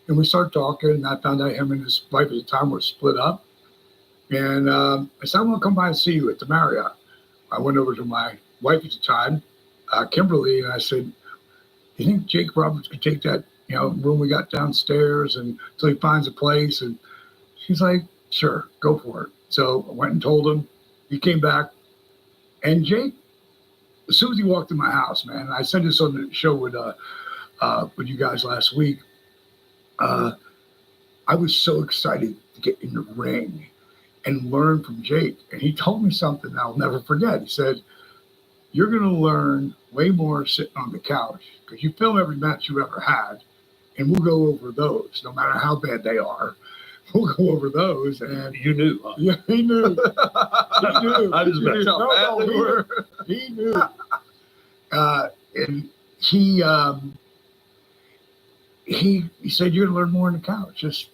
H: And we started talking, and I found out him and his wife at the time were split up. And I said, I'm going to come by and see you at the Marriott. I went over to my wife at the time, Kimberly, and I said, you think Jake Roberts could take that, room we got downstairs until he finds a place? And she's like, sure, go for it. So I went and told him. He came back. And Jake, as soon as he walked in my house, man, I said this on the show with you guys last week, I was so excited to get in the ring and learn from Jake. And he told me something I'll never forget. He said, you're going to learn way more sitting on the couch because you film every match you ever had, and we'll go over those, no matter how bad they are. We'll go over those. And
C: You knew, huh?
H: yeah, he knew. He knew.
C: I just meant how bad they were.
H: He knew. And he said, you're going to learn more on the couch. Just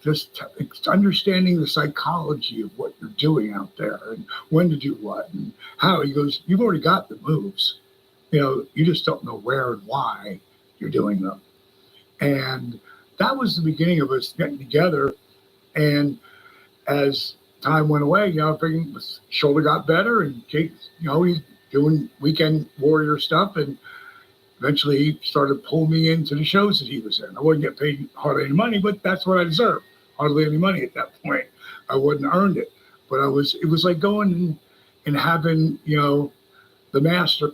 H: understanding the psychology of what you're doing out there and when to do what and how. He goes, you've already got the moves. You just don't know where and why you're doing them. And that was the beginning of us getting together. And as time went away, I figured his shoulder got better, and Jake, he's doing weekend warrior stuff, and eventually he started pulling me into the shows that he was in. I wouldn't get paid hardly any money, but that's what I deserved. Hardly any money at that point. I wouldn't earned it, but it was like going and having, the master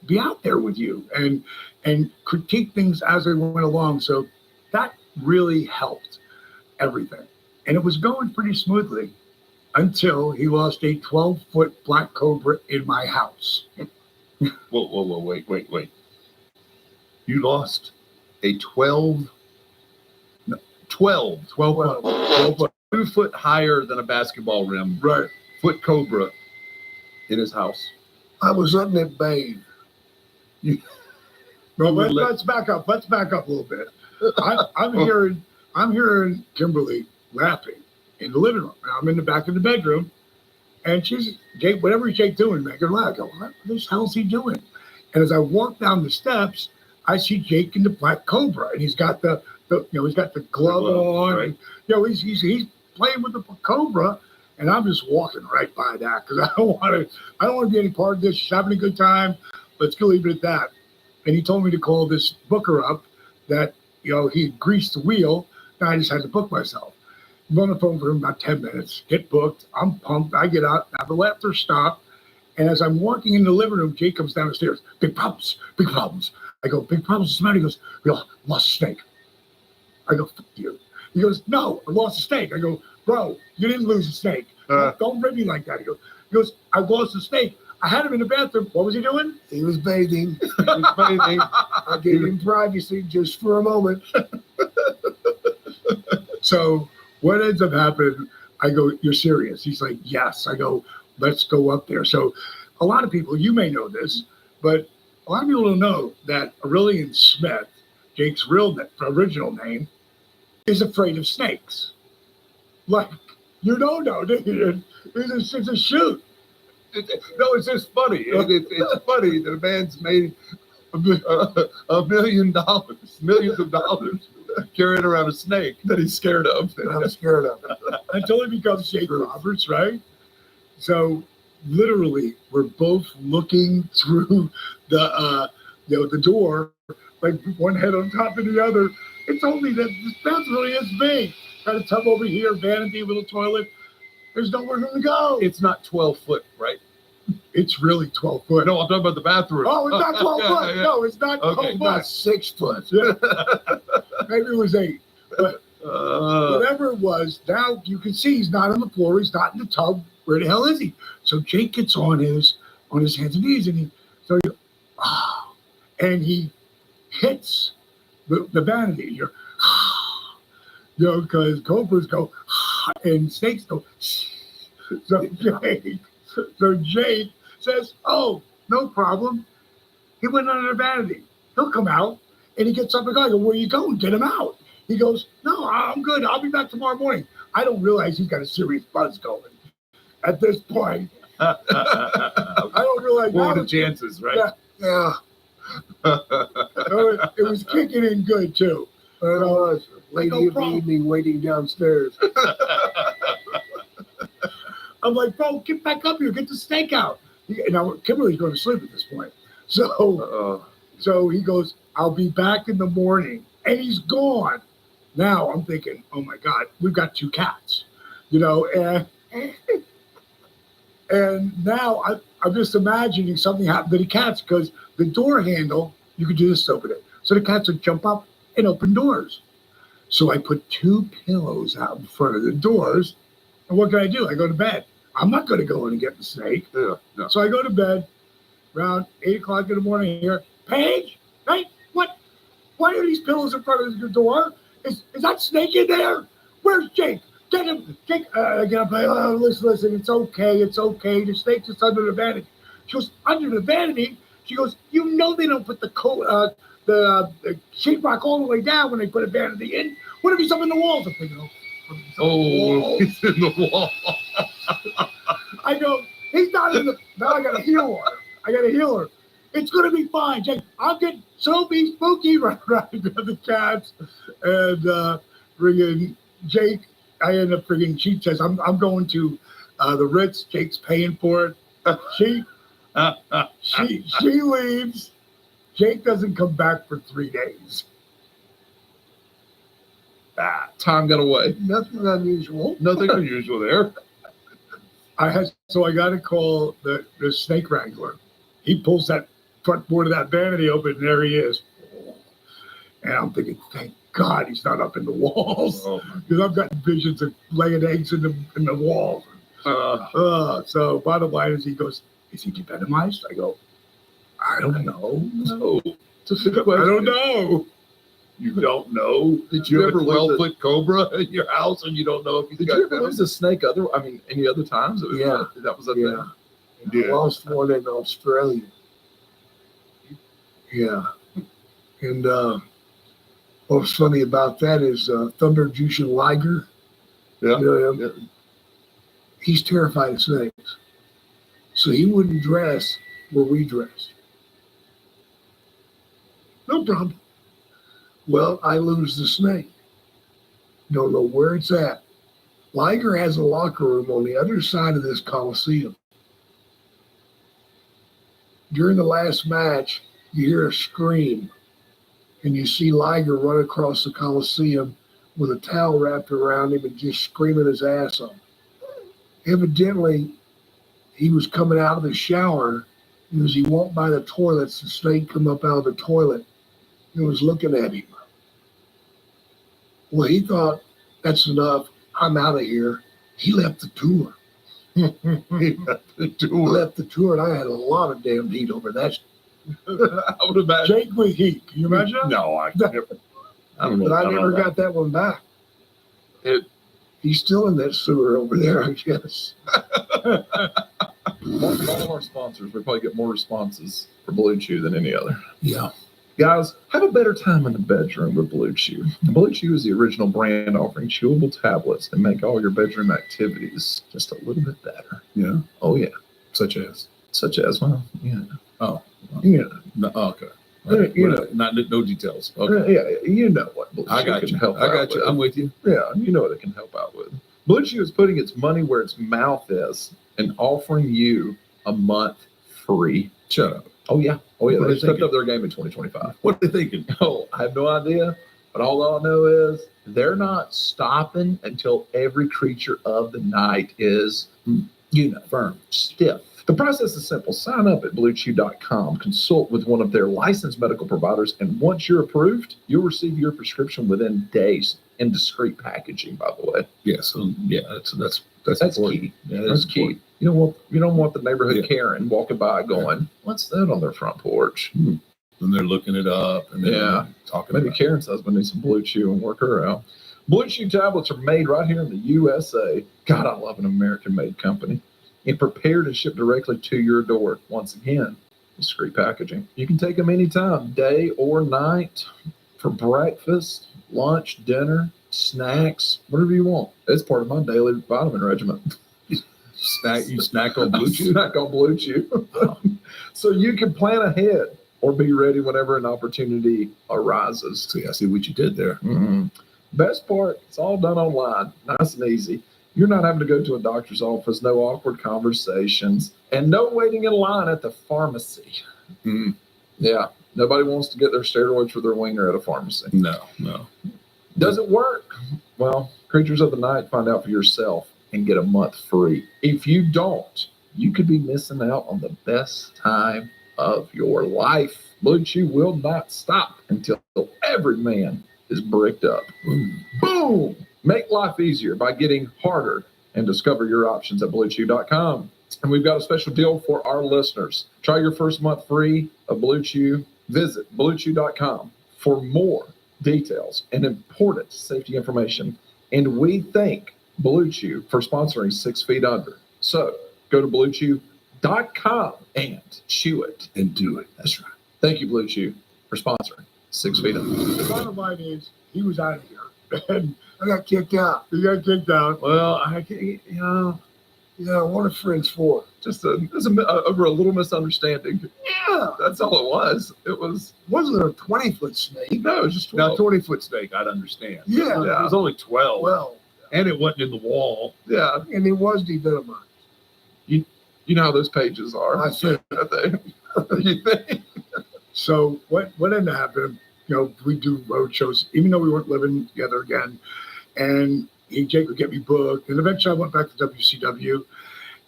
H: be out there with you and critique things as they went along. So that really helped everything. And it was going pretty smoothly until he lost a 12-foot black cobra in my house.
C: Whoa, wait. You lost a 12 foot, 2 foot higher than a basketball rim,
H: Right.
C: foot cobra in his house.
H: I was letting it bathe. Well, let's back up. Let's back up a little bit. I'm hearing Kimberly laughing in the living room. I'm in the back of the bedroom, and she's, Jake, whatever Jake doing, make her laugh. I go, what the hell's he doing? And as I walk down the steps, I see Jake in the black cobra, and he's got he's got the glove on,
C: right.
H: and he's playing with the cobra,
J: And I'm just walking right by that because I don't want to be any part of this. She's having a good time. Let's go leave it at that. And he told me to call this booker up that, he had greased the wheel. Now I just had to book myself. I'm on the phone for him about 10 minutes, get booked. I'm pumped. I get out, have the laughter stop. And as I'm walking in the living room, Jake comes down the stairs. Big problems, big problems. I go, big problems? What's the matter? He goes, we lost a snake. I go, fuck you. He goes, no, I lost a snake. I go, bro, you didn't lose a snake. Don't rip me like that. He goes, I lost a snake. I had him in the bathroom. What was he doing? He was bathing. I gave him privacy just for a moment. So what ends up happening, I go, you're serious? He's like, yes. I go, let's go up there. So a lot of people, you may know this, but a lot of people don't know that Aurelian Smith, Jake's original name, is afraid of snakes. Like, you don't know, do you? It's a shoot.
I: No, it's just funny. It's funny that a man's made $1 million, millions of dollars carrying around a snake that he's scared of.
J: That I'm scared of. Until he becomes Jake Roberts, right? So literally, we're both looking through the door, like one head on top of the other. It's only that this bathroom really is big. Got a tub over here, vanity, little toilet. There's nowhere to go.
I: It's not 12 foot, right?
J: It's really 12 foot.
I: No, I'm talking about the bathroom.
J: Oh, it's not 12 foot.
I: Yeah.
J: No, it's not 12
I: Okay.
J: foot. Not 6 foot. Yeah. Maybe it was 8. But whatever it was, now you can see he's not on the floor. He's not in the tub. Where the hell is he? So Jake gets on his hands and knees, and he hits the vanity. Because cobras go, and snakes go. So Jake says, oh, no problem. He went under the vanity. He'll come out. And he gets up and goes, I go, where you going? Get him out. He goes, no, I'm good. I'll be back tomorrow morning. I don't realize he's got a serious buzz going at this point. I don't realize.
I: What are the chances, right?
J: Yeah. It was kicking in good, too. But, lady of the evening waiting downstairs. I'm like, bro, get back up here. Get the snake out. Now, Kimberly's going to sleep at this point. So he goes, I'll be back in the morning. And he's gone. Now I'm thinking, oh, my God, we've got 2 cats. And now I'm just imagining something happened to the cats because the door handle, you could do this to open it. So the cats would jump up and open doors. So I put 2 pillows out in front of the doors. And what can I do? I go to bed. I'm not going to go in and get the snake.
I: Yeah, no.
J: So I go to bed around 8 o'clock in the morning here. Paige, hey, what? Why are these pillows in front of your door? Is that snake in there? Where's Jake? Get him. Jake, I get up. Listen, it's okay. The snake's just under the vanity. She goes, under the vanity? She goes, they don't put the sheetrock all the way down when they put a vanity in. What if he's up in the walls? I'm thinking,
I: he's in the wall.
J: I go, he's not in the. Now I got to heal her. It's going to be fine, Jake. I'll get Sophie Spooky right to the cats. And friggin' Jake, I end up she says, I'm going to the Ritz. Jake's paying for it. She leaves. Jake doesn't come back for 3 days.
I: Time got away.
J: Nothing unusual.
I: Nothing unusual there.
J: I got to call the snake wrangler. He pulls that front board of that vanity open, and there he is. And I'm thinking, thank God he's not up in the walls, because I've got visions of laying eggs in the walls. So bottom line is, he goes, is he devenomized? I go, I don't know.
I: No, it's a good question.
J: I don't know.
I: You don't know. Did you ever 12-foot cobra in your house and you don't know if he's got venom? Lose a snake any other times? That was a thing.
J: Yeah. I lost one in Australia. Yeah. And what's funny about that is Thunder Jushin Liger.
I: Yeah.
J: You know him? He's terrified of snakes. So he wouldn't dress where we dressed. No problem. Well, I lose the snake. Don't know where it's at. Liger has a locker room on the other side of this Coliseum. During the last match, you hear a scream, and you see Liger run across the Coliseum with a towel wrapped around him and just screaming his ass off. Evidently, he was coming out of the shower, and as he walked by the toilets, the snake come up out of the toilet and was looking at him. Well, he thought, that's enough. I'm out of here. He left the tour. He left the tour, and I had a lot of damn heat over that.
I: I would imagine.
J: Jake with heat. Can you imagine?
K: No, I never. I don't know.
J: But I
K: don't
J: never
K: know
J: got that one back.
I: He's
J: still in that sewer over there, I guess.
I: All of our sponsors, we probably get more responses for Blue Chew than any other.
J: Yeah.
I: Guys, have a better time in the bedroom with Blue Chew. Blue Chew is the original brand offering chewable tablets that make all your bedroom activities just a little bit better.
K: Yeah.
I: Oh, yeah.
K: Such as.
I: Well, yeah.
K: Oh.
I: Yeah.
K: No, okay.
I: You know.
K: Not no details. Okay.
I: Yeah, you know what Blue
K: I
I: Chew
K: got
I: can
K: you.
I: help
K: I
I: out
K: got you.
I: with.
K: I'm with you.
I: Yeah, you know what it can help out with. Blue Chew is putting its money where its mouth is and offering you a month free.
K: Shut up.
I: Oh, yeah. Oh, yeah.
K: What are
I: They
K: they
I: stepped
K: thinking?
I: up their game in 2025.
K: What are they thinking?
I: Oh, I have no idea. But all I know is they're not stopping until every creature of the night is, firm, stiff. The process is simple. Sign up at BlueChew.com, consult with one of their licensed medical providers, and once you're approved, you'll receive your prescription within days in discreet packaging, by the way.
K: Yeah. So yeah, that's important.
I: key.
K: Yeah,
I: That's key. You don't want the neighborhood
K: Yeah.
I: Karen walking by going, "What's that on their front porch?"
K: And they're looking it up and then
I: Yeah.
K: talking
I: Maybe
K: about
I: Karen's husband needs some Blue Chew and work her out. Blue Chew tablets are made right here in the USA. God, I love an American-made company. And prepared and shipped directly to your door. Once again, discreet packaging. You can take them anytime, day or night, for breakfast, lunch, dinner, snacks, whatever you want. It's part of my daily vitamin regimen.
K: You snack on Blue Chew.
I: Snack on Blue Chew. So you can plan ahead or be ready whenever an opportunity arises.
K: See, I see what you did there.
I: Best part, it's all done online, nice and easy. You're not having to go to a doctor's office, no awkward conversations, and no waiting in line at the pharmacy. Yeah, nobody wants to get their steroids for their wiener at a pharmacy.
K: No.
I: Does it work? Well, creatures of the night, find out for yourself and get a month free. If you don't, you could be missing out on the best time of your life. Blue Chew will not stop until every man is bricked up. Boom! Make life easier by getting harder and discover your options at BlueChew.com. And we've got a special deal for our listeners. Try your first month free of Blue Chew. Visit BlueChew.com for more details and important safety information. And we thank Blue Chew for sponsoring 6 Feet Under. So go to BlueChew.com and chew it.
K: And do it.
I: That's right. Thank you, Blue Chew, for sponsoring 6 Feet Under.
J: The bottom line is, he was out of here. And I got kicked out. He got kicked out.
I: Well, I can't,
J: Yeah, what are friends for?
I: just over a little misunderstanding.
J: Yeah.
I: That's all it was. It was,
J: Wasn't a 20-foot snake.
I: no, it was just
K: Now,
I: 12.
K: 20-foot snake, I'd understand.
J: Yeah.
K: It was only 12.
J: Well,
K: And it wasn't in the wall.
I: Yeah.
J: and it was devenomized.
I: You know how those pages are.
J: I said.
I: You think?
J: So what ended up happening, we do road shows, even though we weren't living together again. And Jake would get me booked. And eventually I went back to WCW.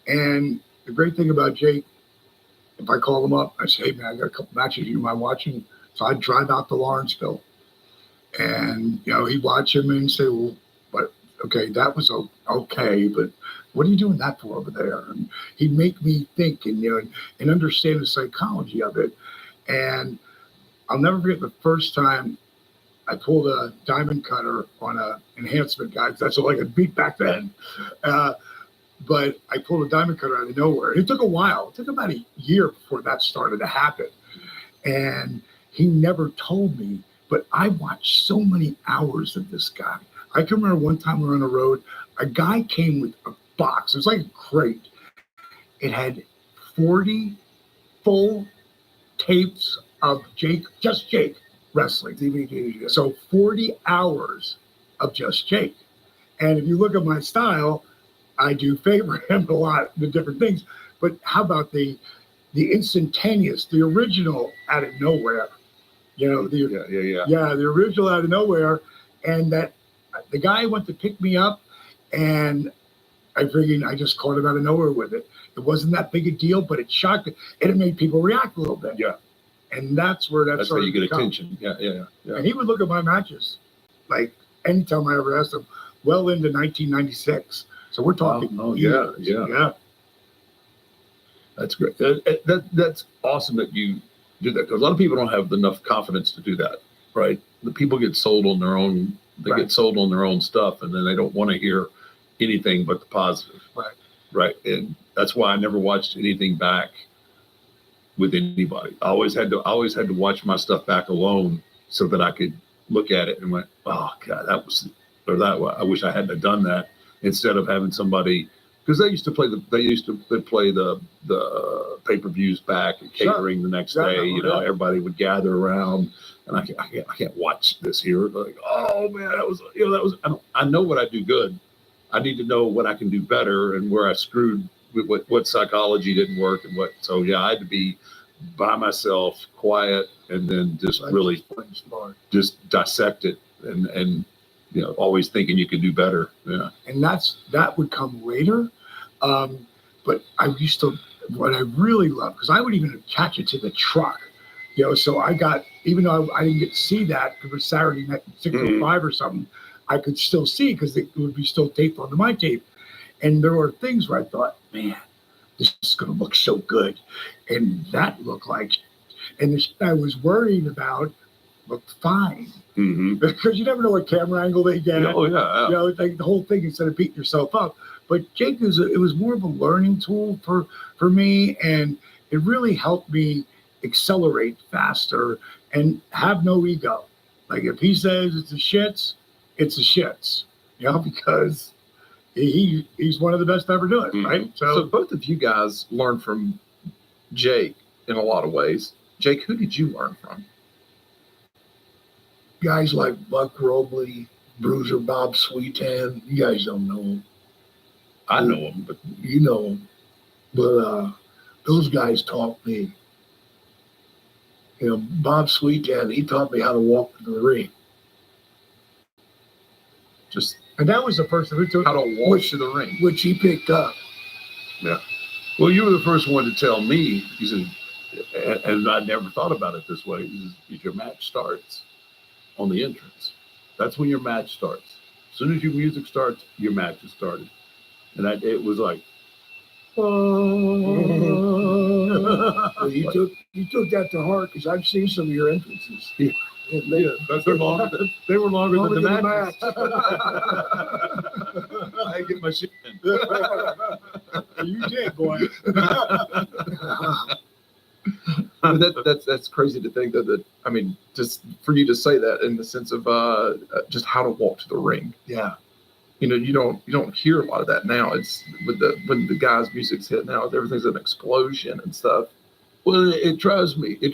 J: And the great thing about Jake, if I call him up, I say, hey, man, I got a couple matches you mind watching. So I'd drive out to Lawrenceville. And, he'd watch him and say, well, but okay, that was okay, but what are you doing that for over there? And he'd make me think and understand the psychology of it. And I'll never forget the first time I pulled a diamond cutter on a enhancement guy. That's all I could beat back then. But I pulled a diamond cutter out of nowhere. It took a while. It took about a year before that started to happen. And he never told me, but I watched so many hours of this guy. I can remember one time we were on the road, a guy came with a box. It was like a crate. It had 40 full tapes of just Jake wrestling DVDs. So 40 hours of just Jake. And if you look at my style, I do favor him a lot, the different things. But how about the instantaneous, the original out of nowhere? You know, the original out of nowhere. And that the guy went to pick me up, and I figured I just caught him out of nowhere with it. It wasn't that big a deal, but it shocked it. And it made people react a little bit.
K: Yeah.
J: And that's where
K: That's how you get attention. Yeah.
J: And he would look at my matches, like anytime I ever asked him, well into 1996. So we're talking.
K: Oh,
J: years.
K: yeah. That's great. That's awesome that you do that, because a lot of people don't have enough confidence to do that, right? The people get sold on their own. They get sold on their own stuff, and then they don't want to hear anything but the positive. Right. And that's why I never watched anything back with anybody. I always had to watch my stuff back alone so that I could look at it and went, oh God, I wish I hadn't have done that, instead of having somebody, because they used to play the pay-per-views back and catering the next day. You know, everybody would gather around, and I can't watch this here. Like, oh man, I know what I do good. I need to know what I can do better and where I screwed with what psychology didn't work and what. So yeah, I had to be by myself, quiet, and then just really just dissect it and you know, always thinking you could do better. Yeah.
J: And that would come later. But I used to, what I really loved, because I would even attach it to the truck, you know, so I got, even though I didn't get to see that, it was Saturday night, 6:05 or something, I could still see, because it would be still taped onto my tape. And there were things where I thought, man, this is going to look so good. And that looked like, and this I was worried about looked fine.
K: Mm-hmm.
J: Because you never know what camera angle they get.
K: Oh, yeah.
J: You know, like the whole thing, instead of beating yourself up. But Jake, it was more of a learning tool for me, and it really helped me accelerate faster and have no ego. Like if he says it's the shits, it's the shits. You know, because he's one of the best to ever do it, right?
I: So both of you guys learned from Jake in a lot of ways. Jake, who did you learn from?
J: Guys like Buck Robley, Bruiser Bob Sweetan. You guys don't know him.
K: I know him, but
J: you know him. But those guys taught me. You know, Bob Sweetan, he taught me how to walk to the ring. And that was the person who took
I: how to walk to the ring,
J: which he picked up.
K: Yeah. Well, you were the first one to tell me. He said, and I never thought about it this way. He said, your match starts on the entrance. That's when your match starts. As soon as your music starts, your match is started. And it was like,
J: Well, you took that to heart, because I've seen some of your entrances.
K: Yeah, they're longer. They were longer than the match. I get my shit in.
J: You did, boy.
I: That's crazy to think that. I mean, just for you to say that in the sense of just how to walk to the ring.
J: Yeah.
I: You know, you don't hear a lot of that now. It's when the guys' music's hit now, everything's an explosion and stuff.
K: Well, it drives me a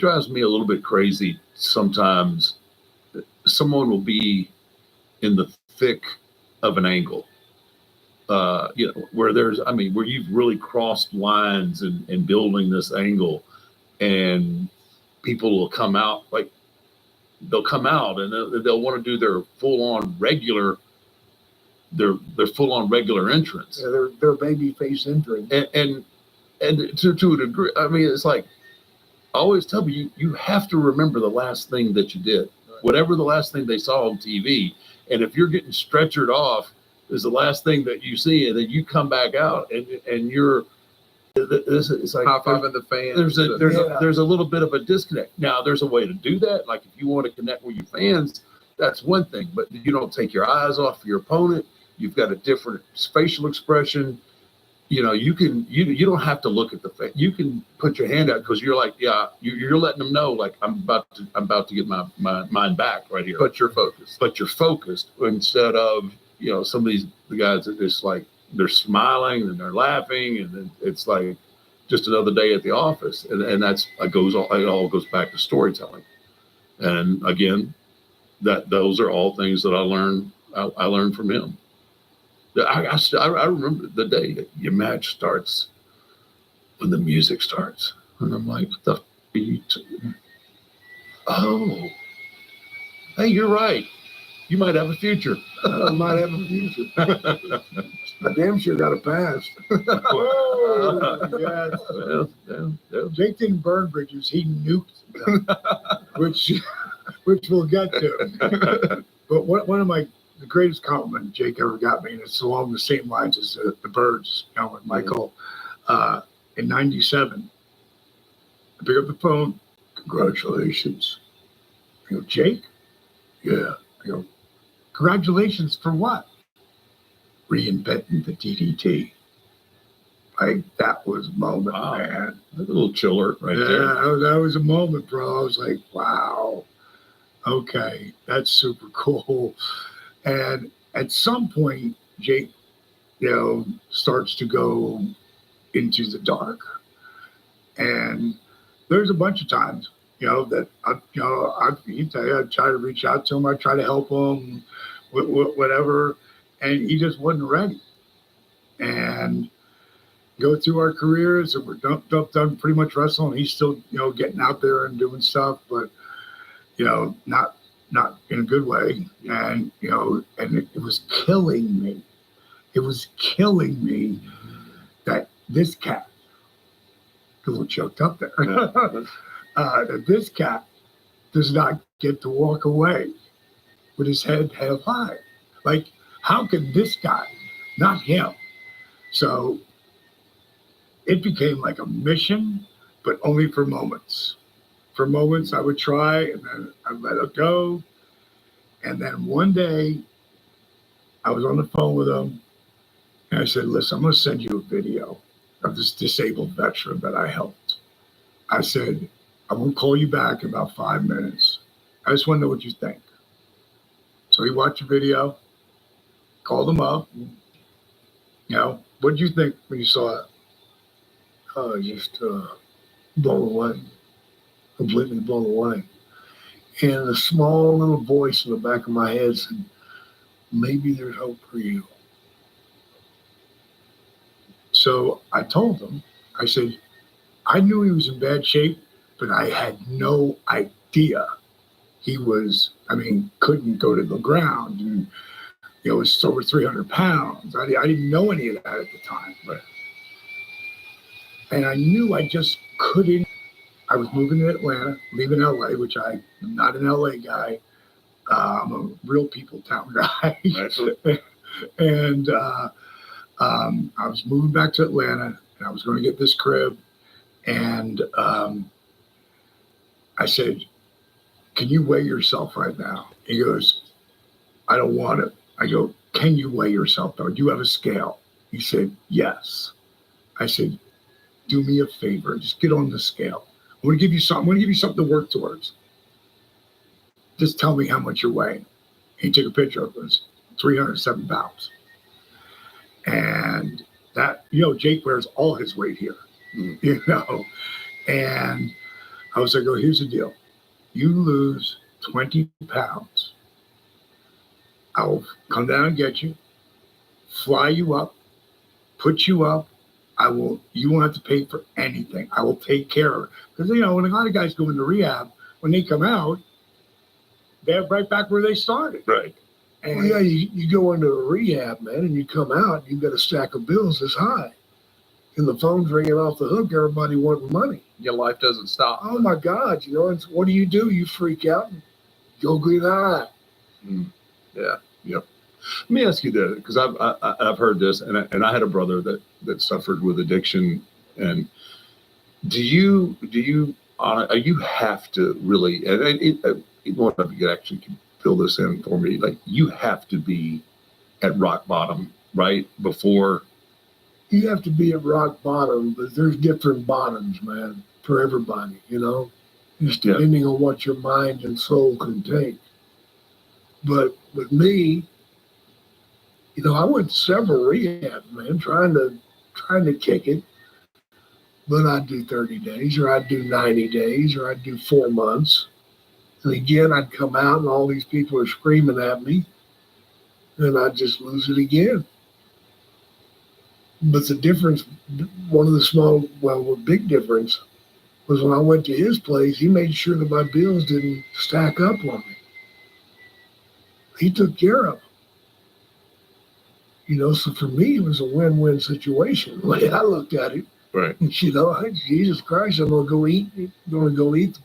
K: little bit crazy sometimes. Someone will be in the thick of an angle, you know, where you've really crossed lines and building this angle, and people will come out, like they'll come out and they'll want to do their full-on regular entrance.
J: Yeah, their baby face entrance.
K: And to a degree, I mean, it's like, I always tell you, you have to remember the last thing that you did, whatever the last thing they saw on TV. And if you're getting stretchered off, is the last thing that you see, and then you come back out and you're, it's like
I: high-fiving the fans.
K: There's a little bit of a disconnect. Now, there's a way to do that. Like if you want to connect with your fans, that's one thing, but you don't take your eyes off your opponent. You've got a different facial expression. You know, you don't have to look at the face. You can put your hand out, because you're like, yeah, you're letting them know, like, I'm about to get my mind back right here.
I: But you're focused.
K: But you're focused, instead of, you know, some of the guys that just like, they're smiling and they're laughing, and then it's like just another day at the office. And it all goes back to storytelling. And again, those are all things that I learned from him. I remember the day that your match starts when the music starts. And I'm like, what the beat? Oh, hey, you're right. You might have a future.
J: I might have a future. I damn sure got a past. Oh, yes.
K: Yeah.
J: Jake didn't burn bridges. He nuked them, which we'll get to. But one of the greatest compliment Jake ever got me, and it's along the same lines as the Birds, with Michael, in '97. I pick up the phone. Congratulations. I go, Jake? Yeah. I go, congratulations for what? Reinventing the DDT. Like, that was a moment,
K: Wow.
J: man.
K: A little chiller right there.
J: Yeah, that was a moment, bro. I was like, wow. Okay, that's super cool. And at some point, Jake, starts to go into the dark. And there's a bunch of times, that I try to reach out to him, I try to help him, whatever, and he just wasn't ready. And go through our careers, and we're done pretty much wrestling. He's still, getting out there and doing stuff, but not in a good way. And and it was killing me. It was killing me that this cat, a little choked up there, that this cat does not get to walk away with his head held high. Like, how could this guy, not him? So it became like a mission, but only for moments. For moments, I would try, and then I'd let it go. And then one day, I was on the phone with him, and I said, listen, I'm going to send you a video of this disabled veteran that I helped. I said, I will call you back in about 5 minutes. I just want to know what you think. So he watched the video, called him up. What did you think when you saw it? Oh, just blown away. Completely blown away. And a small little voice in the back of my head said, maybe there's hope for you. So I told him, I said, I knew he was in bad shape, but I had no idea he was, couldn't go to the ground. And, it was over 300 pounds. I didn't know any of that at the time. But, and I knew I just couldn't. I was moving to Atlanta, leaving LA, which I'm not an LA guy. I'm a real people town guy. And I was moving back to Atlanta, and I was going to get this crib. And I said, can you weigh yourself right now? He goes, I don't want it. I go, can you weigh yourself though? Do you have a scale? He said, yes. I said, do me a favor. Just get on the scale. I want to give you something. I want to give you something to work towards. Just tell me how much you're weighing. He took a picture of us, 307 pounds. And that, Jake wears all his weight here, And I was like, oh, here's the deal. You lose 20 pounds. I'll come down and get you, fly you up, put you up. You won't have to pay for anything. I will take care of it. Because, when a lot of guys go into rehab, when they come out, they're right back where they started.
K: Right.
J: And you go into a rehab, man, and you come out, you've got a stack of bills this high. And the phone's ringing off the hook, everybody wanting money.
I: Your life doesn't stop.
J: Oh, my God. And what do? You freak out and go green eye.
K: Yeah. Yep. Let me ask you this, because I've heard this, and I had a brother that suffered with addiction. And do you have to really, and one of you actually can fill this in for me, like you have to be at rock bottom, right? Before.
J: You have to be at rock bottom, but there's different bottoms, man, for everybody, just depending on what your mind and soul can take. But with me, I went to several rehabs, man, trying to kick it. But I'd do 30 days, or I'd do 90 days, or I'd do 4 months. And again, I'd come out and all these people are screaming at me, and I'd just lose it again. But the difference, one of the big difference was when I went to his place, he made sure that my bills didn't stack up on me. He took care of them. So for me, it was a win-win situation. The way I looked at it,
K: Right.
J: Jesus Christ, I'm gonna go eat the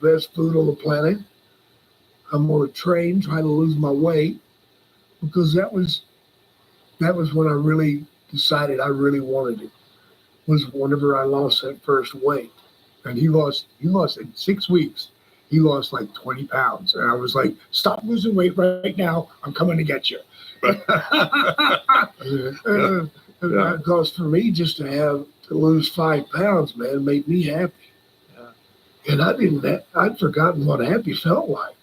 J: best food on the planet. I'm gonna train, try to lose my weight, because that was when I really decided I really wanted it. Was whenever I lost that first weight, and he lost in 6 weeks. He lost like 20 pounds, and I was like, "Stop losing weight right now! I'm coming to get you." Because for me, just to lose 5 pounds, man, made me happy. And I'd forgotten what happy felt like.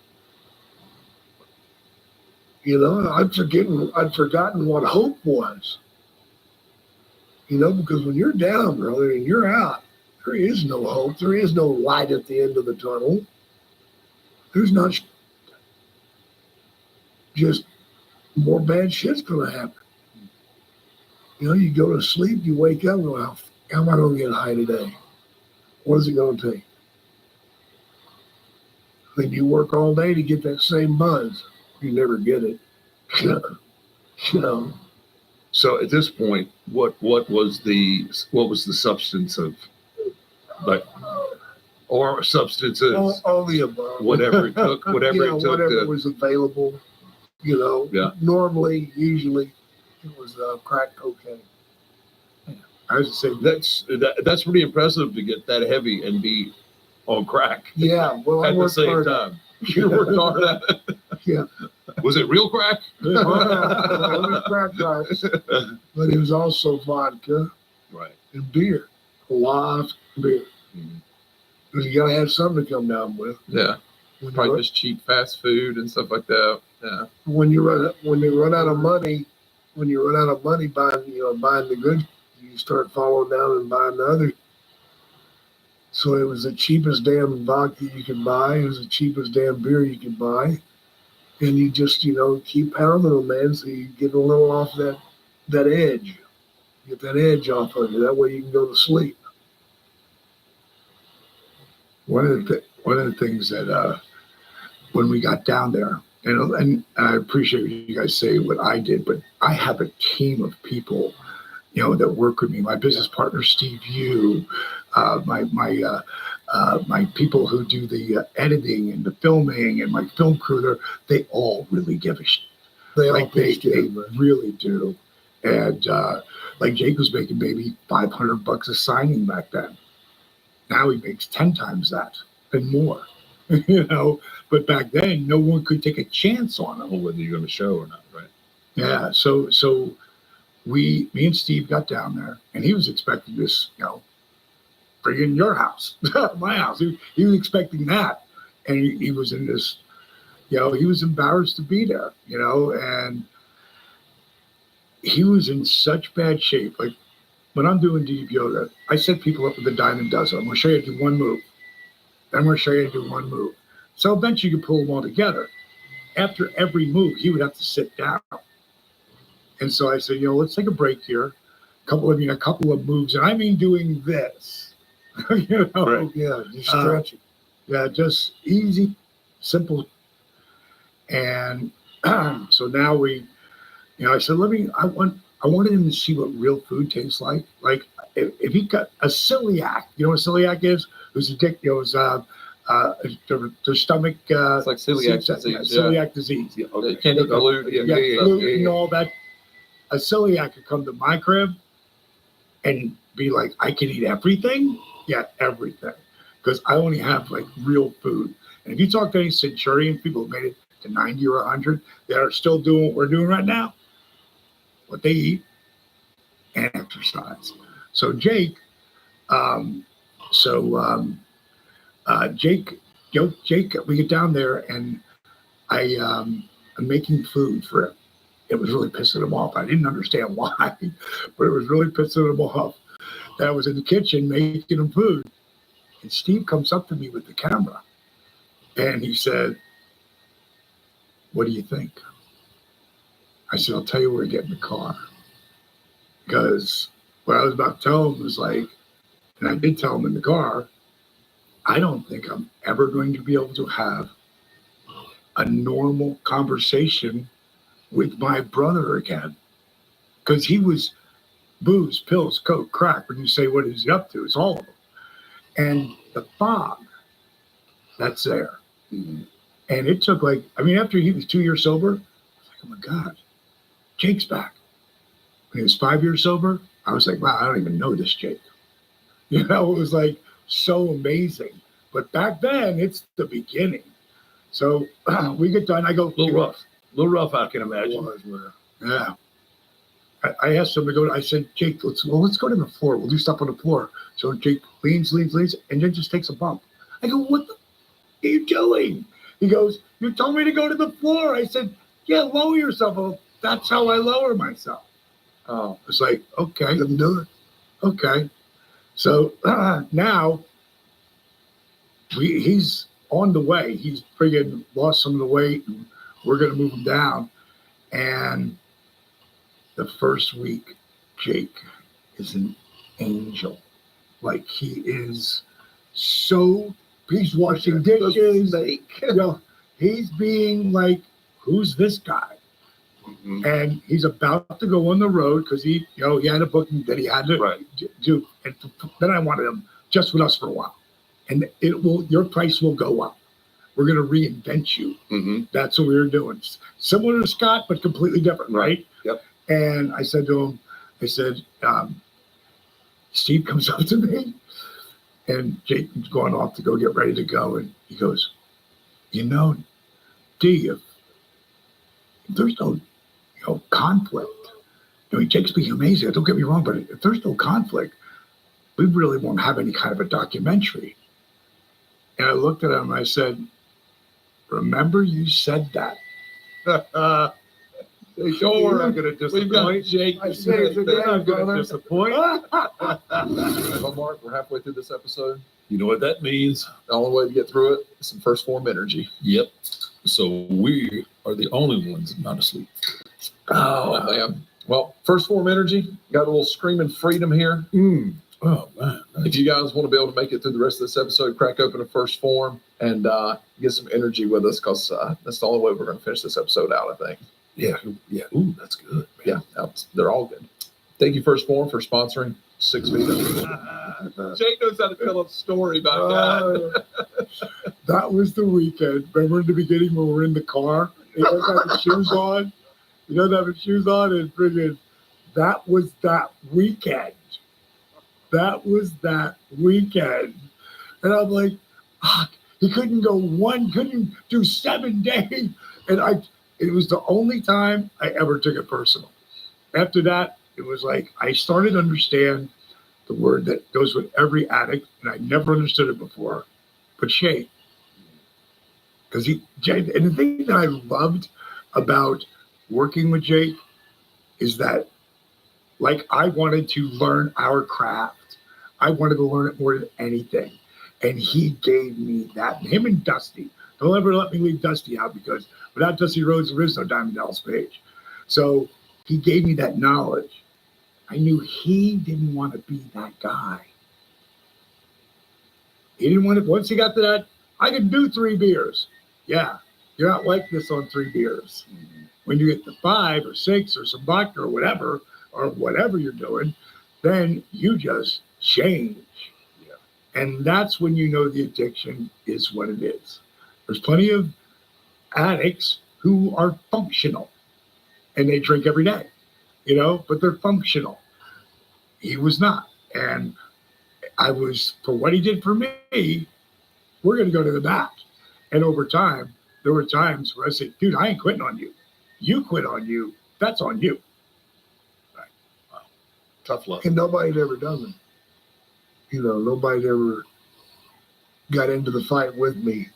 J: I'd forgotten what hope was. Because when you're down, brother, and you're out, there is no hope. There is no light at the end of the tunnel. There's not. Just more bad shit's gonna happen. You go to sleep, you wake up, and go, how am I gonna get high today? What is it gonna take? Then you work all day to get that same buzz. You never get it.
K: So at this point, what was the substance of, like, or substances,
J: all the above.
K: whatever it took,
J: whatever was available.
K: Yeah.
J: Normally, usually, it was crack cocaine. I was saying
K: that's pretty impressive to get that heavy and be on crack.
J: Yeah, well,
K: at the same time. You worked hard at it.
J: Yeah.
K: Was it real crack?
J: It was crack, guys. But it was also vodka,
K: right,
J: and beer, a lot of beer. Because you gotta have something to come down with.
I: Yeah. Probably just cheap fast food and stuff like that. Yeah.
J: When you run out of money buying the good, you start following down and buying the other. So it was the cheapest damn vodka you could buy. It was the cheapest damn beer you could buy. And you just, keep pounding them, man, so you get a little off that edge. Get that edge off of you. That way you can go to sleep. One of the things that when we got down there, and I appreciate you guys say what I did, but I have a team of people, that work with me. My business partner, Steve Yu, my people who do the editing and the filming, and my film crew, they all really give a shit. They really do. And like Jake was making maybe $500 a signing back then. Now he makes 10 times that and more. But back then no one could take a chance on him,
K: whether you're going to show or not, right?
J: Yeah. So me and Steve got down there, and he was expecting this, bring in your house, my house. He was expecting that, and he was in this, he was embarrassed to be there, and he was in such bad shape. Like when I'm doing deep yoga, I set people up with a dime a dozen. I'm going to show you how to do one move. Then I'm going to show you how to do one move. So eventually you can pull them all together. After every move, he would have to sit down. And so I said, let's take a break here. A couple of moves. And I mean doing this.
K: Right.
J: Yeah, just stretching. Yeah, just easy, simple. And so now I said, I wanted him to see what real food tastes like. Like if he got a celiac, you know what celiac is? Who's addicted, their stomach.
I: It's like celiac disease.
J: Celiac disease.
I: Yeah, okay. Can't eat gluten.
J: Gluten and all that. A celiac could come to my crib and be like, I can eat everything. Yeah, everything. Because I only have like real food. And if you talk to any Centurion, people have made it to 90 or 100, that are still doing what we're doing right now, what they eat and exercise. So Jake, Jake, we get down there and I'm making food for him. It was really pissing him off. I didn't understand why, but it was really pissing him off that I was in the kitchen making him food. And Steve comes up to me with the camera and he said, what do you think? I said, I'll tell you where to get in the car. Because what I was about to tell him was like, and I did tell him in the car, I don't think I'm ever going to be able to have a normal conversation with my brother again. Because he was booze, pills, coke, crack. When you say what is he up to, it's all of them. And the fog that's there. And it took like, I mean, after he was 2 years sober, I was like, oh my God, Jake's back. When he was 5 years sober, I was like, wow, I don't even know this Jake. You know, it was like so amazing. But back then, it's the beginning. So we get done. I go,
K: A little rough, I can imagine.
J: yeah. I asked him to go. I said, Jake, let's go to the floor. We'll do stuff on the floor. So Jake leans, and then just takes a bump. I go, what the are you doing? He goes, you told me to go to the floor. I said, yeah, lower yourself. Well, that's how I lower myself. Oh, it's like, okay, let me do it. Okay. So now he's on the way. He's friggin' lost some of the weight, and we're going to move him down. And the first week, Jake is an angel. Like, he is so, he's washing dishes. You know, he's being like, who's this guy? And he's about to go on the road because he had a booking that he had to do. And then I wanted him just with us for a while. And your price will go up. We're going to reinvent you. That's what we were doing. Similar to Scott, but completely different, right?
K: Yep.
J: And I said to him, Steve comes up to me, and Jake is going off to go get ready to go. And he goes, D, if there's no conflict, Jake's being amazing. Don't get me wrong, but if there's no conflict, we really won't have any kind of a documentary. And I looked at him and I said, remember you said that. Don't worry, I'm going to disappoint.
I: Jake.
J: I said it again,
I: I'm going
J: brother.
I: to disappoint. Well, Mark, we're halfway through this episode.
K: You know what that means?
I: The only way to get through it is some first form energy.
K: Yep. So we are the only ones not asleep.
I: Oh, man. Well, first form energy, got a little screaming freedom here.
K: Oh, man.
I: If you guys want to be able to make it through the rest of this episode, crack open a first form and get some energy with us, because that's the only way we're going to finish this episode out, I think.
K: Yeah. Ooh, that's good. Man.
I: Yeah, they're all good. Thank you, First Form, for sponsoring 6 Feet Under. Jake knows how to tell a story about that.
J: That was the weekend. Remember in the beginning when we're in the car? He doesn't have his shoes on. He doesn't have his shoes on. And friggin', that was that weekend. That was that weekend. And I'm like, he couldn't do 7 days. And it was the only time I ever took it personal. After that, it was like I started to understand the word that goes with every addict, and I never understood it before, but shame. Because and the thing that I loved about working with Jake is that, like, I wanted to learn our craft. I wanted to learn it more than anything. And he gave me that. Him and Dusty. Don't ever let me leave Dusty out, because without Dusty Rhodes, there is no Diamond Dallas Page. So he gave me that knowledge. I knew he didn't want to be that guy. He didn't want to, once he got to that, I could do 3 beers. Yeah, you're not like this on 3 beers. When you get to 5 or 6 or some vodka or whatever you're doing, then you just change. Yeah. And that's when you know the addiction is what it is. There's plenty of addicts who are functional and they drink every day, but they're functional. He was not. And I was, for what he did for me, we're going to go to the back. And over time, there were times where I said, dude, I ain't quitting on you. You quit on you. That's on you.
K: Right. Wow. Tough luck.
L: And nobody ever done it. Nobody ever got into the fight with me.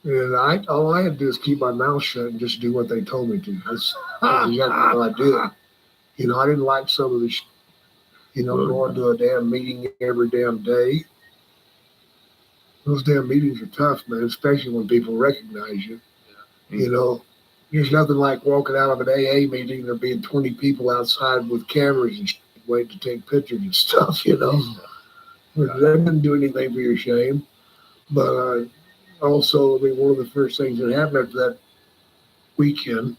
L: And all I had to do is keep my mouth shut and just do what they told me to. That's exactly what I did. I didn't like some of this, going to a damn meeting every damn day. Those damn meetings are tough, man, especially when people recognize you. Yeah. There's nothing like walking out of an AA meeting and there being 20 people outside with cameras and waiting to take pictures and stuff, you know. That didn't do anything for your shame. But also, I mean, one of the first things that happened after that weekend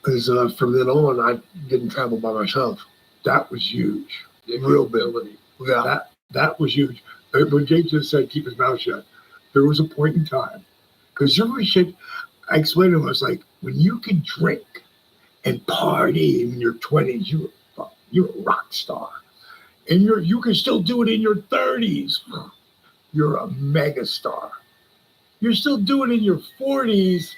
L: is from then on, I didn't travel by myself.
J: That was huge.
L: Real big. Yeah.
J: That was huge. When Jake just said keep his mouth shut, there was a point in time, because every shit I explained to him, I was like, when you can drink and party in your 20s, you're a rock star. And you can still do it in your 30s. You're a mega star. You're still doing it in your 40s,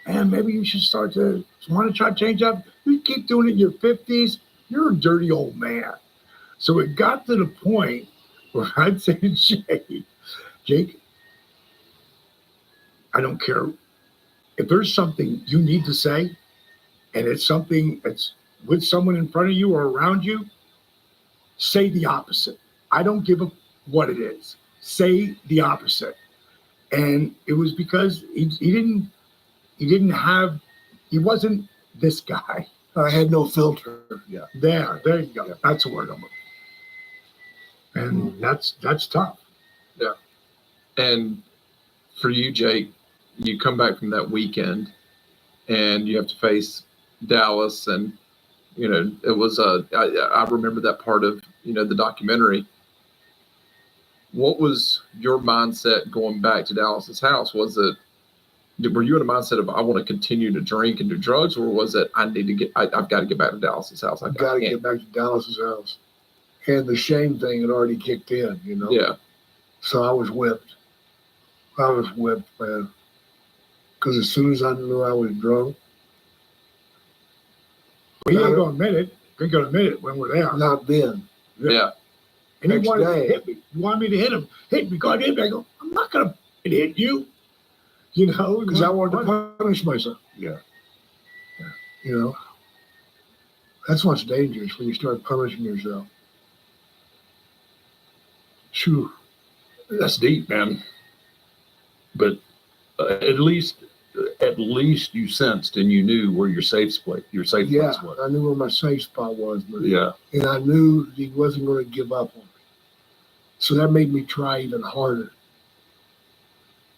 J: and maybe you should start to want to try to change up. You keep doing it in your 50s, you're a dirty old man. So it got to the point where I'd say to Jake, I don't care. If there's something you need to say, and it's something that's with someone in front of you or around you, say the opposite. I don't give a what it is. Say the opposite. And it was because he wasn't this guy.
L: I had no filter.
K: Yeah.
J: There you go. Yeah. That's a word I'm looking for. And that's tough.
I: Yeah. And for you, Jake, you come back from that weekend and you have to face Dallas, and it was I remember that part of the documentary. What was your mindset going back to Dallas's house? Were you in a mindset of I want to continue to drink and do drugs, or was it I've got to get back to Dallas's house?
L: I've got to get back to Dallas's house, and the shame thing had already kicked in,
I: Yeah.
L: So I was whipped. Man. Because as soon as I knew I was drunk,
J: he ain't gonna admit it. He ain't gonna admit it when we're there.
L: Not then.
I: Yeah.
J: And he
L: Next
J: wanted
L: day.
J: to hit me. He wanted me to hit him. Hit me. God hit me. I go, I'm not gonna hit you.
L: Because I wanted to punish myself.
K: Yeah.
L: That's what's dangerous when you start punishing yourself.
K: Phew. That's deep, man. But at least you sensed and you knew where your safe place
L: Yeah,
K: was.
L: I knew where my safe spot was, man.
K: Yeah.
L: And I knew he wasn't going to give up on me. So that made me try even harder.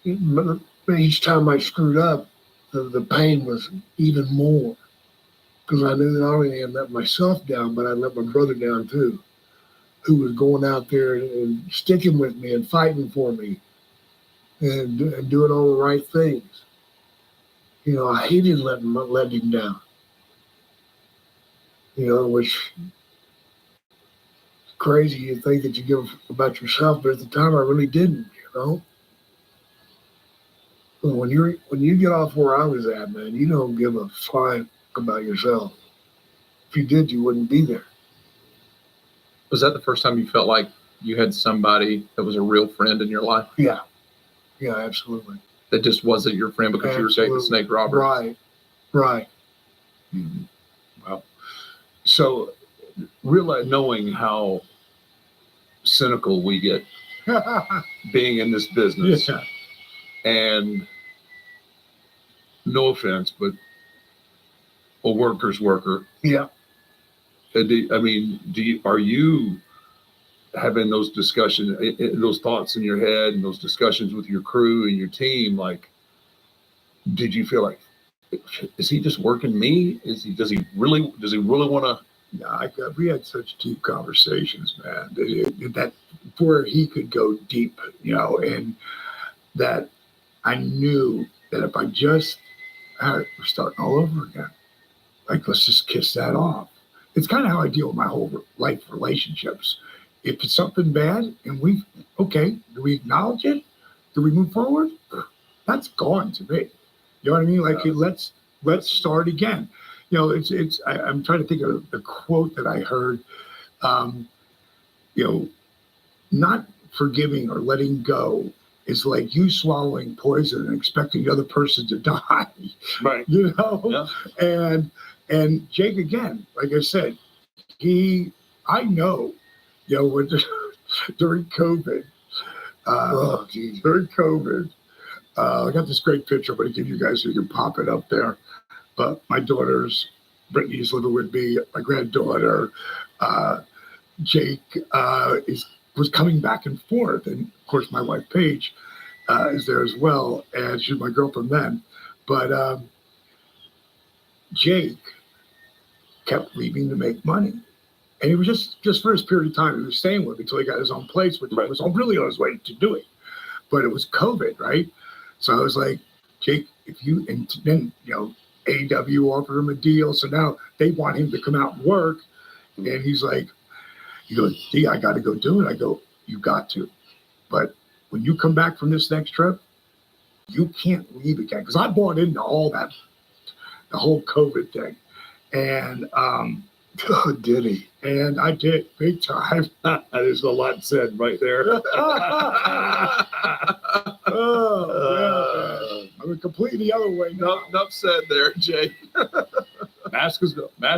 L: But each time I screwed up, the pain was even more. Because I knew not only had I let myself down, but I let my brother down too, who was going out there and sticking with me and fighting for me and doing all the right things. I hated letting him down. Which crazy. You think that you give about yourself, but at the time I really didn't. When you get off where I was at, man, you don't give a flying about yourself. If you did, you wouldn't be there.
I: Was that the first time you felt like you had somebody that was a real friend in your life?
L: Yeah, absolutely.
I: That just wasn't your friend because you were dating Snake Roberts?
L: Right.
K: Mm-hmm. Wow. So, knowing how cynical we get being in this business,
J: Yeah.
K: and no offense, but a worker's worker.
L: Yeah.
K: Are you having those discussions, those thoughts in your head, and those discussions with your crew and your team? Like, did you feel like, is he just working me? Does he really want to?
J: Yeah, we had such deep conversations, man. That where he could go deep, and that I knew that if I just, we're starting all over again. Like, let's just kiss that off. It's kind of how I deal with my whole life relationships. If it's something bad and do we acknowledge it? Do we move forward? That's gone to me. You know what I mean? Like, let's start again. I'm trying to think of the quote that I heard. Not forgiving or letting go is like you swallowing poison and expecting the other person to die.
K: Right.
J: Yeah. And Jake, again, like I said, I know, when during COVID, I got this great picture. I'm going to give you guys so you can pop it up there. But my daughters Brittany's living with me, my granddaughter, Jake was coming back and forth, and of course my wife Paige is there as well, and she's my girlfriend then. But Jake kept leaving to make money, and he was just for his period of time he was staying with me until he got his own place, which was really on his way to do it. But it was COVID, right? So I was like, Jake, if you, and then AEW offered him a deal, so now they want him to come out and work, and he's like, he goes, D, I got to go do it. I go, you got to, but when you come back from this next trip, you can't leave again, because I bought into all that, the whole COVID thing, and
L: did he?
J: And I did big time.
K: There's a lot said right there.
J: Oh, yeah, I'm completely the other way now.
I: Enough said there, Jay.
K: Mask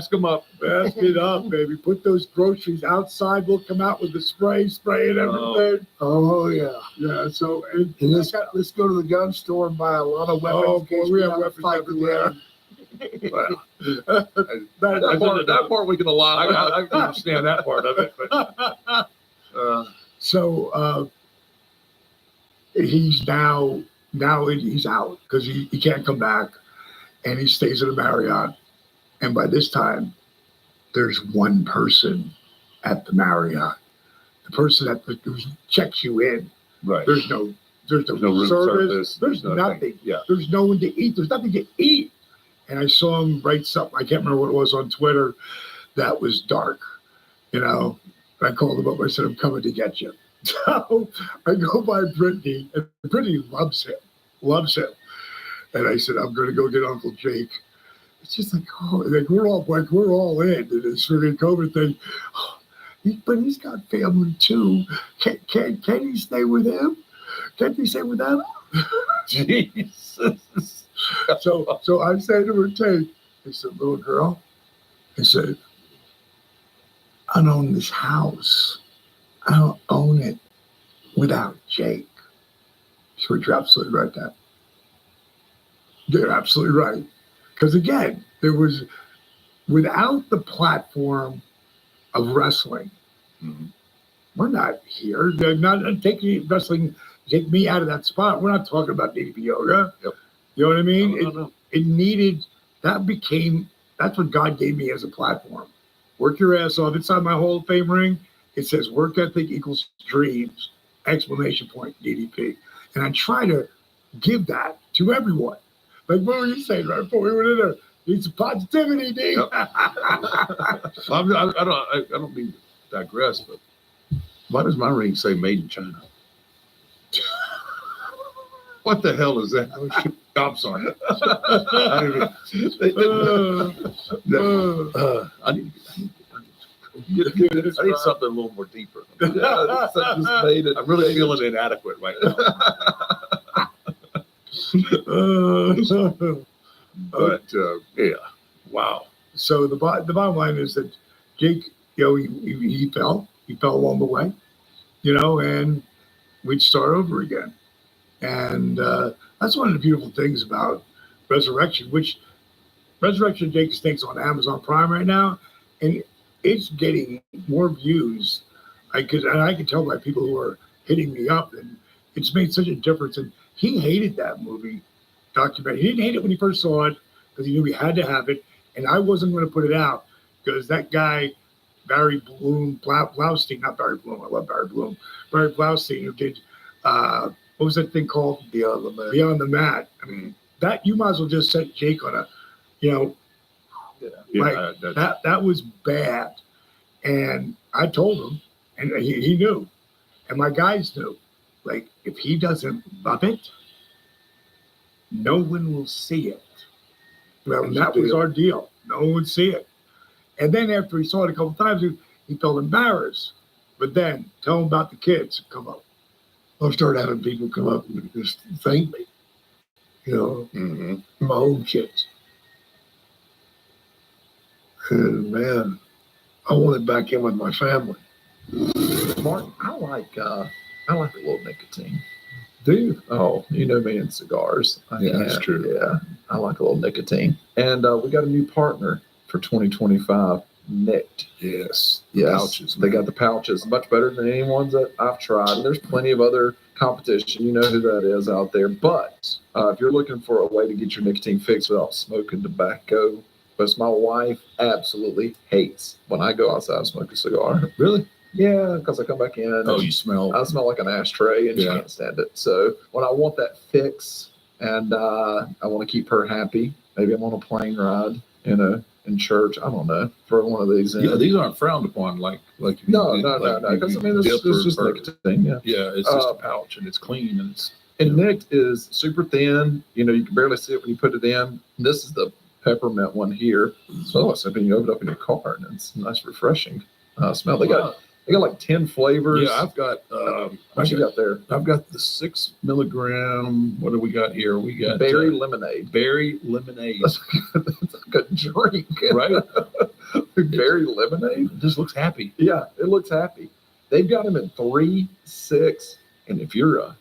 K: them up.
J: Mask it up, baby. Put those groceries outside. We'll come out with the spray and everything.
L: Oh yeah.
J: Yeah. So and
L: let's go to the gun store and buy a lot of weapons.
J: Oh boy, we have weapons everywhere.
I: That part we can allow.
K: I can understand that part of it, but
J: so he's now he's out because he can't come back, and he stays at a Marriott. And by this time, there's one person at the Marriott, the person who checks you in.
K: right.
J: There's no
K: room
J: service. There's
K: nothing.
J: nothing.
K: Yeah.
J: There's no one to eat. There's nothing to eat. And I saw him write something. I can't remember what it was on Twitter. That was dark. I called him up. I said, I'm coming to get you. So I go by Brittany, and Brittany loves him. And I said, I'm going to go get Uncle Jake. It's just like, we're all in. And it's sort of COVID thing. But he's got family too. Can he stay with him? Can't he stay with them?
K: Jesus.
J: So I said to her, Tate, I said, little girl, I said, I own this house. I don't own it without Jake. She said, you're absolutely right, Dad. You're absolutely right. Because again, there was, without the platform of wrestling, we're not here. They're not taking wrestling, take me out of that spot. We're not talking about DDP yoga.
K: Yep.
J: You know what I mean?
K: No.
J: It needed, that's what God gave me as a platform. Work your ass off. Inside my Hall of Fame ring, it says work ethic equals dreams, ! DDP. And I try to give that to everyone. Like, what were you saying right before we went in there? Need some positivity, D.
K: Yep. I don't mean to digress, but why does my ring say made in China? What the hell is that? I'm sorry. I need something a little more deeper. I'm really feeling inadequate right now. But yeah, wow.
J: So the bottom line is that Jake, he fell along the way, and we'd start over again. And that's one of the beautiful things about Resurrection, which Resurrection Jake Stinks on Amazon Prime right now, and it's getting more views. I can tell by people who are hitting me up, and it's made such a difference. And he hated that movie documentary. He didn't hate it when he first saw it because he knew he had to have it, and I wasn't going to put it out because that guy, Barry Blaustein, not Barry Bloom, I love Barry Bloom, Barry Blaustein, who did, what was that thing called? Beyond the Mat. I mean, that you might as well just set Jake on a, that was bad. And I told him, and he knew, and my guys knew, like, if he doesn't love it, no one will see it. Well, that was our deal. No one would see it. And then after he saw it a couple times, he felt embarrassed. But then tell him about the kids come up. I'll start having people come up and just thank me. My own kids. And man, I wanted back in with my family.
I: Martin, I like a little nicotine.
J: Do you?
I: Oh, you know me and cigars.
K: Yeah, that's true.
I: Yeah, I like a little nicotine. And we got a new partner for 2025. Nicked.
K: Yes.
I: Yes,
K: Pouches.
I: they got the pouches, much better than any ones that I've tried. And there's plenty of other competition. You know who that is out there. But if you're looking for a way to get your nicotine fix without smoking tobacco, because my wife absolutely hates when I go outside and smoke a cigar.
K: Really?
I: Yeah, because I come back in.
K: Oh,
I: and
K: you smell.
I: I smell like an ashtray, and she
K: Yeah.
I: can't stand it. So when I want that fix, and I want to keep her happy, maybe I'm on a plane ride, in church. I don't know. Throw one of these in.
K: Yeah, these aren't frowned upon like if you
I: No.
K: like
I: Because
K: you
I: I mean, it's
K: dip
I: just
K: or-
I: nicotine. Yeah.
K: Yeah, it's just a pouch and it's clean and it's
I: And Nicked is super thin. You know, you can barely see it when you put it in. This is the peppermint one here. So it's something you open it up in your car, and it's nice, refreshing smell. They got like 10 flavors.
K: Yeah, I've got
I: What you got there?
K: I've got the 6 milligram. What do we got here? We got
I: Berry lemonade.
K: berry lemonade.
I: That's like a drink,
K: Right?
I: Berry lemonade.
K: It just looks happy.
I: Yeah, it looks happy. They've got them in 3, 6, and if you're a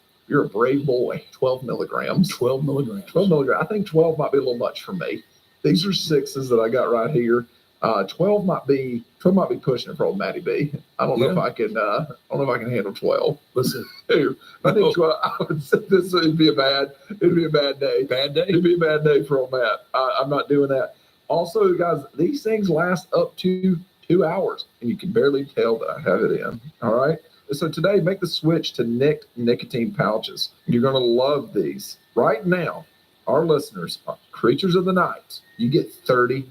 I: brave boy, 12 milligrams.
K: 12 milligrams.
I: 12 milligrams. I think 12 might be a little much for me. These are 6s that I got right here. 12 might be pushing it for old Matty B. I don't know if I can. I don't know if I can handle 12.
K: Listen,
I: I think 12. I would say this would be a bad. It'd be a bad day.
K: bad day.
I: It'd be a bad day for old Matt. I'm not doing that. Also, guys, these things last up to 2 hours, and you can barely tell that I have it in. All right. So today, make the switch to Nicked nicotine pouches. You're going to love these. Right now, our listeners, creatures of the night, you get 35%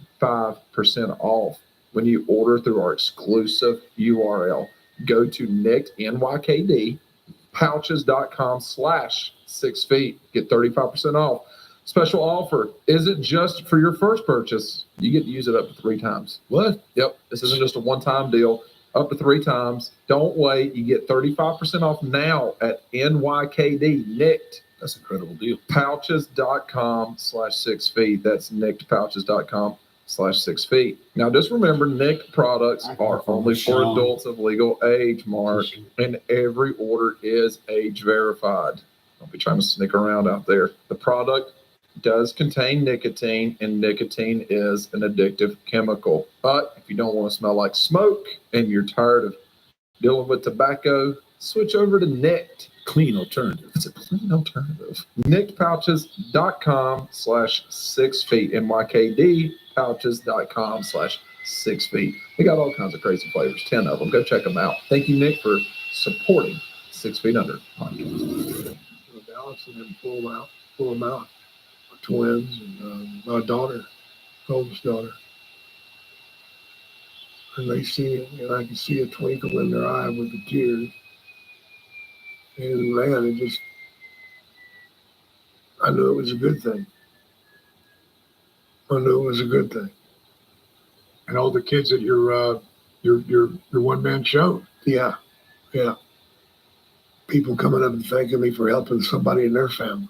I: off when you order through our exclusive URL. Go to Nicked, NYKD, pouches.com/6 feet. Get 35% off. Special offer isn't just for your first purchase. You get to use it up to 3 times.
K: What?
I: Yep. This isn't just a one-time deal. Up to 3 times. Don't wait. You get 35% off now at NYKD. Nicked.
K: That's an incredible deal.
I: Pouches.com/6 feet. That's nickedpouches.com/6 feet. Now, just remember, Nicked products are only for adults of legal age, Mark, and every order is age verified. Don't be trying to sneak around out there. The product does contain nicotine, and nicotine is an addictive chemical. But if you don't want to smell like smoke and you're tired of dealing with tobacco, switch over to Nicked.
K: Clean alternative.
I: It's a clean alternative. NickedPouches.com/6 feet. NYKD pouches.com/6 feet. They got all kinds of crazy flavors, 10 of them. Go check them out. Thank you, Nick, for supporting 6 Feet Under podcast.
L: Dallas and then pull them out. My twins and my daughter, oldest daughter. And they see it, and I can see a twinkle in their eye with the tears. And man, I knew it was a good thing. I knew it was a good thing.
J: And all the kids at your one-man show.
L: Yeah. People coming up and thanking me for helping somebody in their family.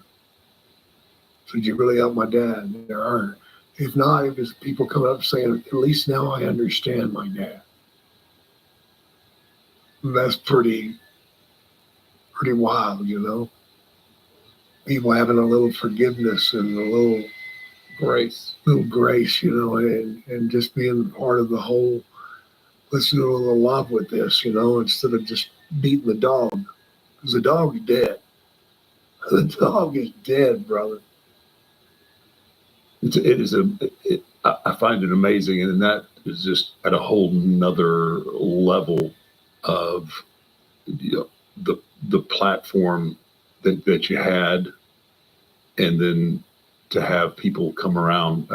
L: Said, you really helped my dad. And there are. If not, it was people coming up saying, at least now I understand my dad. And that's pretty wild, you know. People having a little forgiveness and a little
I: grace,
L: you know, and just being part of the whole, let's do a little love with this, you know, instead of just beating the dog. Because the dog is dead. The dog is dead, brother.
K: I find it amazing, and that is just at a whole nother level of the platform that you had, and then to have people come around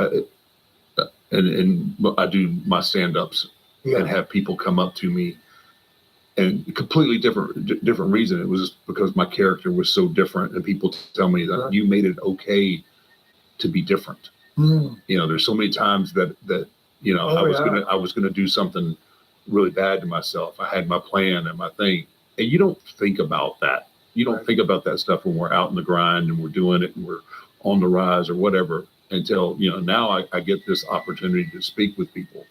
K: and I do my stand-ups and have people come up to me, and completely different reason. It was because my character was so different, and people tell me that you made it okay to be different. You know, there's so many times that you know, I was gonna do something really bad to myself. I had my plan and my thing, and you don't think about that. You don't think about that stuff when we're out in the grind and we're doing it and we're on the rise or whatever, until, you know, now I get this opportunity to speak with people,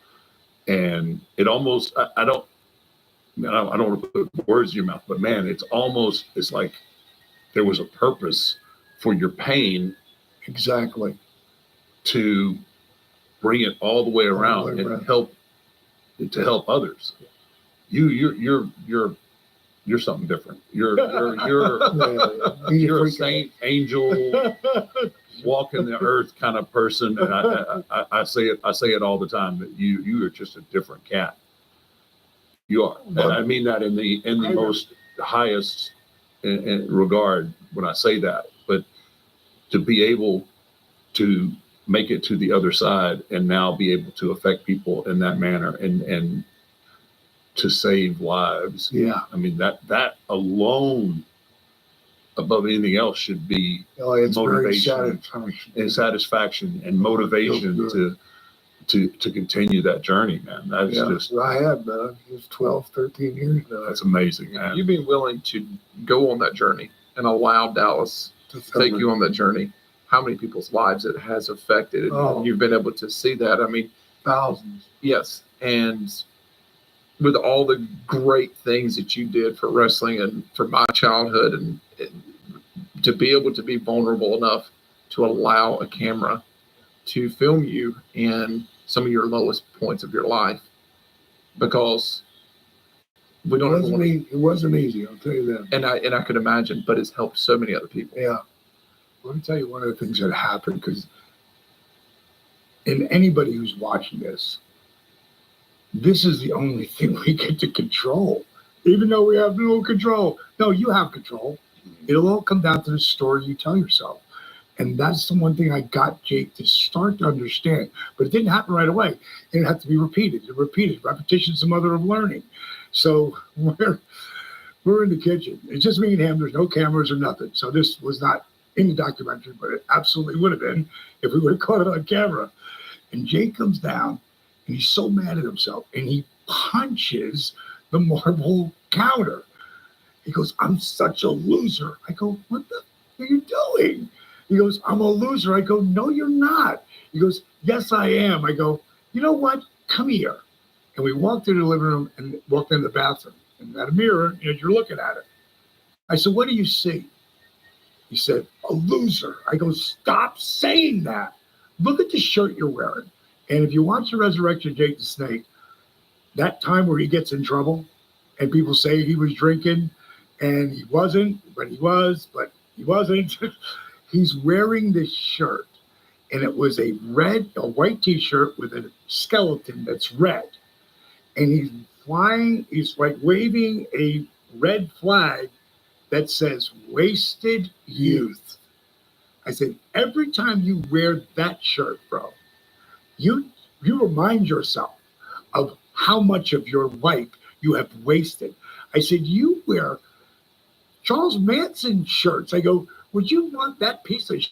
K: and it almost I don't want to put words in your mouth, but man, it's like there was a purpose for your pain.
L: Exactly.
K: To bring it all the way around and help others. You're something different. You're a saint, angel, walking the earth kind of person. And I say it all the time that you are just a different cat. You are, and I mean that in the most highest in regard when I say that. But to be able to make it to the other side and now be able to affect people in that manner and to save lives.
L: Yeah.
K: I mean, that alone, above anything else, should be
L: It's very
K: motivation and satisfaction and motivation to continue that journey, man. That's just,
L: I have, man. It's 12, 13 years now.
K: that's amazing, man.
I: You being willing to go on that journey and allow Dallas to take you on that journey, how many people's lives it has affected, and you've been able to see that. I mean,
L: thousands.
I: Yes, and with all the great things that you did for wrestling and for my childhood, and to be able to be vulnerable enough to allow a camera to film you in some of your lowest points of your life, because we don't.
L: It wasn't easy. I'll tell you that.
I: And I could imagine, but it's helped so many other people.
L: Yeah. Let me tell you one of the things that happened, because in anybody who's watching this is the only thing we get to control, even though we have no control. No, you have control. It'll all come down to the story you tell yourself. And that's the one thing I got Jake to start to understand. But it didn't happen right away. It had to be repeated. Repetition's the mother of learning. So we're in the kitchen. It's just me and him. There's no cameras or nothing. So this was not in the documentary, but it absolutely would have been if we would have caught it on camera. And Jake comes down, and he's so mad at himself, and he punches the marble counter. He goes, "I'm such a loser." I go, "What the are you doing?" He goes, "I'm a loser." I go, "No, you're not." He goes, "Yes, I am." I go, "You know what? Come here." And we walked into the living room and walked into the bathroom, and had a mirror, and you're looking at it. I said, "What do you see?" He said, "A loser." I go, "Stop saying that. Look at the shirt you're wearing." And if you watch the Resurrection of Jake the Snake, that time where he gets in trouble and people say he was drinking and he wasn't, but he was, but he wasn't. He's wearing this shirt, and it was a white t-shirt with a skeleton that's red. And he's flying, he's like waving a red flag that says wasted youth. I said, every time you wear that shirt, bro, you remind yourself of how much of your life you have wasted. I said, you wear Charles Manson shirts. I go, would you want that piece of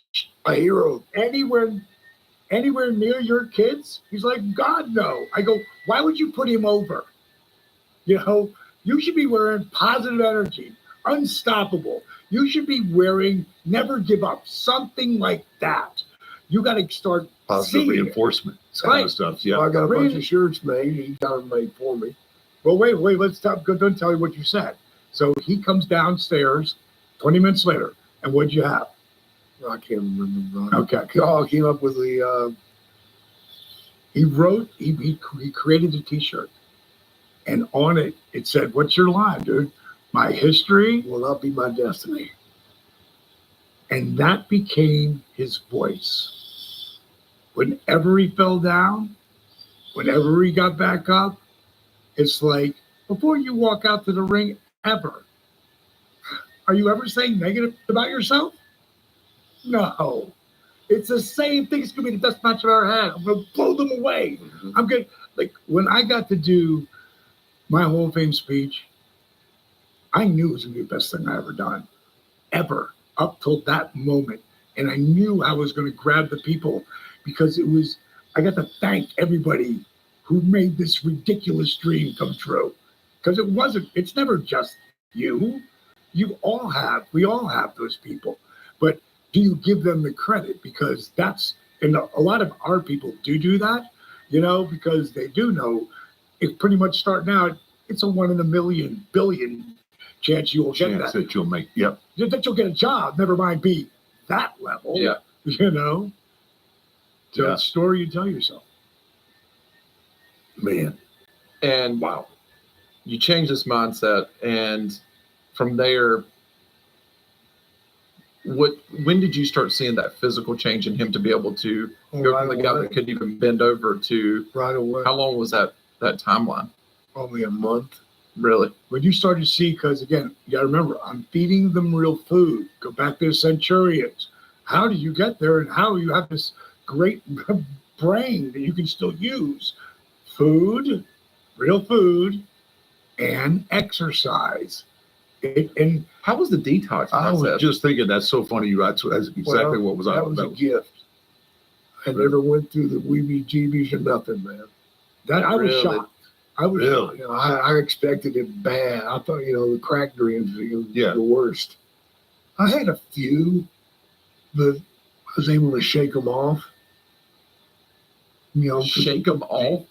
L: a hero anywhere near your kids? He's like, God, no. I go, why would you put him over? You know, you should be wearing positive energy, unstoppable. You should be wearing never give up, something like that. You got to start
K: positive reinforcement kind of stuff. Yeah,
L: well, I got a bunch of shirts made. He got them made for me.
J: Well, wait. Let's stop. Don't tell you what you said. So he comes downstairs 20 minutes later. And what'd you have?
L: I can't remember.
J: Okay.
L: Oh, came up with the.
J: He created a T-shirt, and on it said, "What's your line, dude? My history
L: will not be my destiny."
J: And that became his voice. Whenever he fell down, whenever he got back up, it's like, before you walk out to the ring, ever. Are you ever saying negative about yourself? No. It's the same thing. It's going to be the best match I've ever had. I'm going to blow them away. I'm good. Like, when I got to do my Hall of Fame speech, I knew it was going to be the best thing I ever done. Ever. Up till that moment. And I knew I was going to grab the people because I got to thank everybody who made this ridiculous dream come true. Because it's never just you. We all have those people, but do you give them the credit? Because and a lot of our people do that, because they do know it's pretty much starting out. It's a 1 in a million billion chance you will get
K: that you'll make. Yep.
J: That you'll get a job. Never mind be that level.
K: Yeah.
J: So it's a story you tell yourself.
K: Man,
I: And
K: wow.
I: you change this mindset, and from there, when did you start seeing that physical change in him to be able to go from the guy that couldn't even bend over to
L: Right away.
I: how long was that timeline?
L: Probably a month.
I: Really?
J: When you start to see, because again, you got to remember, I'm feeding them real food. Go back to the Centurions. How do you get there, and how you have this great brain that you can still use? Food, real food, and exercise. And
I: How was the detox
K: I was
I: process?
K: just thinking that's so funny. That's exactly what was
L: That was a gift. I never went through the weebie-jeebies or nothing, man.
J: that I was
I: Really?
J: shocked. I was
K: Really?
L: You know, I expected it bad. I thought, the crack dreams were
K: Yeah.
L: the worst. I had a few, but I was able to shake them off.
I: Shake them off?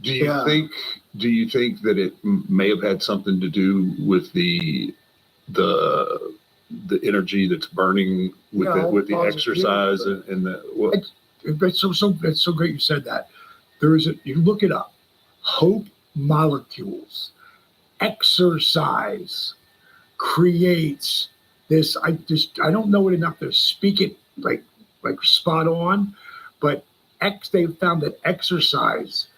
K: Do you
L: Yeah.
K: think that it may have had something to do with the energy that's burning with
L: Yeah,
K: the
L: positive,
K: exercise
L: but-
K: and the well,
J: That's so great you said that. You look it up. Hope molecules. Exercise creates this. I don't know it enough to speak it like spot on, but they found that exercise,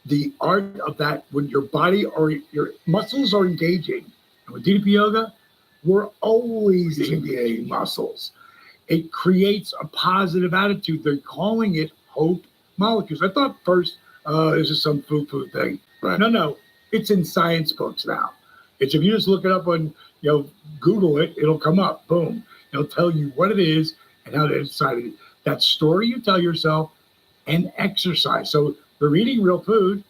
J: the art of that, when your body or your muscles are engaging. And with DDP yoga, we're always engaging muscles. It creates a positive attitude. They're calling it hope molecules. I thought first, this is some foo-foo thing.
K: Right.
J: No, it's in science books now. It's if you just look it up on, Google it, it'll come up. Boom. It'll tell you what it is and how they decided it. That story you tell yourself and exercise. So they're eating real food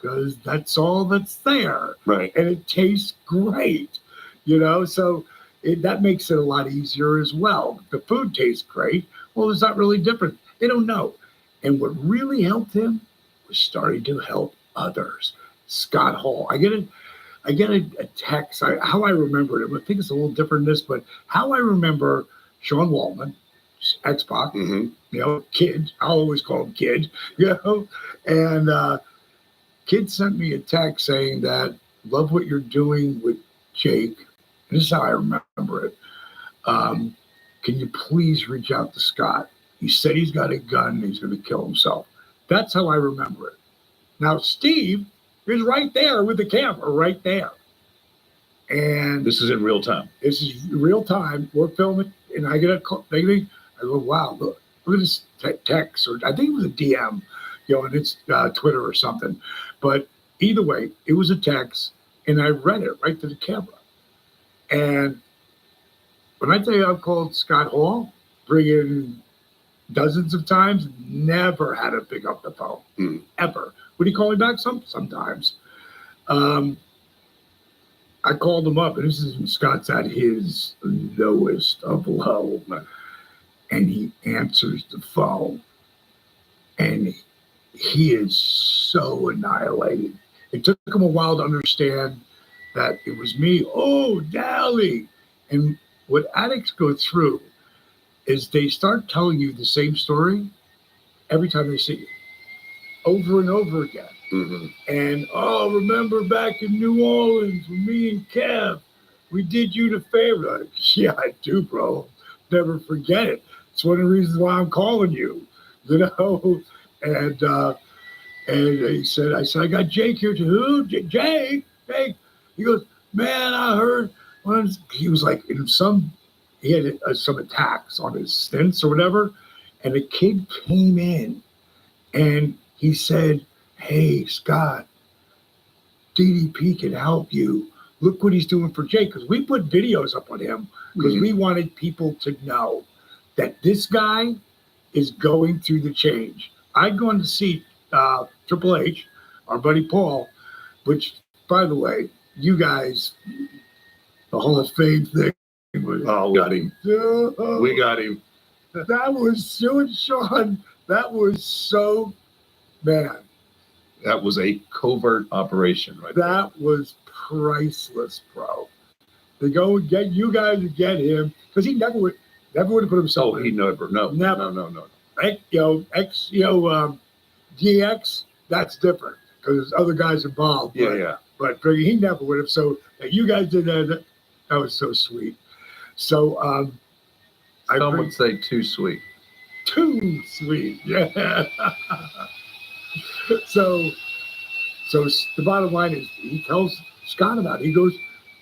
J: because that's all that's there.
K: right.
J: And it tastes great, so that makes it a lot easier as well. The food tastes great. Well, it's not really different. They don't know. And what really helped him was starting to help others. Scott Hall. I get a text. How I remember it. I think it's a little different than this, but how I remember Sean Waltman, X-Pac,
K: Mm-hmm.
J: Kid. I'll always call him Kid, and Kid sent me a text saying that, love what you're doing with Jake. And this is how I remember it. Can you please reach out to Scott? He said he's got a gun and he's going to kill himself. That's how I remember it. Now, Steve is right there with the camera, right there. And
K: This is in real time.
J: this is real time. We're filming, and I get a call. I go, wow, look at this text, or I think it was a DM, and it's Twitter or something. But either way, it was a text, and I read it right to the camera. And when I tell you I've called Scott Hall, friggin' dozens of times, never had to pick up the phone, ever. Would he call me back? Sometimes. I called him up, and this is when Scott's at his lowest of low, and he answers the phone, and he is so annihilated. It took him a while to understand that it was me. Oh, Dally. And what addicts go through is they start telling you the same story every time they see you, over and over again.
K: Mm-hmm.
J: And, remember back in New Orleans with me and Kev, we did you the favor. Like, yeah, I do, bro. Never forget it. It's one of the reasons why I'm calling you, And he said, I got Jake here too. Who? Jake. He goes, man, I heard. He was like, he had some attacks on his stints or whatever. And a kid came in and he said, hey, Scott, DDP can help you. Look what he's doing for Jake. Because we put videos up on him because we wanted people to know that this guy is going through the change. I'd gone to see Triple H, our buddy Paul, which, by the way, you guys, the Hall of Fame thing.
K: Oh, got him. We got him.
J: That was so, Sean. That was so, man.
K: That was a covert operation, right?
J: That was priceless, bro. They go and get you guys to get him because he never would have put himself.
K: Oh, he never. No.
J: Never.
K: No.
J: DX, that's different. because there's other guys involved.
K: Yeah,
J: but,
K: yeah.
J: But he never would have. So that you guys did that, that was so sweet. So I
K: Some
J: bring
K: would say too sweet.
J: too sweet. Yeah. so the bottom line is he tells Scott about it. He goes,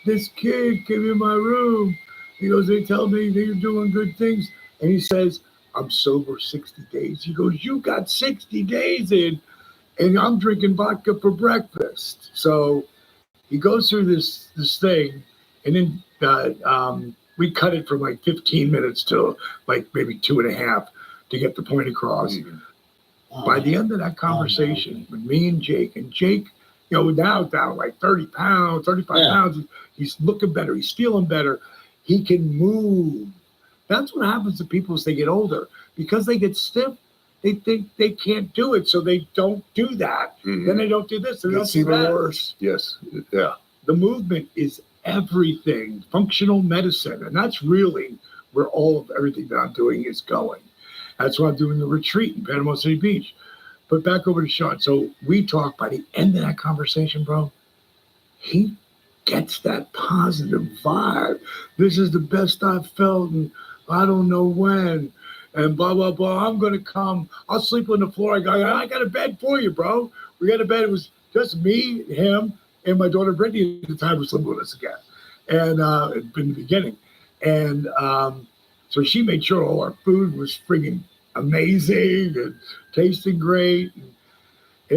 J: this kid came in my room. He goes, they tell me that you're doing good things. And he says, I'm sober 60 days. He goes, you got 60 days in, and I'm drinking vodka for breakfast. So he goes through this thing, and then we cut it from like 15 minutes to like maybe 2.5 to get the point across. By the end of that conversation with me and Jake, now down like 30 pounds, 35 pounds, he's looking better, he's feeling better, he can move. That's what happens to people as they get older. Because they get stiff, they think they can't do it, so they don't do that. Then they don't do this, and
L: It's
J: don't do
L: even
J: that.
L: worse.
K: Yes. Yeah.
J: The movement is everything, functional medicine, and that's really where all of everything that I'm doing is going. That's why I'm doing the retreat in Panama City Beach. But back over to Sean. So we talk by the end of that conversation, bro, he gets that positive vibe. This is the best I've felt in I don't know when. And blah, blah, blah. I'm going to come. I'll sleep on the floor. I got a bed for you, bro. We got a bed. It was just me, him, and my daughter Brittany at the time was living with us again. And in the beginning. And so she made sure all our food was friggin' amazing and tasting great. And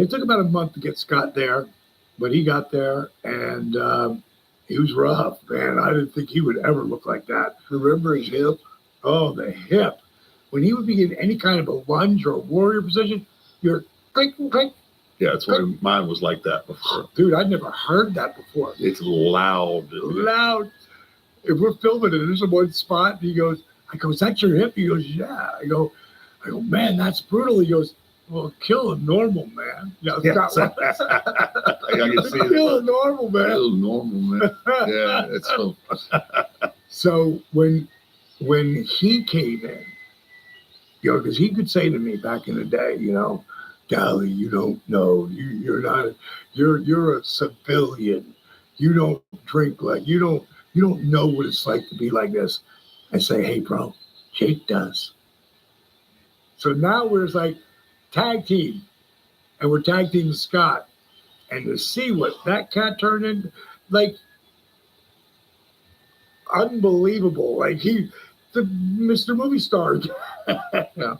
J: it took about a month to get Scott there, but he got there, and he was rough, man. I didn't think he would ever look like that.
L: Remember his hip?
J: Oh, the hip. When he would be in any kind of a lunge or a warrior position, you're click, click.
K: Yeah, that's why mine was like that before.
J: Dude, I'd never heard that before.
K: It's loud.
J: Loud. If we're filming it, there's a one spot, and I go, is that your hip? He goes, yeah. I go, man, that's brutal. He goes, well, kill a normal man. Yeah,
K: I can see it.
J: Kill a normal man.
K: Kill normal, man. Yeah, it's so.
J: So when he came in, because he could say to me back in the day, Golly, you don't know. You're a civilian. You don't drink you don't know what it's like to be like this. I say, hey, bro, Jake does. So now we're like tag team, and we're tag team with Scott, and to see what that cat turned into, like unbelievable. Like the Mr. Movie Star. Yeah.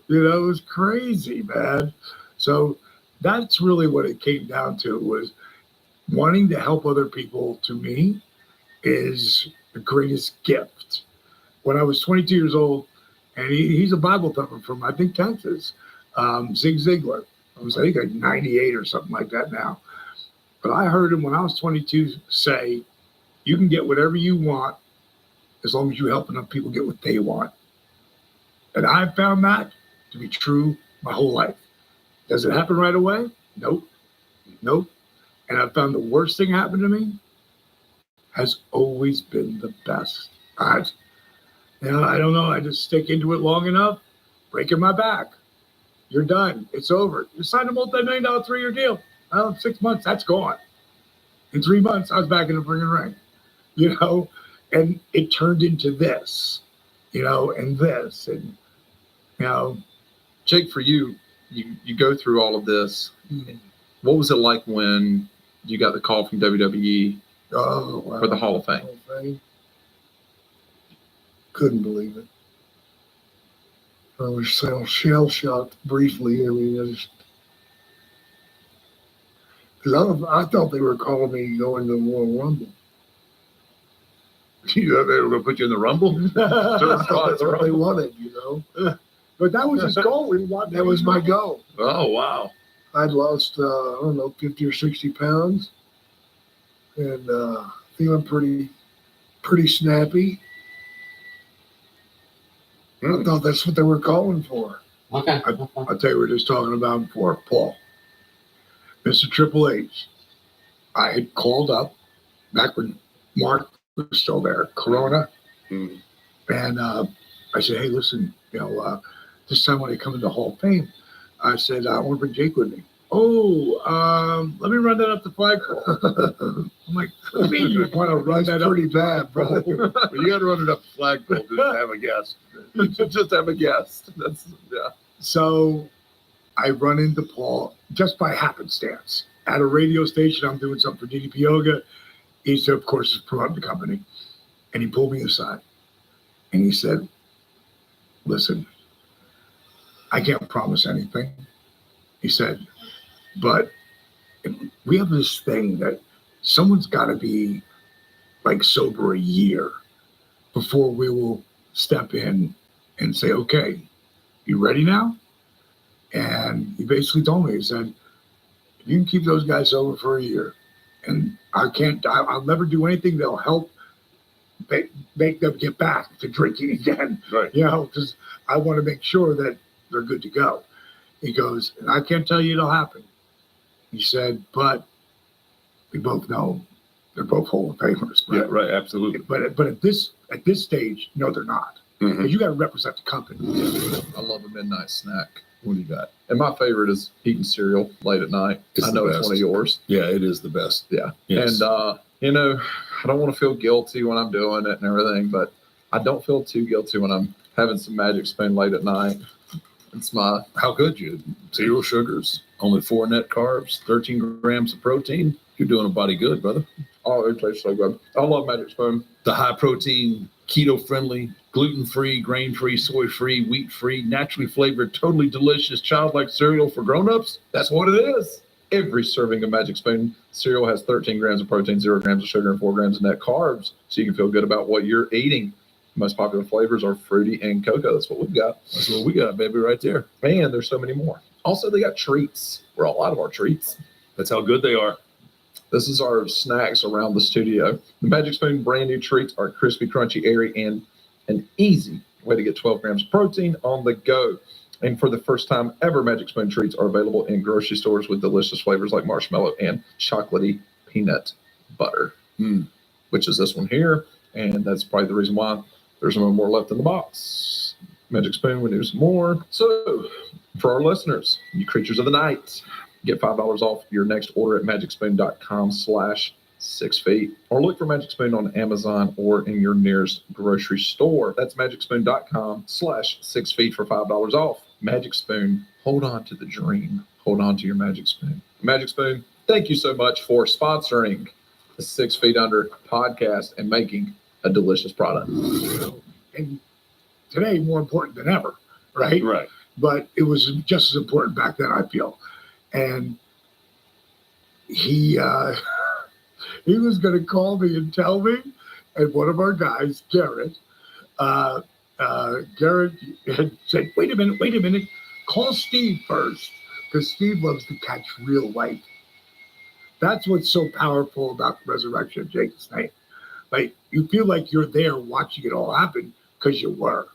J: It was crazy, man. So that's really what it came down to, was wanting to help other people, to me, is the greatest gift. When I was 22 years old, and he's a Bible thumper from, I think, Texas, Zig Ziglar. I was, I think, like 98 or something like that now. But I heard him when I was 22 say, you can get whatever you want as long as you help enough people get what they want. And I found that to be true my whole life. Does it happen right away? Nope. And I found the worst thing happened to me has always been the best. I don't know. I just stick into it long enough, breaking my back. You're done. It's over. You signed a multi-million-dollar 3-year deal. 6 months, that's gone. In 3 months, I was back in the friggin' ring, and it turned into this, and this, and,
I: Jake, for you go through all of this. What was it like when you got the call from WWE for the Hall of Fame?
L: Couldn't believe it. I was shell shocked briefly. I mean, because I thought they were calling me going to the Royal Rumble.
K: You thought they were going to put you in the Rumble?
L: I thought that's what they wanted,
J: But that was his goal.
L: That was my goal.
K: Oh, wow.
L: I'd lost, 50 or 60 pounds, and feeling pretty snappy. I thought that's what they were calling for.
J: Okay. I'll tell you, we were just talking about him before, Paul. Mr. Triple H. I had called up back when Mark was still there, Corona. And I said, hey, listen, this time when I come into the Hall of Fame, I said, I want to bring Jake with me. let me run that up the flagpole. I'm like, what do you mean you want to run that up?
L: Pretty bad, brother.
K: Well, you got to run it up the flagpole just to have a guest.
I: Just have a guest. That's yeah.
J: So I run into Paul just by happenstance at a radio station. I'm doing something for DDP Yoga. He's, of course, is promoting the company. And he pulled me aside and he said, listen, I can't promise anything. He said, but we have this thing that someone's got to be like sober a year before we will step in and say, okay, you ready now? And he basically told me, he said, if you can keep those guys sober for a year, and I'll never do anything that'll help make them get back to drinking again.
K: Right.
J: You know, because I want to make sure that they're good to go. He goes, and I can't tell you it'll happen. He said, but we both know they're both Hall of Famers.
K: Yeah, right. Absolutely.
J: But at this stage, no, they're not.
K: Mhm.
J: You got to represent the company.
I: I love a midnight snack. What do you got? And my favorite is eating cereal late at night.
K: It's
I: I know
K: the
I: it's
K: best.
I: one of yours.
K: Yeah, it is the best.
I: Yeah.
K: Yes.
I: And, I don't want to feel guilty when I'm doing it and everything, but I don't feel too guilty when I'm having some Magic Spoon late at night. It's
K: How could you? 0 sugars, only 4 net carbs, 13 grams of protein. You're doing a body good, brother.
I: oh, it tastes so good. I love Magic Spoon.
K: The high protein, keto friendly, gluten free, grain free, soy free, wheat free, naturally flavored, totally delicious, childlike cereal for grown-ups.
I: That's what it is. Every serving of Magic Spoon cereal has 13 grams of protein, 0 grams of sugar, and 4 grams of net carbs, so you can feel good about what you're eating. Most popular flavors are fruity and cocoa. That's what we've got.
K: That's what we got, baby, right there.
I: And there's so many more. Also, they got treats. We're a lot of our treats.
K: That's how good they are.
I: This is our snacks around the studio. The Magic Spoon brand new treats are crispy, crunchy, airy, and an easy way to get 12 grams of protein on the go. And for the first time ever, Magic Spoon treats are available in grocery stores with delicious flavors like marshmallow and chocolatey peanut butter, which is this one here. And that's probably the reason why there's no more left in the box. Magic Spoon, we need some more. So for our listeners, you creatures of the night, get $5 off your next order at magicspoon.com/6feet, or look for Magic Spoon on Amazon or in your nearest grocery store. That's magicspoon.com/6feet for $5 off. Magic Spoon, hold on to the dream. Hold on to your Magic Spoon. Magic Spoon, thank you so much for sponsoring the 6 Feet Under podcast and making a delicious product.
J: And today, more important than ever, right?
K: Right.
J: But it was just as important back then, I feel. And he was going to call me and tell me, and one of our guys, Garrett had said, wait a minute, call Steve first, because Steve loves to catch real light. That's what's so powerful about the resurrection of Jake the Snake. Like, you feel like you're there watching it all happen because you were.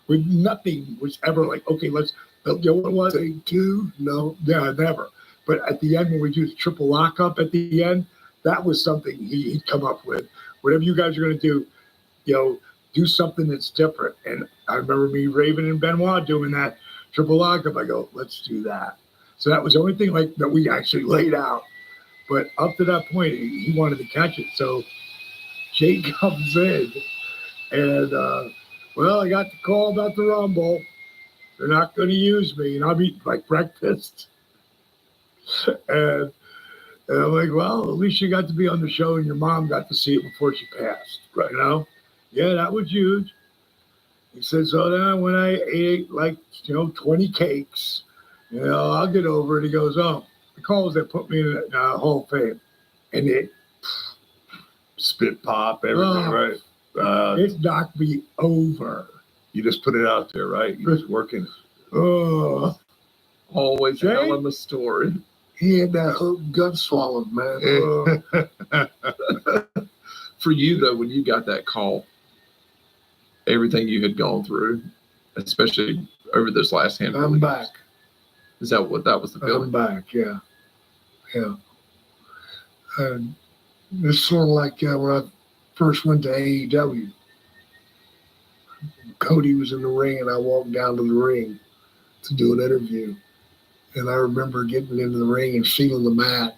J: With nothing was ever like, okay, let's, you know what it was?
L: Take 2? No.
J: Yeah, never. But at the end, when we do the triple lockup at the end, that was something he'd come up with. Whatever you guys are going to do, do something that's different. And I remember me, Raven, and Benoit doing that triple lockup. I go, let's do that. So that was the only thing like that we actually laid out. But up to that point, he wanted to catch it. So Jake comes in, and I got the call about the Rumble. They're not going to use me, and I'm eating like breakfast. And I'm like, well, at least you got to be on the show, and your mom got to see it before she passed, right? Yeah, that was huge. He said, so then when I ate 20 cakes, I'll get over it. He goes, oh, the calls that put me in the Hall of Fame, and it
K: Spit pop, everything, right?
J: It knocked me over.
K: You just put it out there, right? You're just working.
J: Oh,
I: Always
J: Jay?
I: telling the story.
L: He had that hook gut swallowed, man.
I: For you, though, when you got that call, everything you had gone through, especially over this last handful
L: I'm
I: of
L: back.
I: years, is that what that was the feeling?
L: I'm back, yeah. And it's sort of like when I first went to AEW. Cody was in the ring, and I walked down to the ring to do an interview. And I remember getting into the ring and feeling the mat,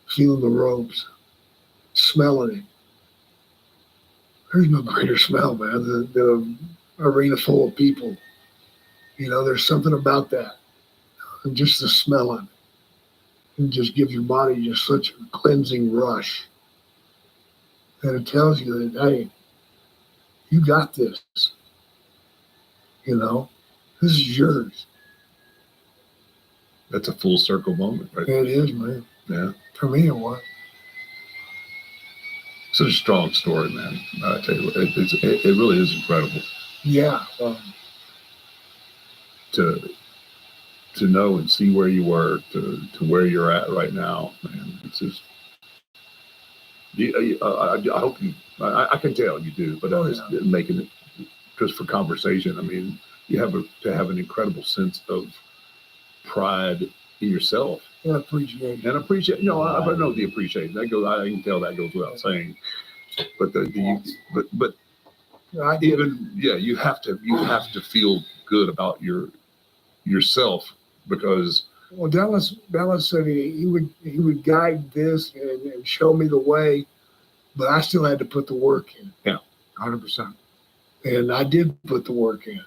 L: feeling the ropes, smelling it. There's no greater smell, man, the arena full of people. You know, there's something about that. And just the smell of it. It just gives your body just such a cleansing rush. And it tells you that, hey, you got this. You know, this is yours.
K: That's a full circle moment, right?
L: It is, man.
K: Yeah.
L: For me, it was.
K: It's a strong story, man. I tell you, it really is incredible
L: Yeah.
K: to know and see where you were to where you're at right now, man. It's just, I hope you, I can tell you do, but I'm just making it just for conversation. I mean, you have to have an incredible sense of pride in yourself.
L: And appreciation.
K: And appreciate, you know, I know the appreciation that goes. I can tell that goes without saying. But but even you have to feel good about yourself, because
L: Well, Dallas said he would guide this and show me the way, but I still had to put the work in.
K: Yeah.
L: 100%. And I did put the work in.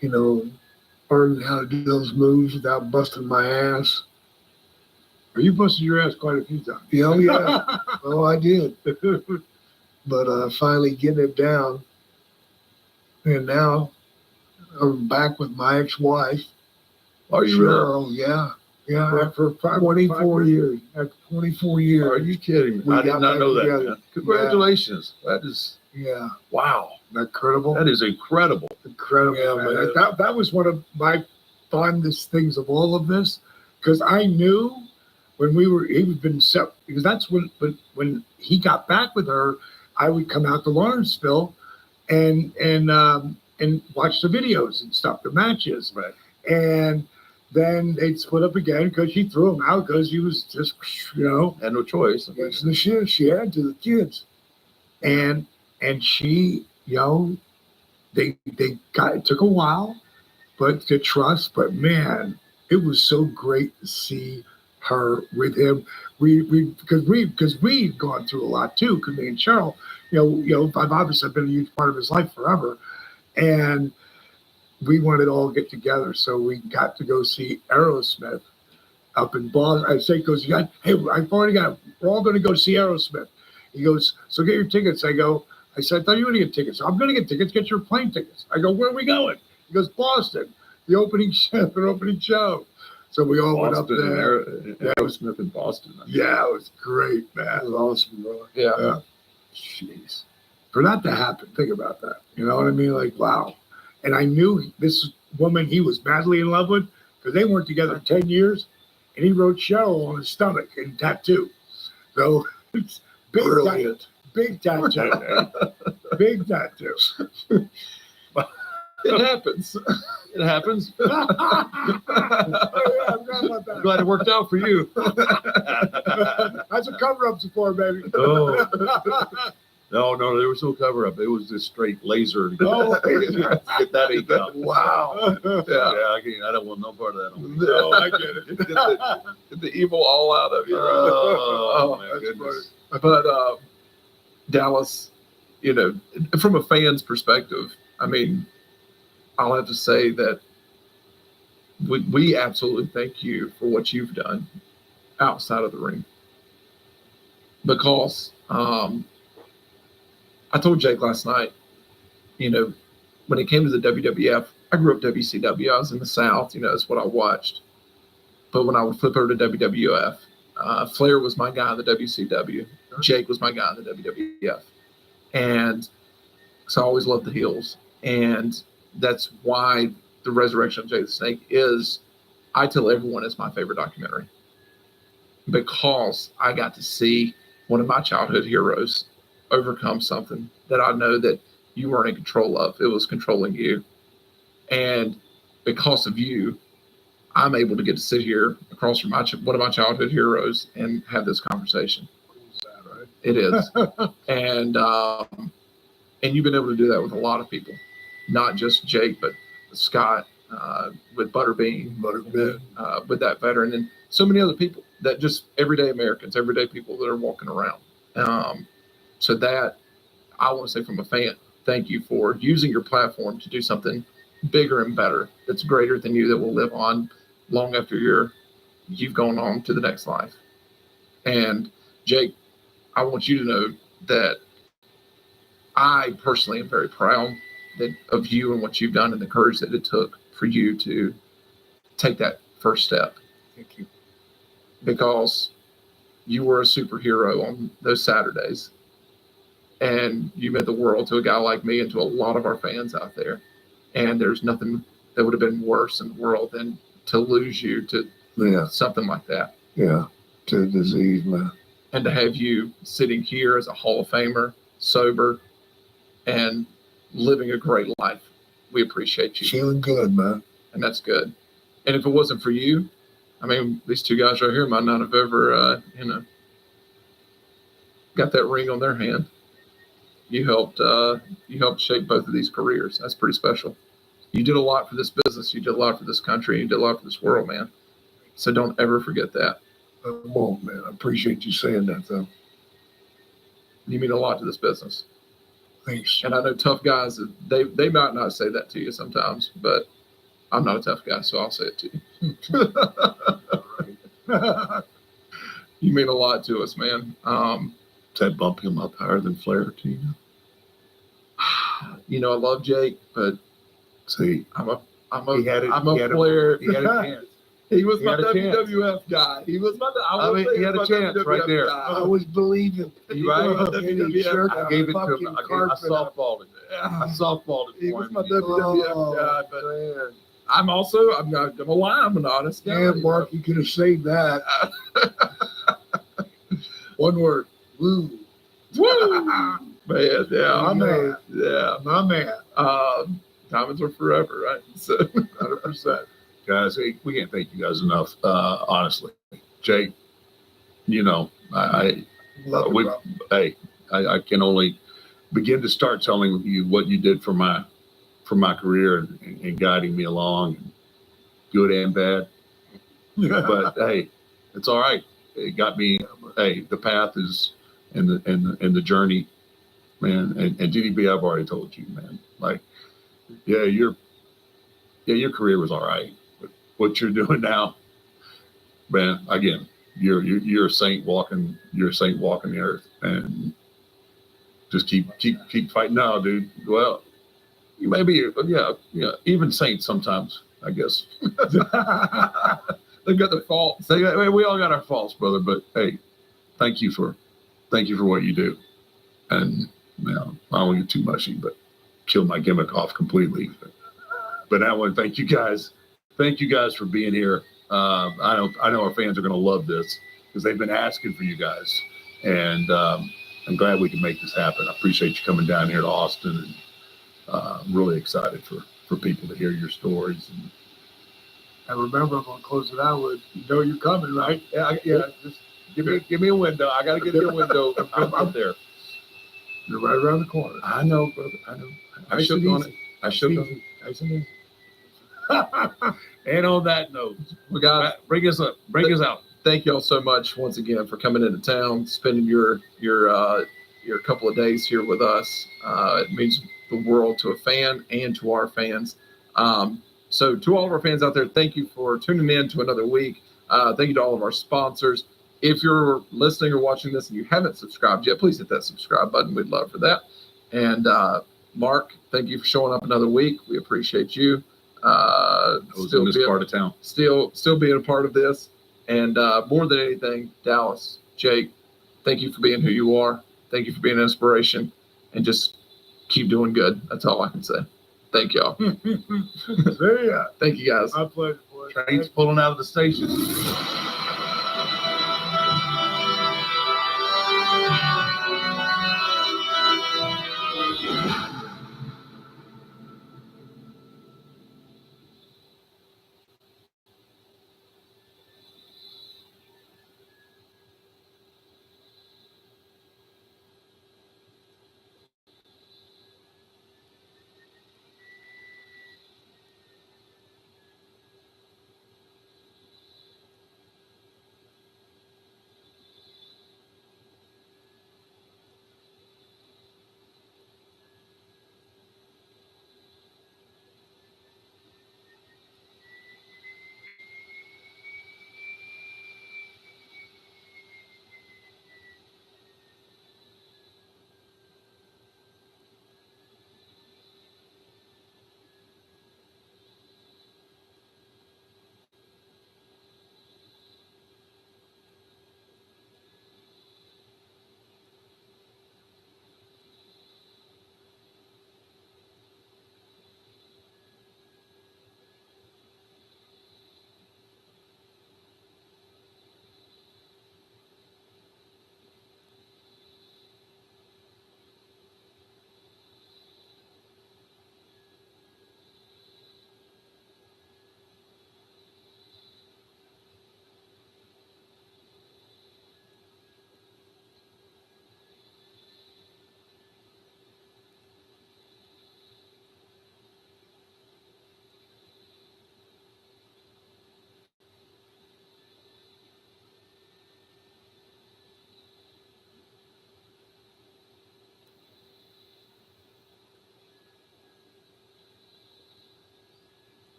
L: You know, learning how to do those moves without busting my ass.
J: You busted your ass quite a few times.
L: Yeah, oh, yeah. Oh, I did. But finally getting it down. And now I'm back with my ex-wife.
K: Are you really?
L: Cheryl, yeah. Yeah,
J: For
L: 24 years. After 24 years.
K: Are you kidding me?
L: We
K: I did
L: got
K: not
L: back
K: know that.
L: together.
K: Man. Congratulations. That is,
L: Yeah.
K: wow.
J: incredible.
K: That is incredible.
J: Incredible.
L: Yeah,
J: man.
L: man.
J: That was one of my fondest things of all of this, because I knew when he had been set, because that's when he got back with her, I would come out to Lawrenceville and watch the videos and stuff, the matches.
K: Right.
J: And then they'd split up again because she threw him out because he was just,
K: Had no choice.
J: against the shit she had to the kids. And she, they got, it took a while, but to trust, but man, it was so great to see her with him. Because we'd gone through a lot too, because me and Cheryl, I've obviously been a huge part of his life forever. And we wanted to all get together. So we got to go see Aerosmith up in Boston. I say, goes, hey, I've already got, we're all going to go see Aerosmith. He goes, so get your tickets. I said, I thought you were going to get tickets. I'm going to get tickets. Get your plane tickets. I go, where are we going? He goes, Boston, the opening show. So we all went up there.
K: Aerosmith in Boston.
J: Yeah, it was great, man.
L: That was awesome, bro.
J: Yeah. Jeez. For that to happen, think about that. You know what I mean? Like, wow. And I knew this woman he was madly in love with, because they weren't together 10 years, and he wrote Cheryl on his stomach in tattoo. So it's big
L: Brilliant.
J: Big tattoo. Big tattoo.
K: It happens. It happens. I'm glad it worked out for you.
J: That's what cover-ups are for, baby.
K: Oh. No, there was no cover up. It was just straight laser.
J: Oh.
K: Get that ink out.
J: Wow.
K: Yeah, I don't want no part of that.
J: No, I get it.
I: Get the evil all out of you. Right?
K: Oh, my
J: that's
K: goodness.
I: But Dallas, from a fan's perspective, I mean, I'll have to say that we absolutely thank you for what you've done outside of the ring. Because I told Jake last night, when it came to the WWF, I grew up WCW. I was in the South, that's what I watched. But when I would flip over to WWF, Flair was my guy in the WCW. Jake was my guy in the WWF. And so I always loved the heels. And that's why the Resurrection of Jake the Snake is, I tell everyone, it's my favorite documentary. Because I got to see one of my childhood heroes overcome something that I know that you weren't in control of. It was controlling you. And because of you, I'm able to get to sit here across from one of my childhood heroes and have this conversation.
J: Right?
I: It is. And you've been able to do that with a lot of people, not just Jake, but Scott, with Butterbean,
L: Butterbean.
I: with that veteran, and so many other people that just everyday Americans, everyday people that are walking around. So that I want to say from a fan, thank you for using your platform to do something bigger and better that's greater than you, that will live on long after you've gone on to the next life. And Jake, I want you to know that I personally am very proud of you and what you've done and the courage that it took for you to take that first step.
L: Thank you.
I: Because you were a superhero on those Saturdays, and you meant the world to a guy like me and to a lot of our fans out there. And there's nothing that would have been worse in the world than to lose you to something like that.
L: Yeah, to disease, man.
I: And to have you sitting here as a Hall of Famer, sober, and living a great life. We appreciate you.
L: Feeling good, man.
I: And that's good. And if it wasn't for you, I mean, these two guys right here might not have ever, got that ring on their hand. You helped shape both of these careers. That's pretty special. You did a lot for this business. You did a lot for this country. You did a lot for this world, man. So don't ever forget that.
L: I won't, man. I appreciate you saying that, though.
I: You mean a lot to this business.
L: Thanks.
I: And I know tough guys, they might not say that to you sometimes, but I'm not a tough guy, so I'll say it to you. You mean a lot to us, man.
K: Is that bumping him up higher than Flair to you?
I: You know, I love Jake, but
K: see,
I: I'm a
K: player.
I: He had a chance. He was my WWF guy. He was my.
K: He had a chance right there.
I: Guy.
L: I was believing.
K: Right?
I: I
K: gave it to him. I softballed it. I softballed it.
I: He
K: for
I: was
K: him.
I: my WWF guy, but
K: Man.
I: I'm not gonna lie. I'm an honest guy.
L: Yeah, Mark, you could have saved that. One word. Woo.
I: Woo! Man, yeah,
L: My man.
I: Yeah,
L: My man.
I: diamonds are forever, right? So, 100%.
K: Guys, hey, we can't thank you guys enough. Honestly, Jake, you know, I can only begin to start telling you what you did for my career and guiding me along, good and bad. But hey, it's all right. It got me. Hey, the path is and the journey, man. And DDP, I've already told you, man. Like, your career was all right. But what you're doing now, man, again, you're a saint walking. You're a saint walking the earth, and just keep fighting. No, dude. Well, you may be, even saints sometimes, I guess. They've got their faults. We all got our faults, brother. But hey, thank you for what you do. And I don't want to get too mushy, but kill my gimmick off completely. But I want to thank you guys. Thank you guys for being here. I know our fans are going to love this because they've been asking for you guys, and I'm glad we can make this happen. I appreciate you coming down here to Austin, and I'm really excited for people to hear your stories.
L: And remember, I'm gonna close it out with, you know, you're coming, right?
K: Yeah. Just give me a window. I got to give you a window. I'm up there.
L: You're right around the corner.
K: I know, brother. I know. I shook on it. I shook on it. And on that note, we got bring us out.
I: Thank y'all so much once again for coming into town, spending your couple of days here with us. It means the world to a fan and to our fans. So to all of our fans out there, thank you for tuning in to another week. Thank you to all of our sponsors. If you're listening or watching this and you haven't subscribed yet, please hit that subscribe button. We'd love for that. And Mark, thank you for showing up another week. We appreciate you.
K: Still in this part of town.
I: Still being a part of this. And more than anything, Dallas, Jake, thank you for being who you are. Thank you for being an inspiration. And just keep doing good. That's all I can say. Thank y'all. Thank you, guys.
L: My pleasure, boy.
K: Trains pulling out of the station.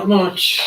M: Not much.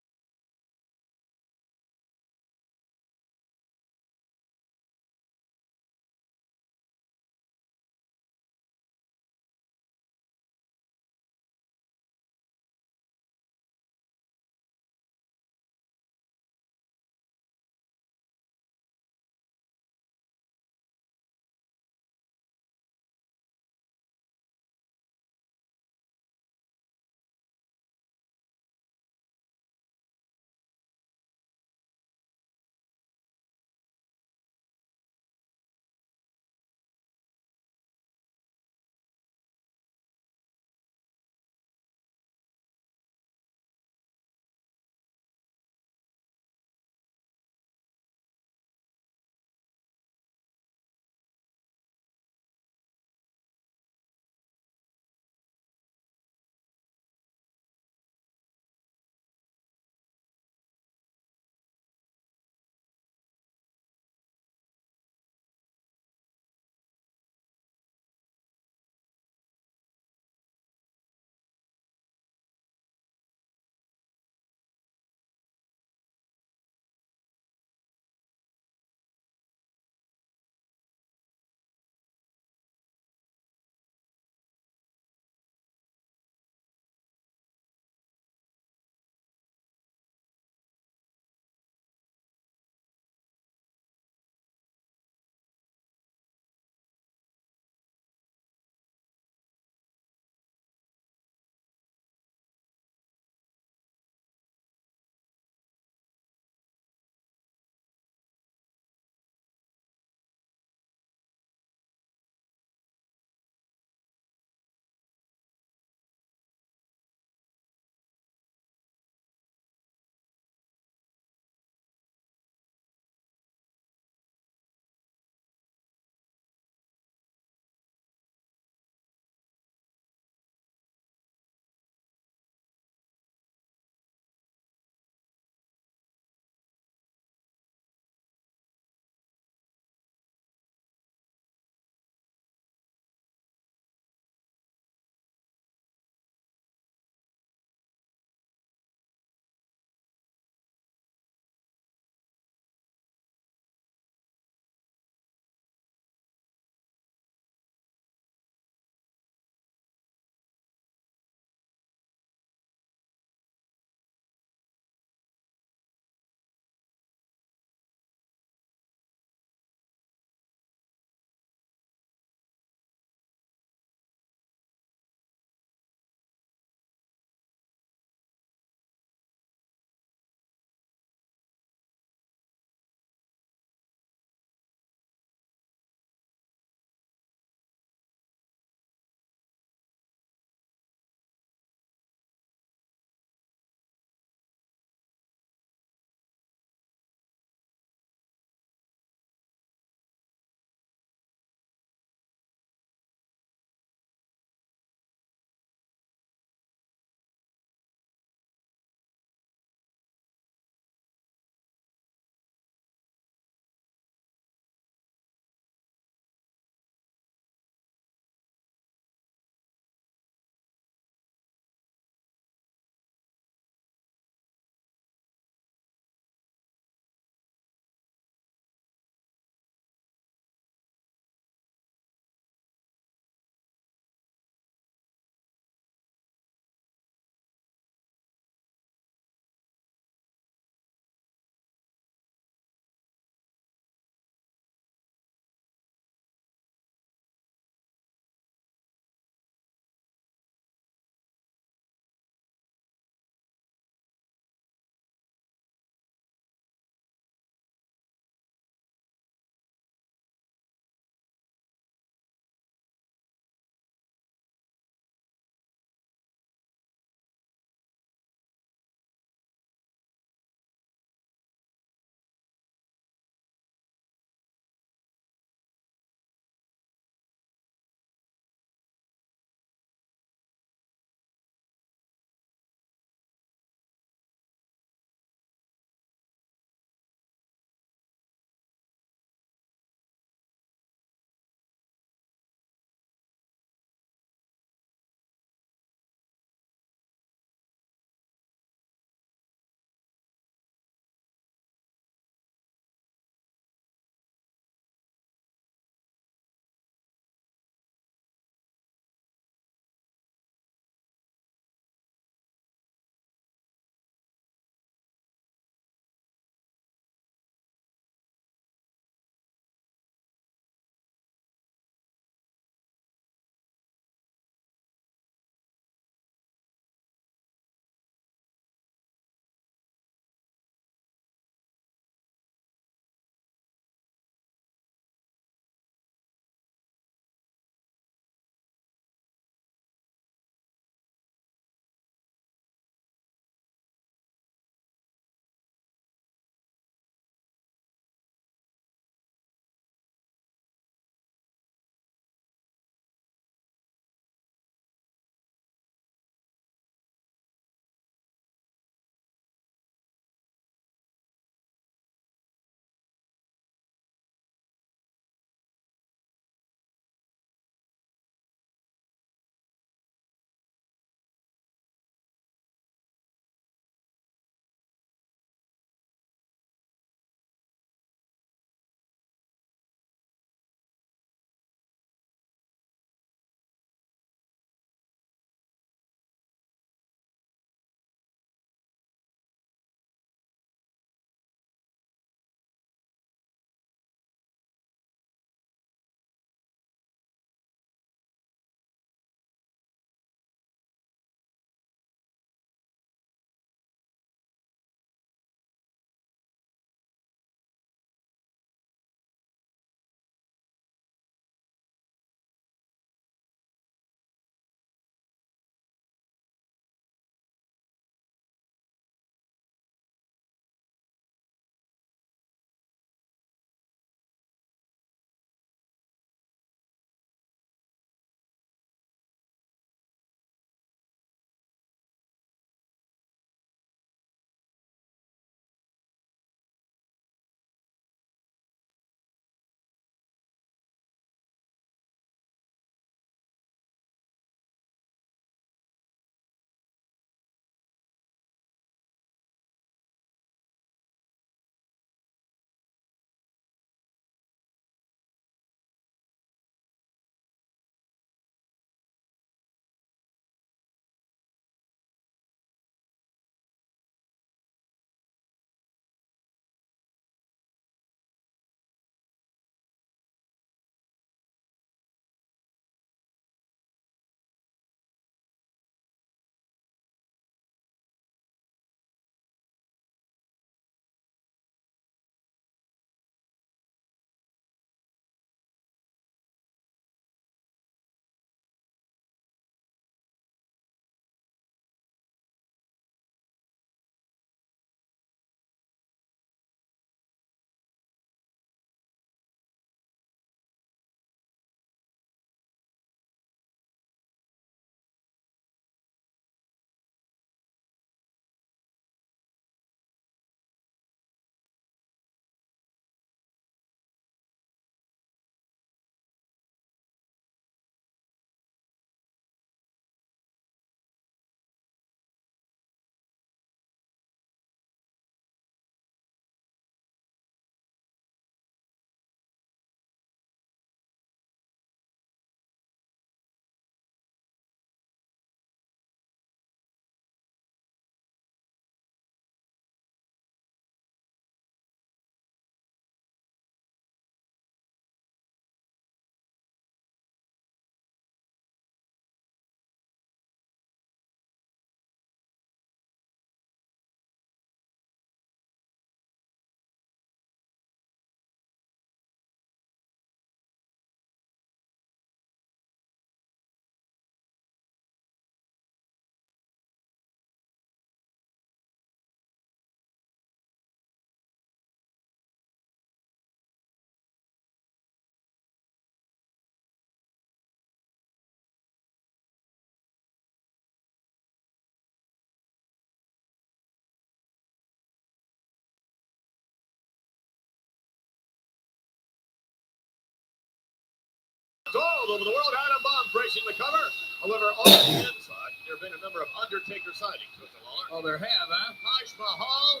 M: all over the world. Adam Bomb gracing the cover. However, on the inside, there have been a number of Undertaker sightings, Mr. Lawler.
K: Oh, there have, huh?
M: Taj Mahal.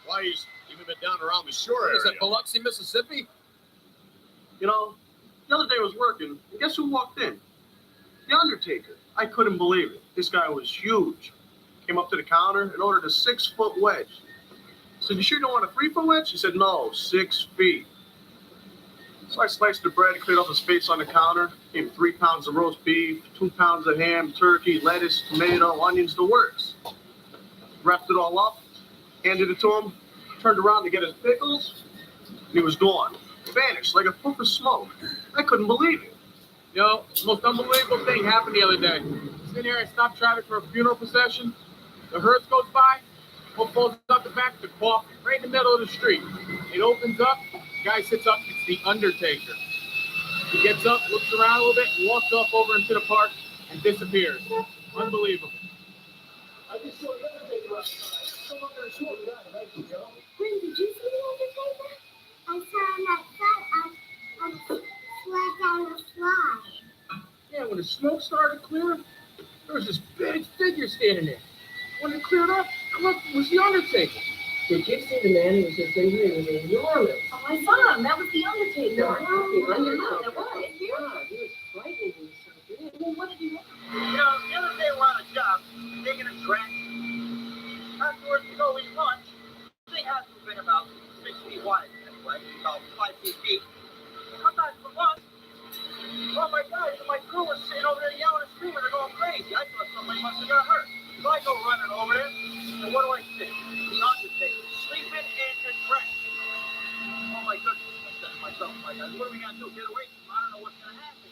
M: Why, he's even been down around the shore
K: What is
M: area.
K: that, Biloxi, Mississippi?
C: You know, the other day I was working, and guess who walked in? The Undertaker. I couldn't believe it. This guy was huge. Came up to the counter and ordered a 6-foot wedge. I said, you sure you don't want a 3-foot wedge? He said, no, 6 feet. So I sliced the bread, cleared all the space on the counter, gave 3 pounds of roast beef, 2 pounds of ham, turkey, lettuce, tomato, onions, the works. Wrapped it all up, handed it to him, turned around to get his pickles, and he was gone. Vanished like a puff of smoke. I couldn't believe it.
F: You know, the most unbelievable thing happened the other day. Sitting here, I stopped traffic for a funeral procession. The hearse goes by, one pulls up the back of the coffin, right in the middle of the street. It opens up, the guy sits up, it's the Undertaker. He gets up, looks around a little bit, walks off over into the park, and disappears. Unbelievable.
G: When did you see the Undertaker? I saw him at sled down the slide.
F: Yeah, when the smoke started clearing, there was this big figure standing there. When it cleared up, look, it was the Undertaker.
D: Did you see the man who was just in here? He was enormous.
N: Oh, I saw him. That was the Undertaker.
D: No,
N: It was.
D: God, he was frightening.
N: Well, what did you?
C: You know, the other day we're on a job, digging a trench. Afterwards, we go eat lunch. They have to have been about 6 feet wide, anyway, about 5 feet deep. Come back for lunch. All my guys and my crew were sitting over there yelling and screaming. They're going crazy. I thought somebody must have got hurt. So I go running over there, and what do I see? The Undertaker sleeping in the trench. Oh my goodness, I said to myself, my guys, what are we gonna do? Get away from him? I don't know what's gonna happen.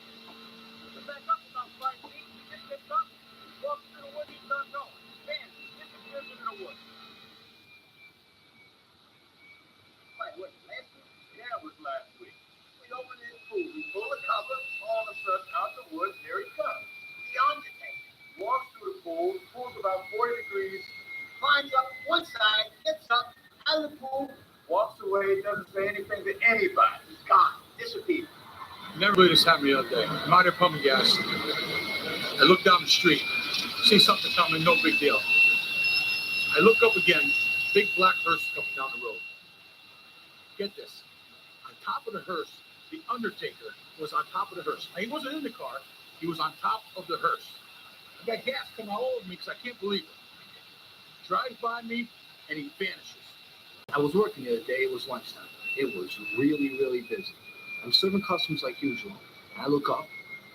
C: So back up about 5 feet, he just gets up, walks through the woods, he's not going. Man, he disappears into the woods. Wait, last week? Yeah, it was last week. We opened his pool, we pull the cover, all of a sudden, out the woods, there he comes. The Undertaker walks through the pool, the pool's about 40 degrees, climbs up one side, gets up, out of the pool, walks away, doesn't say anything to anybody. He's gone, disappeared.
F: Never believed this happened the other day. I'm out there pumping gas. I look down the street, see something coming, no big deal. I look up again, big black hearse coming down the road. Get this, on top of the hearse, the Undertaker was on top of the hearse. Now, he wasn't in the car, he was on top of the hearse. I got gas coming all over me because I can't believe it. Drives by me and he vanishes.
C: I was working the other day. It was lunchtime. It was really, really busy. I'm serving customers like usual. I look up,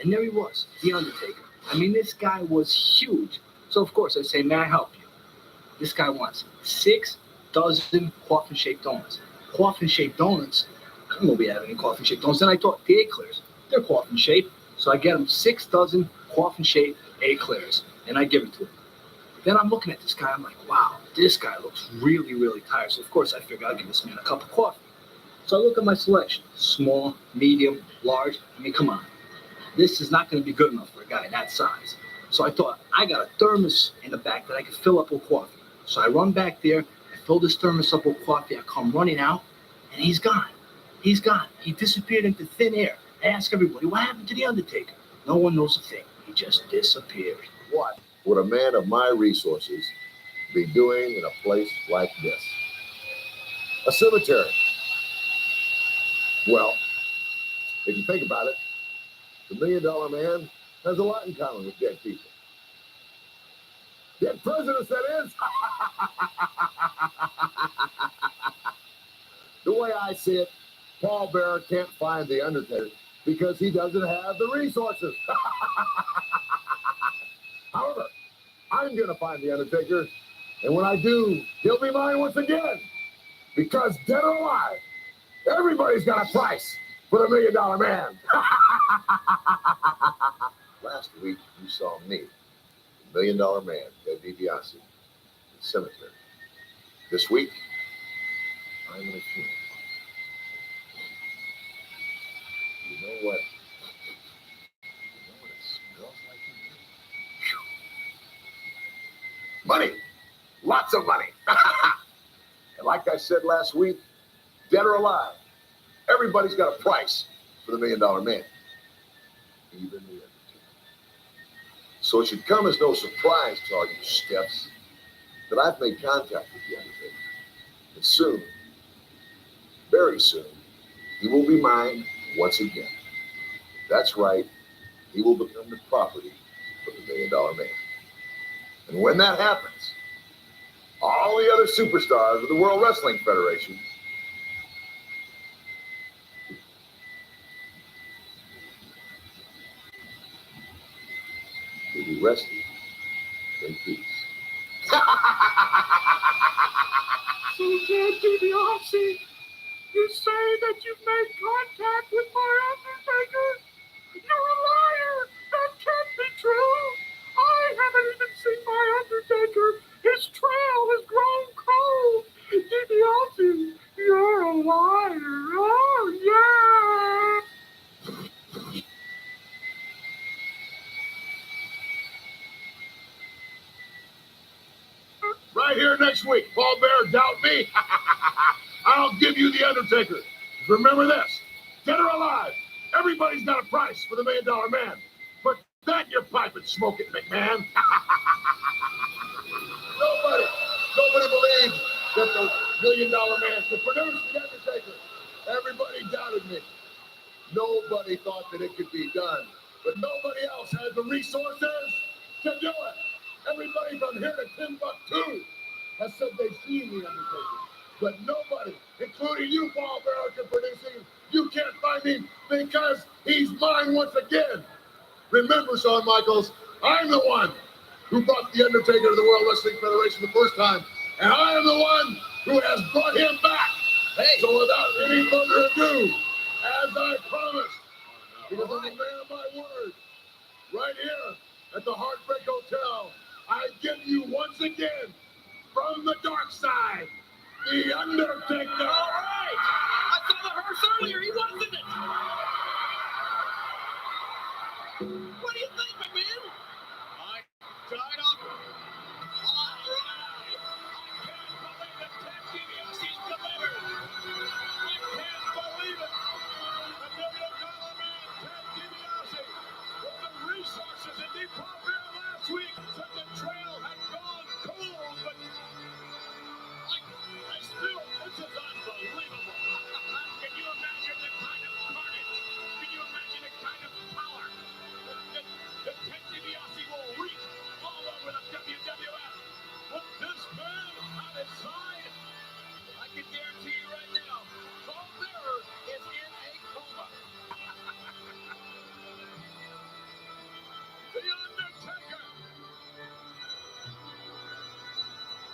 C: and there he was, the Undertaker. I mean, this guy was huge. So, of course, I say, may I help you? This guy wants 6 dozen coffin-shaped donuts. Coffin-shaped donuts? I don't know if we have any coffin-shaped donuts. Then I thought, the eclairs, they're coffin-shaped. So I get him 6 dozen coffin-shaped eclairs, and I give it to him. Then I'm looking at this guy. I'm like, wow, this guy looks really, really tired. So, of course, I figure I'll give this man a cup of coffee. So I look at my selection. Small, medium, large. I mean, come on. This is not going to be good enough for a guy that size. So I thought, I got a thermos in the back that I could fill up with coffee. So I run back there. I fill this thermos up with coffee. I come running out, and he's gone. He's gone. He disappeared into thin air. I ask everybody, what happened to the Undertaker? No one knows a thing. He just disappeared.
M: What would a man of my resources be doing in a place like this? A cemetery. Well, if you think about it, the $1 Million Man has a lot in common with dead people. Dead presidents, that is. The way I see it, Paul Bearer can't find the Undertaker because he doesn't have the resources. However, I'm going to find the Undertaker, and when I do, he'll be mine once again. Because dead or alive, everybody's got a price for the $1 Million Man. Last week, you saw me, the $1 Million Man, Ted DiBiase, in the cemetery. This week, I'm in a funeral. You know what? You know what it smells like in here? Phew. Money. Lots of money. And like I said last week, dead or alive, everybody's got a price for the $1 Million Man. even the Undertaker. So it should come as no surprise to all you stiffs that I've made contact with the Undertaker. And soon, very soon, he will be mine once again. That's right, he will become the property of the $1 Million Man. And when that happens, all the other superstars of the World Wrestling Federation will be rested in peace.
H: So, Ted DiBiase, you say that you've made contact with my Undertaker? You're a liar! That can't be true! I haven't even seen my Undertaker! His trail has grown cold! DiBiase, you're a liar! Oh, yeah!
M: Right here next week, Paul Bearer, doubt me? I'll give you the Undertaker. Remember this, dead or alive, everybody's got a price for the $1 Million Man. Put that in your pipe and smoke it, McMahon. Nobody believed that the $1 Million Man could produce the Undertaker. Everybody doubted me. Nobody thought that it could be done. But nobody else had the resources to do it. Everybody from here to Timbuktu has said they've seen the Undertaker. But nobody, including you, Paul Bearer, can produce him. You can't find him because he's mine once again. Remember, Shawn Michaels, I'm the one who brought the Undertaker to the World Wrestling Federation the first time. And I am the one who has brought him back. Hey. So without any further ado, as I promised, because I'm a man of my word, right here at the Heartbreak Hotel, I give you once again, from the dark side, the Undertaker.
C: All right. I saw the hearse earlier. He wasn't it. What do you think, McMahon? I died up. All right. I can't believe that Ted DiBiase's delivered. I can't believe it. The $1 Million Man, Ted DiBiase, with the resources in Deep Bear last week, said the trail had gone cold, but I still, this is unbelievable. Can you imagine the kind of carnage? Can you imagine the kind of power that Ted DiBiase will wreak all over the WWF? With this man on his side, I can guarantee you right now, Paul Bearer is in a coma. The Undertaker!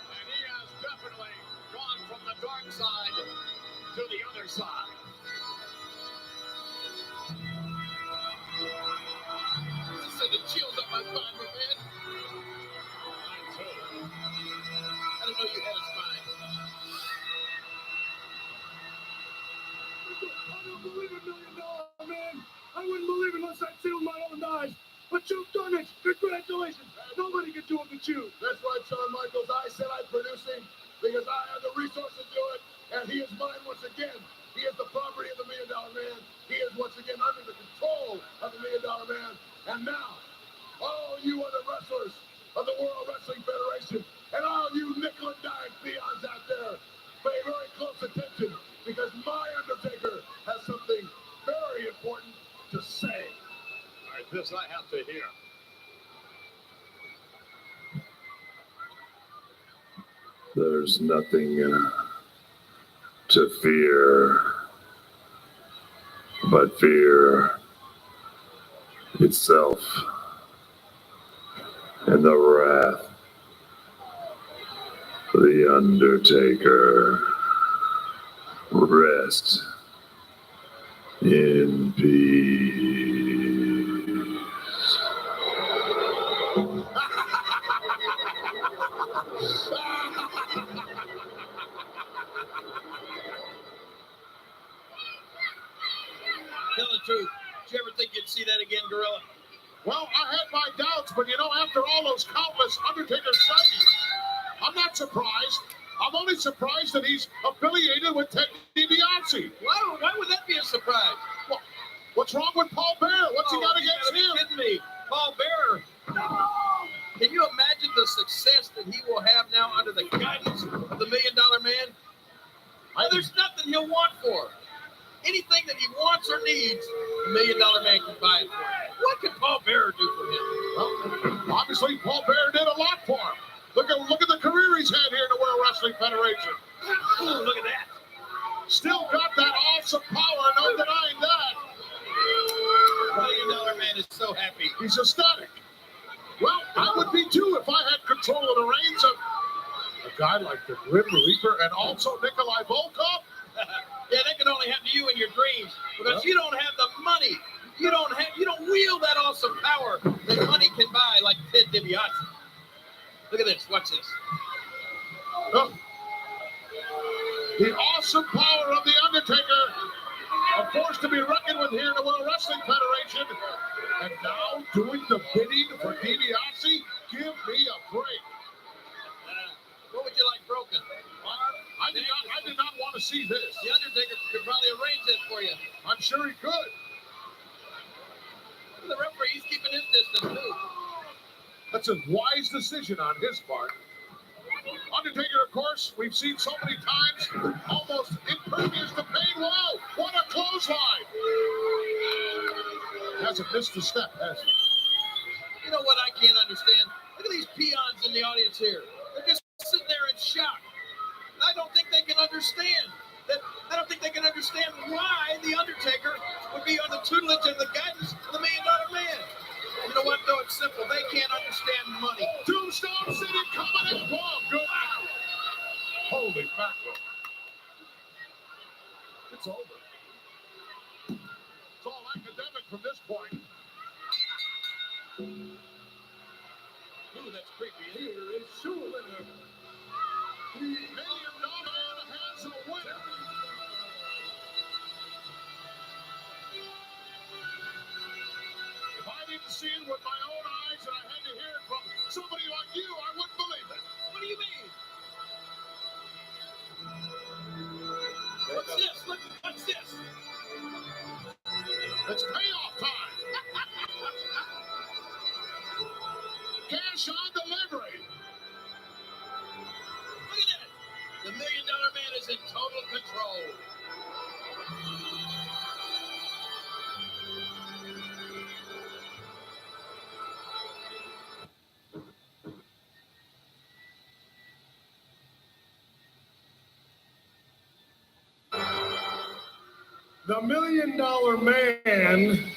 C: And he has definitely gone from the dark side to the other side. This sent the chills up my spine, man. Mine too. I didn't know you had a spine.
H: I don't believe $1 Million Man. I wouldn't believe it unless I'd seen it with my own eyes. But you've done it. Congratulations. Nobody can do it but you.
M: That's right, Shawn Michaels. I said I'd produce him because I have the resources to do it, and he is mine once again. He is the property of the $1 Million Man. He is once again under the control of the $1 Million Man. And now, all you other wrestlers of the World Wrestling Federation and all you nickel and dime peons out there, pay very close attention because my Undertaker has something very important to say.
H: All right, this I have to hear.
M: There's nothing to fear but fear itself and the wrath of the Undertaker. Rest in peace.
C: Tell the truth. Did you ever think you'd see that again, Gorilla?
H: Well, I had my doubts, but after all those countless Undertaker sightings, I'm not surprised. I'm only surprised that he's affiliated with Ted DiBiase.
C: Why would that be a surprise?
M: What's wrong with Paul Bearer? What's he got against him?
K: Kidding me. Paul Bearer. Can you imagine the success that he will have now under the guidance of the $1 Million Man? There's nothing he'll want for. Anything that he wants or needs, the $1 Million Man can buy it for him. What can Paul Bearer do for him?
M: Well, obviously, Paul Bearer did a lot for him. Look at the career he's had here in the World Wrestling Federation.
K: Ooh, look at that.
M: Still got that awesome power, no denying that.
K: $1 Million Man is so happy.
M: He's ecstatic. Well, I would be too if I had control of the reins of a guy like the Grim Reaper and also Nikolai Volkov.
K: Yeah, that can only happen to you in your dreams because you don't have the money. You don't wield that awesome power that money can buy like Ted DiBiase. Look at this. Watch this.
M: Look. The awesome power of The Undertaker, a force to be reckoned with here in the World Wrestling Federation. And now doing the bidding for DiBiase? Give me a break.
K: What would you like broken?
M: I did not want to see this.
K: The Undertaker could probably arrange that for you.
M: I'm sure he could.
K: The referee, he's keeping his distance too.
M: That's a wise decision on his part. Undertaker, of course, we've seen so many times, almost impervious to pain. Wow, what a clothesline! Hasn't missed a step, has he?
K: You know what I can't understand? Look at these peons in the audience here. They're just sitting there in shock. I don't think they can understand that. I don't think they can understand why the Undertaker would be on the tutelage and the guidance of the $1 Million Man. You know what, though? It's simple. They can't understand money.
M: Tombstone City coming in. Boom, good. Holy mackerel. It's over. It's all academic from this point.
K: Ooh, that's creepy.
M: Here is Schulenberg. The $1 Million Man has a winner. If I didn't see it with my own eyes and I had to hear it from somebody like you, I wouldn't believe it.
K: What do you mean? What's this? Look, what's this?
M: It's payoff time. Cash on delivery.
K: Look at that. The $1 Million Man is in total control.
J: The $1 Million Man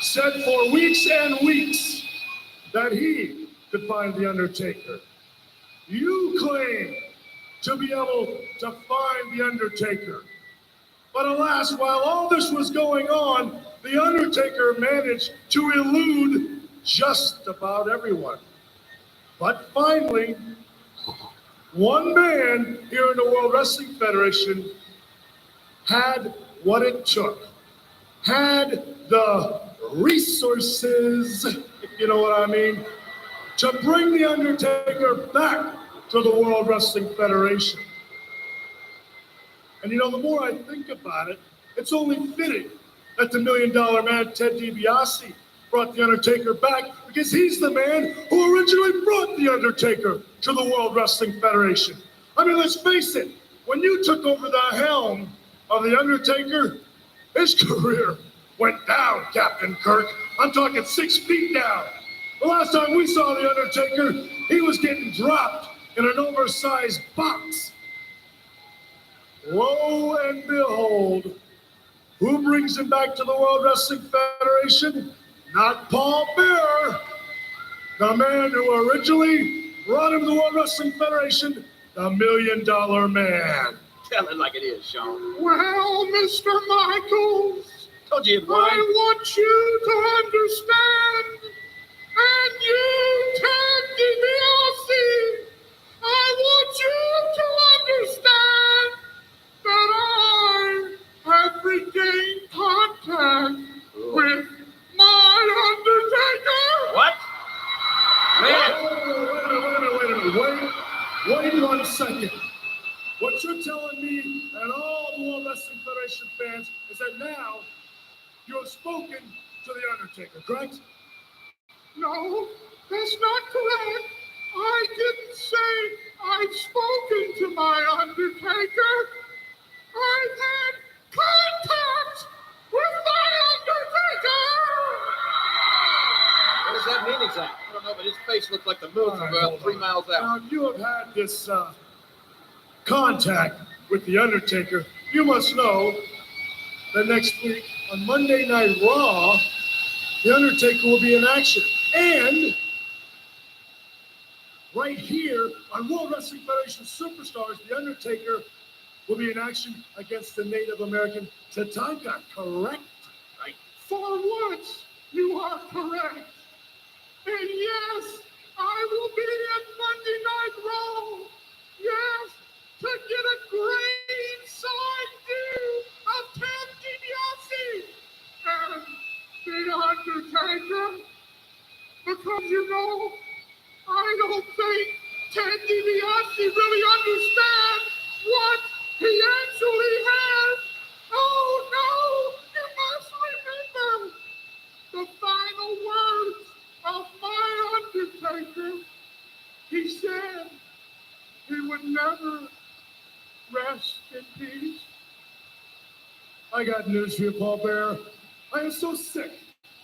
J: said for weeks and weeks that he could find The Undertaker. You claim to be able to find The Undertaker. But alas, while all this was going on, The Undertaker managed to elude just about everyone. But finally, one man here in the World Wrestling Federation had what it took, had the resources, if you know what I mean, to bring The Undertaker back to the World Wrestling Federation. And you know, the more I think about it, it's only fitting that the $1 Million Man, Ted DiBiase, brought The Undertaker back because he's the man who originally brought The Undertaker to the World Wrestling Federation. I mean, let's face it, when you took over the helm of The Undertaker, his career went down, Captain Kirk. I'm talking 6 feet down. The last time we saw The Undertaker, he was getting dropped in an oversized box. Lo and behold, who brings him back to the World Wrestling Federation? Not Paul Bearer, the man who originally brought him to the World Wrestling Federation, the $1 Million Man.
K: Tell it like it is, Sean.
J: Well, Mr. Michaels,
K: Told you it
J: I want you to understand, and you, Ted DiBiase, I want you to understand that I have regained contact with my Undertaker.
K: What?
J: Wait 1 second. What you're telling me and all the World Wrestling Federation fans is that now you have spoken to the Undertaker, correct? No, that's not correct. I didn't say I've spoken to my Undertaker. I've had contact with my Undertaker!
F: What does that mean exactly? I don't know, but his face looked like the moon from about 3 miles out.
J: Now, if you have had this contact with the Undertaker, you must know that next week on Monday Night Raw, the Undertaker will be in action. And right here on World Wrestling Federation Superstars, the Undertaker will be in action against the Native American Tatanka, correct? Right. For once, you are correct. And yes, I will be at Monday Night Raw. Yes, to get a great side view of Ted DiBiase and the Undertaker. Because you know, I don't think Ted DiBiase really understands what he actually has. Oh no, you must remember the final words of my Undertaker. He said he would never rest in peace. I got news for you, Paul Bearer. I am so sick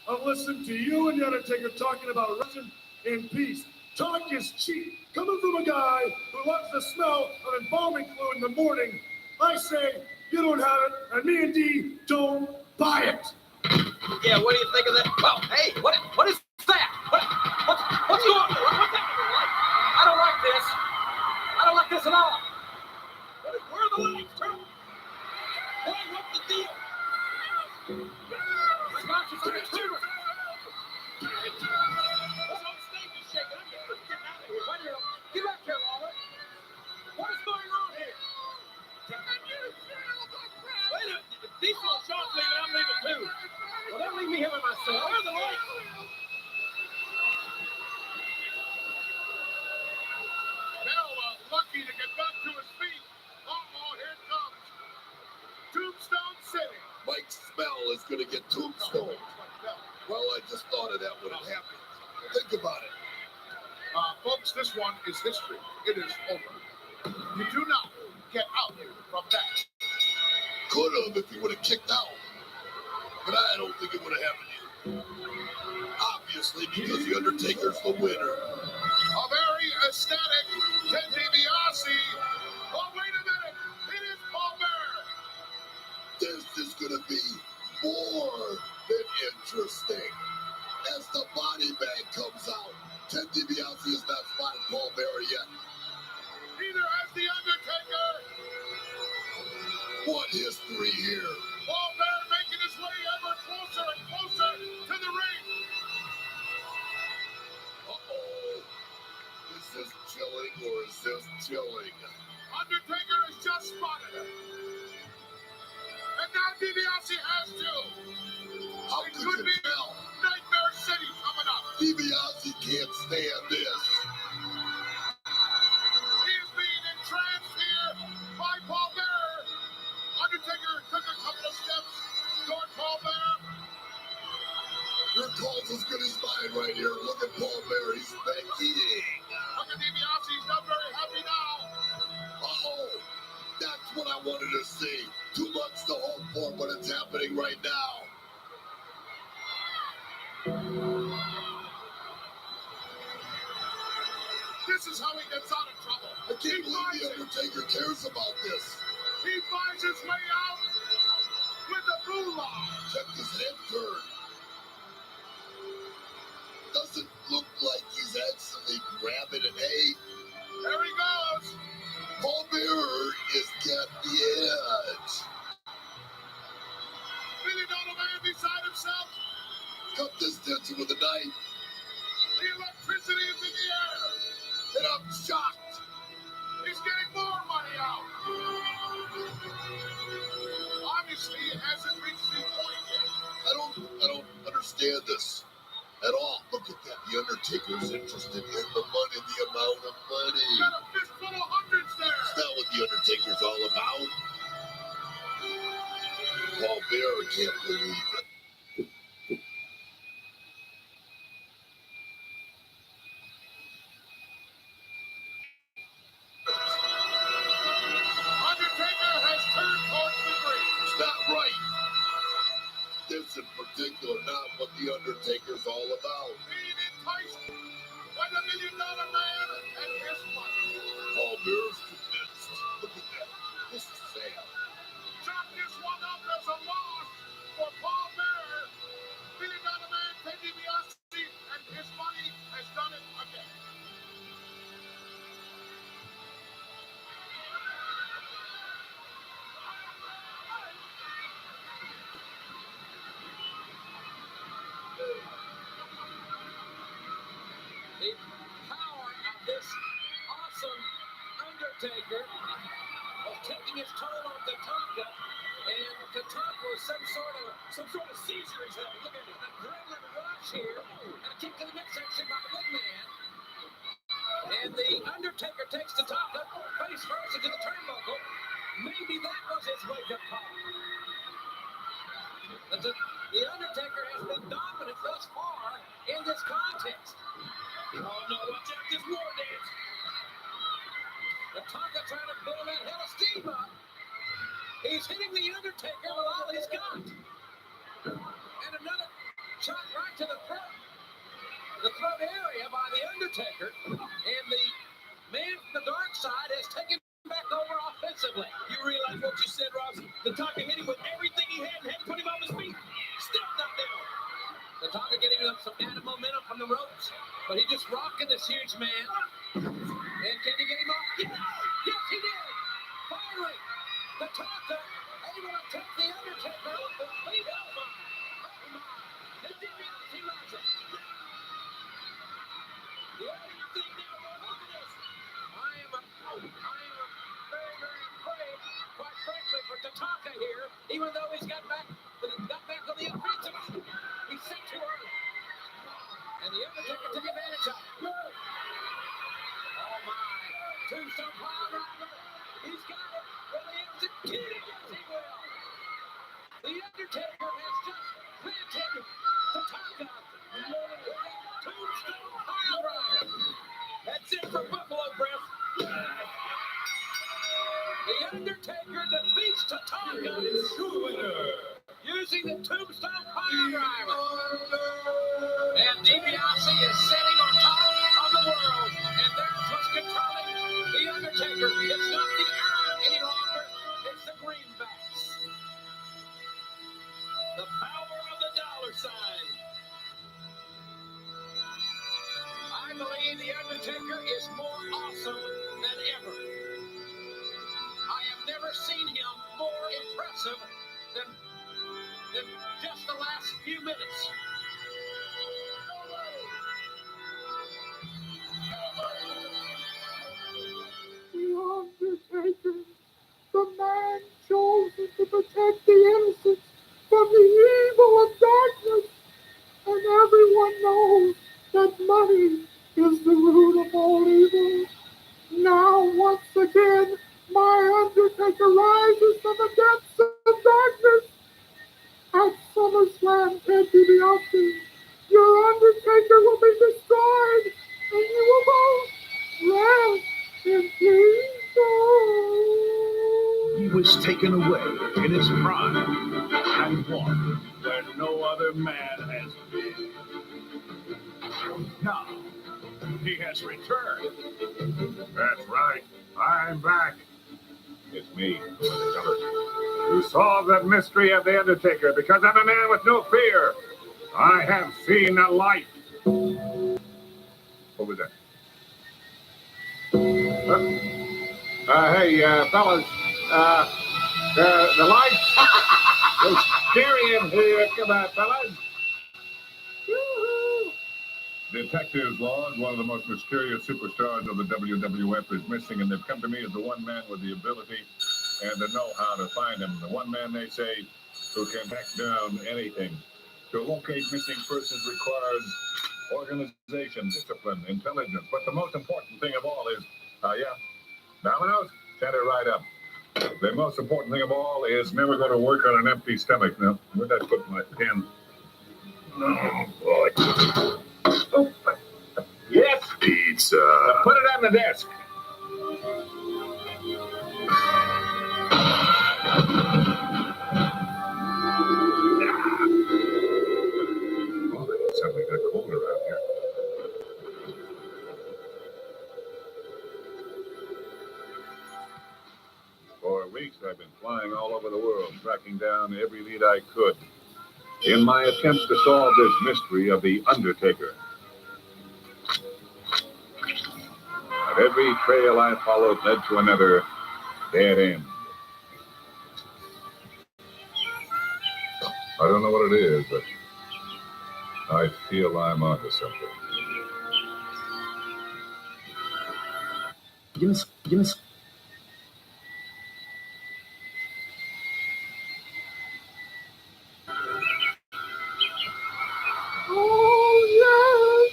J: of listening to you and the Undertaker talking about resting in peace. Talk is cheap. Coming from a guy who loves the smell of embalming fluid in the morning, I say you don't have it, and me and D don't buy it.
F: Yeah, what do you think of that? Well, hey, what is that? What's going on? What's happening? I don't like this. I don't like this at all. Where are the lights, Turtle? What's the deal? My gosh, it's like a tumor. This whole stage is shaking. I'm just getting out of here. Wait a minute. Get back here, Lawler. What is going on here? Wait a minute. If these little shots leaving, I'm leaving too. Well, don't leave me here by myself. Where are the lights?
H: Now, lucky to get back to his feet. Uh-oh, here it comes. Tombstone City.
M: Mike Smell is going to get tombstone. Well, I just thought of that when it happened. Think about it.
H: Folks, this one is history. It is over. You do not get out from that.
M: Could have if he would have kicked out. But I don't think it would have happened either. Obviously, because the Undertaker's the winner.
H: A very ecstatic Ted DiBiase. Oh, wait a minute. It is Paul Bearer.
M: This is going to be more than interesting. As the body bag comes out, Ted DiBiase has not spotted Paul Bearer yet.
H: Neither has the Undertaker.
M: What history here?
H: Paul Bearer making his way ever closer and closer to the ring.
M: Uh-oh. Is this chilling or is this chilling?
H: Undertaker has just spotted him. And now DiBiase has to.
M: How
H: It
M: could
H: could
M: you
H: be
M: tell?
H: Nightmare City coming up.
M: DiBiase can't stand this.
H: He is being entranced here by Paul Bearer. Undertaker took a couple of steps toward Paul Bearer.
M: Your call's as good as mine right here. Look at Paul Bearer. He's eating.
H: Look at DiBiase. He's not very happy now.
M: Uh-oh. That's what I wanted to see. Too much to hope for, but it's happening right now.
H: This is how he gets out of trouble.
M: I can't believe the Undertaker cares about this.
H: He finds his way out with the moolah.
M: Check his head turn. Doesn't look like he's actually grabbing an egg.
H: There he goes.
M: Paul Bearer is getting the edge.
H: Feeling all the man beside himself.
M: Cut this tension with a knife.
H: The electricity is in the air.
M: And I'm shocked.
H: He's getting more money out. Obviously, he hasn't reached the point yet.
M: I don't understand this at all. Look at that. The Undertaker's interested in the money, the amount of money.
H: He's got a fistful of hundreds there.
M: That's not what the Undertaker's all about. Paul Bearer can't believe it.
C: power of this awesome Undertaker was taking its toll on Tatanka, and Tatanka was some sort of seizure he's having. Look at it, an adrenaline rush here, and a kick to the midsection by the big man. And the Undertaker takes Tatanka face first into the turnbuckle. Maybe that was his wake-up call. But the Undertaker has been dominant thus far in this contest. Oh no, watch out, this war dance. Tatanka trying to build that hell of steam up. He's hitting the Undertaker with all he's got. And another shot right to the throat area by the Undertaker. And the man from the dark side has taken back over offensively. You realize what you said, Ross? Tatanka hit him with everything he had and had to put him on his feet. Still not down. Tatanka getting up some added momentum from the ropes, but he just rocking this huge man. And can he get him off? Yes, yes he did. Finally, Tatanka able to take the Undertaker off his feet. Oh my. The DiBiase Logic. The only thing now, look at this. I am very, very afraid, quite frankly, for Tatanka here, even though he's got back on the offensive. He's set too early. And the Undertaker took advantage of it. Oh my. Tombstone pile driver. He's got it. Will he execute it? Yes, he will. The Undertaker has just planted Tatanka. Tombstone pile driver. That's it for Buffalo, Brett. The Undertaker defeats Tatanka using the Tombstone pile driver. And DiBiase is sitting on top of the world, and that's what's controlling the Undertaker. It's not the iron any longer, it's the greenbacks. The power of the dollar sign. I believe the Undertaker is more awesome than ever. I have never seen him more impressive than just the last few minutes.
M: The Undertaker, the man chosen to protect the innocent from the evil of darkness. And everyone knows that money is the root of all evil. Now, once again, my Undertaker rises from the depths of darkness. At SummerSlam, Ted DiBiase, your Undertaker will be destroyed, and you will both rest in peace.
K: He was taken away in his prime and won where no other man has been. Now, he has returned.
H: That's right. I'm back. It's me, who solved the mystery of the Undertaker, because I'm a man with no fear. I have seen the light. What was that? Hey, fellas. The lights. It's scary in here. Come on, fellas. Detective Log, one of the most mysterious superstars of the WWF, is missing, and they've come to me as the one man with the ability and the know-how to find him. The one man, they say, who can track down anything. To locate missing persons requires organization, discipline, intelligence. But the most important thing of all is, Domino's, set it right up. The most important thing of all is never going to work on an empty stomach. Now, where'd I put my pen? Oh, boy. Yes. Pizza. Put it on the desk. Oh, it suddenly got colder out here. For weeks, I've been flying all over the world, tracking down every lead I could in my attempts to solve this mystery of the Undertaker. But every trail I followed led to another dead end. I don't know what it is, but I feel I'm onto something.
D: give me.
G: Oh, yes.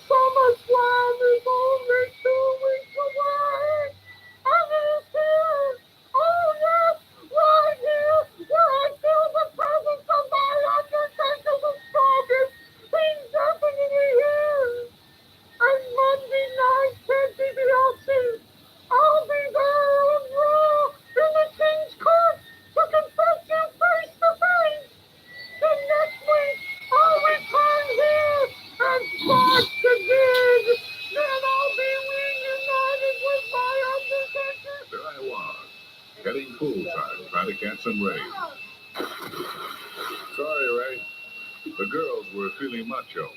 G: SummerSlam is only 2 weeks away. And it's here. Oh, yes. Right here. Where I feel the presence of my Undertaker the strongest. He's definitely here. And Monday night, DiBiase, I'll be there on Raw in the King's Court to confront you face to face. Then next week, I'll return here and start the gig. Then I'll be reunited with my Undertaker.
M: There I was, getting poolside, trying to catch some rays. Sorry, Ray. The girls were feeling macho.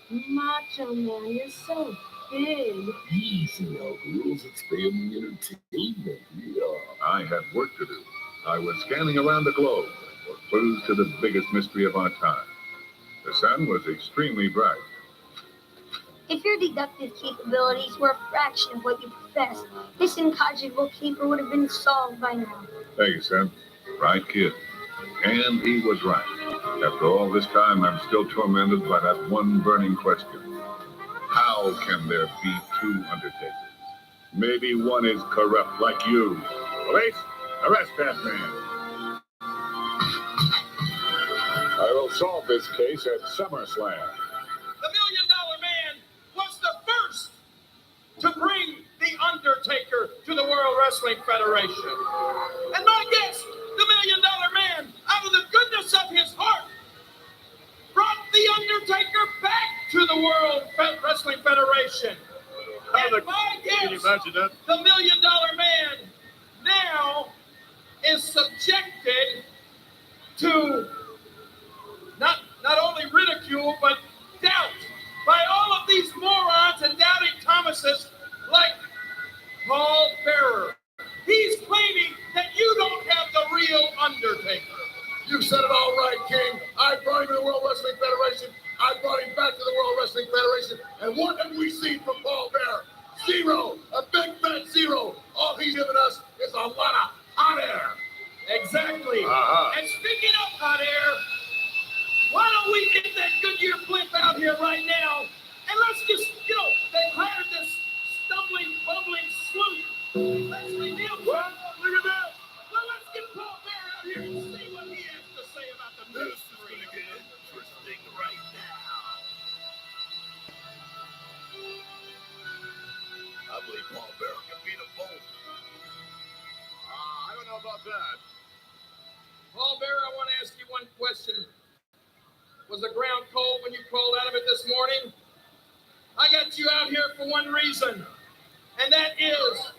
G: Macho Man, you're so big.
K: Easy now, girls. It's family entertainment. Yeah.
M: I had work to do. I was scanning around the globe for clues to the biggest mystery of our time. The sun was extremely bright.
G: If your deductive capabilities were a fraction of what you profess, this incognito caper would have been solved by now.
M: Hey, son. Right, kid. And he was right. After all this time, I'm still tormented by that one burning question. How can there be two Undertakers? Maybe one is corrupt like you. Police, arrest that man. I will solve this case at SummerSlam.
C: The $1 Million Man was the first to bring The Undertaker to the World Wrestling Federation. And my guest, the $1 Million Man, out of the goodness of his heart, brought The Undertaker back to the World Wrestling Federation. And my guest,
M: Can you imagine that?
C: the $1 Million Man, now is subjected to not only ridicule, but doubt by all of these morons and doubting Thomases like Paul Bearer. He's claiming that you don't have the real Undertaker.
M: You said it all right, King. I brought him to the World Wrestling Federation. I brought him back to the World Wrestling Federation. And what have we seen from Paul Bearer? Zero. A big fat zero. All he's given us is a lot of hot air.
C: Exactly.
M: Uh-huh.
C: And speaking of hot air, why don't we get that Goodyear blimp out here right now? And let's just, they hired this stumbling, bumbling sleuth. Let's reveal. Well, look at that. Well, let's get Paul Bearer out here and see what he has to say about the mystery. This is going to get interesting right now.
M: I believe Paul Bearer can beat them both. I don't know about that.
C: Paul Bearer, I want to ask you one question. Was the ground cold when you crawled out of it this morning? I got you out here for one reason, and that is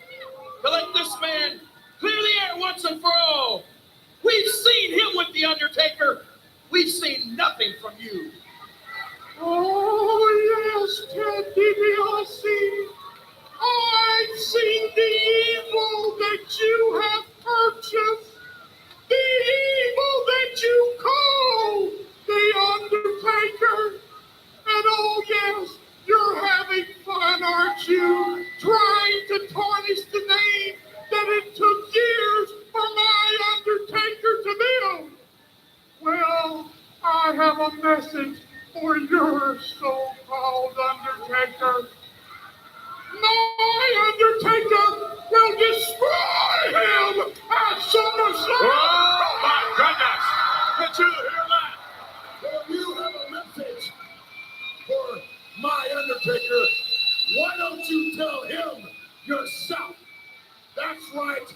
C: to let this man clear the air once and for all. We've seen him with The Undertaker. We've seen nothing from you.
G: Oh, yes, Ted DiBiase. I've seen the evil that you have purchased. The evil that you call The Undertaker. And oh, yes, you're having fun, aren't you? Trying to tarnish the name that it took years for my Undertaker to build. Well, I have a message for your so-called Undertaker. My Undertaker will destroy him at SummerSlam!
M: Oh, my goodness! Did you hear that? Well, you have a message for my Undertaker. Why don't you tell him yourself? That's right.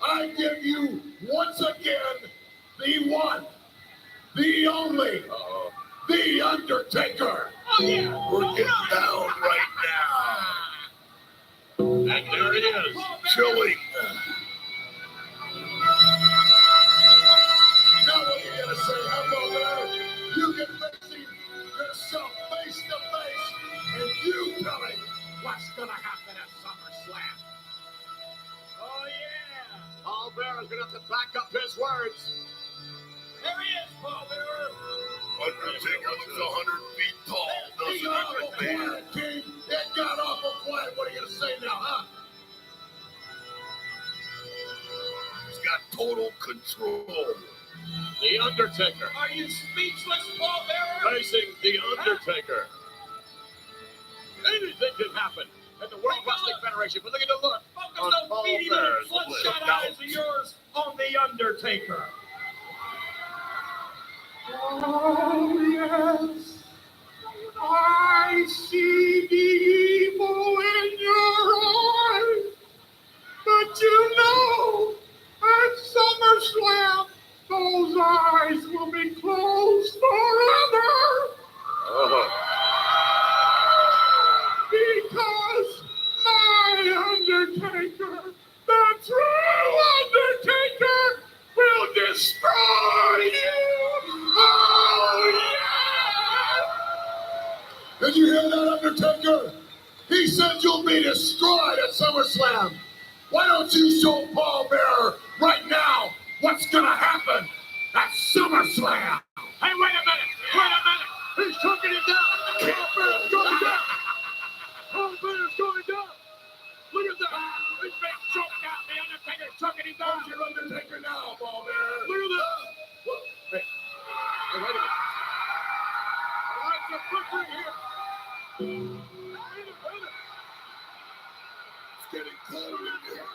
M: I give you, once again, the one, the only, the Undertaker.
C: Oh, yeah.
M: We're getting down right now. And there it is, chilling. Now what are you going to say, Humbo Bear? You can face yourself face to face, and you tell me what's going to happen at SummerSlam.
C: Oh, yeah.
M: Paul Bear is going to have to back up his words.
C: There he is, Paul Bearer.
M: Undertaker looks 100 feet tall, doesn't he? It got awful quiet. What are you going to say now, huh? total control. The Undertaker
C: Are you speechless, Paul Bearer?
M: facing The Undertaker. Anything can happen at the World Wrestling Federation, but look at the look
C: Focus
M: on
C: those
M: Paul
C: beady little
M: Bearer's
C: bloodshot
M: look.
C: eyes of yours on The Undertaker.
J: Oh, yes. I see the evil in your eyes. But you know, at SummerSlam, those eyes will be closed forever. Because my Undertaker, the true Undertaker, will destroy you. Oh, yeah! Did you hear that, Undertaker? He said you'll be destroyed at SummerSlam. Why don't you show Paul Bearer right now what's going to happen at SummerSlam? Hey, wait a minute. He's choking him down. Paul Bearer's going down. Paul Bearer's going down. Look at that. He's being choked out. The Undertaker's choking him down. Who's your Undertaker now, Paul Bearer? Look at that. Hey, wait a minute. All right, so quick right here. Wait a minute. It's getting cold in here.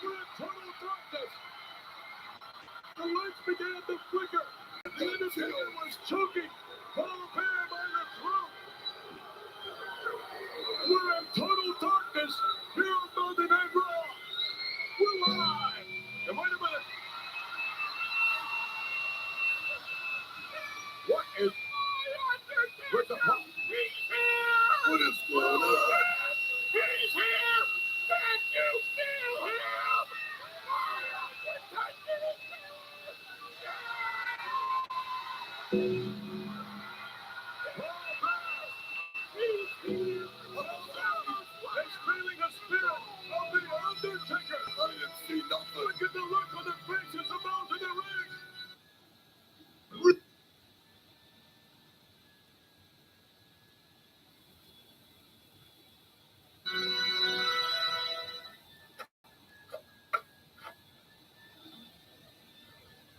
J: We're in total darkness. The lights began to flicker. The Undertaker was choking Paul Bearer by the throat. We're in total darkness here on Monday Night Raw. We're live. And wait a minute. What is... Where's the pump? He's here! What is going on? He's here! Can you feel him? He's feeling the spirit of the Undertaker. I didn't see nothing. Look at the look on the faces of those in the ring.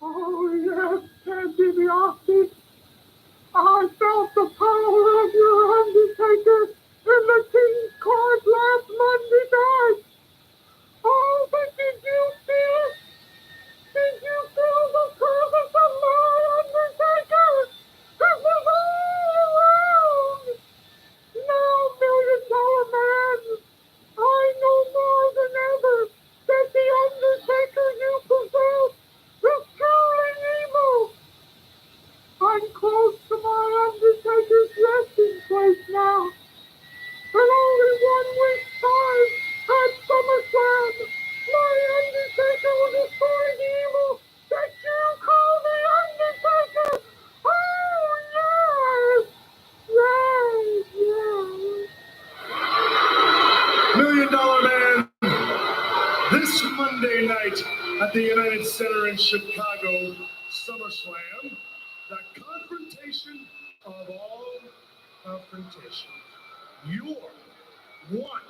J: Oh, yes, Ted DiBiase. I felt the power of your Undertaker in the King's Court last Monday night. Oh, but did you feel the presence of my Undertaker? It was all around. Now, $1 Million Man, I know more than ever that the Undertaker you possess is truly evil. I'm close to my Undertaker's resting place now. In only 1 week's time, at SummerSlam, my Undertaker will destroy the evil that you call the Undertaker. Oh, yes! Yes, yes. $1 Million Man, this Monday night at the United Center in Chicago, SummerSlam, the confrontation of all confrontations. Your one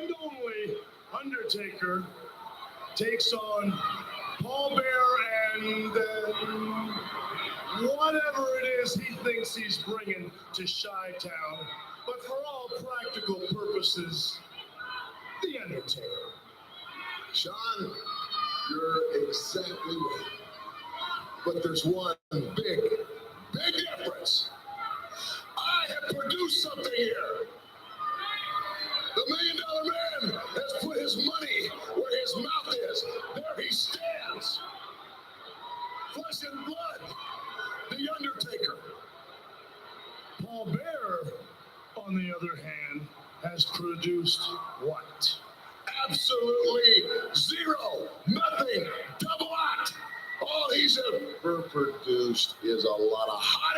J: and only Undertaker takes on Paul Bearer and whatever it is he thinks he's bringing to Chi-Town. But for all practical purposes, the Undertaker.
M: Sean, you're exactly right. But there's one big difference. I have produced something here. The $1 Million Man has put his money where his mouth is. There he stands. Flesh and blood. The Undertaker.
J: Paul Bearer, on the other hand, has produced what?
M: Absolutely zero. Nothing. Double act. All he's ever produced is a lot of hot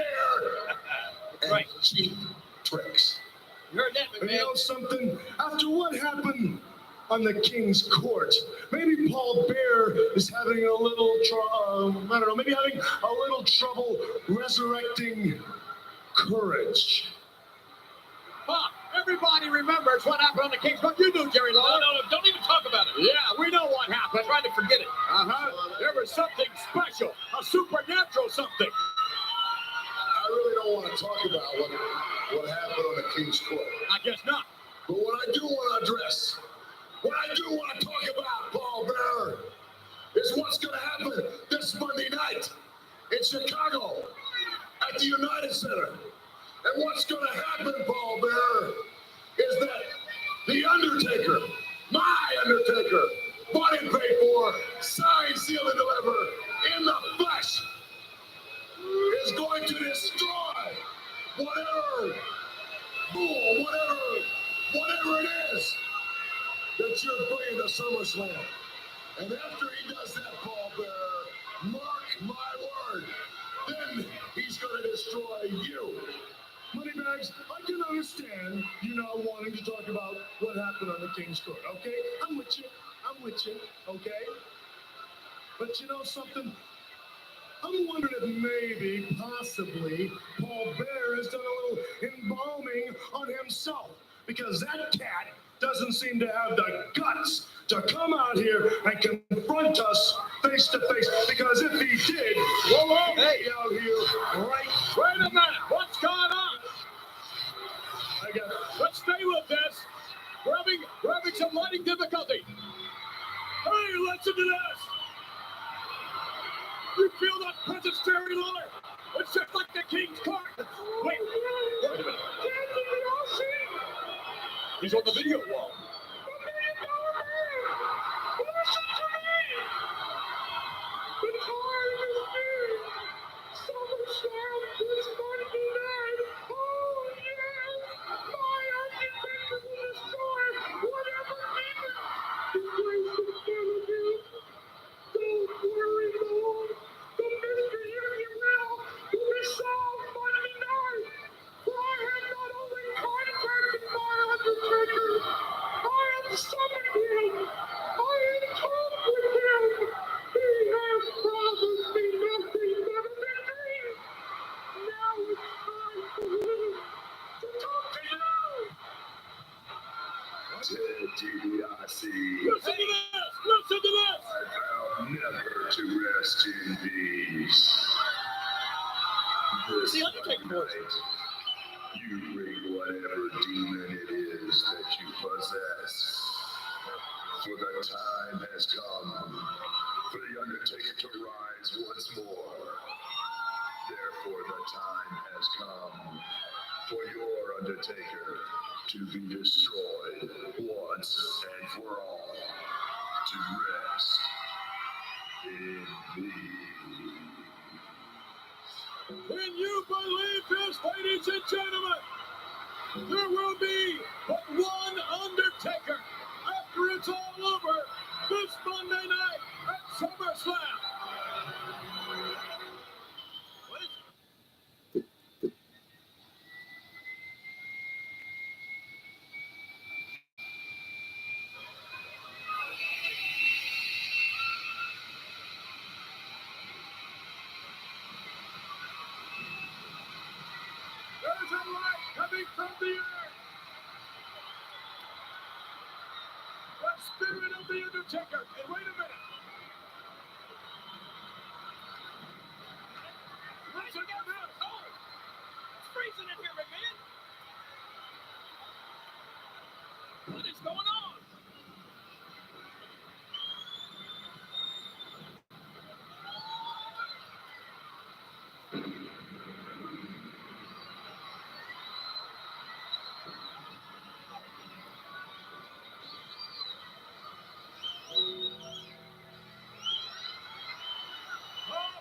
M: air and cheap tricks.
C: You heard that,
J: And
C: McMahon?
J: you know something? After what happened on the King's Court, maybe Paul Bearer is having a little maybe having a little trouble resurrecting courage.
C: Huh. Everybody remembers what happened on the King's Court. You do, Jerry Lawler.
K: No, don't even talk about it.
C: Yeah, we know what happened.
K: I'm trying to forget it.
C: Uh-huh.
M: want to address. What I do want to talk about, Paul Bearer, is what's going to happen this Monday night in Chicago at the United Center. And what's going to happen, Paul Bearer, is that The Undertaker, my Undertaker, bought and paid for, signed, sealed, and delivered in the flesh, is going to destroy whatever rule, whatever it is that you're bringing to SummerSlam. And after he does that, Paul Bearer, mark my word, then he's going to destroy you. Moneybags, I can understand you not wanting to talk about what happened on the King's Court, okay? I'm with you, okay? But you know something? I'm wondering if maybe, possibly, Paul Bearer has done a little embalming on himself, because that cat doesn't seem to have the guts to come out here and confront us face to face. Because if he did, whoa, hey, out here, right? Wait a minute, what's going on? Let's stay with this. We're having some lighting difficulty. Hey, listen to this. You feel that presence, Jerry Lawler? It's just like the King's Court. Wait a minute. He's on the video wall.
H: Listen to this! I vow never to rest in peace. This night, you bring whatever demon it is that you possess. For the time has come for the Undertaker to rise once more. Therefore, the time has come for your Undertaker to be destroyed once and for all, to rest in peace.
C: Can you believe this, ladies and gentlemen? There will be but one Undertaker after it's all over this Monday night at SummerSlam. What is it? There's a light coming from the earth. The spirit of the Undertaker. And wait a minute. Listen to this. Oh, it's freezing in here, McMahon. What is going on?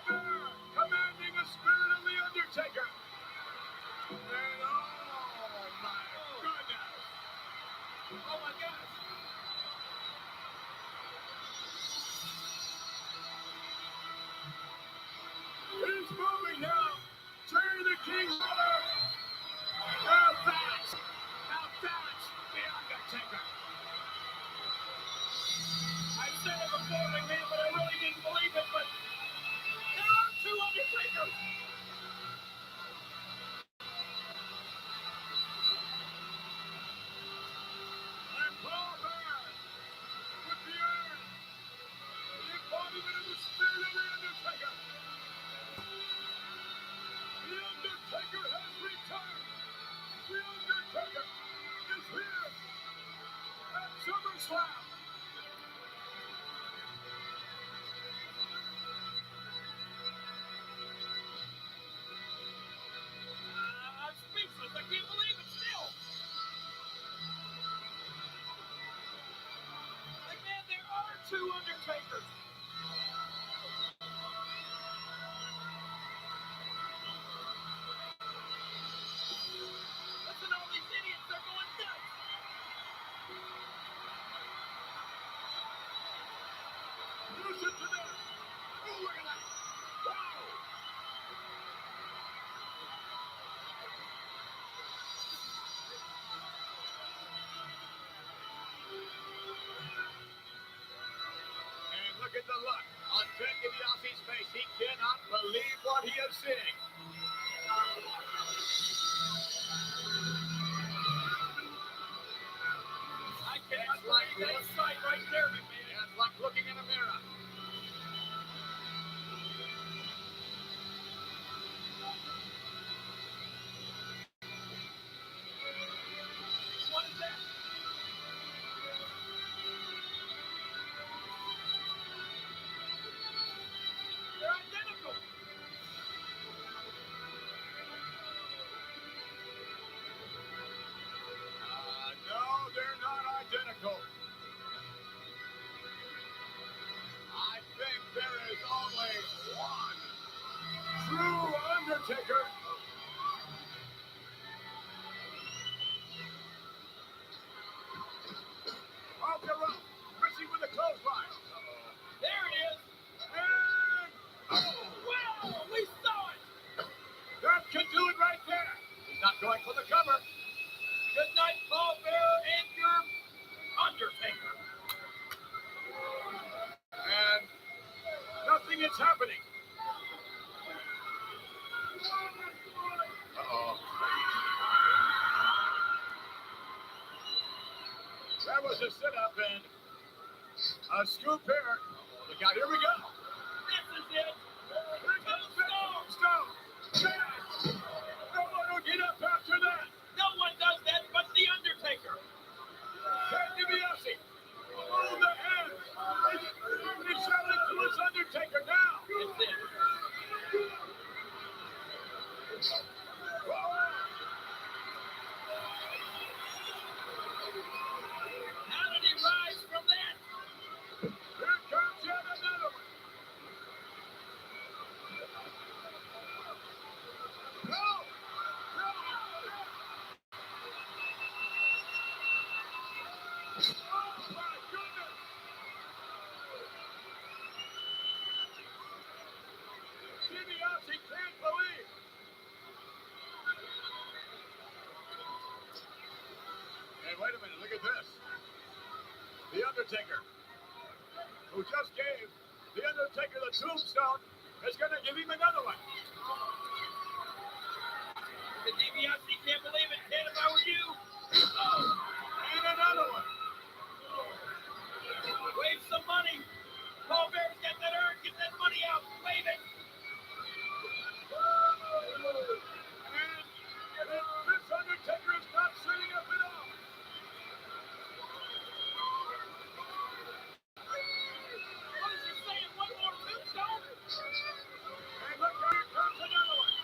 C: Commanding the spirit of the Undertaker. And oh my goodness. Oh my gosh. He's moving now. Jerry the King Lawler. How fast? The Undertaker. I've said it before, McMahon, but I really didn't believe it, but there are two Undertakers. And Paul Bearer with the urn, the embodiment of the spirit of the Undertaker. The Undertaker
H: SummerSlam. I'm speechless. I can't believe it still. Like, man, there are two Undertakers. Listen to all these idiots. They're going nuts. Listen to them. Oh, look at that. Wow. And look at the look on Ted DiBiase's face. He cannot believe what he is seeing. I cannot believe that sight right there, McMahon. It's like looking in a mirror. What is that? They're identical. No, they're not identical. I think there is only one true Undertaker. Off the rope, missing with a clothesline. There it is. And wow, we saw it. That should do it right there. He's not going for the cover. Good night, Paul Bearer and your Undertaker. And nothing is happening. Uh-oh. That was a sit-up and a scoop here. Look out, here we go. This is it. Here comes Stone. Yes. No one will get up after that. No one does that but the Undertaker. Ted DiBiase. Oh, the head. He's selling to his Undertaker now. It's it. How did he rise from that? Here comes yet another one. No! No! Oh, my goodness! DiBiase can't believe. Hey, wait a minute, look at this. The Undertaker, who just gave The Undertaker the tombstone, is going to give him another one. The DiBiase can't believe it. Ted, if I were you. Oh, and another one. Wave some money. Paul Bear's got that urn. Get that money out. Wave it. And this Undertaker is not sitting up at all. What is he saying? One more tombstone? And look, here comes another one.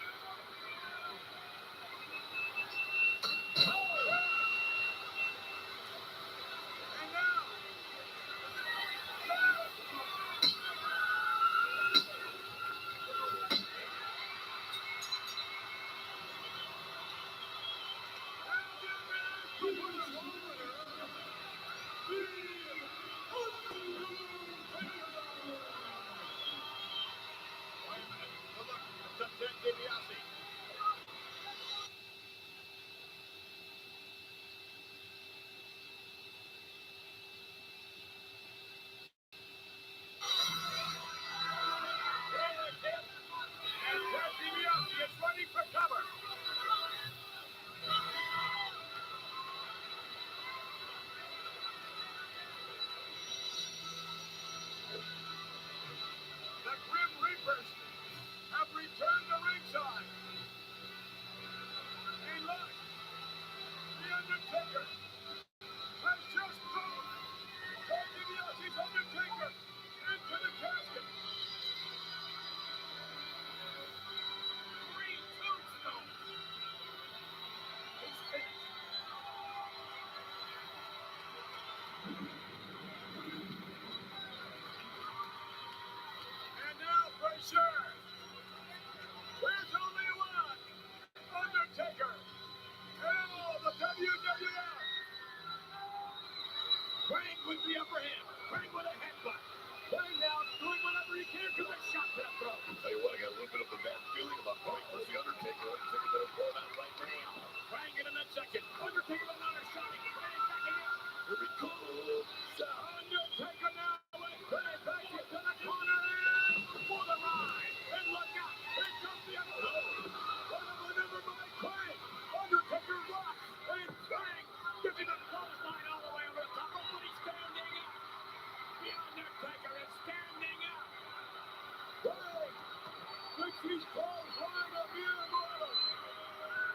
M: Praying with the upper hand. Praying with a headbutt. Praying now, doing whatever he can to the shot to the throat.
K: Tell you what, I got a little bit of a bad feeling about Praying versus the Undertaker. Undertaker better pull that right hand.
M: Praying in the second. Undertaker with another shot. Praying backing up.
K: Here we go.
M: Undertaker now with Praying back into the corner and for the ride. And look out. Here comes the Undertaker. What a maneuver by Praying. Undertaker rocks. And Praying gives him a clothesline all the way over the top. But he's standing up. The Undertaker is standing up. Praying thinks he's close line of the immortal.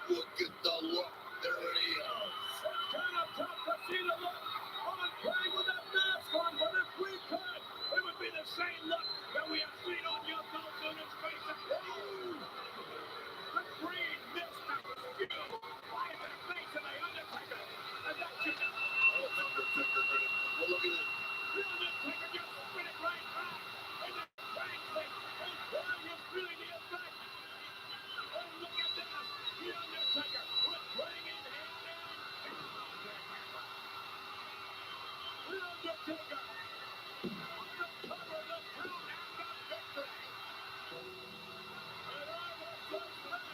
K: Look at the look. There it is.
M: It's kind of tough to see the look on Praying with that mask on, but if we could, it would be the same look that we have seen on Yokozuna's face. The green mist that was spewed by the face of the Undertaker. And that just...
K: Oh, Undertaker. Well, look at it.
M: The Undertaker just spit it right back. And the Praying thing. And Praying is feeling the effect. And look at this. The Undertaker with Praying in hand. The Undertaker on the cover of the count and the victory. And I will just say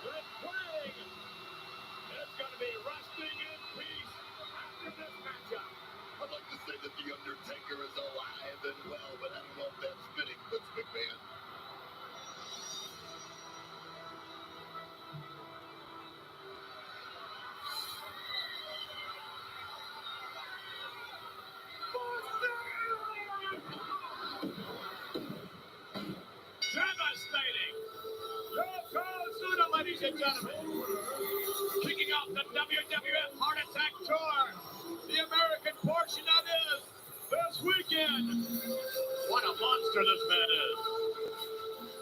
M: that Praying is going to be resting in peace after this matchup.
K: I'd like to say that the Undertaker is alive and well, but I don't know if that's fitting, Vince McMahon.
M: Devastating! Yokozuna, ladies and gentlemen, kicking off the WWF Heart Attack Tour, the American portion of this weekend. What a monster this man is.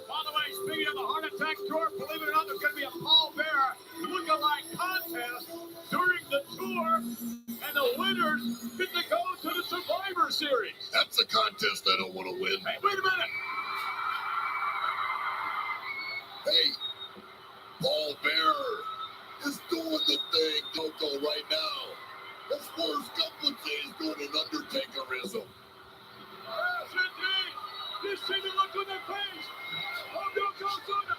M: By the way, speaking of the Heart Attack Tour, believe it or not, there's going to be a Paul Bearer look-alike contest during the tour, and the winners get to go to the Survivor Series.
K: That's a contest I don't want to win.
M: Hey, wait a minute.
K: Hey, Paul Bearer is doing the thing, Coco, right now. As Forrest Gump would say, he's doing an Undertakerism.
M: Yes, indeed. You see the look on their face. Oh, Yokozuna.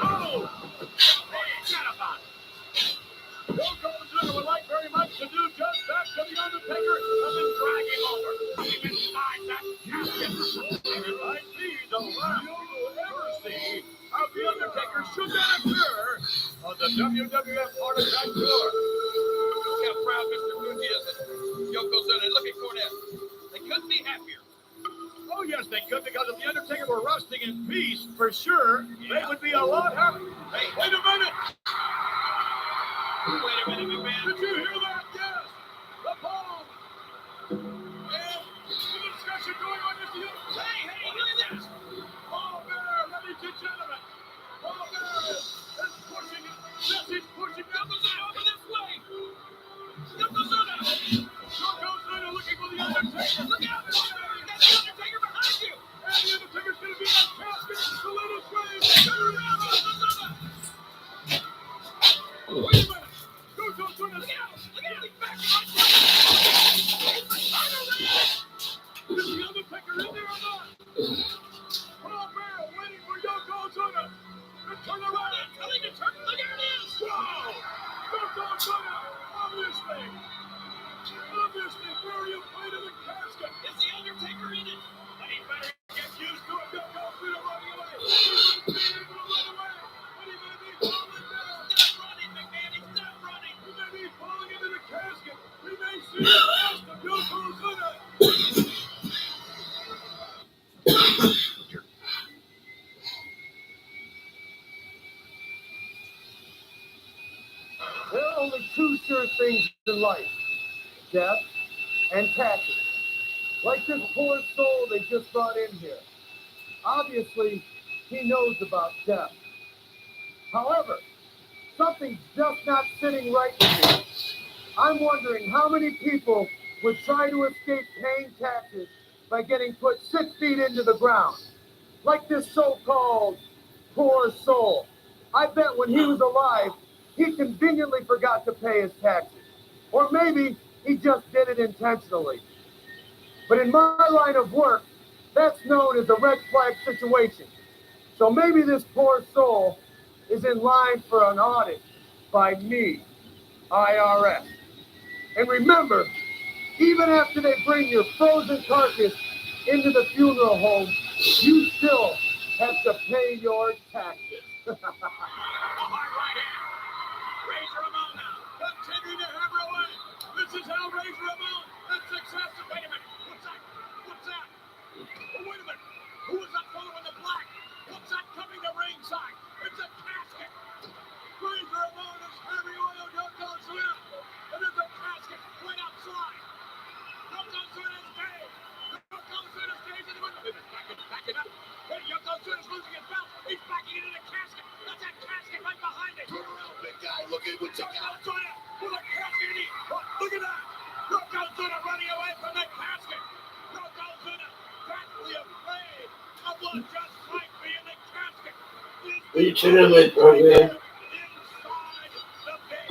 M: Oh! Forget about it. Yokozuna would like very much to do just that to the Undertaker and then drag him over. Leave him inside that casket. I see the last you will ever see of the Undertaker should that occur on the WWF Heart Attack Tour.
O: Look how proud Mr. Fuji is of Yokozuna. Look at Cornette. They couldn't be happier.
M: Oh, yes, they could, because if the Undertaker were resting in peace, for sure, they would be a lot happier. Hey, wait a minute!
O: Wait a minute, McMahon.
M: Did you hear that? Yes! The bomb! And the discussion going on is the Undertaker. Hey, look at this! Paul Bearer, ladies and gentlemen! Paul Bearer is pushing it. Yes, he's pushing Yokozuna over this way! Yokozuna! Yokozuna looking for the Undertaker! Look out! There's the Undertaker behind you! And the Undertaker's going to be in that casket to let us win! Turn around, Yokozuna! Wait a minute! Yokozuna! Look out! Look out! He's back on! Is the Undertaker in there or not? Paul Bearer waiting for Yokozuna to turn around and tell him to turn. Look, there it is! Wow! Yokozuna! Obviously, very afraid of the casket. Is the Undertaker in it? And he better get used to it. Yokozuna running away. He's going to be able to run away. And he may be falling down. He's not running, McMahon. He's not running. He may be falling into the casket. We may see the last of Yokozuna.
C: There are only two sure things in life, death and taxes. Like this poor soul they just brought in here. Obviously, he knows about death. However, something's just not sitting right with me. I'm wondering how many people would try to escape paying taxes by getting put 6 feet into the ground. Like this so-called poor soul. I bet when he was alive,
M: he conveniently forgot to pay his taxes. Or maybe he just did it intentionally. But in my line of work, that's known as a red flag situation. So maybe this poor soul is in line for an audit by me, IRS. And remember, even after they bring your frozen carcass into the funeral home, you still have to pay your taxes.
O: Razor Ramon now. Continue to hammer away. This is how Razor Ramon and success. Wait a minute. What's that? What's that? Oh, wait a minute. Who is that fellow in the black? What's that coming to ringside? It's a casket. Razor Ramon is heavy oil Yokozuna. And there's a casket right outside. Yokozuna's cage. Yokozuna's cage in the window. Back it up. Hey, Yokozuna's losing his belt. He's backing into the casket. That's that casket right behind it. Turn around, big guy. Look at what you got. Yokozuna with a casket. Look at that. Yokozuna running away from that casket. Yokozuna practically afraid of what just might be in the casket.
C: What are you chilling with, bro, man?
O: Inside the big